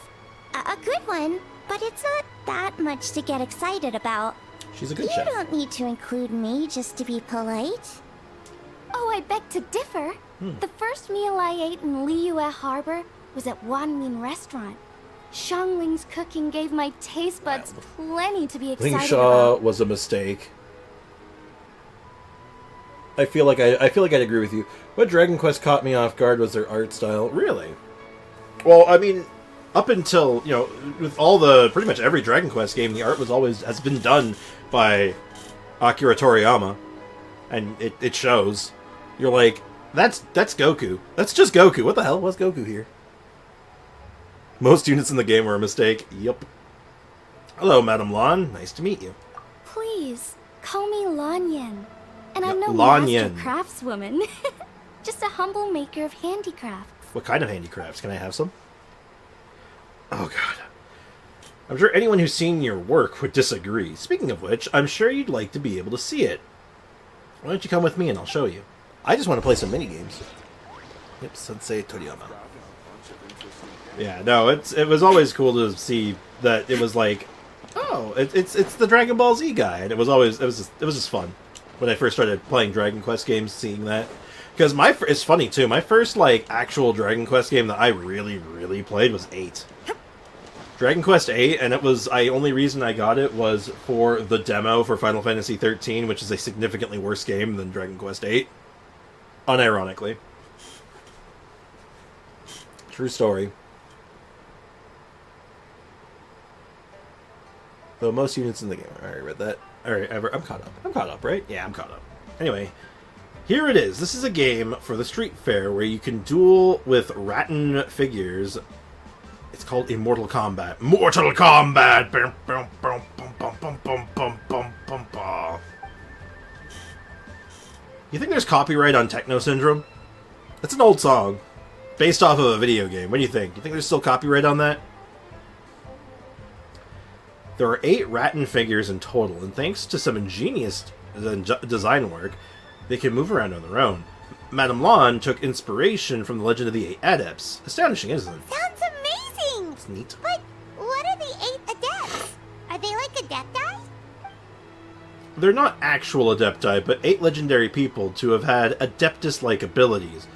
E: A good one, but it's not that much to get excited about.
A: She's a good
E: You
A: chef.
E: don't need to include me just to be polite.
B: Oh, I beg to differ. The first meal I ate in Liyue Harbor was at Wanmin Restaurant. Xiangling's cooking gave my taste buds plenty to be excited
A: Ling Sha
B: about.
A: was a mistake. I feel like I'd agree with you. What Dragon Quest caught me off guard was their art style. Really? Well, I mean, up until, you know, with pretty much every Dragon Quest game, the art has been done by Akira Toriyama, and it shows. You're like, that's Goku. That's just Goku. What the hell was Goku here? Most units in the game were a mistake. Yup. Hello, Madame Lan. Nice to meet you.
B: Please, call me Lanyan. And I'm no
A: Lanyan.
B: master craftswoman. Just a humble maker of handicrafts.
A: What kind of handicrafts? Can I have some? Oh, God. I'm sure anyone who's seen your work would disagree. Speaking of which, I'm sure you'd like to be able to see it. Why don't you come with me and I'll show you? I just want to play some minigames. Yep, Sensei Toriyama. Yeah, no, it was always cool to see that it was like, oh, it's the Dragon Ball Z guy, and it was just fun when I first started playing Dragon Quest games, seeing that. Because it's funny too. My first like actual Dragon Quest game that I really played was 8. Dragon Quest 8, and only reason I got it was for the demo for Final Fantasy 13, which is a significantly worse game than Dragon Quest 8. Unironically. True story. Though most units in the game. Alright, read that. Alright, I'm caught up. I'm caught up, right? Yeah, I'm caught up. Anyway, here it is. This is a game for the Street Fair where you can duel with Rattan figures. It's called Immortal Kombat. Mortal Kombat! You think there's copyright on Techno Syndrome? That's an old song. Based off of a video game. What do you think? You think there's still copyright on that? There are 8 Rattan figures in total, and thanks to some ingenious design work, they can move around on their own. Madame Lawn took inspiration from the Legend of the 8 Adepts. Astonishing, isn't it?
B: Sounds amazing!
A: It's neat.
B: But what are the 8 adepts? Are they like adepti?
A: They're not actual adepti, but 8 legendary people to have had adeptus-like abilities,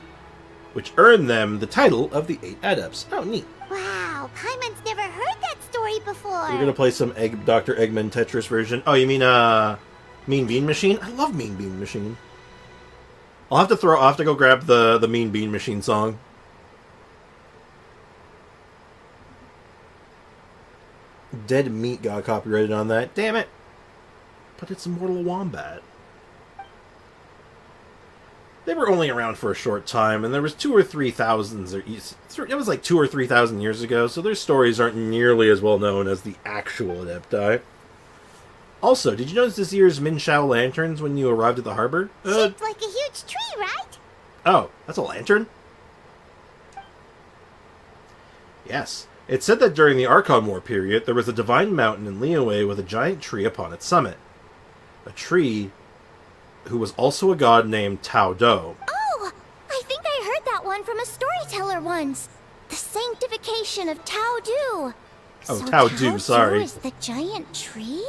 A: which earned them the title of the 8 Adepts. Oh, neat.
B: Wow, Paimon's never heard that story before.
A: We're gonna play some Dr. Eggman Tetris version. Oh, you mean, Mean Bean Machine? I love Mean Bean Machine. I'll have to go grab the Mean Bean Machine song. Dead Meat got copyrighted on that. Damn it. But it's Immortal Wombat. They were only around for a short time, and there was 2,000 or 3,000. It was like 2,000 or 3,000 years ago, so their stories aren't nearly as well known as the actual Adepti. Also, did you notice this year's Minshao lanterns when you arrived at the harbor?
B: Shaped like a huge tree, right?
A: Oh, that's a lantern? Yes. It said that during the Archon War period, there was a divine mountain in Liyue with a giant tree upon its summit. A tree who was also a god named Tao Do.
B: Oh, I think I heard that one from a storyteller once. The sanctification of Tao Du.
A: Oh,
B: So
A: Tao Du, sorry.
B: is the giant tree?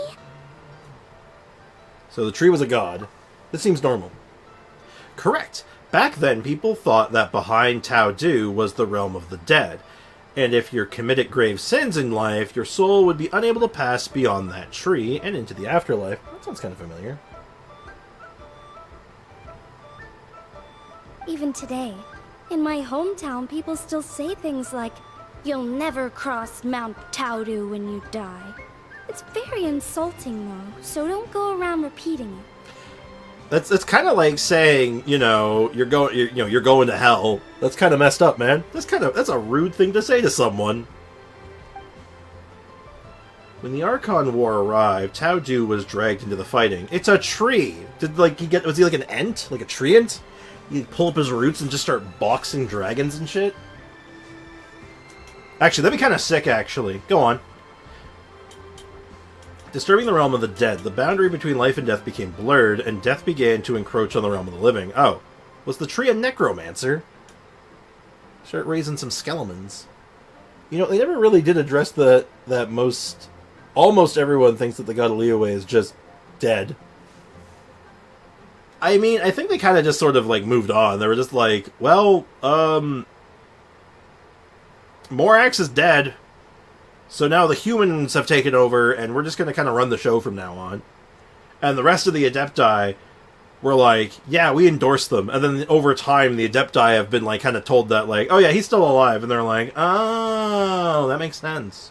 A: So the tree was a god. This seems normal. Correct. Back then, people thought that behind Tao Du was the realm of the dead. And if you committed grave sins in life, your soul would be unable to pass beyond that tree and into the afterlife. That sounds kind of familiar.
L: Even today, in my hometown, people still say things like, "You'll never cross Mount Taudu when you die." It's very insulting, though, so don't go around repeating it.
A: That's kind of like saying, you're going to hell. That's kind of messed up, man. That's a rude thing to say to someone. When the Archon War arrived, Tao Du was dragged into the fighting. It's a tree. Was he like an ent? Like a treant? He'd pull up his roots and just start boxing dragons and shit? Actually, that'd be kind of sick, actually. Go on. Disturbing the realm of the dead, the boundary between life and death became blurred, and death began to encroach on the realm of the living. Oh, was the tree a necromancer? Start raising some skeletons. They never really did address that almost everyone thinks that the god of Liyue is just dead. I mean, I think they kind of just sort of, moved on. They were just like, well, Morax is dead, so now the humans have taken over, and we're just going to kind of run the show from now on. And the rest of the Adepti were like, yeah, we endorse them. And then over time, the Adepti have been, kind of told that, oh yeah, he's still alive. And they're like, oh, that makes sense.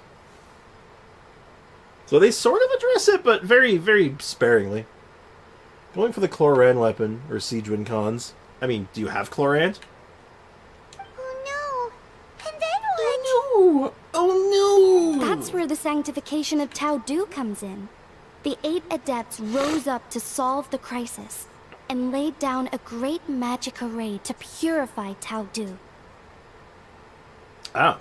A: So they sort of address it, but very, very sparingly. Going for the Chlorant weapon, or Siege Wind Cons. I mean, do you have Chlorant?
B: Oh no! And then what?
A: Oh no! Oh no!
L: That's where the sanctification of Tao Du comes in. The 8 adepts rose up to solve the crisis, and laid down a great magic array to purify Tao Du.
A: Ah.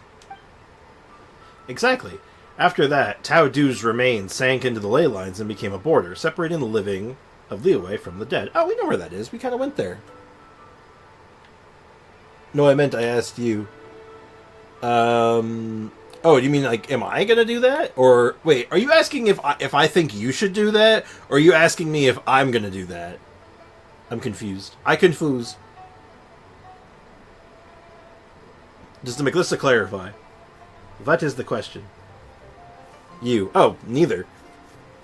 A: Exactly. After that, Tao Du's remains sank into the ley lines and became a border, separating the living of Liyue from the dead. Oh, we know where that is. We kind of went there. No, I asked you. Oh, you mean like, am I gonna do that? Or wait, are you asking if I think you should do that, or are you asking me if I'm gonna do that? I'm confused. I confuse. Just to make this to clarify, what is the question? You? Oh, neither.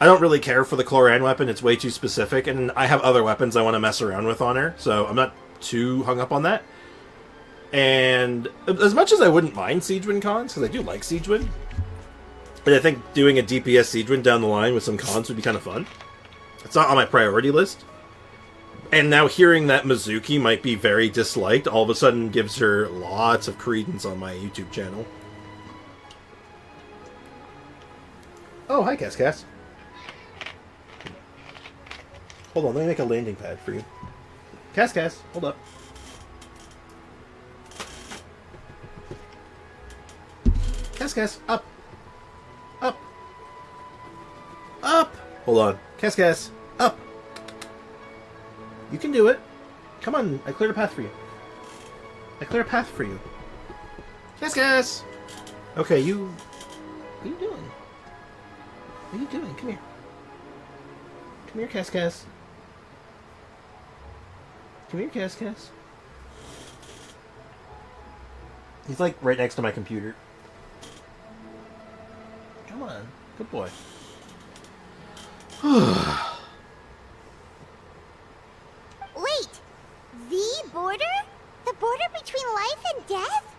A: I don't really care for the Cloran weapon. It's way too specific, and I have other weapons I want to mess around with on her, so I'm not too hung up on that. And as much as I wouldn't mind Siegewind cons, because I do like Siegewind, and I think doing a DPS Siegewind down the line with some cons would be kind of fun. It's not on my priority list. And now hearing that Mizuki might be very disliked all of a sudden gives her lots of credence on my YouTube channel. Oh, hi, Cass. Hold on, let me make a landing pad for you. Cass, hold up. Cass, up. Up. Up. Hold on. Cass, up. You can do it. Come on, I cleared a path for you. Cass. Okay, you... What are you doing? Come here. Come here, Cass. Come here, Cass. He's like right next to my computer. Come on. Good boy.
B: Wait! The border? The border between life and death?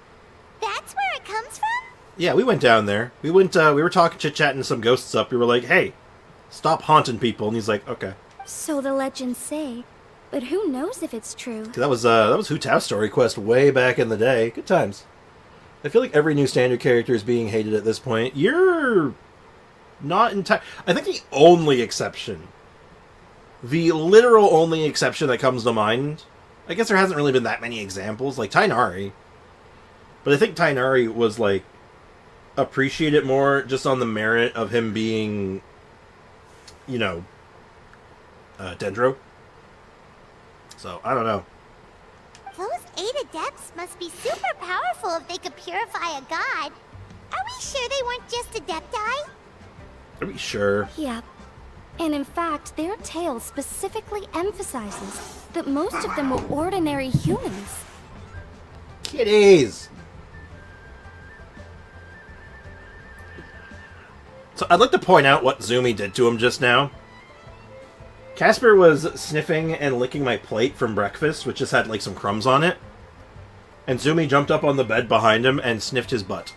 B: That's where it comes from?
A: Yeah, we went down there. We were talking, chit-chatting to some ghosts up. We were like, hey, stop haunting people. And he's like, okay.
L: So the legends say, but who knows if it's true?
A: That was Hu Tao's story quest way back in the day. Good times. I feel like every new standard character is being hated at this point. You're not entirely... I think the only exception, the literal only exception that comes to mind, I guess there hasn't really been that many examples, like Tainari. But I think Tainari was, like, appreciated more just on the merit of him being, you know, Dendro. So, I don't know.
B: Those 8 adepts must be super powerful if they could purify a god. Are we sure they weren't just adepti?
A: Are we sure?
L: Yeah. And in fact, their tale specifically emphasizes that most of them were ordinary humans.
A: Kitties! So I'd like to point out what Zumi did to him just now. Casper was sniffing and licking my plate from breakfast, which just had like some crumbs on it. And Zumi jumped up on the bed behind him and sniffed his butt.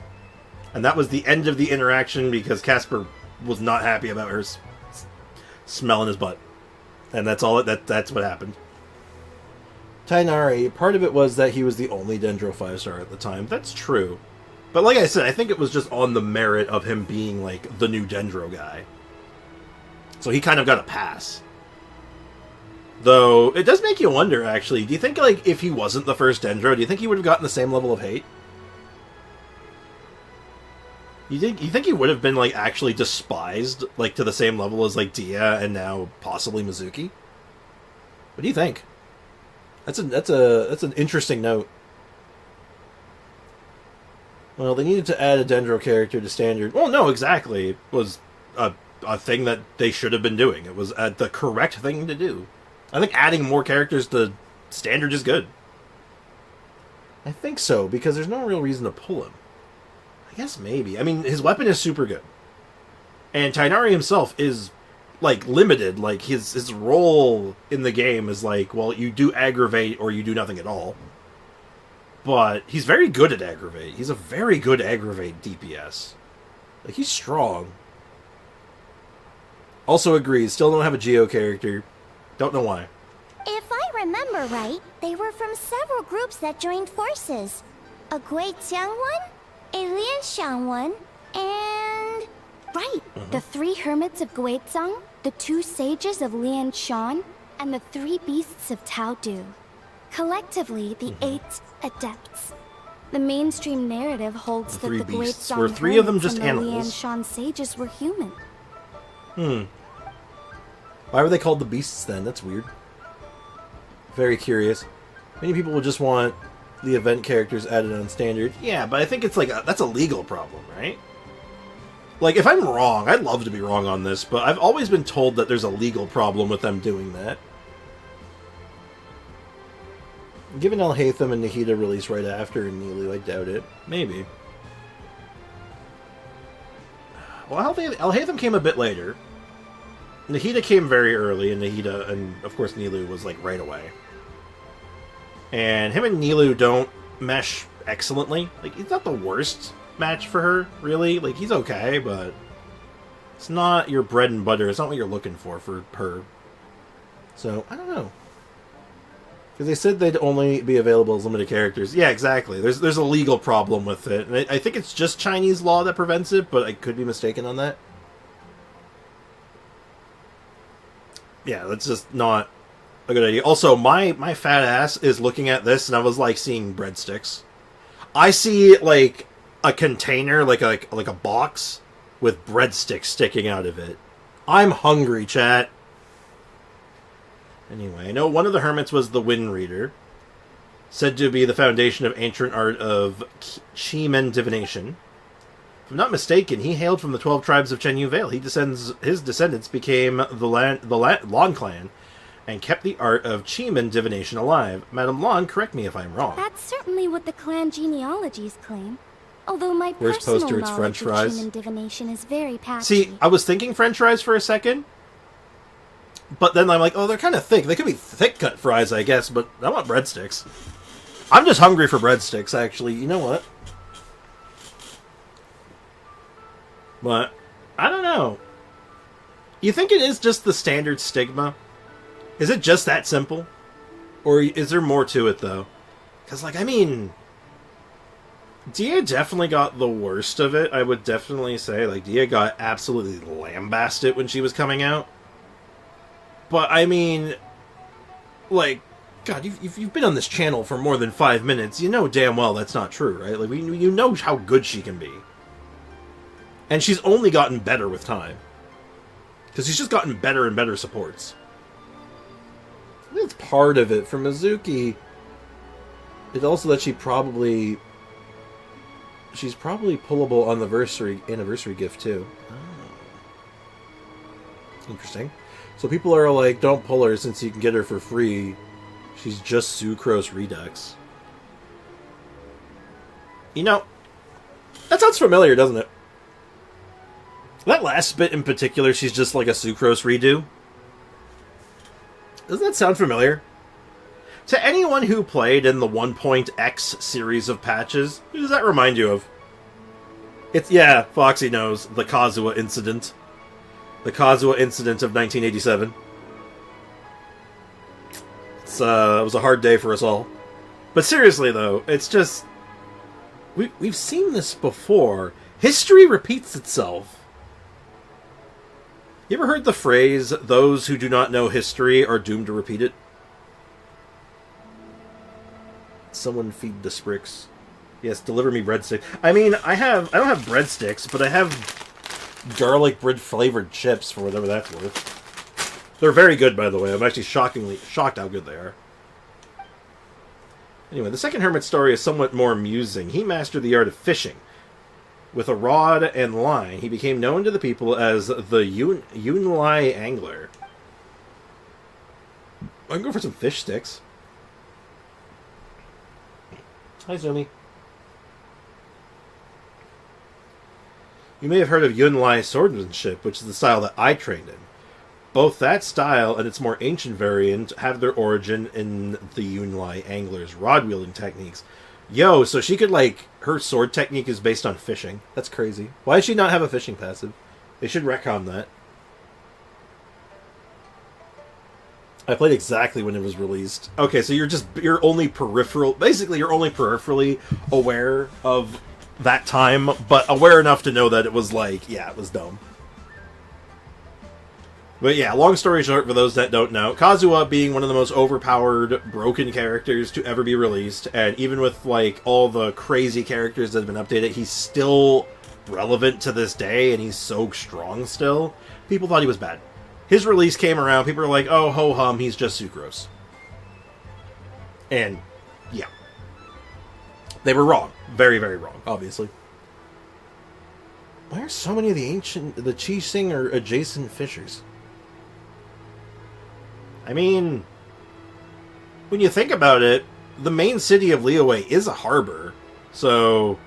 A: And that was the end of the interaction because Casper was not happy about her smelling his butt. And that's all. That's what happened. Tainari, part of it was that he was the only Dendro 5-star at the time. That's true. But like I said, I think it was just on the merit of him being like the new Dendro guy. So he kind of got a pass. Though, it does make you wonder, actually. Do you think, like, if he wasn't the first Dendro, do you think he would have gotten the same level of hate? You think he would have been, like, actually despised, like, to the same level as, like, Dehya and now possibly Mizuki? What do you think? That's an interesting note. Well, they needed to add a Dendro character to standard. Well, no, exactly. It was a thing that they should have been doing. It was the correct thing to do. I think adding more characters to standard is good. I think so, because there's no real reason to pull him. I guess maybe. I mean, his weapon is super good. And Tainari himself is, like, limited. Like, his role in the game is like, well, you do aggravate or you do nothing at all. But he's very good at aggravate. He's a very good aggravate DPS. Like, he's strong. Also agrees, still don't have a Geo character. Don't know why.
B: If I remember right, they were from several groups that joined forces. A Guixiang one, a Lianxiang one, and...
L: Right, the 3 hermits of Guizhang, the 2 sages of Lianshan, and the 3 beasts of Taodu. Collectively, the 8 adepts. The mainstream narrative holds that the
A: beasts.
L: Guizhang
A: Were 3 of them
L: hermits
A: just
L: and the
A: animals?
L: Lianshan sages were human.
A: Why were they called the beasts then? That's weird. Very curious. Many people would just want The event characters added on standard. Yeah, but I think it's like that's a legal problem, right? Like, if I'm wrong, I'd love to be wrong on this, but I've always been told that there's a legal problem with them doing that. Given Alhaitham and Nahida release right after Nilou, I doubt it. Maybe. Well, Alhaitham came a bit later. Nahida came very early, and Nahida, and of course Nilou was like right away. And him and Nilou don't mesh excellently. Like, he's not the worst match for her, really. Like, he's okay, but it's not your bread and butter. It's not what you're looking for her. So, I don't know. Because they said they'd only be available as limited characters. Yeah, exactly. There's a legal problem with it. And I think it's just Chinese law that prevents it, but I could be mistaken on that. Yeah, that's just not a good idea. Also, my fat ass is looking at this, and I was, like, seeing breadsticks. I see, like, a container, like a box, with breadsticks sticking out of it. I'm hungry, chat. Anyway, I know one of the hermits was the Wind Reader, said to be the foundation of ancient art of Qi-Men divination. If I'm not mistaken, he hailed from the 12 tribes of Chen Yu Vale. His descendants became the Lan clan, and kept the art of Qi-Men divination alive. Madame Lan, correct me if I'm wrong.
L: That's certainly what the clan genealogies claim. Although my
A: Where's
L: personal
A: poster? It's
L: knowledge
A: French
L: of
A: fries.
L: Qi-Men divination is very patchy.
A: See, I was thinking French fries for a second, but then I'm like, oh, they're kind of thick. They could be thick-cut fries, I guess, but I want breadsticks. I'm just hungry for breadsticks, actually. You know what? But, I don't know. You think it is just the standard stigma? Is it just that simple? Or is there more to it, though? Because, like, I mean, Dehya definitely got the worst of it, I would definitely say. Like, Dehya got absolutely lambasted when she was coming out. But, I mean, like, God, you've been on this channel for more than 5 minutes. You know damn well that's not true, right? Like, you know how good she can be. And she's only gotten better with time. Because she's just gotten better and better supports. That's part of it. For Mizuki, it's also that she's probably pullable on the anniversary gift, too. Oh. Interesting. So people are like, don't pull her since you can get her for free. She's just Sucrose Redux. You know, that sounds familiar, doesn't it? That last bit in particular, she's just like a Sucrose redo. Doesn't that sound familiar? To anyone who played in the 1.x series of patches, who does that remind you of? Yeah, Foxy knows. The Kazuha incident. The Kazuha incident of 1987. It was a hard day for us all. But seriously, though, it's just... We've seen this before. History repeats itself. You ever heard the phrase, those who do not know history are doomed to repeat it? Someone feed the Spricks. Yes, deliver me breadsticks. I mean, I don't have breadsticks, but I have garlic bread flavored chips for whatever that's worth. They're very good, by the way. I'm actually shocked how good they are. Anyway, the second hermit's story is somewhat more amusing. He mastered the art of fishing. With a rod and line, he became known to the people as the Yunlai Angler. I can go for some fish sticks. Hi, Zumi. You may have heard of Yunlai swordsmanship, which is the style that I trained in. Both that style and its more ancient variant have their origin in the Yunlai Angler's rod-wielding techniques. Yo, so she could, like, her sword technique is based on fishing. That's crazy. Why does she not have a fishing passive? They should retcon that. I played exactly when it was released. Okay, so you're only peripherally aware of that time, but aware enough to know that it was like, yeah, it was dumb. But yeah, long story short, for those that don't know, Kazuha being one of the most overpowered, broken characters to ever be released, and even with, like, all the crazy characters that have been updated, he's still relevant to this day, and he's so strong still. People thought he was bad. His release came around, people were like, oh, ho-hum, he's just Sucrose. And, yeah. They were wrong. Very, very wrong, obviously. Why are so many of the Qixing or adjacent fissures? I mean, when you think about it, the main city of Liyue is a harbor, so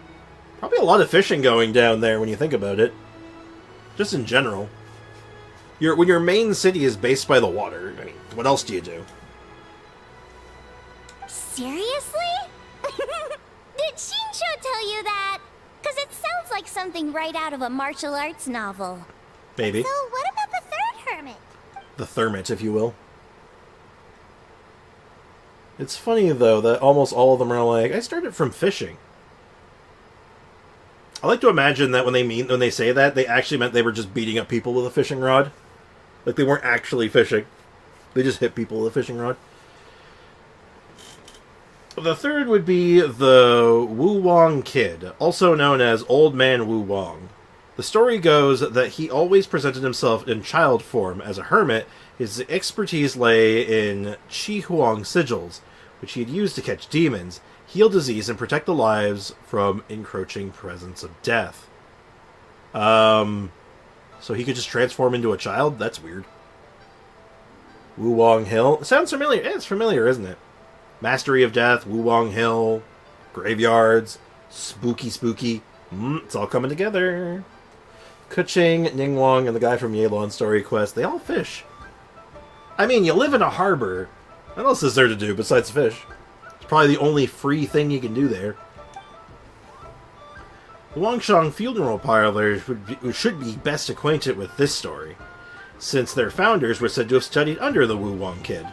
A: probably a lot of fishing going down there when you think about it. Just in general. When your main city is based by the water, I mean, what else do you do?
B: Seriously? Did Shinsho tell you that? Because it sounds like something right out of a martial arts novel.
A: Maybe.
B: So what about the third hermit?
A: The Thermit, if you will. It's funny, though, that almost all of them are like, I started from fishing. I like to imagine that when they say that, they actually meant they were just beating up people with a fishing rod. Like, they weren't actually fishing. They just hit people with a fishing rod. The third would be the Wu Wong Kid, also known as Old Man Wu Wong. The story goes that he always presented himself in child form as a hermit. His expertise lay in Qi Huang sigils, which he had used to catch demons, heal disease, and protect the lives from encroaching presence of death. So he could just transform into a child? That's weird. Wu Wong Hill? It sounds familiar. It's familiar, isn't it? Mastery of Death, Wu Wong Hill, graveyards, spooky. It's all coming together. Kuching, Ningguang, and the guy from Yelan Story Quest, they all fish. I mean, you live in a harbor. What else is there to do besides fish? It's probably the only free thing you can do there. The Wangshang funeral parlors should be best acquainted with this story, since their founders were said to have studied under the Wu Wong Kid.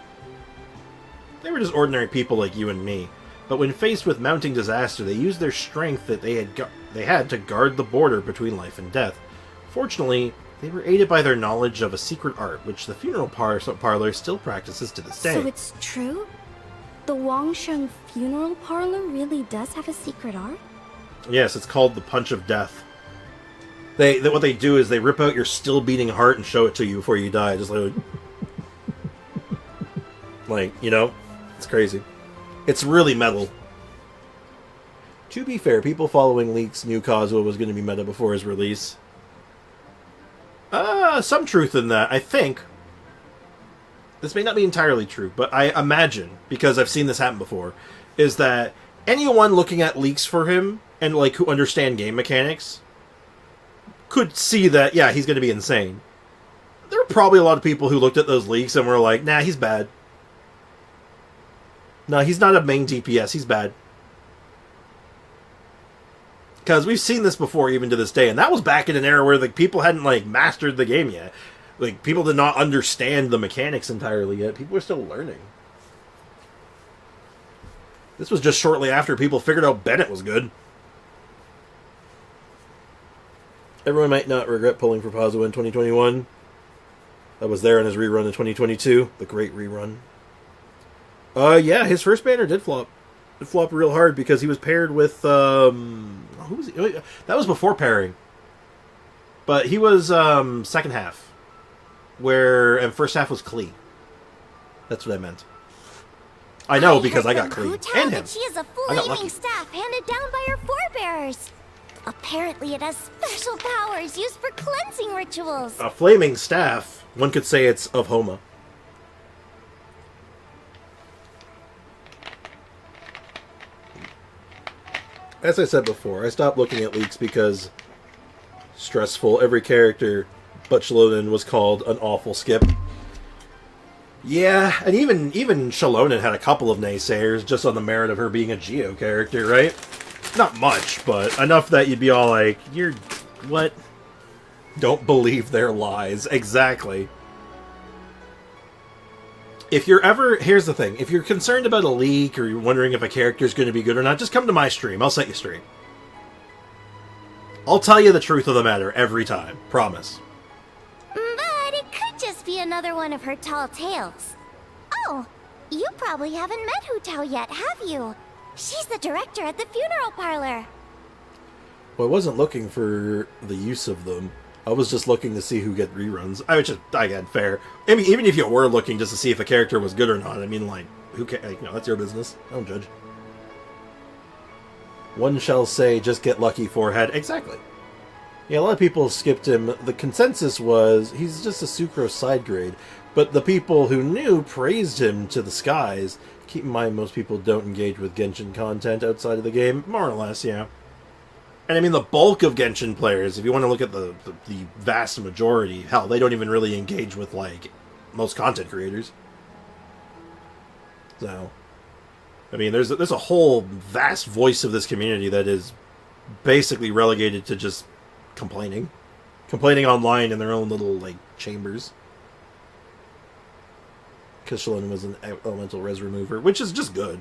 A: They were just ordinary people like you and me, but when faced with mounting disaster, they used their strength that they had to guard the border between life and death. Fortunately, they were aided by their knowledge of a secret art, which the funeral parlor still practices to this day.
L: So it's true? The Wangsheng funeral parlor really does have a secret art?
A: Yes, it's called the Punch of Death. What they do is they rip out your still beating heart and show it to you before you die. Just like, you know, it's crazy. It's really metal. To be fair, people following leaks knew Kazuo was going to be meta before his release. Some truth in that, I think. This may not be entirely true, but I imagine, because I've seen this happen before, is that anyone looking at leaks for him and like who understand game mechanics could see that, yeah, he's going to be insane. There are probably a lot of people who looked at those leaks and were like, nah, he's bad. No, he's not a main DPS, he's bad. Because we've seen this before, even to this day, and that was back in an era where like people hadn't like mastered the game yet. Like, people did not understand the mechanics entirely yet. People were still learning. This was just shortly after people figured out Bennett was good. Everyone might not regret pulling for Pazuo in 2021. That was there in his rerun in 2022. The great rerun. Yeah, his first banner did flop. It flopped real hard because he was paired with, who was he? That was before pairing. But he was, second half. And first half was Klee. That's what I meant. I know because I got Klee. And him.
B: She is a flaming staff handed down by her forebears. Apparently it has special powers used for cleansing rituals.
A: A flaming staff? One could say it's of Homa. As I said before, I stopped looking at leaks because stressful. Every character but Shalonen was called an awful skip. Yeah, and even Shalonen had a couple of naysayers just on the merit of her being a Geo character, right? Not much, but enough that you'd be all like, you're... what? Don't believe their lies. Exactly. If you're ever... Here's the thing. If you're concerned about a leak or you're wondering if a character's going to be good or not, just come to my stream. I'll set you straight. I'll tell you the truth of the matter every time. Promise.
B: But it could just be another one of her tall tales. Oh, you probably haven't met Hu Tao yet, have you? She's the director at the funeral parlor.
A: Well, I wasn't looking for the use of them. I was just looking to see who get reruns. I get fair. I mean, even if you were looking just to see if a character was good or not, I mean, like, who cares? You know, that's your business. I don't judge. One shall say, just get lucky, forehead. Exactly. Yeah, a lot of people skipped him. The consensus was, he's just a Sucrose side grade. But the people who knew praised him to the skies. Keep in mind, most people don't engage with Genshin content outside of the game. More or less, yeah. And I mean, the bulk of Genshin players, if you want to look at the vast majority, hell, they don't even really engage with, like, most content creators. So, I mean, there's a whole vast voice of this community that is basically relegated to just complaining. Complaining online in their own little, like, chambers. Kishalin was an elemental res remover, which is just good.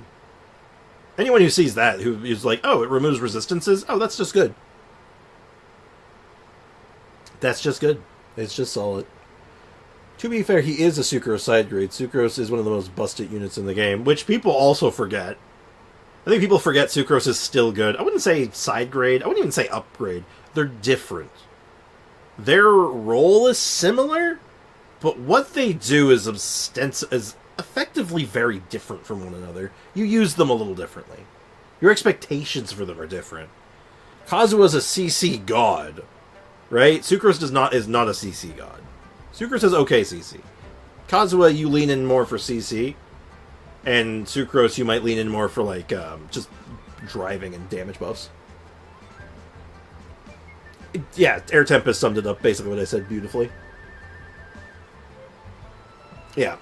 A: Anyone who sees that, who is like, oh, it removes resistances, oh, that's just good. That's just good. It's just solid. To be fair, he is a Sucrose side grade. Sucrose is one of the most busted units in the game, which people also forget. I think people forget Sucrose is still good. I wouldn't say side grade. I wouldn't even say upgrade. They're different. Their role is similar, but what they do is effectively very different from one another. You use them a little differently. Your expectations for them are different. Kazuha's a CC god, right? Sucrose is not a CC god. Sucrose has okay CC. Kazuha, you lean in more for CC, and Sucrose, you might lean in more for, like, just driving and damage buffs. Yeah, Air Tempest summed it up, basically what I said beautifully. Yeah.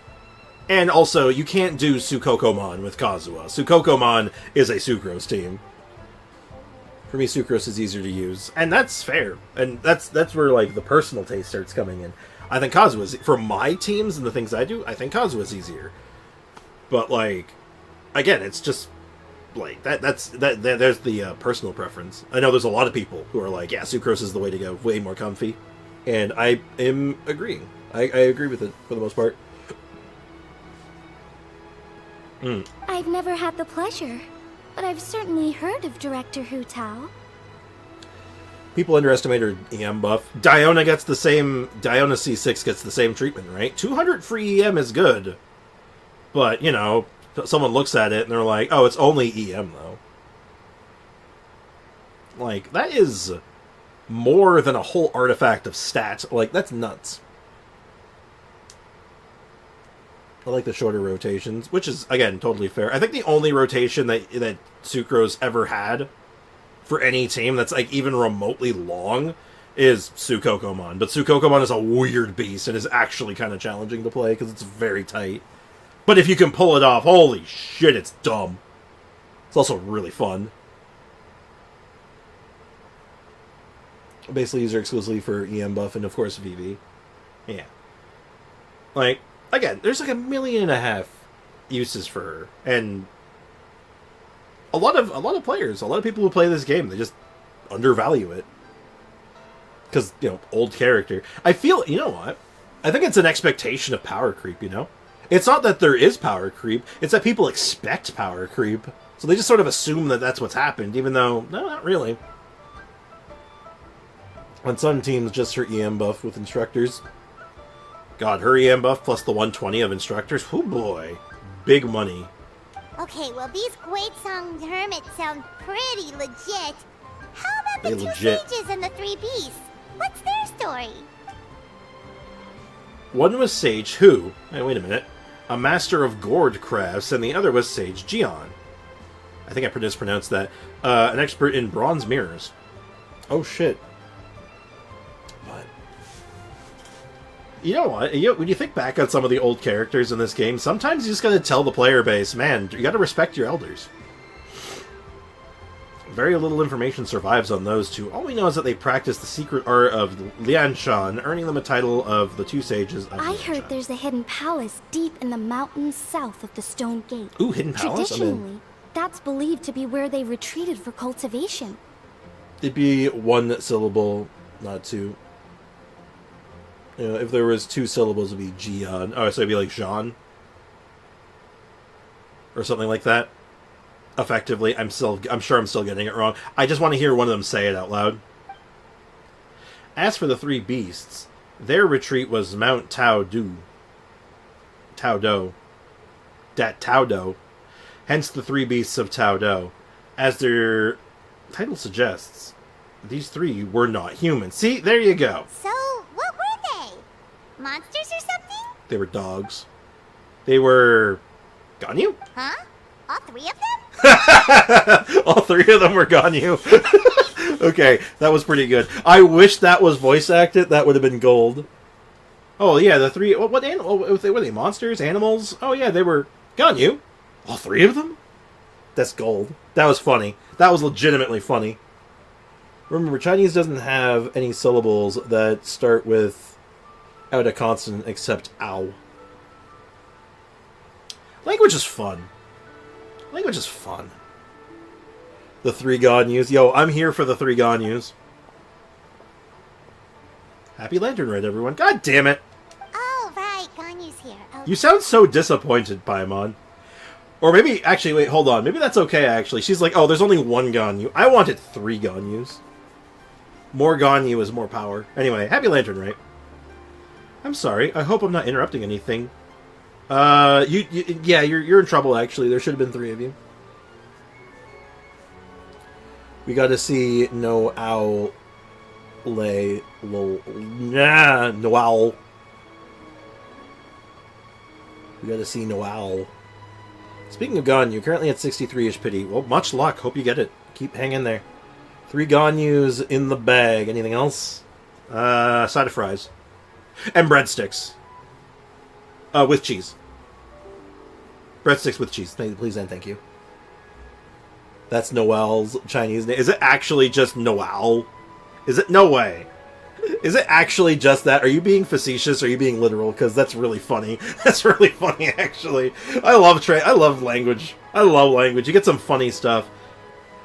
A: And also, you can't do Sukokomon with Kazuha. Sukokomon is a Sucrose team. For me, Sucrose is easier to use. And that's fair. And that's where, like, the personal taste starts coming in. I think Kazuha's, for my teams and the things I do, I think Kazuha's easier. But, like, again, it's just, like, there's the personal preference. I know there's a lot of people who are like, yeah, Sucrose is the way to go, way more comfy. And I am agreeing. I agree with it, for the most part.
L: I've never had the pleasure, but I've certainly heard of Director Hu Tao.
A: People underestimate her EM buff. Diona C6 gets the same treatment, right? 200 free EM is good. But, you know, someone looks at it and they're like, oh, it's only EM, though. Like, that is more than a whole artifact of stat. Like, that's nuts. I like the shorter rotations, which is, again, totally fair. I think the only rotation that Sucrose ever had for any team that's, like, even remotely long is Sukokomon. But Sukokomon is a weird beast and is actually kind of challenging to play because it's very tight. But if you can pull it off, holy shit, it's dumb. It's also really fun. Basically, user exclusively for EM buff and, of course, VV. Yeah. Like, again, there's like 1.5 million uses for her, and a lot of players, a lot of people who play this game, they just undervalue it because, you know, old character. I feel, you know what? I think it's an expectation of power creep. You know, it's not that there is power creep; it's that people expect power creep, so they just sort of assume that that's what's happened, even though no, not really. On some teams, just her EM buff with instructors. God, her EM buff plus the 120 of instructors. Oh boy. Big money.
B: Okay, well, these Great Song Hermits sound pretty legit. How about the two sages and the 3 beasts? What's their story?
A: One was Sage Hu. Hey, wait a minute. A master of gourd crafts, and the other was Sage Jian. I think I mispronounced that. An expert in bronze mirrors. Oh shit. You know what? When you think back on some of the old characters in this game, sometimes you just gotta tell the player base, man, you gotta respect your elders. Very little information survives on those two. All we know is that they practice the secret art of Lianshan, earning them a title of the 2 sages of
L: I
A: Lianshan.
L: heard there's a hidden palace deep in the mountains south of the Stone Gate.
A: Ooh, hidden palace?
L: Traditionally, that's believed to be where they retreated for cultivation.
A: It'd be 1 syllable, not 2. You know, if there was 2 syllables, it'd be Jian. Oh, so it'd be like Jean? Or something like that. Effectively, I'm sure I'm still getting it wrong. I just want to hear one of them say it out loud. As for the 3 beasts, their retreat was Mount Taodo. Hence the 3 beasts of Taodo. As their title suggests, these three were not human. See, there you go.
B: So, what were they? Monsters or something?
A: They were dogs. They were... Ganyu?
B: Huh? All three of them?
A: All three of them were Ganyu. Okay, that was pretty good. I wish that was voice acted. That would have been gold. Oh, yeah, the three... What animal? Were they monsters? Animals? Oh, yeah, they were Ganyu. All three of them? That's gold. That was funny. That was legitimately funny. Remember, Chinese doesn't have any syllables that start with out a consonant except ow. Language is fun. Language is fun. The three Ganyus. Yo, I'm here for the three Ganyus. Happy Lantern Rite, everyone. God damn it.
B: Oh, right. Ganyu's here. Oh.
A: You sound so disappointed, Paimon. Or maybe, actually, wait, hold on. Maybe that's okay, actually. She's like, oh, there's only one Ganyu. I wanted three Ganyus. More Ganyu is more power. Anyway, Happy Lantern Rite. I'm sorry. I hope I'm not interrupting anything. Yeah, you're in trouble, actually. There should have been three of you. We got to see Noelle. Noelle. We got to see Noelle. Speaking of Ganyu, currently at 63-ish pity. Well, much luck. Hope you get it. Keep hanging there. Three Ganyus in the bag. Anything else? Side of fries. And breadsticks. With cheese. Breadsticks with cheese. Please and thank you. That's Noelle's Chinese name. Is it actually just Noelle? Is it? No way. Is it actually just that? Are you being facetious? Or are you being literal? Because that's really funny. That's really funny, actually. I love language. I love language. You get some funny stuff.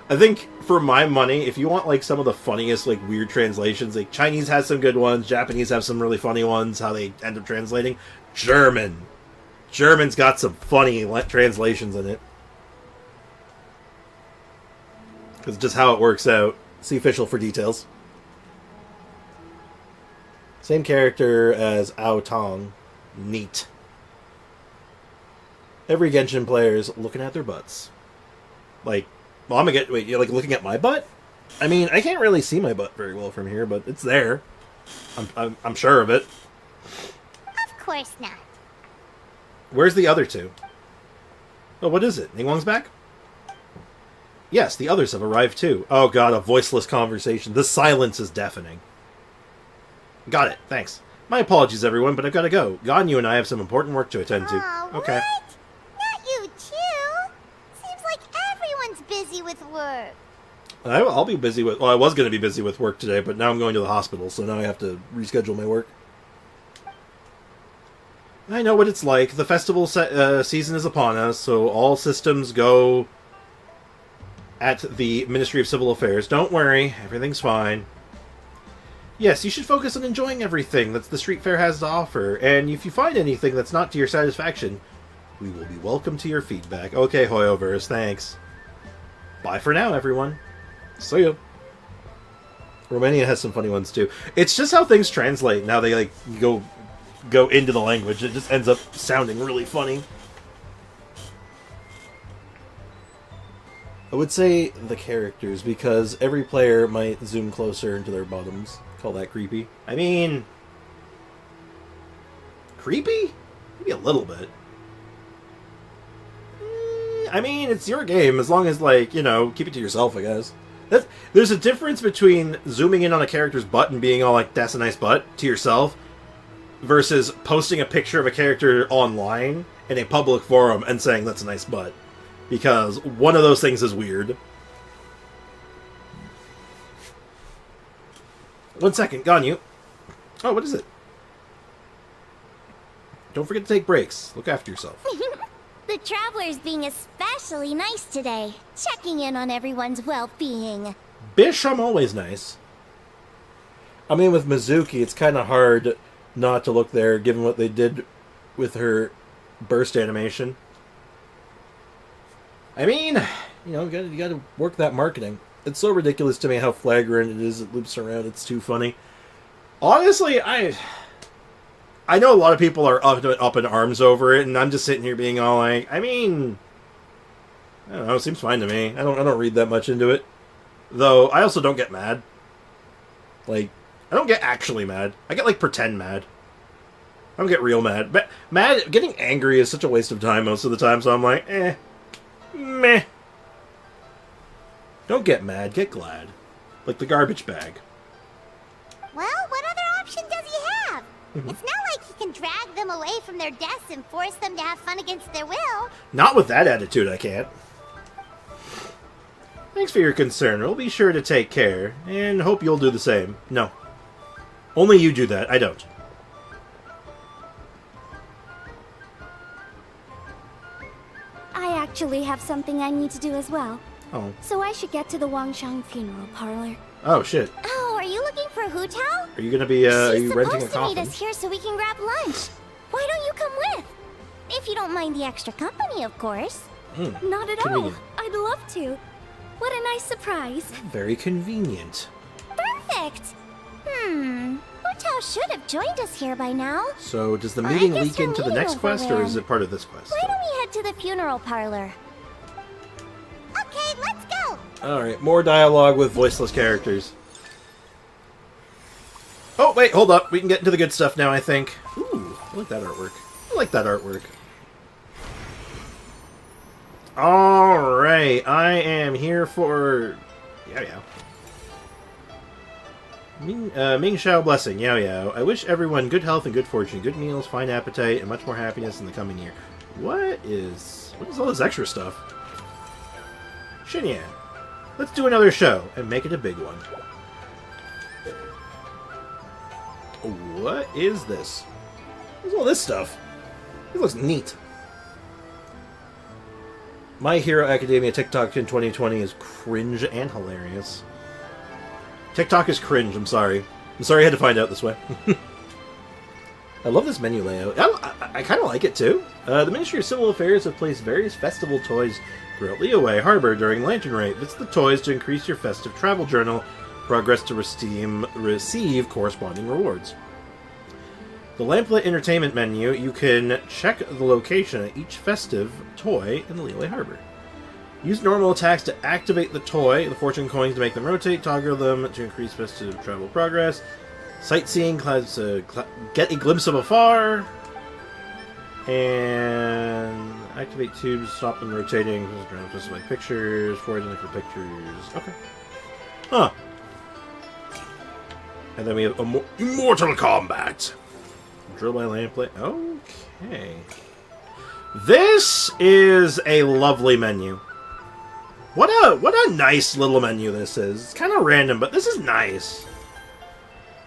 A: I think, for my money, if you want, like, some of the funniest, like, weird translations, like, Chinese has some good ones, Japanese have some really funny ones, how they end up translating. German's got some funny translations in it. Because just how it works out. See official for details. Same character as Ao Tong. Neat. Every Genshin player is looking at their butts. Like, well, I'm gonna get... Wait, you're like looking at my butt? I mean, I can't really see my butt very well from here, but it's there. I'm sure of it.
B: Of course not.
A: Where's the other two? Oh, what is it? Ningguang's back? Yes, the others have arrived too. Oh god, a voiceless conversation. The silence is deafening. Got it, thanks. My apologies, everyone, but I've got to go. Ganyu and I have some important work to attend to. Okay.
B: What? Not you too? Seems like everyone's busy with work.
A: I'll be busy with... Well, I was going to be busy with work today, but now I'm going to the hospital, so now I have to reschedule my work. I know what it's like. The festival season is upon us, so all systems go at the Ministry of Civil Affairs. Don't worry, everything's fine. Yes, you should focus on enjoying everything that the street fair has to offer, and if you find anything that's not to your satisfaction, we will be welcome to your feedback. Okay, Hoyoverse, thanks. Bye for now, everyone. See ya. Romania has some funny ones, too. It's just how things translate, and how they, like, go into the language. It just ends up sounding really funny. I would say the characters, because every player might zoom closer into their bottoms. Call that creepy. I mean... creepy? Maybe a little bit. I mean, it's your game, as long as, like, you know, keep it to yourself, I guess. There's a difference between zooming in on a character's butt and being all like, that's a nice butt, to yourself, versus posting a picture of a character online in a public forum and saying, that's a nice butt. Because one of those things is weird. 1 second, Ganyu. Oh, what is it? Don't forget to take breaks. Look after yourself.
B: The traveler's being especially nice today, checking in on everyone's well-being.
A: Bish, I'm always nice. I mean, with Mizuki, it's kind of hard not to look there, given what they did with her burst animation. I mean, you know, you gotta work that marketing. It's so ridiculous to me how flagrant it is. It loops around. It's too funny. Honestly, I know a lot of people are up in arms over it, and I'm just sitting here being all like, I mean, I don't know, it seems fine to me. I don't read that much into it. Though, I also don't get mad. Like, I don't get actually mad. I get, like, pretend mad. I don't get real mad. Getting angry is such a waste of time most of the time, so I'm like, meh. Don't get mad, get glad. Like the garbage bag.
B: Well, what other option does he have? It's not like he can drag them away from their deaths and force them to have fun against their will.
A: Not with that attitude, I can't. Thanks for your concern. We'll be sure to take care, and hope you'll do the same. No. Only you do that. I don't.
L: I actually have something I need to do as well.
A: Oh.
L: So I should get to the Wangshang funeral parlor.
A: Oh, shit.
B: Oh, are you looking for Hu Tao?
A: Are you gonna be, are you renting a
B: She's supposed to
A: coffin?
B: meet us here so we can grab lunch. Why don't you come with? If you don't mind the extra company, of course.
L: Not at
A: Convenient.
L: all. I'd love to. What a nice surprise.
A: Very convenient.
B: Perfect. Hu Tao should have joined us here by now.
A: So, does the
B: I
A: meeting
B: guess
A: leak
B: your
A: into the
B: meeting
A: next quest, or is
B: overran.
A: it part of this quest?
B: Why don't we head to the funeral parlor? Okay, let's go.
A: Alright, more dialogue with voiceless characters. Oh, wait, hold up. We can get into the good stuff now, I think. Ooh, I like that artwork. I like that artwork. Alright, I am here for... Yeah. Ming Shao blessing, Yao. I wish everyone good health and good fortune, good meals, fine appetite, and much more happiness in the coming year. What is all this extra stuff? Xinyan, let's do another show and make it a big one. What is this? What's all this stuff? It looks neat. My Hero Academia TikTok in 2020 is cringe and hilarious. TikTok is cringe, I'm sorry. I'm sorry I had to find out this way. I love this menu layout. I kind of like it, too. The Ministry of Civil Affairs have placed various festival toys throughout Liyue Harbor during Lantern Rite. Visit the toys to increase your festive travel journal progress to receive corresponding rewards. The Lamplit Entertainment menu, you can check the location of each festive toy in the Liyue Harbor. Use normal attacks to activate the toy, the fortune coins to make them rotate, toggle them to increase festive travel progress. Sightseeing, get a glimpse of afar, and activate tubes, stop them rotating, just like pictures, forwarding for pictures. Okay. Huh. And then we have Immortal Combat. Drill by Lamplit. Okay. This is a lovely menu. What a nice little menu this is. It's kind of random, but this is nice.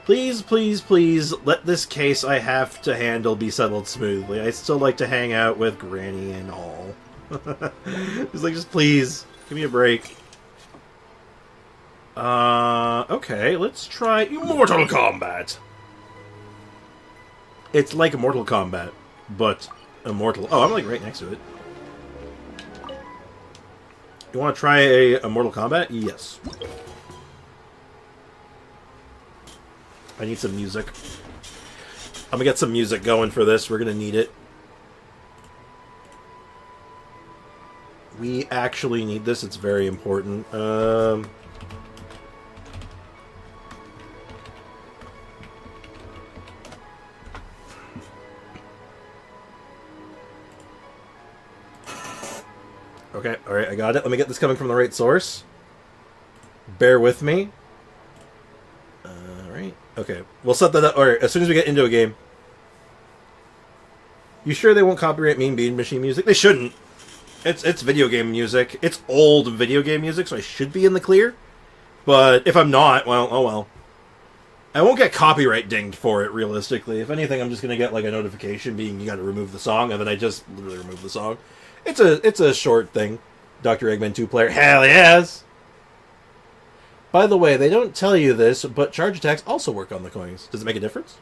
A: Please, please, please, let this case I have to handle be settled smoothly. I'd still like to hang out with Granny and all. just please, give me a break. Okay, let's try Immortal Kombat. It's like Mortal Kombat, but immortal. Oh, I'm like right next to it. You want to try a Mortal Kombat? Yes. I need some music. I'm gonna get some music going for this. We're gonna need it. We actually need this. It's very important. Okay, alright, I got it. Let me get this coming from the right source. Bear with me. Alright, okay. We'll set that up. Alright, as soon as we get into a game. You sure they won't copyright Mean Bean Machine music? They shouldn't. It's video game music. It's old video game music, so I should be in the clear. But if I'm not, well, oh well. I won't get copyright dinged for it, realistically. If anything, I'm just gonna get like a notification being you gotta remove the song, and then I just literally remove the song. It's a short thing. Dr. Eggman 2-player. Hell yes! By the way, they don't tell you this, but charge attacks also work on the coins. Does it make a difference?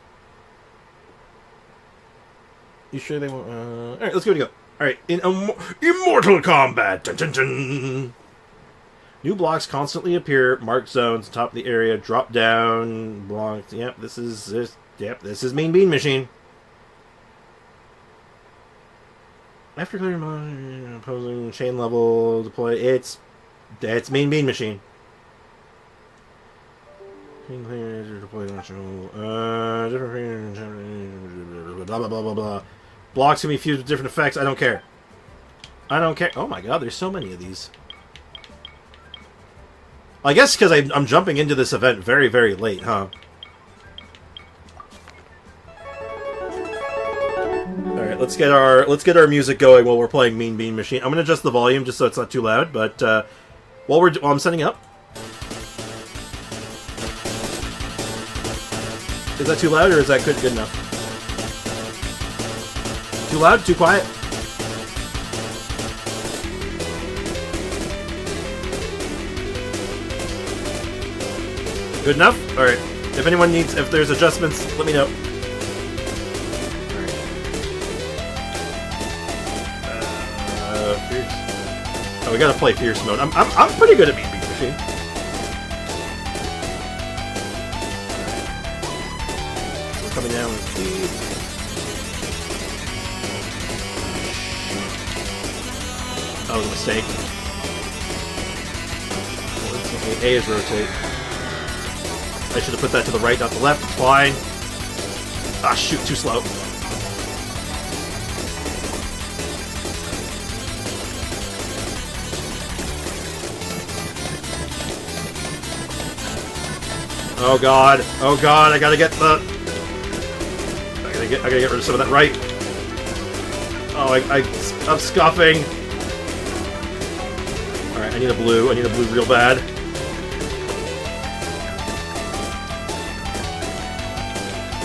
A: You sure they won't? Alright, let's give it a go. Alright, in Immortal Kombat! Dun, dun, dun. New blocks constantly appear, marked zones, top of the area, drop down, blocks. Yep, this is Mean Bean Machine. After clearing opposing chain level deploy, it's Mean Bean Machine. Blah blah blah blah blah. Blocks can be fused with different effects. I don't care. I don't care. Oh my god, there's so many of these. I guess because I'm jumping into this event very, very late, huh? Alright, let's get our music going while we're playing Mean Bean Machine. I'm gonna adjust the volume just so it's not too loud, but while I'm setting up. Is that too loud or is that good enough? Too loud? Too quiet? Good enough? Alright. If there's adjustments, let me know. Alright. Fierce. Oh, we gotta play Fierce mode. I'm pretty good at Mean Bean Machine. Alright. We're coming down with speed. That was a mistake. A is rotate. I should have put that to the right, not the left. It's fine. Ah, shoot, too slow. Oh god, I gotta get the... I gotta get rid of some of that right. Oh, I'm scuffing. Alright, I need a blue real bad.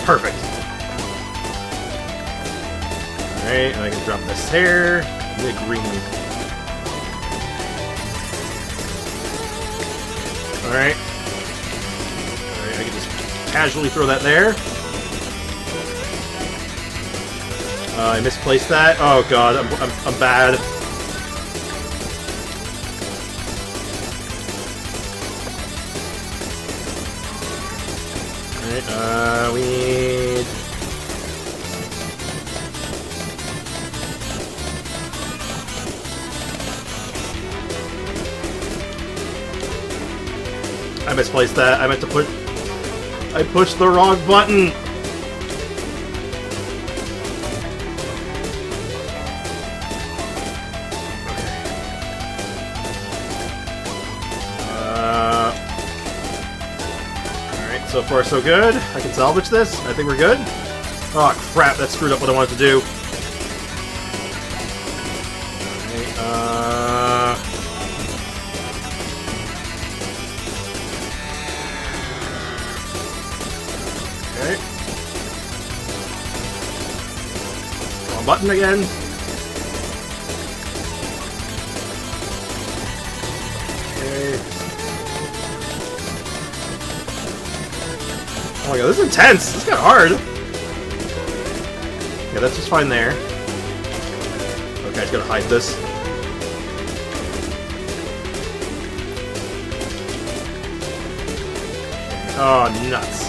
A: Perfect. Alright, and I can drop this here. I need a green. Alright. Alright, I can just casually throw that there. I misplaced that. Oh god, I'm bad. We need... I misplaced that. I meant to put... I pushed the wrong button! So far, so good. I can salvage this. I think we're good. Oh, crap. That screwed up what I wanted to do. Okay. Wrong button again. Oh my god, this is intense! This is kinda hard! Yeah, that's just fine there. Okay, I just gotta hide this. Oh, nuts.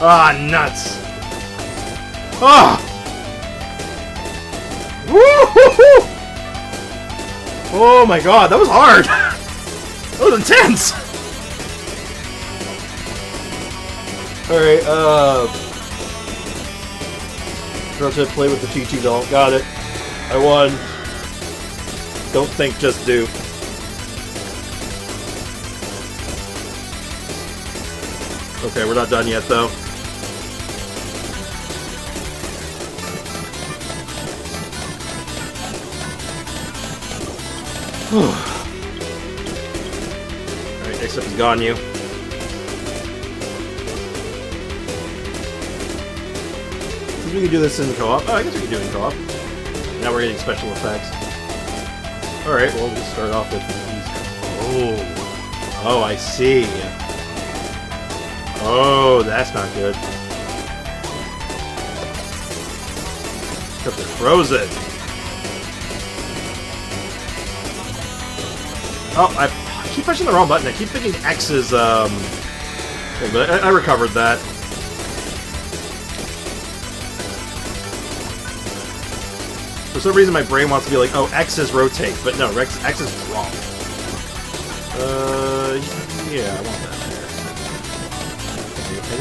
A: Ah, nuts! Ah! Woo-hoo-hoo! Oh my god, that was hard! That was intense! Alright, try to play with the TT doll. Got it. I won. Don't think, just do. Okay, we're not done yet, though. Alright, next up is Ganyu. We can do this in co-op. Oh, I guess we can do it in co-op. Now we're getting special effects. Alright, well, we'll just start off with these. Oh. Oh, I see. Oh, that's not good. Except they're frozen. Oh, I keep pushing the wrong button. I keep thinking X is, thing, but I recovered that. For some reason, my brain wants to be like, oh, X is rotate, but no, X is wrong. Yeah, I want that there.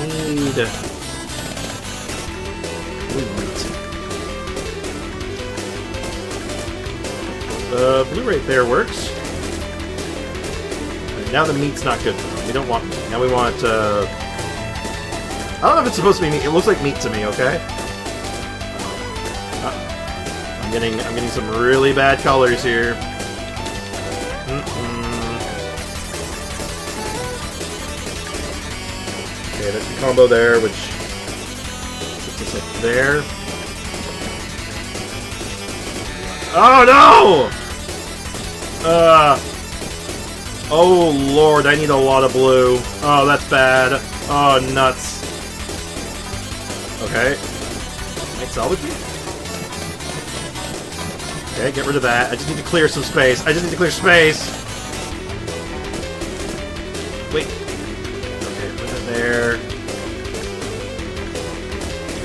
A: need meat. Blue right there works. Right, now the meat's not good. We don't want meat. Now we want, I don't know if it's supposed to be meat. It looks like meat to me, okay? I'm getting some really bad colors here. Okay, that's the combo there, which puts us up there. Oh no! Oh lord, I need a lot of blue. Oh, that's bad. Oh, nuts. Okay. Might salvage me? Okay, get rid of that. I just need to clear some space. I just need to clear space! Wait. Okay, put that there.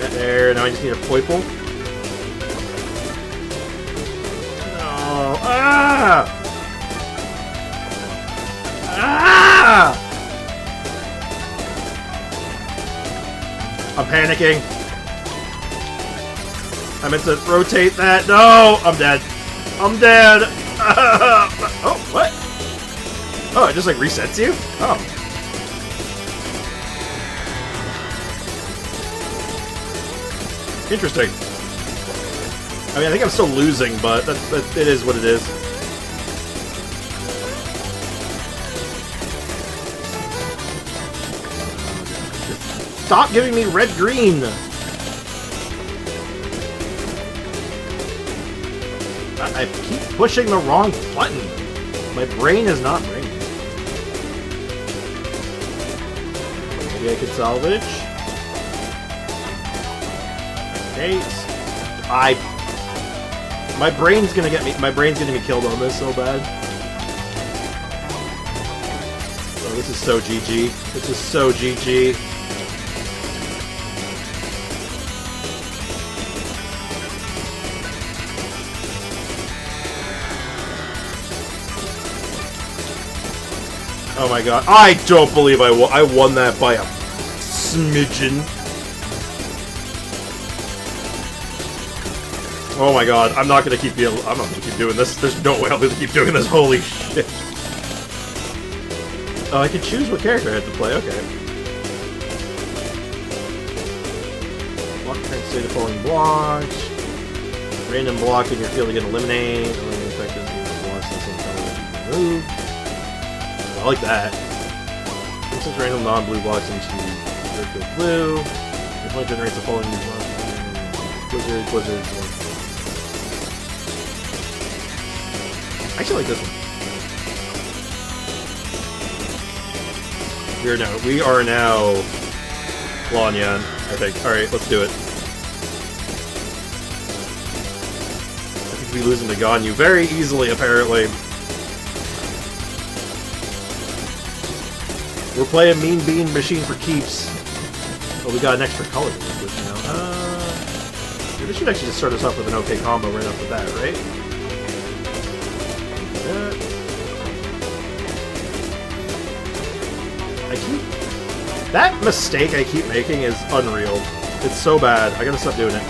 A: That there. Now I just need a purple. No. Ah! Ah! I'm panicking. I meant to rotate that. No! I'm dead. I'm dead. Oh, what? Oh, it just like resets you? Oh. Interesting. I mean, I think I'm still losing, but it is what it is. Stop giving me red-green! I keep pushing the wrong button. My brain is not ringing. Maybe I could salvage. Okay. My brain's gonna get me. My brain's gonna be killed on this so bad. Oh, this is so GG. This is so GG. Oh my god. I don't believe I won that by a smidgen. Oh my god. I'm not gonna keep I'm not gonna keep doing this. There's no way I'm gonna keep doing this. Holy shit. Oh, I can choose what character I have to play. Okay. Block turn state the following blocks. Random block in your field you can eliminate. Eliminate effective blocks in the same color that you can move. I like that. Since random non-blue blocks into your field blue. Your point generates the following blocks. Blizzard, blizzard, blizzard. I actually like this one. We are now Lanyan, I think. Alright, let's do it. I think we losing to Ganyu very easily, apparently. We're playing Mean Bean Machine for keeps. Oh, we got an extra color to work with now. Yeah, this should actually just start us off with an okay combo right off the bat, right? That mistake I keep making is unreal. It's so bad. I gotta stop doing it.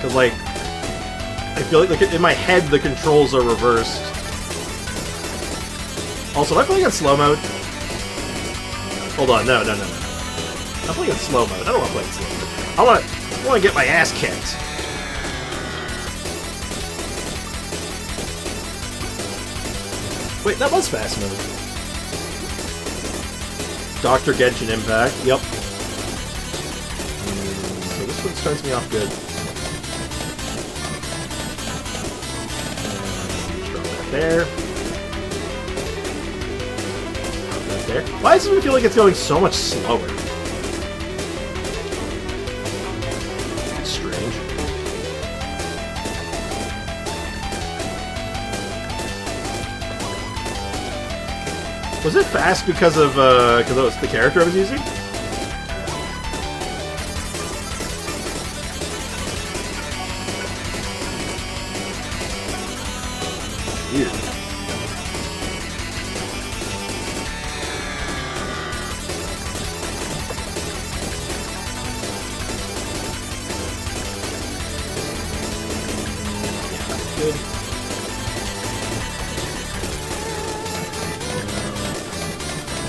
A: Cause like, I feel like in my head the controls are reversed. Also, am I playing in slow mode? Hold on, no. I'm playing in slow mode. I don't want to play in slow mode. I want to get my ass kicked. Wait, that was fast mode. Dr. Genshin Impact. Yep. So this one starts me off good. Drop that there. Drop that there. Why does it feel like it's going so much slower? That's strange. Was it fast because of it was the character I was using? Weird.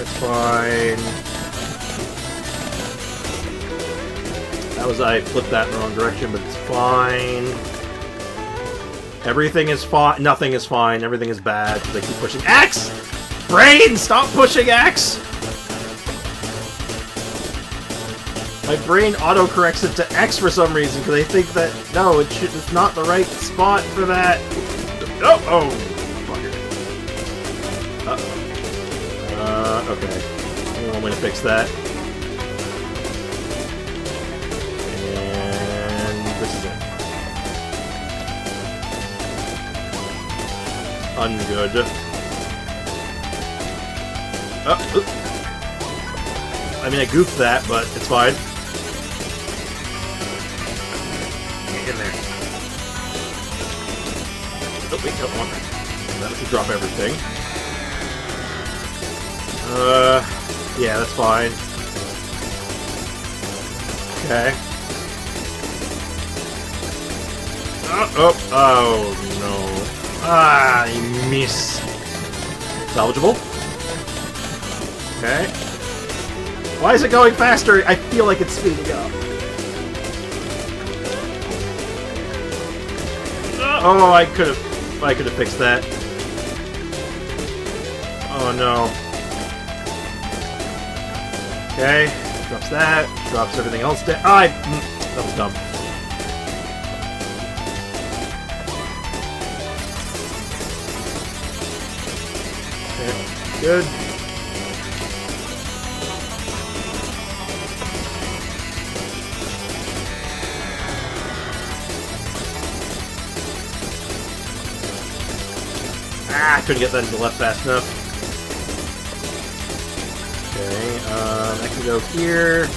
A: That's fine. That was, I flipped that in the wrong direction, but it's fine. Everything is fine. Nothing is fine. Everything is bad. They keep pushing X! Brain, stop pushing X! My brain auto-corrects it to X for some reason, because they think that, no, it's not the right spot for that. Oh! Oh! Bugger. Uh-oh. Okay. Only one way to fix that. And this is it. Ungood. I mean, I goofed that, but it's fine. Get in there. Oh, wait, don't want that. That should drop everything. Yeah, that's fine. Okay. Oh, no. Ah, I miss. Salvageable. Okay. Why is it going faster? I feel like it's speeding up. Oh, I could have fixed that. Oh no. Okay, drops that, drops everything else down. That was dumb. Okay, good. I couldn't get that into the left fast enough. Okay, I can go here.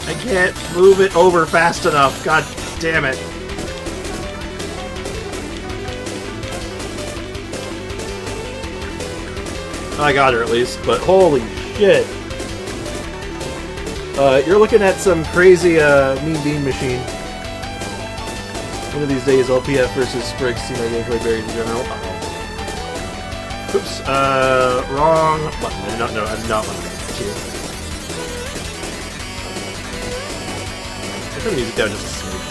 A: I can't move it over fast enough. God damn it. I got her at least, but holy shit. You're looking at some crazy mean bean machine. One of these days, LPF versus Spriggs see my gameplay buried in general. Uh-oh. Oops, wrong button. I'm not one of them. Cheers. I turn the music down just a smidge.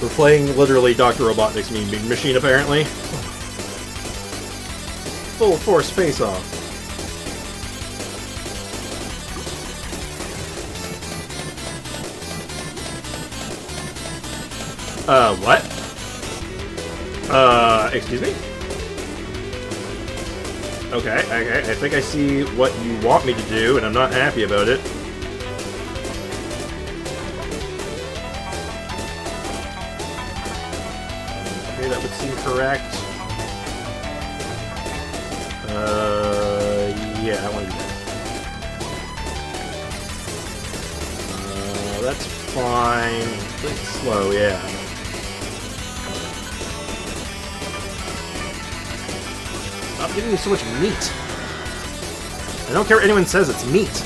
A: We're playing literally Dr. Robotnik's Mean Bean Machine, apparently. Full force face-off. What? Excuse me? Okay, I think I see what you want me to do, and I'm not happy about it. Okay, that would seem correct. Yeah, I want to do that. That's fine. It's slow, yeah. Stop giving me so much meat. I don't care what anyone says, it's meat.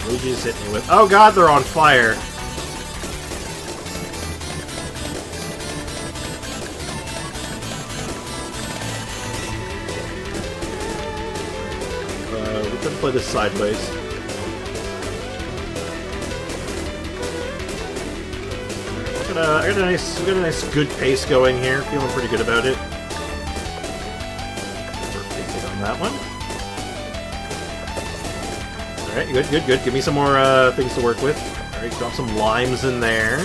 A: What did you just hit me with? Oh god, they're on fire. We could play this sideways. We got a nice good pace going here. Feeling pretty good about it. Perfect hit on that one. Alright, good. Give me some more things to work with. Alright, drop some limes in there.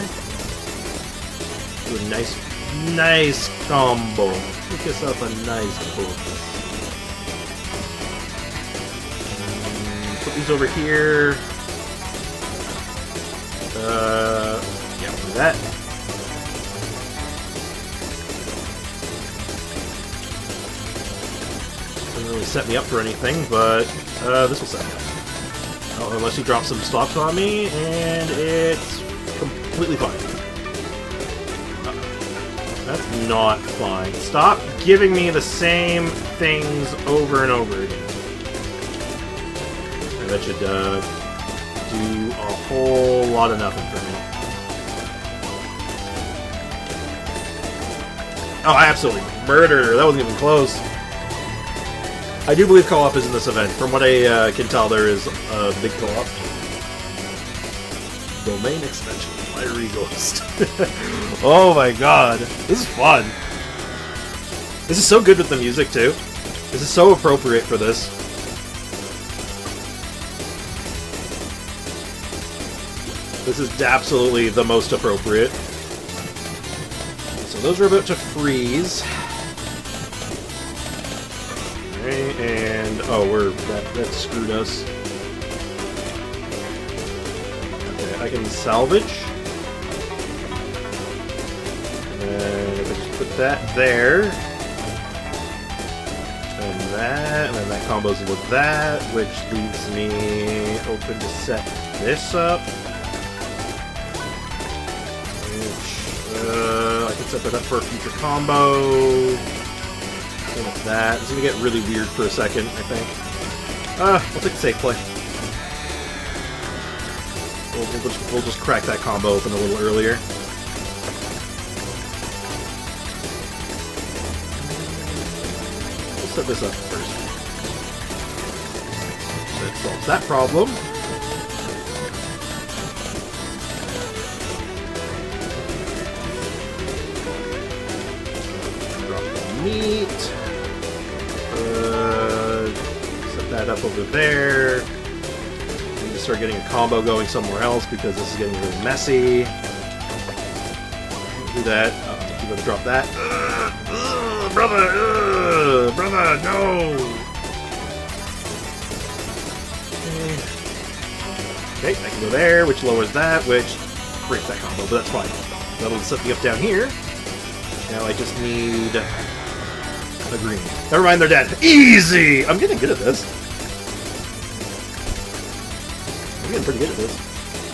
A: Do a nice combo. Make yourself a nice book. Put these over here. Yeah, we'll do that. Doesn't really set me up for anything, but this will set me up. Oh, unless you drop some stops on me, and it's completely fine. That's not fine. Stop giving me the same things over and over again. that should do a whole lot of nothing for me. Oh, I absolutely murdered her. That wasn't even close. I do believe co-op is in this event. From what I can tell, there is a big co-op. Domain extension, Fiery Ghost. Oh my god. This is fun. This is so good with the music, too. This is so appropriate for this. This is absolutely the most appropriate. So those are about to freeze. Okay, and oh, that screwed us. Okay, I can salvage. And if I just put that there, and then that combos with that, which leaves me open to set this up. I can set that up for a future combo. With that. It's gonna get really weird for a second, I think. We'll take a safe play. We'll just crack that combo open a little earlier. We'll set this up first. That solves that problem. Meat. Set that up over there. Need to start getting a combo going somewhere else because this is getting really messy. Do that. You gotta drop that. Brother! Brother, no! Okay, I can go there, which lowers that, which breaks that combo, but that's fine. That'll set me up down here. Now I just need a green. Never mind, they're dead. Easy! I'm getting good at this. I'm getting pretty good at this.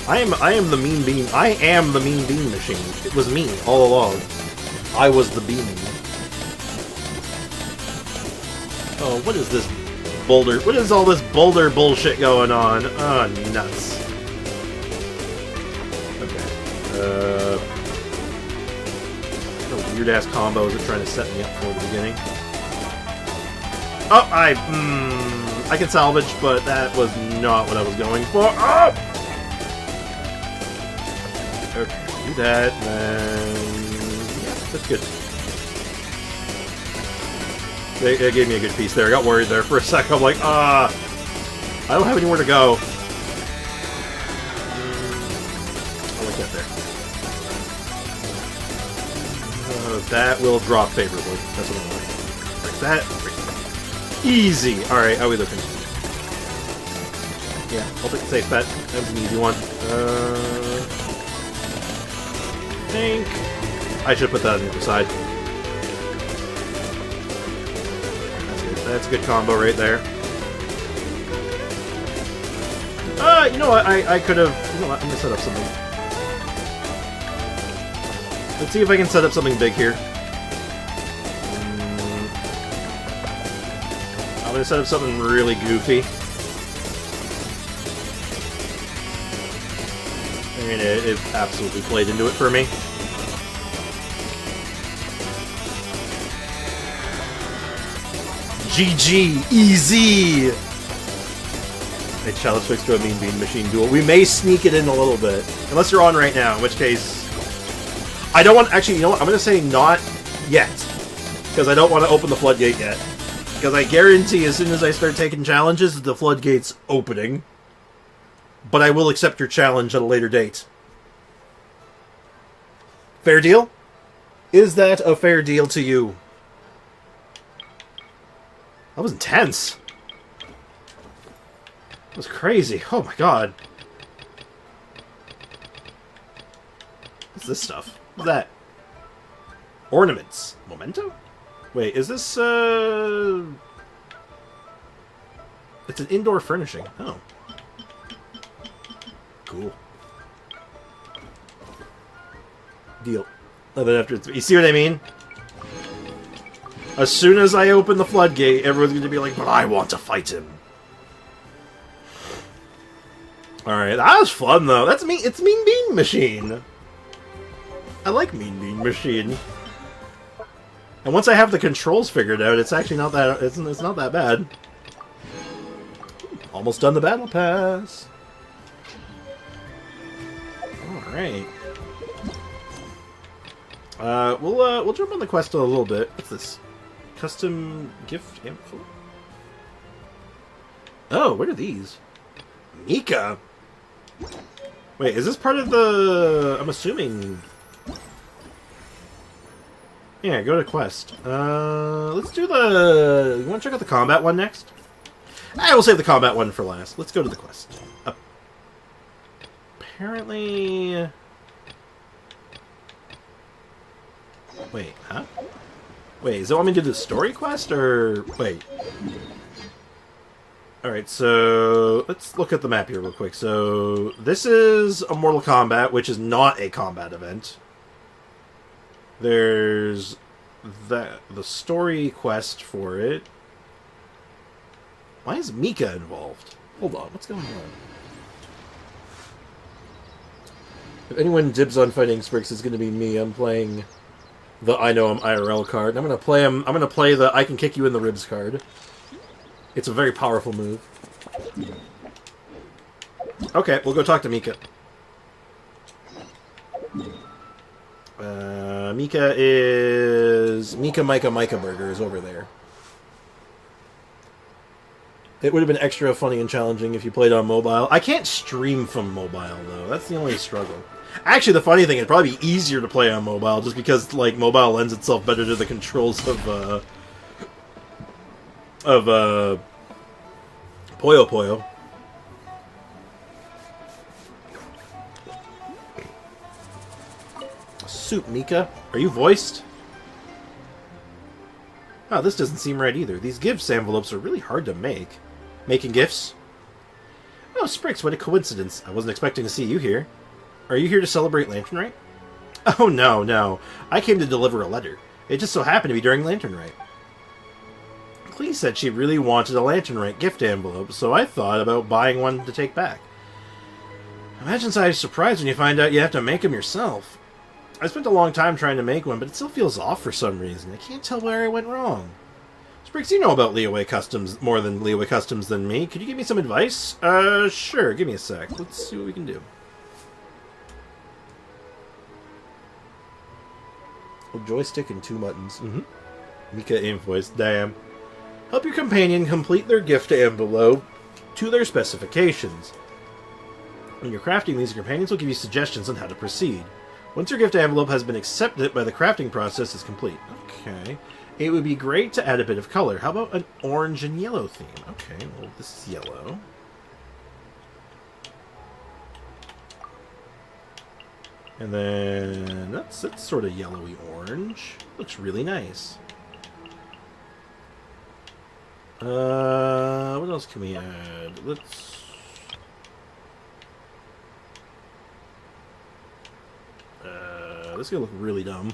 A: I am the mean bean. I am the mean bean machine. It was me all along. I was the bean. Oh, what is this boulder? What is all this boulder bullshit going on? Oh, nuts. Okay. Weird-ass combos are trying to set me up for the beginning. Oh, I can salvage, but that was not what I was going for. Oh! Okay, do that, and then... yeah, that's good. They gave me a good piece there. I got worried there for a second. I'm like, I don't have anywhere to go. I like that there. That will drop favorably. That's what I want. Break that. Break that. Easy! Alright, how are we looking? Yeah, I'll take the safe bet. That was an easy one. I think I should put that on the other side. That's good. That's a good combo right there. You know what? I could have... you know what? I'm gonna set up something. Let's see if I can set up something big here. I'm gonna set up something really goofy. And it absolutely played into it for me. GG! Easy! A challenge fixed to a mean bean machine duel. We may sneak it in a little bit. Unless you're on right now, in which case... I don't want... actually, you know what? I'm gonna say not yet. Because I don't want to open the floodgate yet. Because I guarantee as soon as I start taking challenges, the floodgate's opening. But I will accept your challenge at a later date. Fair deal? Is that a fair deal to you? That was intense. That was crazy. Oh my god. What's this stuff? What's that? Ornaments. Memento? Wait, is this, it's an indoor furnishing. Oh. Cool. Deal. You see what I mean? As soon as I open the floodgate, everyone's going to be like, but I want to fight him. Alright, that was fun, though. That's me. It's Mean Bean Machine. I like Mean Bean Machine. And once I have the controls figured out, it's actually not that... It's not that bad. Almost done the battle pass. Alright. We'll jump on the quest a little bit. What's this? Custom gift info? Oh, what are these? Mika! Wait, is this part of the... I'm assuming... Yeah, go to quest. Let's do the... You want to check out the combat one next? I will save the combat one for last. Let's go to the quest. Apparently... Wait, huh? Wait, does it want me to do the story quest, or... Wait. Alright, so... Let's look at the map here real quick. So, this is a Mortal Kombat, which is not a combat event. There's... the story quest for it. Why is Mika involved? Hold on, what's going on? If anyone dibs on fighting Sprix, it's going to be me. I'm playing the I Know Him IRL card. I'm going to play him. I'm going to play the I Can Kick You in the Ribs card. It's a very powerful move. Okay, we'll go talk to Mika. Mika is... Mika Micah Burger is over there. It would have been extra funny and challenging if you played on mobile. I can't stream from mobile, though. That's the only struggle. Actually, the funny thing, it'd probably be easier to play on mobile, just because, like, mobile lends itself better to the controls of Puyo Puyo. Soup, Mika. Are you voiced? Oh, this doesn't seem right either. These gifts envelopes are really hard to make. Making gifts? Oh, Sprix, what a coincidence. I wasn't expecting to see you here. Are you here to celebrate Lantern Rite? Oh, no. I came to deliver a letter. It just so happened to be during Lantern Rite. Clee said she really wanted a Lantern Rite gift envelope, so I thought about buying one to take back. Imagine size surprise when you find out you have to make them yourself. I spent a long time trying to make one, but it still feels off for some reason. I can't tell where I went wrong. Sprix, you know about Leeway Customs more than Leeway Customs than me. Could you give me some advice? Sure. Give me a sec. Let's see what we can do. A joystick and 2 buttons. Mika invoice. Damn. Help your companion complete their gift envelope to their specifications. When you're crafting these, your companions will give you suggestions on how to proceed. Once your gift envelope has been accepted by the crafting process is complete. Okay. It would be great to add a bit of color. How about an orange and yellow theme? Okay, well, this is yellow. And then that's sort of yellowy orange. Looks really nice. What else can we add? Let's... this is gonna look really dumb.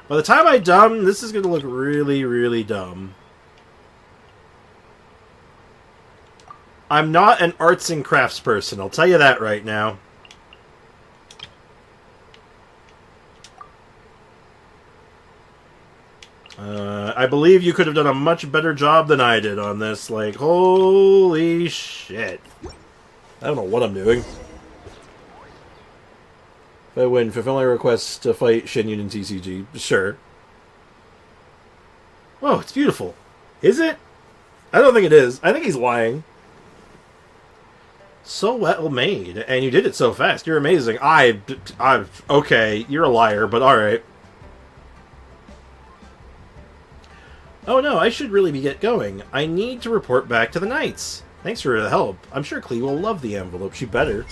A: By the time I dumb, this is gonna look really, really dumb. I'm not an arts and crafts person, I'll tell you that right now. I believe you could have done a much better job than I did on this. Like, holy shit. I don't know what I'm doing. If I win, fulfill my request to fight Shin Yun in TCG. Sure. Oh, it's beautiful. Is it? I don't think it is. I think he's lying. So well made. And you did it so fast. You're amazing. Okay, you're a liar, but alright. Oh no, I should really get going. I need to report back to the Knights. Thanks for the help. I'm sure Clee will love the envelope. She better.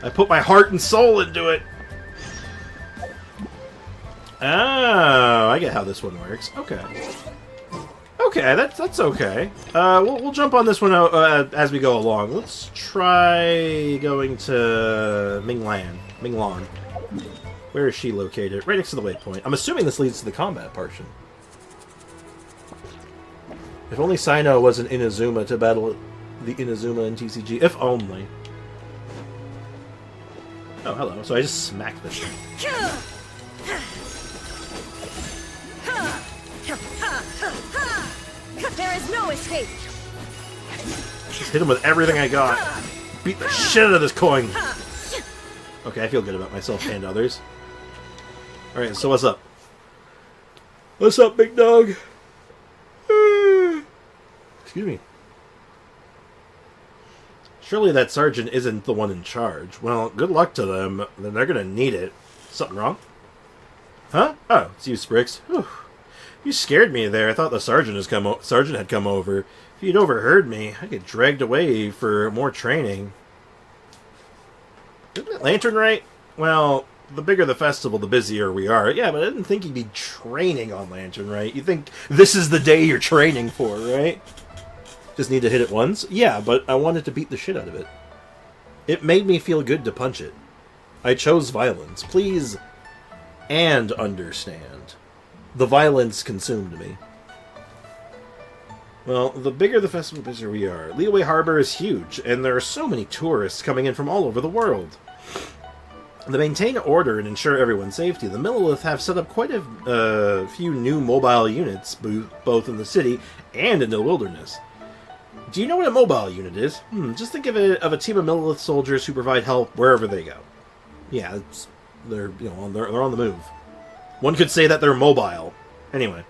A: I put my heart and soul into it. Oh, I get how this one works. Okay. Okay, that's okay. We'll jump on this one as we go along. Let's try going to Minglan. Where is she located? Right next to the waypoint. I'm assuming this leads to the combat portion. If only Sino wasn't in Inazuma to battle the Inazuma and TCG, if only. Oh, hello. So I just smacked this thing.
M: There is no escape.
A: Just hit him with everything I got. Beat the shit out of this coin. Okay, I feel good about myself and others. Alright, so what's up? What's up, big dog? Excuse me. Surely that sergeant isn't the one in charge. Well, good luck to them. Then they're gonna need it. Something wrong? Huh? Oh, it's you, Sprix. Whew. You scared me there. I thought the sergeant had come over. If you'd overheard me, I'd get dragged away for more training. Isn't it Lantern Rite? Well, the bigger the festival, the busier we are. Yeah, but I didn't think you'd be training on Lantern Rite. You think this is the day you're training for, right? Just need to hit it once? Yeah, but I wanted to beat the shit out of it. It made me feel good to punch it. I chose violence. Please and understand. The violence consumed me. Well, the bigger the festival, the busier we are. Leeway Harbor is huge, and there are so many tourists coming in from all over the world. To maintain order and ensure everyone's safety, the Millilith have set up quite a few new mobile units, both in the city and in the wilderness. Do you know what a mobile unit is? Just think of it of a team of Millilith soldiers who provide help wherever they go. Yeah, they're on the move. One could say that they're mobile. Anyway,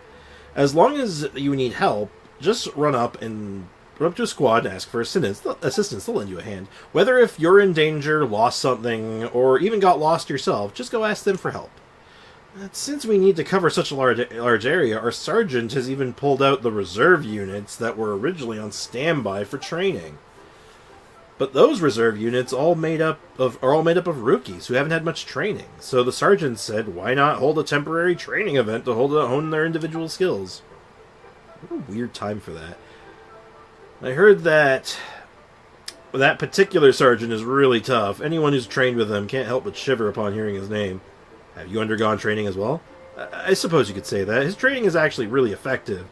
A: as long as you need help, just run up to a squad and ask for assistance. They'll lend you a hand. Whether if you're in danger, lost something, or even got lost yourself, just go ask them for help. Since we need to cover such a large area, our sergeant has even pulled out the reserve units that were originally on standby for training. But those reserve units are all made up of rookies who haven't had much training. So the sergeant said, why not hold a temporary training event to hone their individual skills? What a weird time for that. I heard that particular sergeant is really tough. Anyone who's trained with him can't help but shiver upon hearing his name. Have you undergone training as well? I suppose you could say that. His training is actually really effective,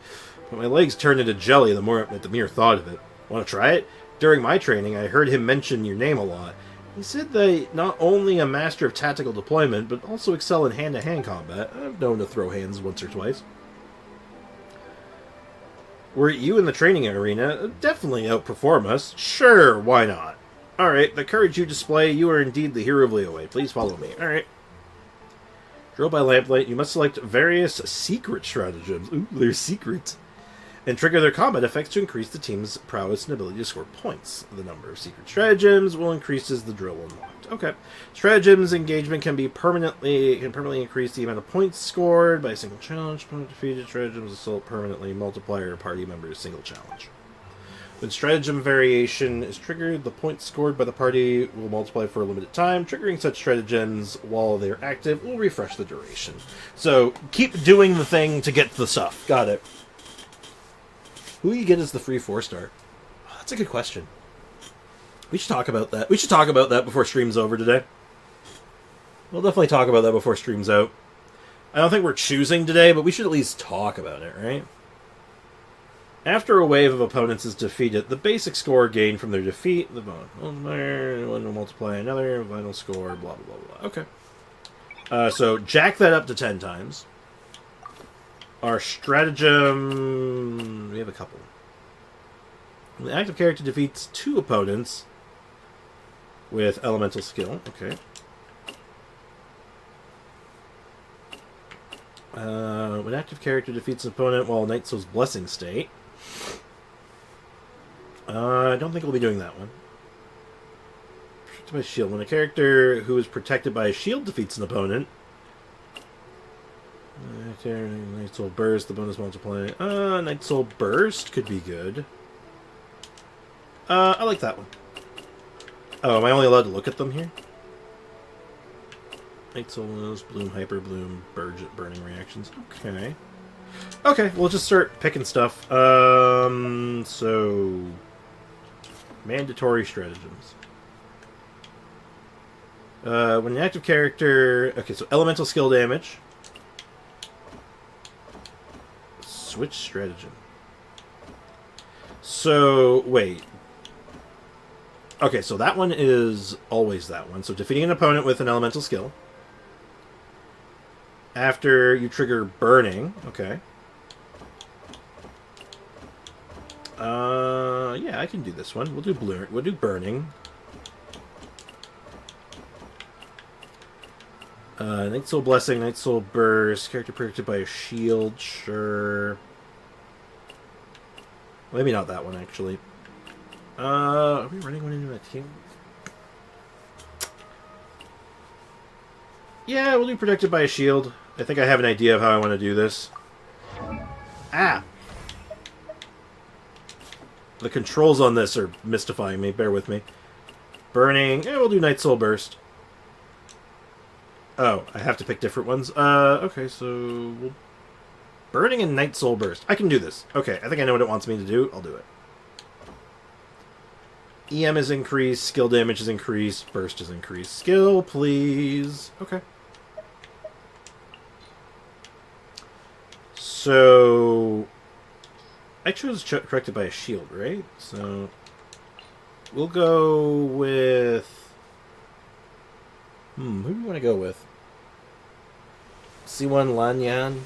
A: but my legs turned into jelly at the mere thought of it. Want to try it? During my training, I heard him mention your name a lot. He said that not only a master of tactical deployment, but also excel in hand-to-hand combat. I've known to throw hands once or twice. Were you in the training arena? Definitely outperform us. Sure, why not? Alright, the courage you display, you are indeed the hero of Leeway. Please follow me. Alright. Drill by lamplight, you must select various secret stratagems. Ooh, they're secret. And trigger their combat effects to increase the team's prowess and ability to score points. The number of secret stratagems will increase as the drill unlocked. Okay. Stratagems engagement can permanently increase the amount of points scored by a single challenge. Opponent defeated stratagems assault permanently multiply your party member's single challenge. When stratagem variation is triggered, the points scored by the party will multiply for a limited time. Triggering such stratagems while they're active will refresh the duration. So keep doing the thing to get the stuff. Got it. Who you get as the free 4-star? Oh, that's a good question. We should talk about that. We should talk about that before stream's over today. We'll definitely talk about that before stream's out. I don't think we're choosing today, but we should at least talk about it, right? After a wave of opponents is defeated, the basic score gained from their defeat, the one will multiply another, final score, blah, blah, blah, blah. Okay. So jack that up to 10 times. Our stratagem... we have a couple. When the active character defeats 2 opponents with elemental skill. Okay. When active character defeats an opponent while Night Soul's Blessing state. I don't think we'll be doing that one. Protected by shield. When a character who is protected by a shield defeats an opponent. Night Soul Burst, the bonus multiplying. Night Soul Burst could be good. I like that one. Oh, am I only allowed to look at them here? Night Soul Nose, Bloom, Hyper Bloom, Burning Reactions. Okay. Okay, we'll just start picking stuff. So... mandatory stratagems. When an active character... okay, so elemental skill damage. Switch stratagem. So, wait. Okay, so that one is always that one. So defeating an opponent with an elemental skill. After you trigger burning. Okay. Yeah, I can do this one. We'll do we'll do burning. Night Soul Blessing, Night Soul Burst, character protected by a shield, sure. Maybe not that one, actually. Are we running one into a team? Yeah, we'll do protected by a shield. I think I have an idea of how I want to do this. Ah! The controls on this are mystifying me, bear with me. Burning, yeah, we'll do Night Soul Burst. Oh, I have to pick different ones? Okay, so... Burning and Night Soul Burst. I can do this. Okay, I think I know what it wants me to do. I'll do it. EM is increased, skill damage is increased, burst is increased. Skill, please. Okay. So... I chose corrected by a shield, right? So... We'll go with... who do you want to go with? C1 Lanyan?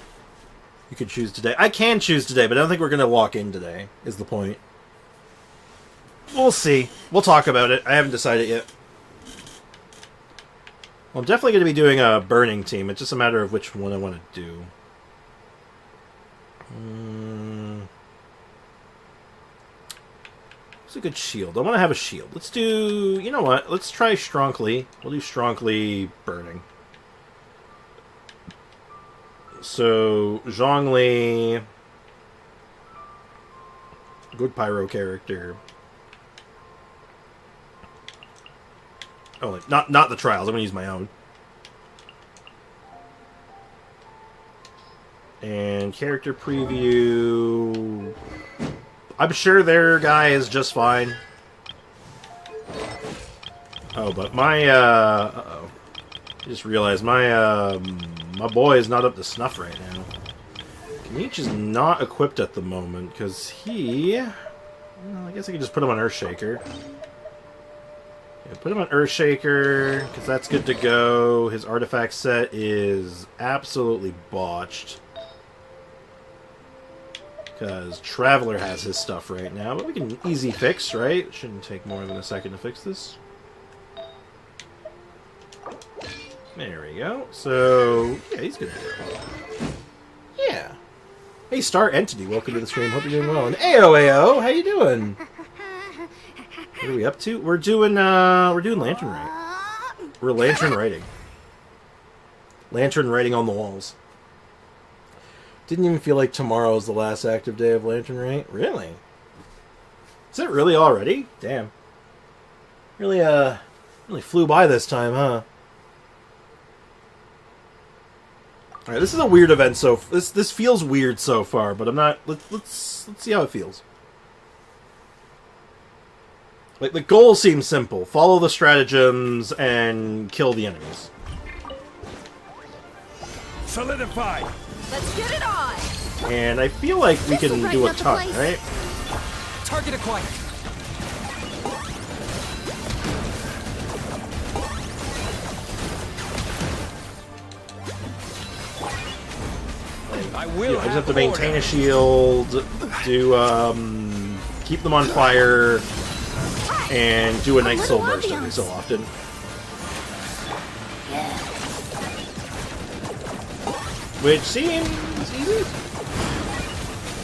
A: You could choose today. I can choose today, but I don't think we're going to walk in today, is the point. We'll see. We'll talk about it. I haven't decided yet. Well, I'm definitely going to be doing a burning team. It's just a matter of which one I want to do. It's a good shield. I want to have a shield. Let's do... You know what? Let's try Strongly. We'll do Strongly Burning. So, Zhongli... Good pyro character. Oh, like, not the trials. I'm going to use my own. And character preview... I'm sure their guy is just fine. Oh, but my, uh-oh. I just realized my boy is not up to snuff right now. Kanichi is not equipped at the moment, because he... Well, I guess I could just put him on Earthshaker. Yeah, put him on Earthshaker, because that's good to go. His artifact set is absolutely botched. Because Traveler has his stuff right now, but we can easy fix, right? It shouldn't take more than a second to fix this. There we go. So, yeah, he's good to go. Yeah. Hey, Star Entity, welcome to the stream. Hope you're doing well. And AOAO, how you doing? What are we up to? We're doing Lantern Rite. We're Lantern Writing. Lantern Writing on the walls. Didn't even feel like tomorrow is the last active day of Lantern Rite. Really? Is it really already? Damn. Really flew by this time, huh? All right, this is a weird event. So this feels weird so far, but I'm not. Let's see how it feels. Like the goal seems simple: follow the stratagems and kill the enemies.
G: Solidify.
J: Let's get it on!
A: And I feel like we can do a ton, right?
G: Target acquired. I will.
A: I just have to maintain a shield, do keep them on fire, and do a Night Soul Burst every so often. Which seems easy.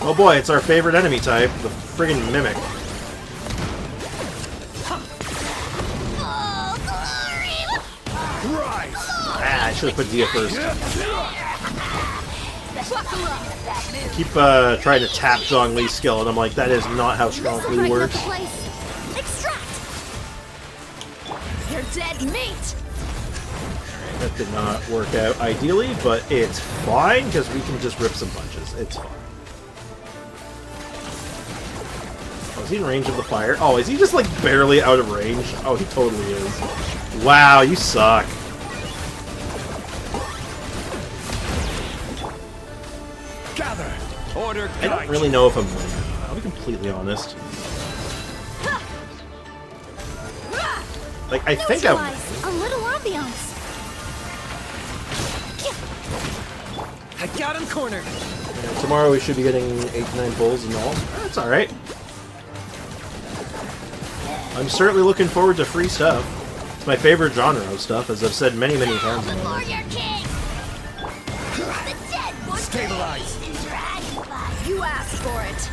A: Oh boy, it's our favorite enemy type, the friggin' Mimic. Ah, I should have put Dehya first. Keep trying to tap Zhongli's skill, and I'm like, that is not how Strongly works.
J: Extract! You're dead meat!
A: That did not work out ideally, but it's fine, because we can just rip some punches. It's fine. Oh, is he in range of the fire? Oh, is he just, like, barely out of range? Oh, he totally is. Wow, you suck.
G: Gather. Order.
A: I don't really know if I'm winning. I'll be completely honest. Like, I think I'm...
L: Neutralize. A little ambiance.
G: I got him cornered.
A: Tomorrow we should be getting 8 to 9 pulls and all. That's alright. I'm certainly looking forward to free stuff. It's my favorite genre of stuff, as I've said many, many times.
G: Stabilize.
L: You asked for it.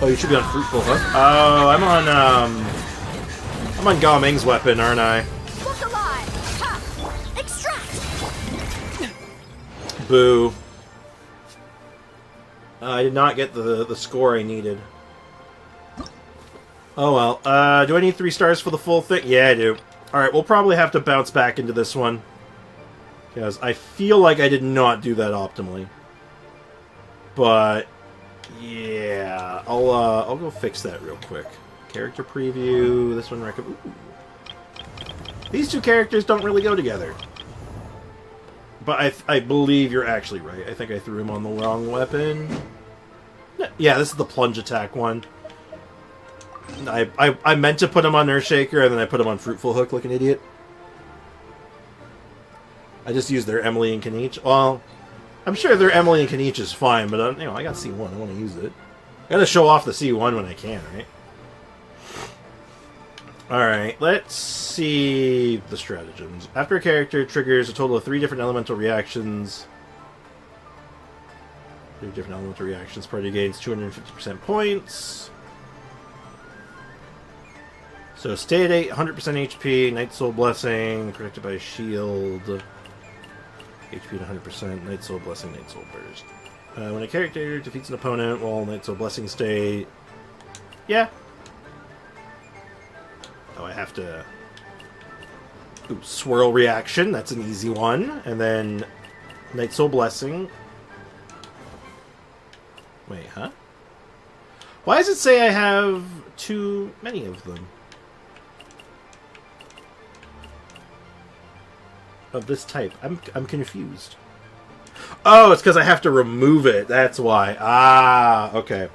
A: Oh, you should be on Fruitful Hook. Oh, I'm on Gao Ming's weapon, aren't I?
L: Look alive. Ha. Extract.
A: Boo. I did not get the score I needed. Oh well. Do I need 3 stars for the full thing? Yeah, I do. Alright, we'll probably have to bounce back into this one. Because I feel like I did not do that optimally. But yeah, I'll go fix that real quick. Character preview. This one recommend. These 2 characters don't really go together. But I believe you're actually right. I think I threw him on the wrong weapon. Yeah, this is the plunge attack one. I meant to put him on Earthshaker, and then I put him on Fruitful Hook like an idiot. I just used their Emily and Kaniche. Well, I'm sure their Emily and Kaniche is fine, but you know, I got C1. I want to use it. I gotta show off the C1 when I can, right? Alright, let's see the stratagems. After a character triggers a total of 3 different elemental reactions. 3 different elemental reactions. Party gains 250% points. So stay at 100% HP, Night Soul Blessing, protected by a shield. HP at 100%, Night Soul Blessing, Night Soul Burst. When a character defeats an opponent while Night Soul Blessing stay... Yeah. Oh, I have to... Ooh, Swirl Reaction, that's an easy one. And then Night Soul Blessing. Wait, huh? Why does it say I have too many of them? Of this type. I'm confused. Oh, it's because I have to remove it. That's why. Ah, okay.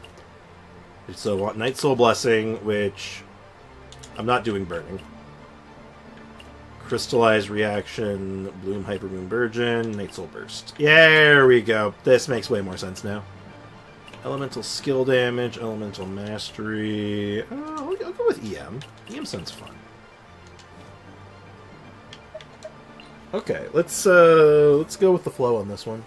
A: So, Night Soul Blessing, which... I'm not doing Burning. Crystallized Reaction, Bloom Hyper Moon Burgeon, Night Soul Burst. There we go. This makes way more sense now. Elemental Skill Damage, Elemental Mastery... I'll go with EM. EM sounds fun. Okay, let's go with the flow on this one.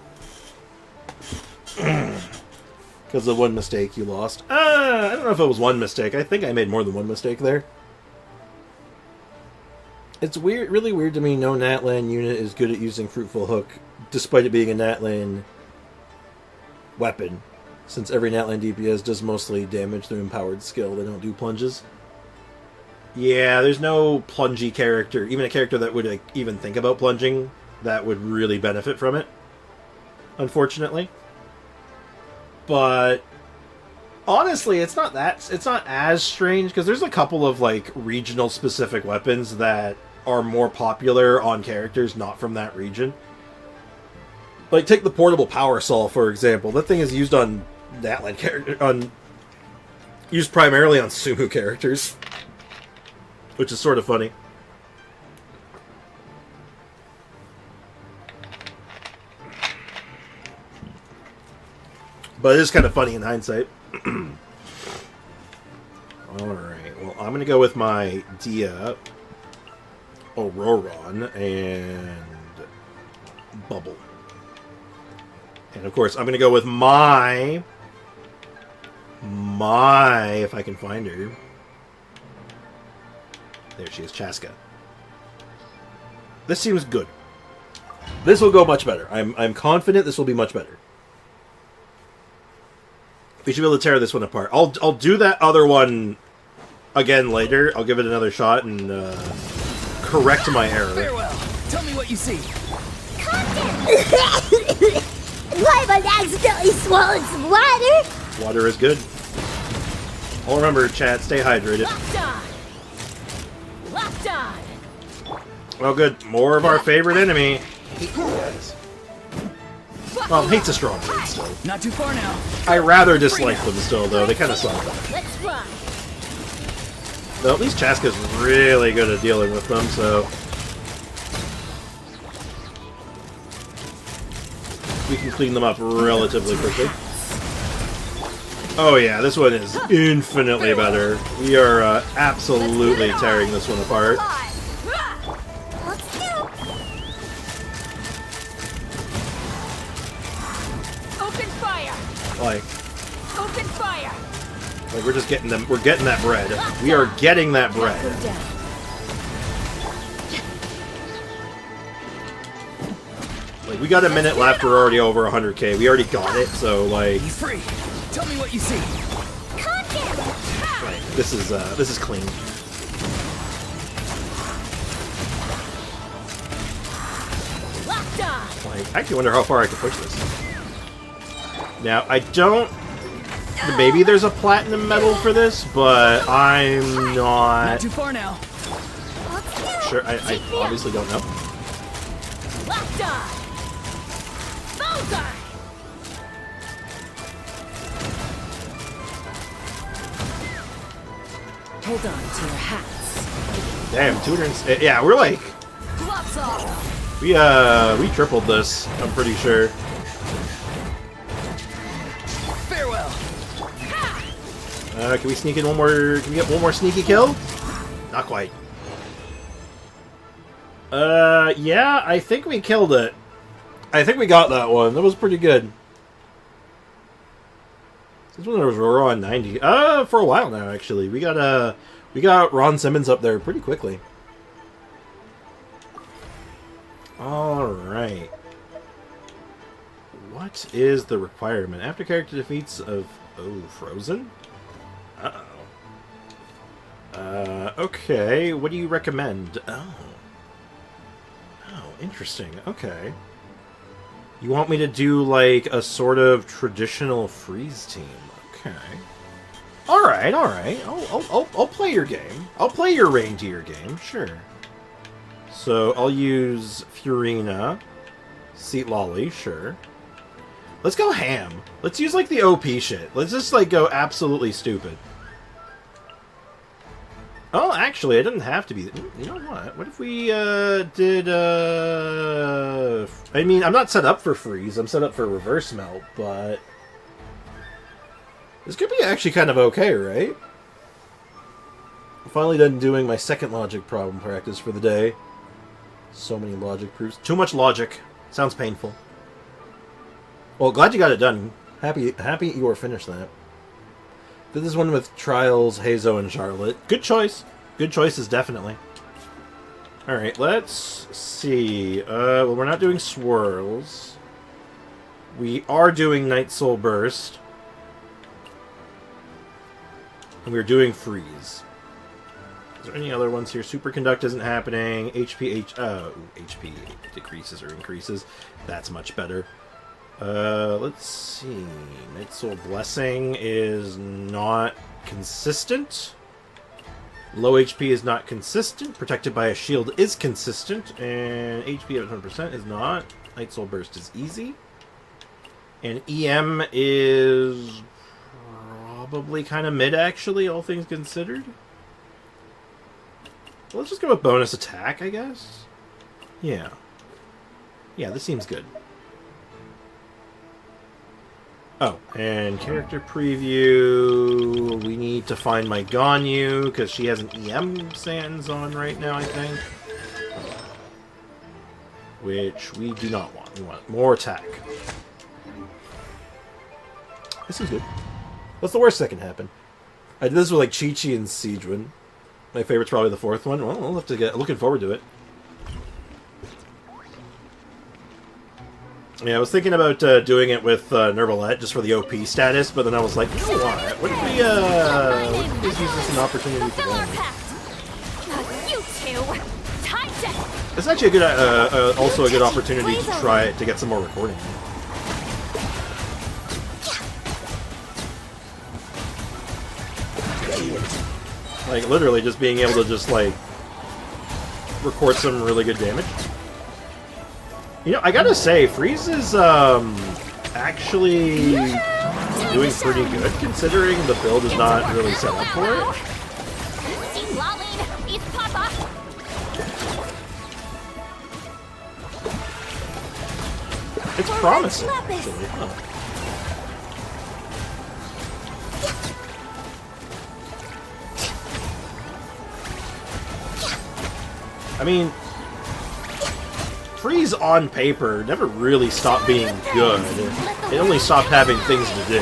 A: Because of one mistake you lost. I don't know if it was one mistake. I think I made more than one mistake there. It's weird, really weird to me no Natlan unit is good at using Fruitful Hook, despite it being a Natlan weapon. Since every Natlan DPS does mostly damage through empowered skill, they don't do plunges. Yeah, there's no plungy character, even a character that would even think about plunging, that would really benefit from it. Unfortunately. But honestly, it's not as strange, because there's a couple of like regional specific weapons that are more popular on characters not from that region. Like take the portable power saw for example. That thing is used on Natlan character used primarily on Sumu characters. Which is sort of funny. But it is kind of funny in hindsight. Alright, well, I'm going to go with my Dehya, Auroron, and Bubble. And of course, I'm going to go with my, if I can find her. There she is, Chaska. This seems good. This will go much better. I'm confident this will be much better. We should be able to tear this one apart. I'll do that other one again later. I'll give it another shot and correct my error.
G: Farewell. Tell me what you see.
E: Why have I accidentally swallowed some water?
A: Water is good. I'll remember, chat, stay hydrated.
L: Locked on.
A: Well, good. More of our favorite enemy. Well, hate's a strong word still.
G: Not too far now.
A: I rather dislike them still, though. They kind of suck.
L: Let's run.
A: Though at least Chaska's really good at dealing with them, so... we can clean them up relatively quickly. Oh yeah, this one is infinitely better. We are absolutely tearing this one apart.
M: Open fire!
A: Like,
M: Open fire!
A: we're just getting them. We're getting that bread. We are getting that bread. Like, we got a minute left. We're already over 100k. We already got it. So like,
G: Be free. Tell me what you see.
A: right, this is clean.
M: Locked on!
A: Like, I actually wonder how far I can push this. Now, I don't... maybe there's a platinum medal for this, but I'm
G: Not
A: not
G: too far now.
A: sure. I obviously don't know.
M: Locked on! Bullseye! Hold on to your hats.
A: Damn, 200... yeah, we're like...
M: Gloves off!
A: we tripled this, I'm pretty sure.
G: Farewell.
A: Can we sneak in one more... can we get one more sneaky kill? Not quite. Yeah, I think we killed it. I think we got that one. That was pretty good. This one was raw on 90. For a while now, actually. We got Ron Simmons up there pretty quickly. Alright. What is the requirement? After character defeats of... oh, Frozen? Uh-oh. Okay. What do you recommend? Oh. Oh, interesting. Okay. You want me to do, like, a sort of traditional freeze team. Okay. Alright, alright. I'll play your game. I'll play your reindeer game, sure. So, I'll use Furina. Seat Lolly, sure. Let's go ham. Let's use, like, the OP shit. Let's just, like, go absolutely stupid. Oh, actually, it doesn't have to be... you know what? What if we, did, I mean, I'm not set up for freeze. I'm set up for reverse melt, but... this could be actually kind of okay, right? I'm finally done doing my second logic problem practice for the day. So many logic proofs. Too much logic. Sounds painful. Well, glad you got it done. Happy you were finished that. Did this one with Trials, Hazo, and Charlotte. Good choice. Good choices, definitely. Alright, let's see. Well, we're not doing Swirls. We are doing Night Soul Burst. And we're doing Freeze. Is there any other ones here? Superconduct isn't happening. HP decreases or increases. That's much better. Let's see. Night Soul Blessing is not consistent. Low HP is not consistent. Protected by a shield is consistent. And HP at 100% is not. Night Soul Burst is easy. And EM is probably kind of mid, actually, all things considered. Well, let's just go with bonus attack, I guess. Yeah. Yeah, this seems good. Oh, and character preview. We need to find my Ganyu, because she has an EM Sans on right now, I think. Which we do not want. We want more attack. This is good. What's the worst that can happen? I did this with like Chi-Chi and Siegewin. My favorite's probably the fourth one. Well, I'll have to get looking forward to it. Yeah, I was thinking about doing it with Nervalette just for the OP status, but then I was like, you know what? What if we use this as an opportunity for them?
M: You two! Titan!
A: It's actually a good, also a good opportunity to try it to get some more recording. Like, literally just being able to just, like, record some really good damage. You know, I gotta say, Freeze is, actually doing pretty good, considering the build is not really set up for it. It's promising, actually, huh? I mean, Freeze on paper never really stopped being good. It only stopped having things to do.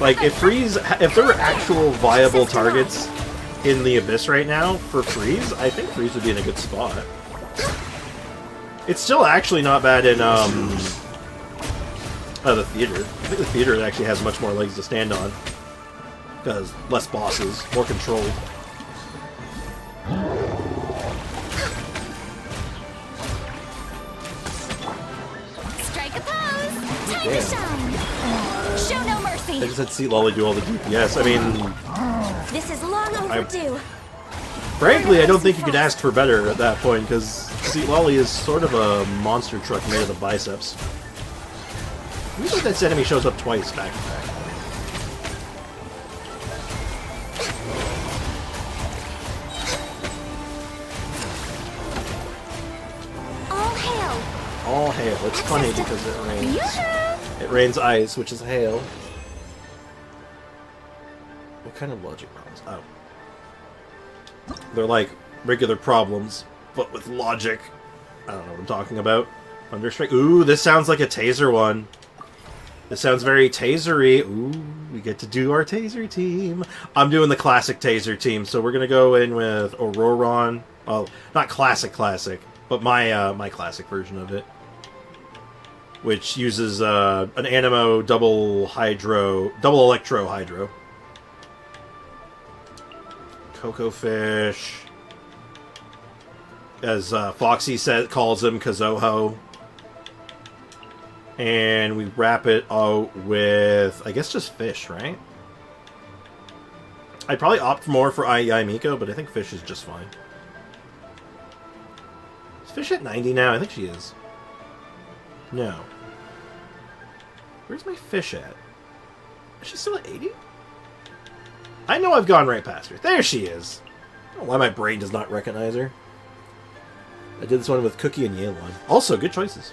A: Like, if there were actual viable targets in the Abyss right now for Freeze, I think Freeze would be in a good spot. It's still actually not bad in, the theater. I think the theater actually has much more legs to stand on. Because less bosses, more control.
B: Strike a pose! Time to shine! Show no mercy!
A: I just had to see Lolly do all the DPS. I mean...
B: This is long overdue.
A: Frankly, I don't think you could ask for better at that point, because Seat Lolly is sort of a monster truck made of the biceps. Usually that enemy shows up twice back to back.
B: All hail!
A: All hail. It's funny because it rains. It rains ice, which is hail. What kind of logic problems? Oh. They're like regular problems, but with logic. I don't know what I'm talking about. Thunderstrike. Ooh, this sounds like a taser one. This sounds very tasery. Ooh, we get to do our taser team. I'm doing the classic taser team, so we're gonna go in with Auroron. Oh, not classic, but my classic version of it, which uses an Anemo double electro hydro. Coco Fish, as Foxy calls him, Kazoho. And we wrap it out with, I guess, just Fish, right? I'd probably opt more for Ayaya Miko, but I think Fish is just fine. Is Fish at 90 now? I think she is. No. Where's my Fish at? Is she still at 80? I know I've gone right past her. There she is. I don't know why my brain does not recognize her. I did this one with Cookie and Yelan. Also, good choices.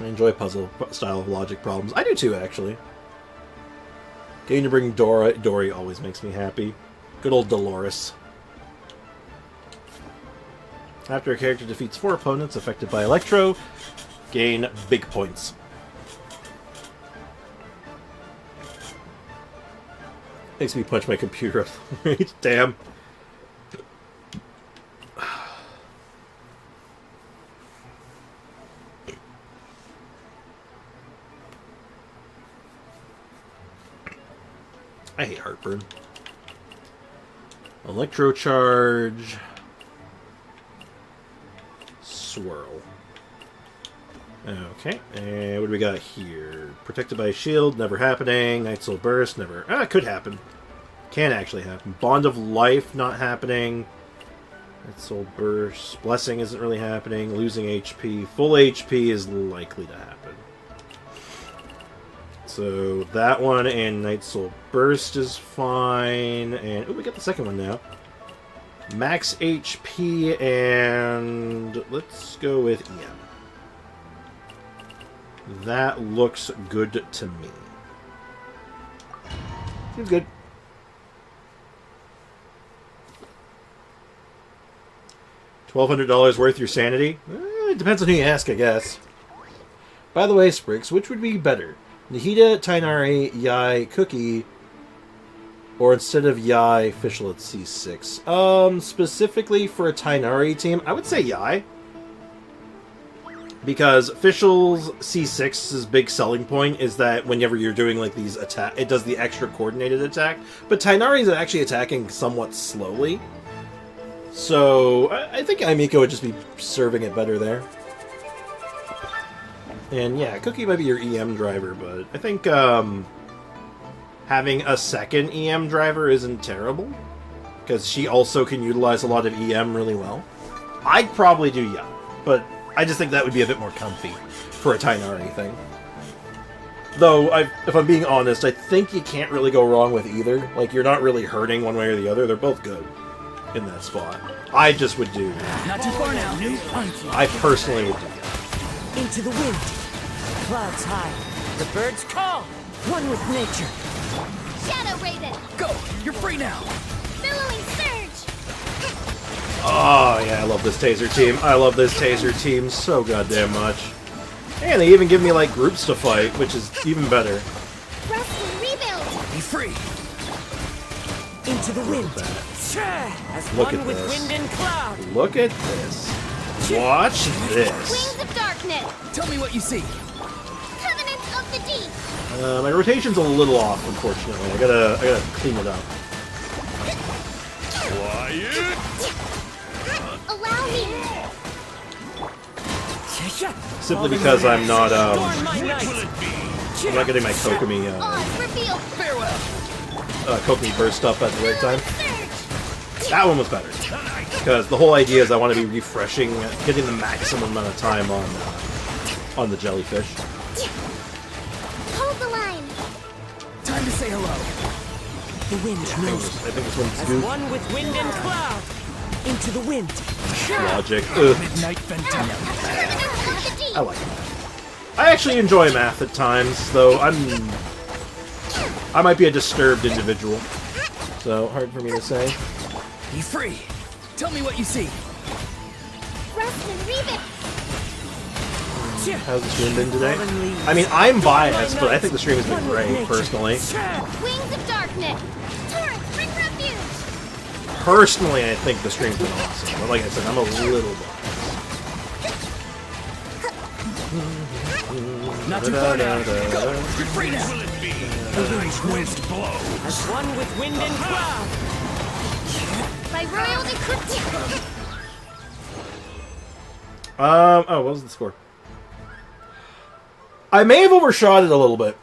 A: I enjoy puzzle style of logic problems. I do too, actually. Getting to bring Dory always makes me happy. Good old Dolores. After a character defeats 4 opponents affected by Electro, gain big points. Makes me punch my computer. Damn. I hate heartburn. Electro charge. Swirl. Okay, and what do we got here? Protected by a shield, never happening. Night Soul Burst, never... it could happen. Can actually happen. Bond of Life, not happening. Night Soul Burst. Blessing isn't really happening. Losing HP. Full HP is likely to happen. So that one and Night Soul Burst is fine. And we got the second one now. Max HP and let's go with EM. That looks good to me. Seems good. $1,200 worth your sanity? It depends on who you ask, I guess. By the way, Spriggs, which would be better? Nahida, Tainari, Yai, Cookie, or instead of Yai, Fischl at C6? Specifically for a Tainari team, I would say Yai. Because Fischl's C6's big selling point is that whenever you're doing like these attack, it does the extra coordinated attack. But Tainari's actually attacking somewhat slowly. So I think Aimiko would just be serving it better there. And yeah, Cookie might be your EM driver, but I think having a second EM driver isn't terrible. Because she also can utilize a lot of EM really well. I'd probably do Yai, but I just think that would be a bit more comfy for a Tainari thing. Though, if I'm being honest, I think you can't really go wrong with either. Like, you're not really hurting one way or the other. They're both good. in that spot. I just would do.
G: Not too far now.
A: I personally would do that.
G: Into the wind. Clouds high. The birds call. One with nature.
B: Shadow Raven!
G: Go! You're free now.
B: Billowing Surge!
A: Oh yeah, I love this taser team. I love this taser team so goddamn much. And they even give me like groups to fight, which is even better.
B: Rust and Rebuild!
G: Be free. Into the wind. As
A: Look
G: one
A: at
G: with
A: this.
G: wind and cloud.
A: Look at this. Watch this.
B: Wings of Darkness!
G: Tell me what you see.
B: Covenant of the Deep!
A: My rotation's a little off, unfortunately. I gotta clean it up.
N: Quiet.
B: Allow me!
A: Simply because I'm not getting my Kokomi
B: Oz, reveal!
C: Farewell!
A: Kokomi burst up at the right time. That one was better. Because the whole idea is I want to be refreshing, getting the maximum amount of time on the jellyfish.
B: Hold the line!
G: Time to say hello. The wind knows.
A: I think this one's
G: As
A: good.
G: one with wind and cloud. Into the wind.
A: Logic. Ugh.
G: Midnight Ventana.
A: I like math. I actually enjoy math at times, though I might be a disturbed individual. So, hard for me to say.
G: Be free. Tell me what you see.
B: Rust and Rebuild!
A: How's the stream been today? I mean, I'm biased, but I think the stream has been great, personally.
B: Wings of Darkness! Torrent, bring refuge!
A: Personally, I think the stream's been awesome. But like I said, I'm a little biased.
G: Not too far now. Go! You're free now! The winds blow. As one with wind and cloud.
B: By royal decree!
A: Oh, what was the score? I may have overshot it a little bit.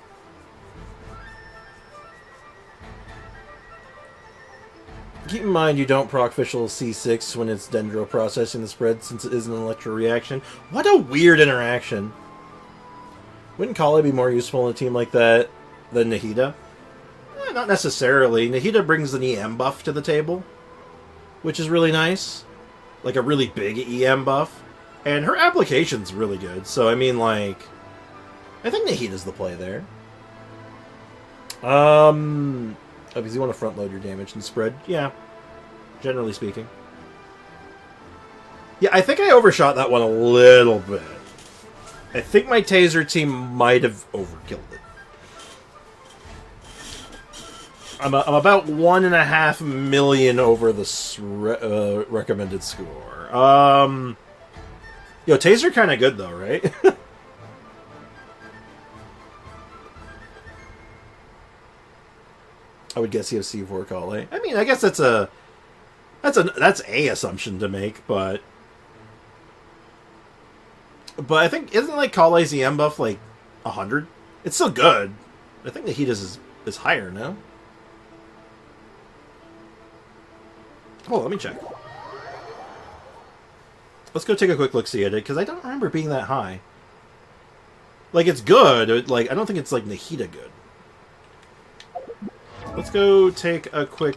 A: Keep in mind you don't proc official C6 when it's dendro processing the spread since it is an electro reaction. What a weird interaction. Wouldn't Kale be more useful in a team like that than Nahida? Not necessarily. Nahida brings an EM buff to the table, which is really nice. Like a really big EM buff. And her application's really good, so I mean, like, I think Nahida's the play there. Oh, because you want to front load your damage and spread? Yeah, generally speaking. Yeah, I think I overshot that one a little bit. I think my taser team might have overkilled it. I'm about 1.5 million over the recommended score. Yo, taser kind of good though, right? I would guess you have C4 Kale. I mean, I guess that's a assumption to make, but I think isn't like Kale's EM buff like 100? It's still good. I think the heat is higher now. Oh, let me check. Let's go take a quick look-see at it, because I don't remember it being that high. Like, it's good. Like, I don't think it's, like, Nahida good. Let's go take a quick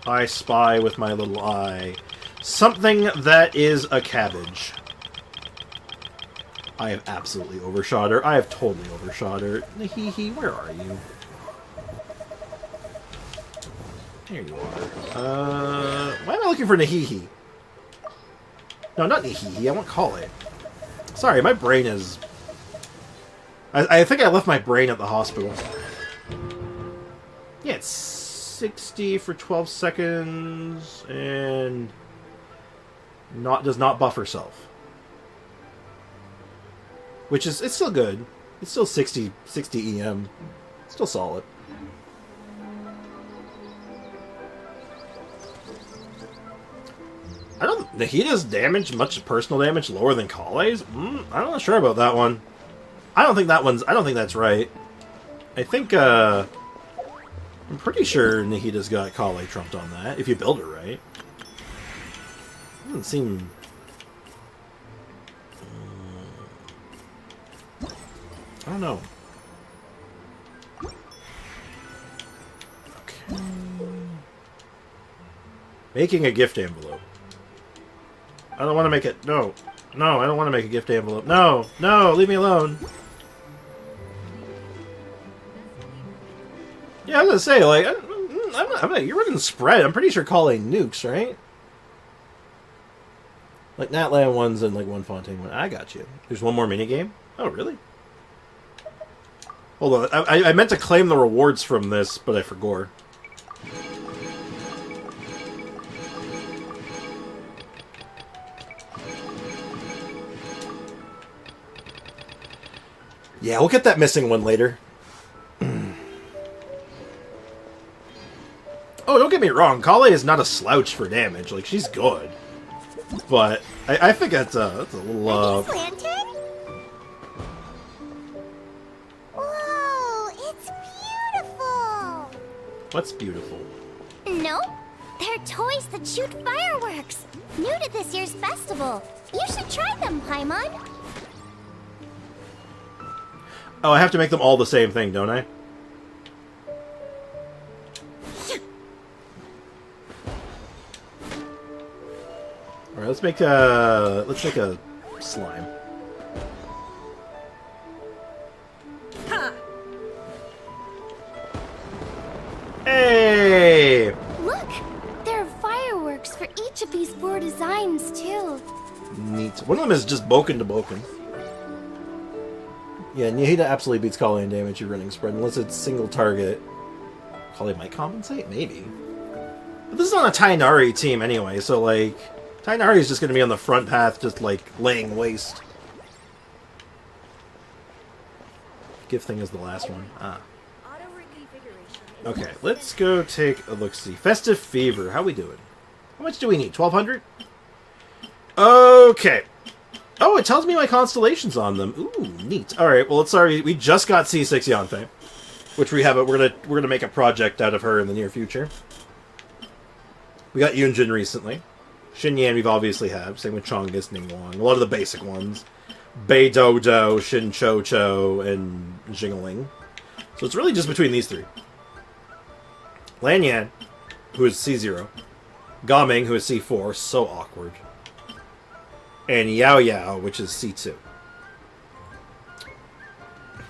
A: I spy with my little eye. Something that is a cabbage. I have absolutely overshot her. I have totally overshot her. Nahihi, where are you? There you are. Why am I looking for Nahihi? No, not Dehya. I want Kale. Sorry, my brain is... I think I left my brain at the hospital. Yeah, it's 60 for 12 seconds, and does not buff herself. Which is, it's still good. It's still 60 EM. Still solid. Nahida's damage, much personal damage, lower than Kale's? I'm not sure about that one. I don't think that's right. I think, I'm pretty sure Nahida's got Kale trumped on that, if you build her right. Doesn't seem... I don't know. Okay. Making a gift envelope. I don't want to make it. No. No, I don't want to make a gift envelope. No. No, leave me alone. Yeah, I was gonna say, like, you're running spread. I'm pretty sure calling nukes, right? Like, Natland ones and, like, one Fontaine one. I got you. There's one more minigame? Oh, really? Hold on. I meant to claim the rewards from this, but I forgot. Yeah, we'll get that missing one later. Oh, don't get me wrong. Kale is not a slouch for damage. Like, she's good. But I think that's a little...
B: Lantern? Whoa, it's beautiful!
A: What's beautiful?
B: No, they're toys that shoot fireworks. New to this year's festival. You should try them, Paimon.
A: Oh, I have to make them all the same thing, don't I? Alright, let's make a slime. Hey!
L: Look! There are fireworks for each of these 4 designs, too.
A: Neat. One of them is just Boken to Boken. Yeah, Nihida absolutely beats Kale in damage you're running spread, unless it's single target. Kale might compensate? Maybe. But this is on a Tainari team anyway, so, like... Tainari is just going to be on the front path, just, like, laying waste. Gift thing is the last one. Ah. Okay, let's go take a look-see. Festive Fever, how we doing? How much do we need? 1,200? Okay. Oh, it tells me my constellations on them. Ooh, neat. All right. Well, sorry, we just got C6 Yanthe, which we have. We're gonna make a project out of her in the near future. We got Yunjin recently. Xinyan we've obviously had. Same with Chongus, Ningguang. A lot of the basic ones. Bei Dodo, Shin Cho Cho, and Jingling. So it's really just between these three. Lanyan, who is C0. Gaming, who is C4. So awkward. And Yao Yao, which is C2.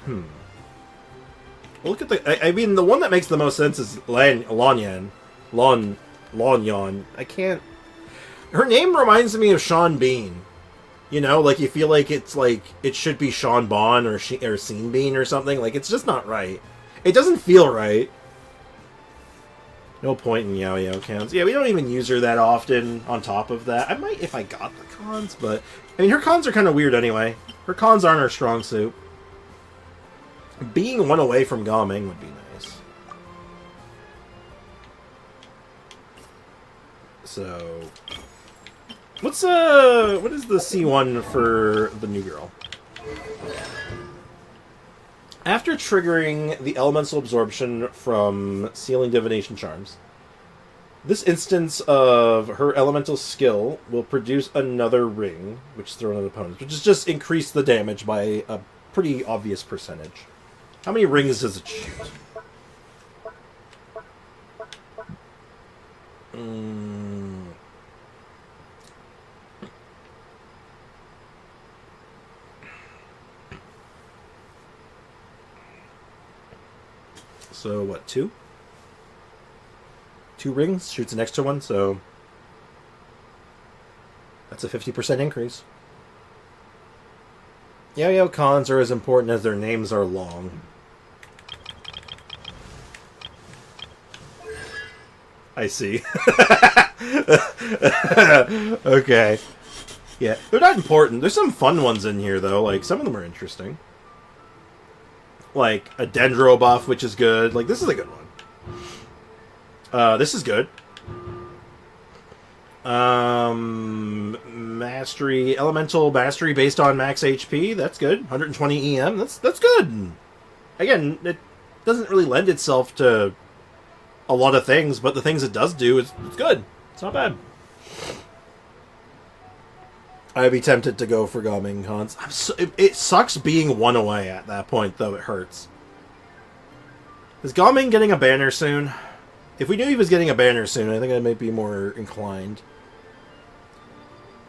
A: Well, look at the... I mean, the one that makes the most sense is Lanyan. Lanyan. I can't... Her name reminds me of Sean Bean. You know, like, you feel like it's like... It should be Sean Bon or Scene Bean or something. Like, it's just not right. It doesn't feel right. No point in Yao Yao counts. Yeah, we don't even use her that often on top of that. I might if I got the cons, but... I mean, her cons are kind of weird anyway. Her cons aren't her strong suit. Being one away from Gaming would be nice. So... what is the C1 for the new girl? After triggering the elemental absorption from Sealing Divination Charms, this instance of her elemental skill will produce another ring, which is thrown at opponents, which is just increase the damage by a pretty obvious percentage. How many rings does it shoot? So, what, 2? 2 rings, shoots an extra one, so... that's a 50% increase. Yo-Yo cons are as important as their names are long. I see. Okay. Yeah, they're not important. There's some fun ones in here, though. Like, some of them are interesting. Like, a Dendro buff, which is good. Like, this is a good one. This is good. Mastery, Elemental Mastery based on max HP. That's good. 120 EM. That's good. Again, it doesn't really lend itself to a lot of things, but the things it does do, it's good. It's not bad. I'd be tempted to go for Gaming cons. It sucks being one away at that point, though. It hurts. Is Gaming getting a banner soon? If we knew he was getting a banner soon, I think I might be more inclined.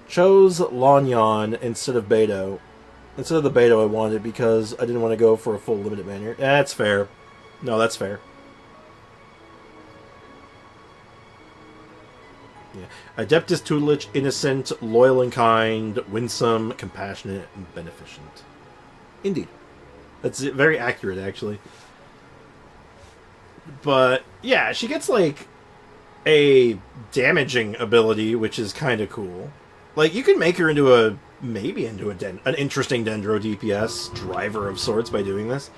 A: Chose Lanyan instead of Beto. Instead of the Beto I wanted because I didn't want to go for a full limited banner. That's fair. No, that's fair. Yeah. Adeptus tutelage, innocent, loyal and kind, winsome, compassionate, and beneficent. Indeed. That's very accurate, actually. But, yeah, she gets, like, a damaging ability, which is kind of cool. Like, you can make her into a... maybe into an interesting Dendro DPS driver of sorts by doing this.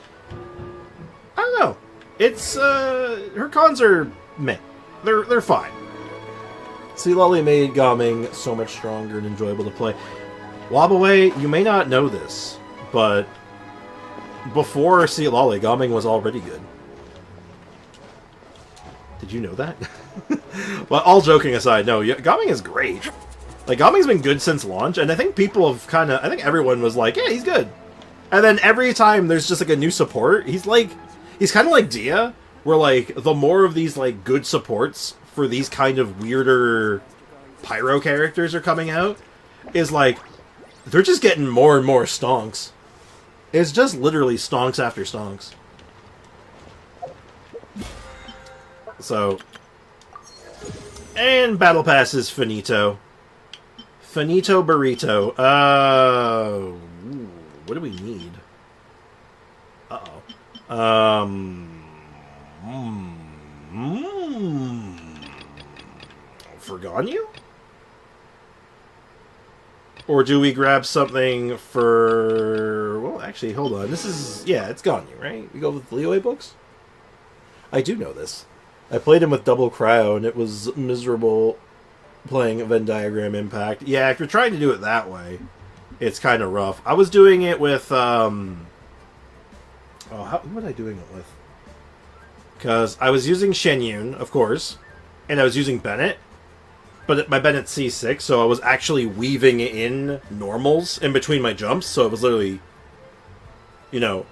A: I don't know. It's, her cons are meh. They're fine. Sea Lolly made Gaming so much stronger and enjoyable to play. Wobaway, you may not know this, but before Sea Lolly, Gaming was already good. Did you know that? Well, all joking aside, no, Gaming is great. Like, Gaming's been good since launch, and I think people have kind of... I think everyone was like, yeah, he's good. And then every time there's just, like, a new support, he's kind of like Dehya, where, like, the more of these, like, good supports for these kind of weirder pyro characters are coming out, is, like, they're just getting more and more stonks. It's just literally stonks after stonks. So... and Battle Pass is finito. Finito burrito. What do we need? Uh-oh. Forgotten you? Or do we grab something for... well, actually, hold on. This is... yeah, it's Ganyu, right? We go with Liyue books? I do know this. I played him with double cryo, and it was miserable playing Venn Diagram Impact. Yeah, if you're trying to do it that way, it's kind of rough. I was doing it with... who was I doing it with? Because I was using Shenyun, of course, and I was using Bennett, but my Bennett's C6, so I was actually weaving in normals in between my jumps, so it was literally, you know,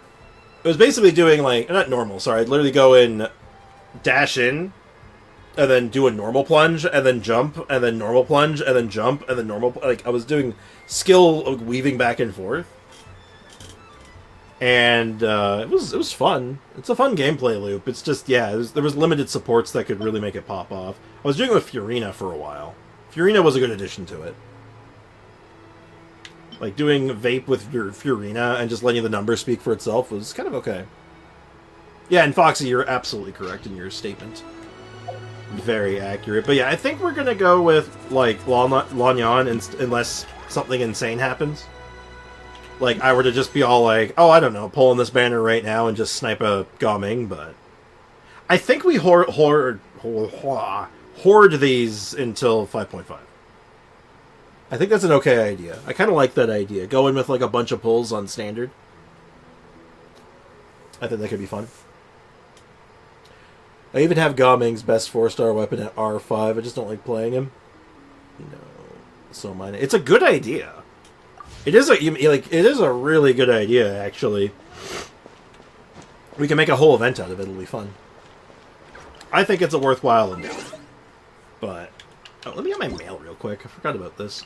A: it was basically doing, like, not normal, sorry, I'd literally go in, dash in, and then do a normal plunge, and then jump, and then normal plunge, and then jump, and then normal... like, I was doing skill weaving back and forth. And, it was fun. It's a fun gameplay loop. It's just, yeah, there was limited supports that could really make it pop off. I was doing it with Furina for a while. Furina was a good addition to it. Like, doing Vape with your Furina and just letting the number speak for itself was kind of okay. Yeah, and Foxy, you're absolutely correct in your statement. Very accurate. But yeah, I think we're gonna go with, like, Lanyan unless something insane happens. Like, I were to just be all like, oh, I don't know, pulling this banner right now and just snipe a Gaming, but... I think we hoard these until 5.5. I think that's an okay idea. I kind of like that idea. Go in with, like, a bunch of pulls on standard. I think that could be fun. I even have Gaming's best 4-star weapon at R5. I just don't like playing him. No. So mine. It's a good idea. It is a really good idea, actually. We can make a whole event out of it. It'll be fun. I think it's a worthwhile endeavor. But let me get my mail real quick. I forgot about this.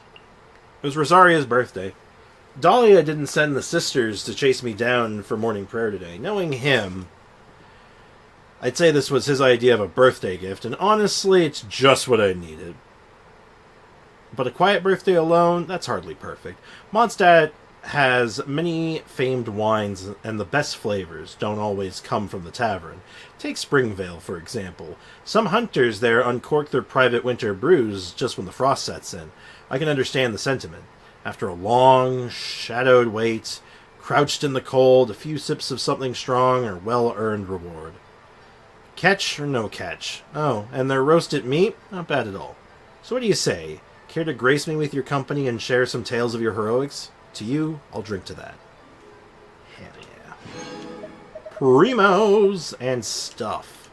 A: It was Rosaria's birthday. Dahlia didn't send the sisters to chase me down for morning prayer today. Knowing him, I'd say this was his idea of a birthday gift, and honestly, it's just what I needed. But a quiet birthday alone, that's hardly perfect. Mondstadt has many famed wines, and the best flavors don't always come from the tavern. Take Springvale, for example. Some hunters there uncork their private winter brews just when the frost sets in. I can understand the sentiment. After a long, shadowed wait, crouched in the cold, a few sips of something strong are well-earned reward. Catch or no catch? Oh, and their roasted meat? Not bad at all. So what do you say? Care to grace me with your company and share some tales of your heroics? To you, I'll drink to that. Hell yeah. Primos and stuff.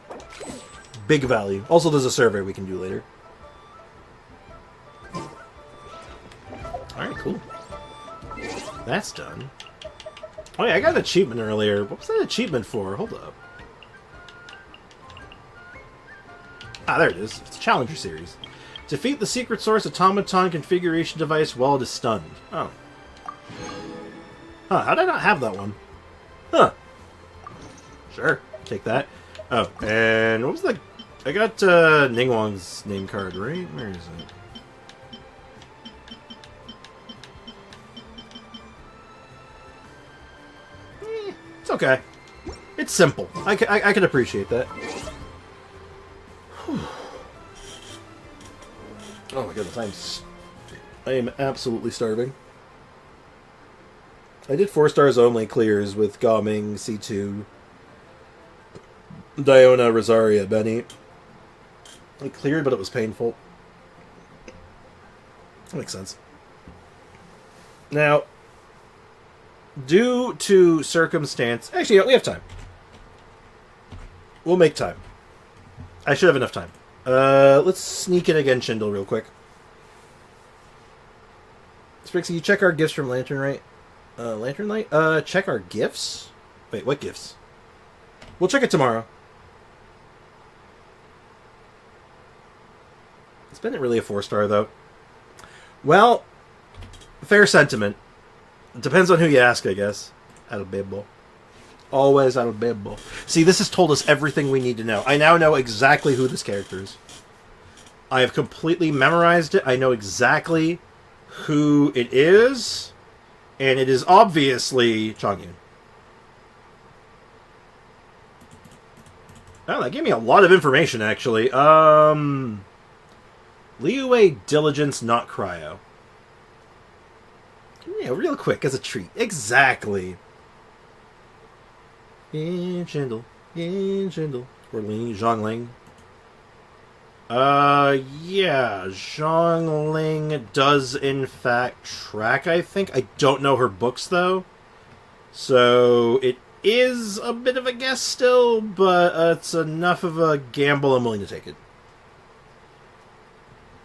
A: Big value. Also, there's a survey we can do later. Alright, cool. That's done. Oh yeah, I got an achievement earlier. What was that achievement for? Hold up. Ah, there it is. It's a Challenger series. Defeat the secret source automaton configuration device while it is stunned. Oh. Huh, how did I not have that one? Huh. Sure, take that. Oh, and what was the... I got Ningguang's name card, right? Where is it? It's okay. It's simple. I can appreciate that. Whew. Oh my goodness, I am absolutely starving. I did 4 stars only clears with Gaming, C2, Diona, Rosaria, Benny. I cleared, but it was painful. That makes sense. Now, due to circumstance... Actually, we have time. We'll make time. I should have enough time. Let's sneak in again, Shindle, real quick. Sprixie, you check our gifts from Lantern Rite? Lantern Light? Check our gifts? Wait, what gifts? We'll check it tomorrow. It's been really a 4-star, though. Well, fair sentiment. It depends on who you ask, I guess. Albebo. Always Albebo. See, this has told us everything we need to know. I now know exactly who this character is. I have completely memorized it. I know exactly who it is. And it is obviously Chongyun. Oh, that gave me a lot of information, actually. Liyue Diligence, not Cryo. Yeah, real quick, as a treat. Exactly. Yin Shindle. Or Zhongling. Yeah, Zhongling does in fact track, I think. I don't know her books, though. So, it is a bit of a guess still, but it's enough of a gamble I'm willing to take it.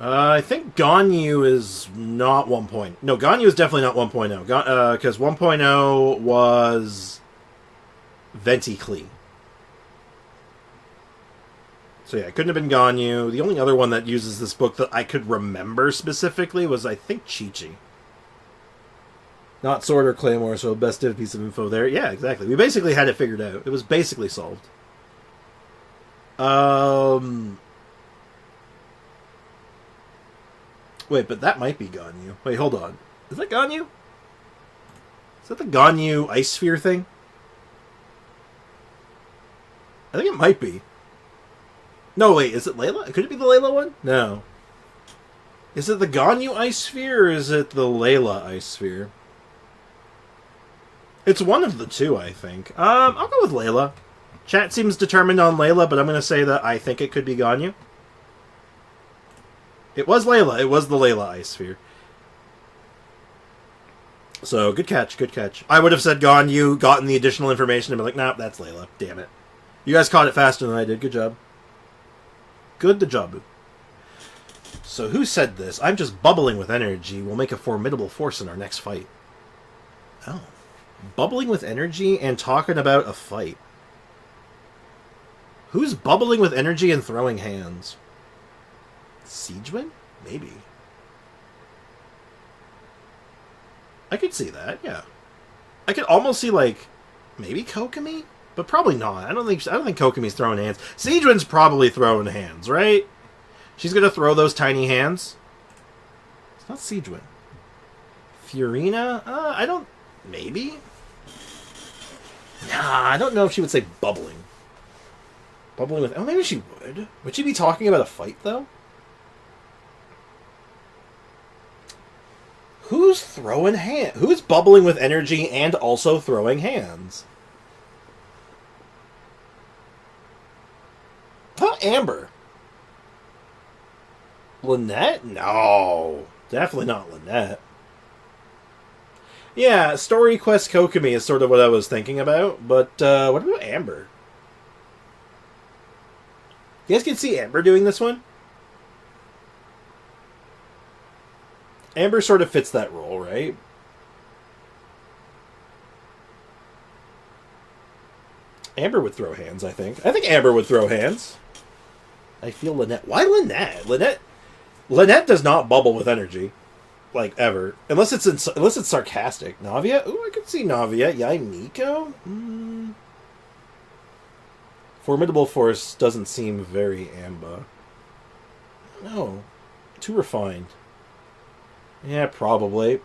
A: I think Ganyu is not 1.0. No, Ganyu is definitely not 1.0. Because 1.0 was Venti Klee. So yeah, it couldn't have been Ganyu. The only other one that uses this book that I could remember specifically was, I think, Chi-Chi. Not Sword or Claymore, so best piece of info there. Yeah, exactly. We basically had it figured out. It was basically solved. Wait, but that might be Ganyu. Wait, hold on. Is that Ganyu? Is that the Ganyu Ice Sphere thing? I think it might be. No, wait, is it Layla? Could it be the Layla one? No. Is it the Ganyu Ice Sphere, or is it the Layla Ice Sphere? It's one of the two, I think. I'll go with Layla. Chat seems determined on Layla, but I'm going to say that I think it could be Ganyu. It was Layla. It was the Layla Ice Sphere. So, good catch, good catch. I would have said Ganyu, gotten the additional information, and been like, nah, that's Layla. Damn it. You guys caught it faster than I did. Good job. Good job. So, who said this? I'm just bubbling with energy. We'll make a formidable force in our next fight. Oh. Bubbling with energy and talking about a fight. Who's bubbling with energy and throwing hands? Siegeman? Maybe. I could see that, yeah. I could almost see, like, maybe Kokomi? But probably not. I don't think Kokomi's throwing hands. Siegeman's probably throwing hands, right? She's gonna throw those tiny hands. It's not Siegeman. Furina? I don't... Maybe? Nah, I don't know if she would say bubbling. Bubbling with... Oh, maybe she would. Would she be talking about a fight, though? Who's throwing hands? Who's bubbling with energy and also throwing hands? Huh, Amber. Lynette? No. Definitely not Lynette. Yeah, Story Quest Kokomi is sort of what I was thinking about, but what about Amber? You guys can see Amber doing this one? Amber sort of fits that role, right? Amber would throw hands, I think. I think Amber would throw hands. I feel Lynette. Why Lynette? Lynette does not bubble with energy. Like, ever. Unless it's sarcastic. Navia? Ooh, I could see Navia. Yai Miko? Formidable Force doesn't seem very Amba. No. Too refined. Yeah, probably.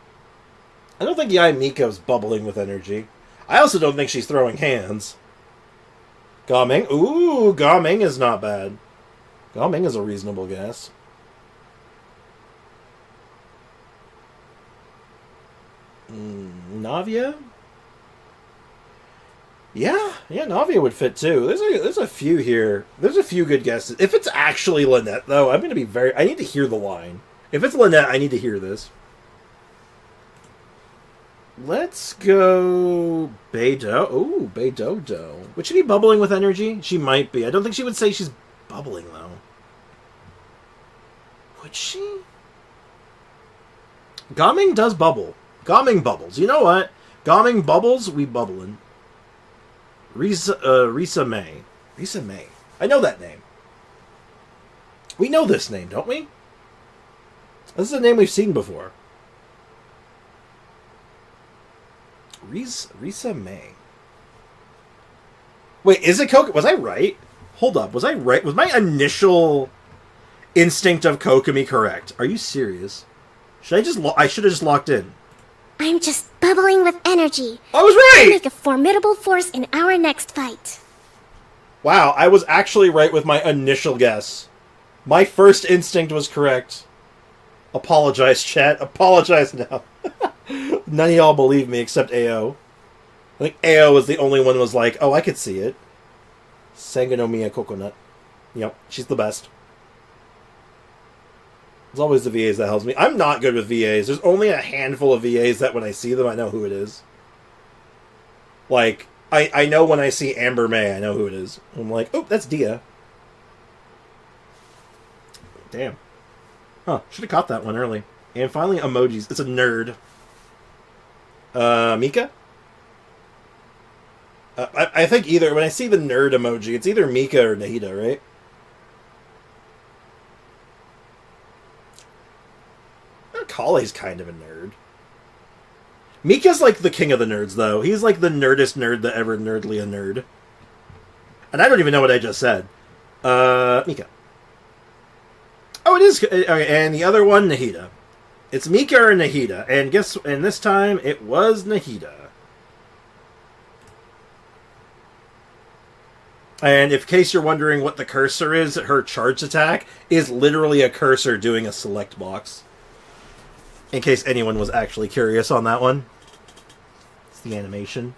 A: I don't think Yai Miko's bubbling with energy. I also don't think she's throwing hands. Gaming? Ooh, Gaming is not bad. Gaming is a reasonable guess. Navia? Yeah, Navia would fit too. There's a few here. There's a few good guesses. If it's actually Lynette, though, I'm going to be I need to hear the line. If it's Lynette, I need to hear this. Let's go Beidou. Ooh, Beidodo. Would she be bubbling with energy? She might be. I don't think she would say she's bubbling, though. Would she? Gaming does bubble. Gaming bubbles. You know what? Gaming bubbles, we bubbling. Risa May. Risa May. I know that name. We know this name, don't we? This is a name we've seen before. Risa May. Wait, is it Kokomi? Was I right? Hold up. Was I right? Was my initial instinct of Kokomi correct? Are you serious? I should have just locked in.
B: I'm just bubbling with energy.
A: I was right!
B: I'll make a formidable force in our next fight.
A: Wow, I was actually right with my initial guess. My first instinct was correct. Apologize, chat. Apologize now. None of y'all believe me except AO. I think AO was the only one who was like, oh, I could see it. Sangonomiya Coconut. Yep, she's the best. It's always the VAs that helps me. I'm not good with VAs. There's only a handful of VAs that when I see them, I know who it is. Like, I know when I see Amber May, I know who it is. I'm like, oh, that's Dehya. Damn. Huh, should have caught that one early. And finally, emojis. It's a nerd. Mika? I think either, when I see the nerd emoji, it's either Mika or Nahida, right? Kale's kind of a nerd. Mika's like the king of the nerds, though. He's like the nerdest nerd that ever nerdly a nerd. And I don't even know what I just said. Mika. Oh, it is. Okay, and the other one, Nahida. It's Mika or Nahida. And this time, it was Nahida. And in case you're wondering what the cursor is, her charge attack is literally a cursor doing a select box. In case anyone was actually curious on that one. It's the animation.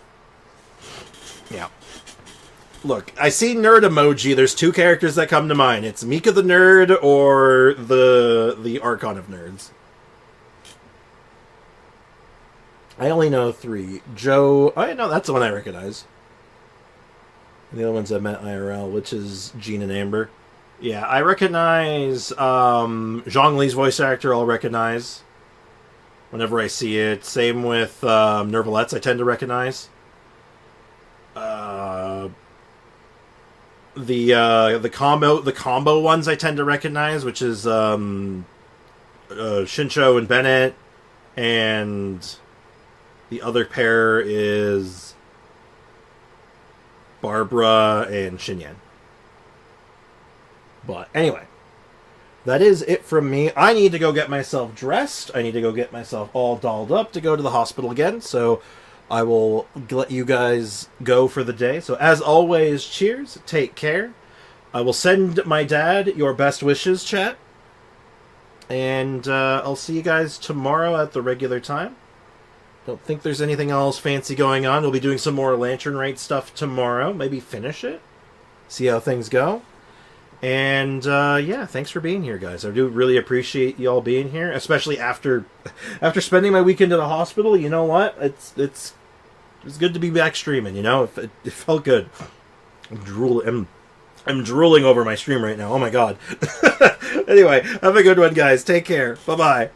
A: Yeah. Look, I see nerd emoji. There's two characters that come to mind. It's Mika the nerd or the Archon of Nerds. I only know three. Joe... Oh, no, that's the one I recognize. And the other ones I met IRL, which is Jean and Amber. Yeah, I recognize Zhongli's voice actor. I'll recognize whenever I see it. Same with Nervalettes, I tend to recognize. The combo ones I tend to recognize, which is Shincho and Bennett, and the other pair is Barbruh and Shinyan. But anyway, that is it from me. I need to go get myself dressed. I need to go get myself all dolled up to go to the hospital again. So I will let you guys go for the day. So as always, cheers. Take care. I will send my dad your best wishes, chat. And I'll see you guys tomorrow at the regular time. Don't think there's anything else fancy going on. We'll be doing some more Lantern Rite stuff tomorrow. Maybe finish it. See how things go. And, yeah, thanks for being here, guys. I do really appreciate y'all being here, especially after spending my weekend in the hospital. You know what? It's good to be back streaming, you know? It felt good. I'm drooling over my stream right now. Oh, my God. Anyway, have a good one, guys. Take care. Bye-bye.